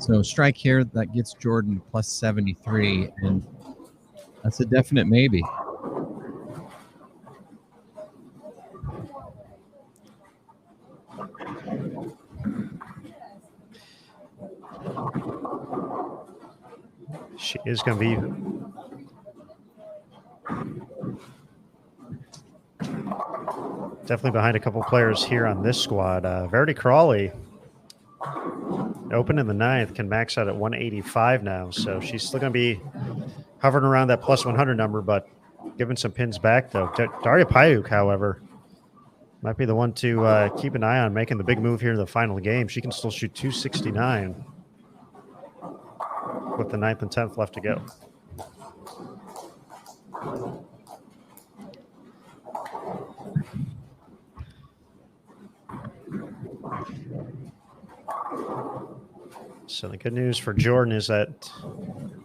So strike here, that gets Jordan plus 73, and that's a definite maybe. she is going to be definitely behind a couple players here on this squad. Verity Crawley open in the 9th, can max out at 185 now. So she's still going to be hovering around that plus 100 number, but giving some pins back, though. Daria Payuk, however, might be the one to keep an eye on, making the big move here in the final game. She can still shoot 269 with the 9th and 10th left to go. So the good news for Jordan is that,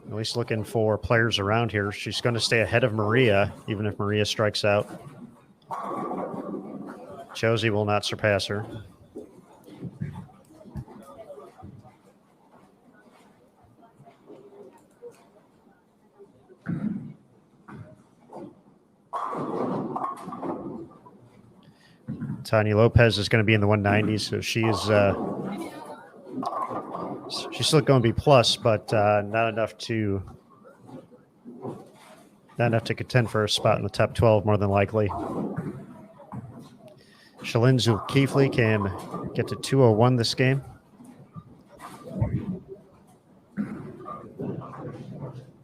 at least looking for players around here, she's going to stay ahead of Maria, even if Maria strikes out. Josie will not surpass her. Tanya Lopez is going to be in the 190s, so she is she's still going to be plus, but not enough to contend for a spot in the top 12, more than likely. Shalyn Zulkifli can get to 201 this game.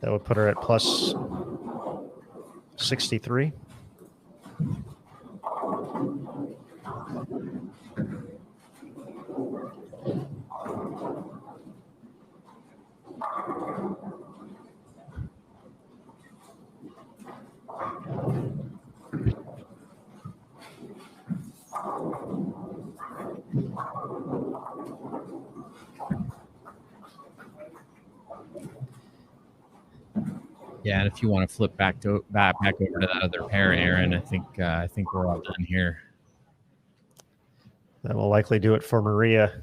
That would put her at plus 63. Yeah, and if you want to flip back over to that other pair, Aaron, I think we're all done here. That will likely do it for Maria.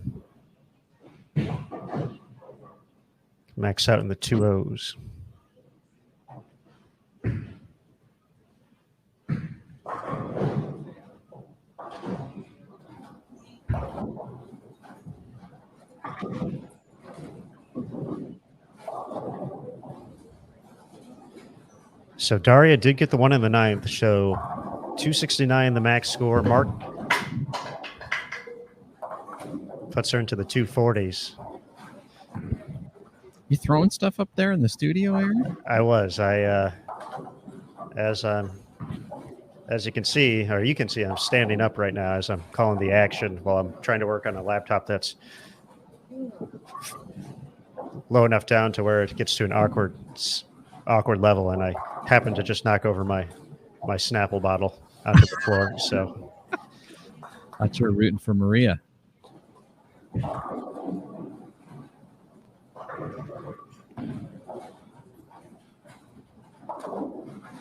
Max out in the 2-0s. So Daria did get the 1 in the 9th, so 269 the max score. Mark puts her into the 240s. You throwing stuff up there in the studio, Aaron? I was. As you can see, or you can see, I'm standing up right now as I'm calling the action while I'm trying to work on a laptop that's low enough down to where it gets to an awkward level, and I happen to just knock over my Snapple bottle onto the floor. So I thought you were rooting for Maria.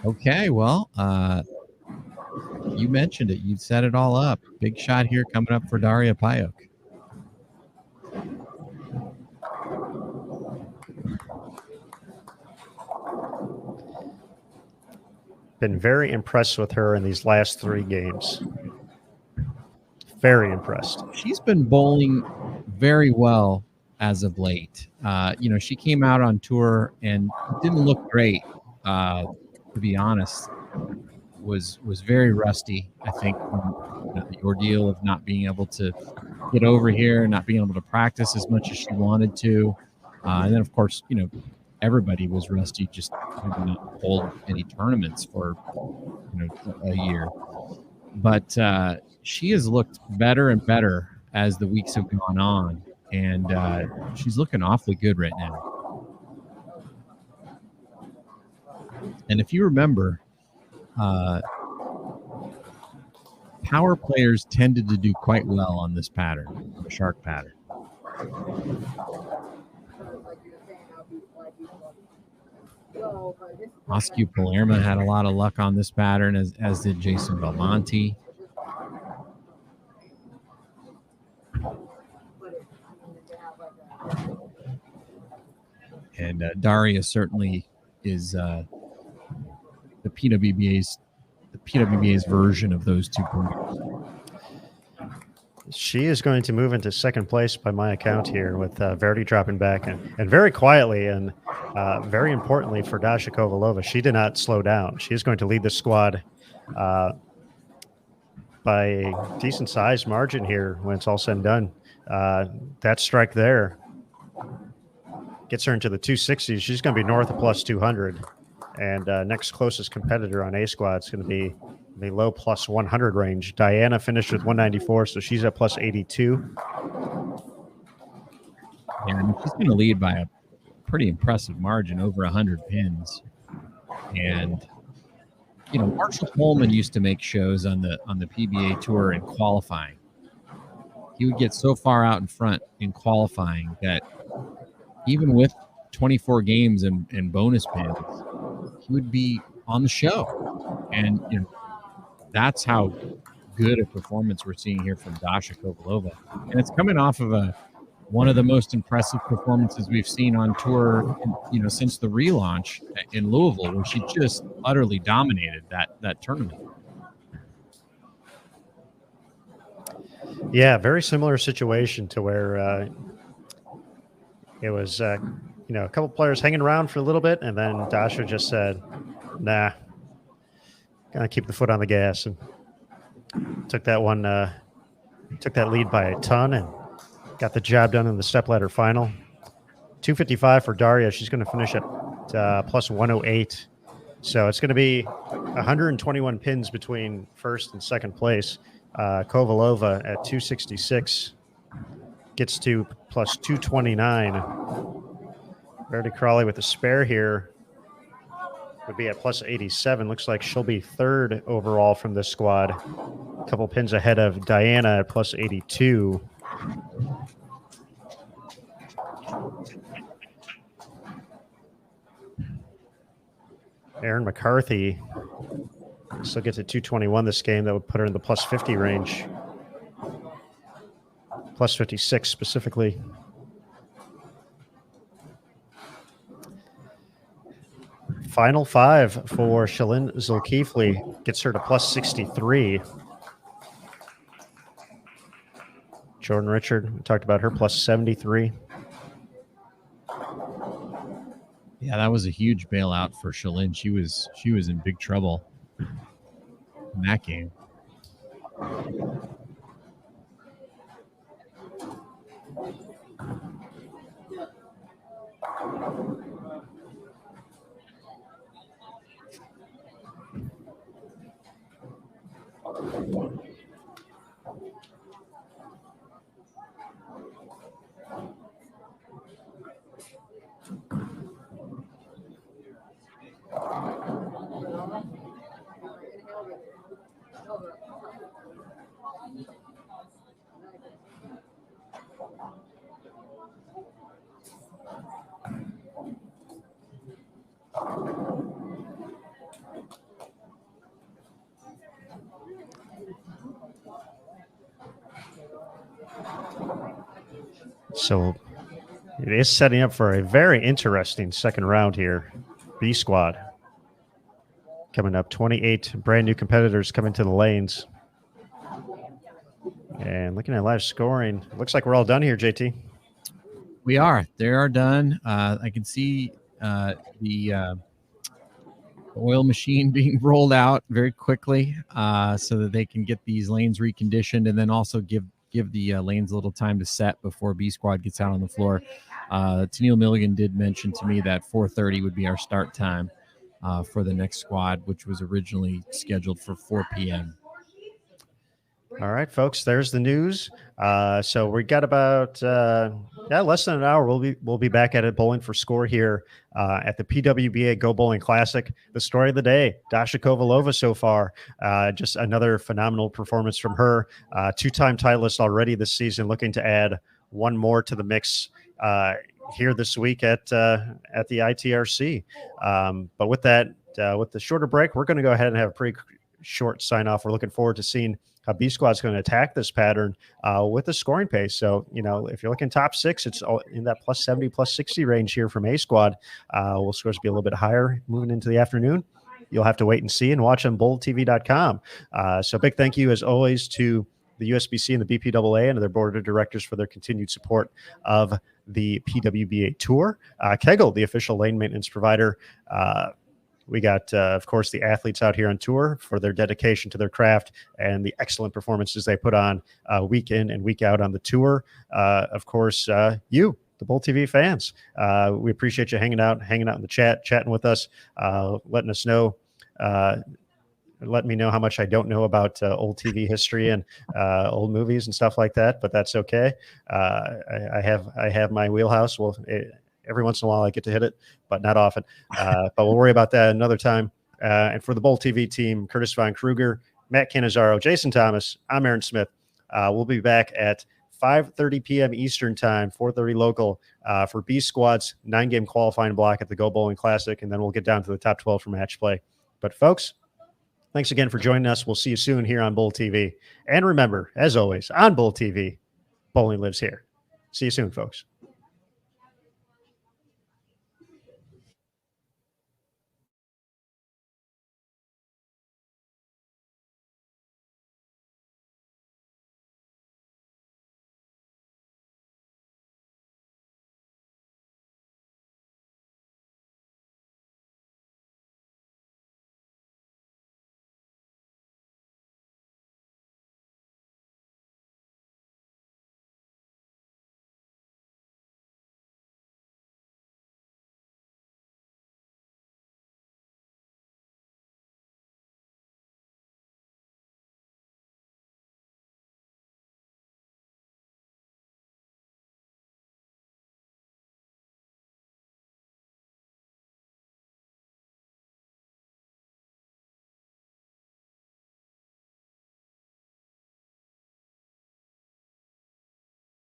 Okay, well, you mentioned it. You set it all up. Big shot here coming up for Daria Payok. been very impressed with her in these last 3 games. Very impressed. She's been bowling very well as of late. She came out on tour and didn't look great, to be honest. Was very rusty, I think, from the ordeal of not being able to get over here, not being able to practice as much as she wanted to. And then, of course, everybody was rusty, just having not hold any tournaments for a year. But she has looked better and better as the weeks have gone on, and she's looking awfully good right now. And if you remember, power players tended to do quite well on this pattern, the shark pattern. Oscar Palermo had a lot of luck on this pattern, as did Jason Belmonte. And Daria certainly is the PWBA's version of those two players. She is going to move into second place by my account here, with Verdi dropping back, and very quietly, and very importantly for Dasha Kovalova, she did not slow down. She is going to lead the squad by a decent sized margin here when it's all said and done. That strike there gets her into the 260s. She's going to be north of plus 200. And next closest competitor on A squad is going to be the low plus 100 range. Diana finished with 194, so she's at plus 82. And she's going to lead by a pretty impressive margin, over 100 pins. And Marshall Coleman used to make shows on the PBA tour in qualifying. He would get so far out in front in qualifying that even with 24 games and bonus pins, he would be on the show. And that's how good a performance we're seeing here from Dasha Kovalova. And it's coming off of one of the most impressive performances we've seen on tour, since the relaunch in Louisville, where she just utterly dominated that tournament. Yeah, very similar situation to where it was, a couple players hanging around for a little bit, and then Dasha just said, nah, gotta keep the foot on the gas, and took that lead by a ton and got the job done in the stepladder final. 255 for Daria. She's going to finish at plus 108. So it's going to be 121 pins between first and second place. Kovalova at 266 gets to plus 229. Verdi Crawley with a spare here would be at plus 87. Looks like she'll be third overall from this squad. A couple pins ahead of Diana at plus 82. Erin McCarthy still gets at 221 this game. That would put her in the plus 50 range. Plus 56 specifically. Final 5 for Shalyn Zulkifli gets her to plus 63. Jordan Richard, we talked about her, plus 73. Yeah, Yeah, that was a huge bailout for Shalyn. She was in big trouble in that game. So it is setting up for a very interesting second round here. B squad coming up, 28 brand new competitors coming to the lanes. And looking at live scoring, looks like we're all done here, JT. We are. They are done. I can see the oil machine being rolled out very quickly so that they can get these lanes reconditioned, and then also give the lanes a little time to set before B squad gets out on the floor. Tennille Milligan did mention to me that 4:30 would be our start time for the next squad, which was originally scheduled for 4 p.m. All right, folks, there's the news. So we got about less than an hour. We'll be back at it bowling for score here at the PWBA Go Bowling Classic. The story of the day, Dasha Kovalova so far. Just another phenomenal performance from her. Two-time titleist already this season, looking to add one more to the mix here this week at the ITRC. But with that, with the shorter break, we're going to go ahead and have a pretty short sign off. We're looking forward to seeing how B squad's going to attack this pattern with the scoring pace. So, if you're looking top six, it's all in that plus 70, plus 60 range here from A squad. Will scores be a little bit higher moving into the afternoon. You'll have to wait and see and watch on boldtv.com. So big thank you as always to the USBC and the BPAA and their board of directors for their continued support of the PWBA Tour. Kegel, the official lane maintenance provider. We got, of course, the athletes out here on tour for their dedication to their craft and the excellent performances they put on week in and week out on the tour. Of course, you, the Bold TV fans, we appreciate you hanging out in the chat, chatting with us, letting us know, letting me know how much I don't know about old TV history and old movies and stuff like that. But that's okay. I have my wheelhouse. Well. Every once in a while I get to hit it, but not often. But we'll worry about that another time. And for the Bold TV team, Curtis Von Kruger, Matt Cannizzaro, Jason Thomas, I'm Aaron Smith. We'll be back at 5:30 p.m. Eastern time, 4:30 local for B Squad's 9-game qualifying block at the Go Bowling Classic. And then we'll get down to the top 12 for match play. But folks, thanks again for joining us. We'll see you soon here on Bold TV. And remember, as always, on Bold TV, bowling lives here. See you soon, folks.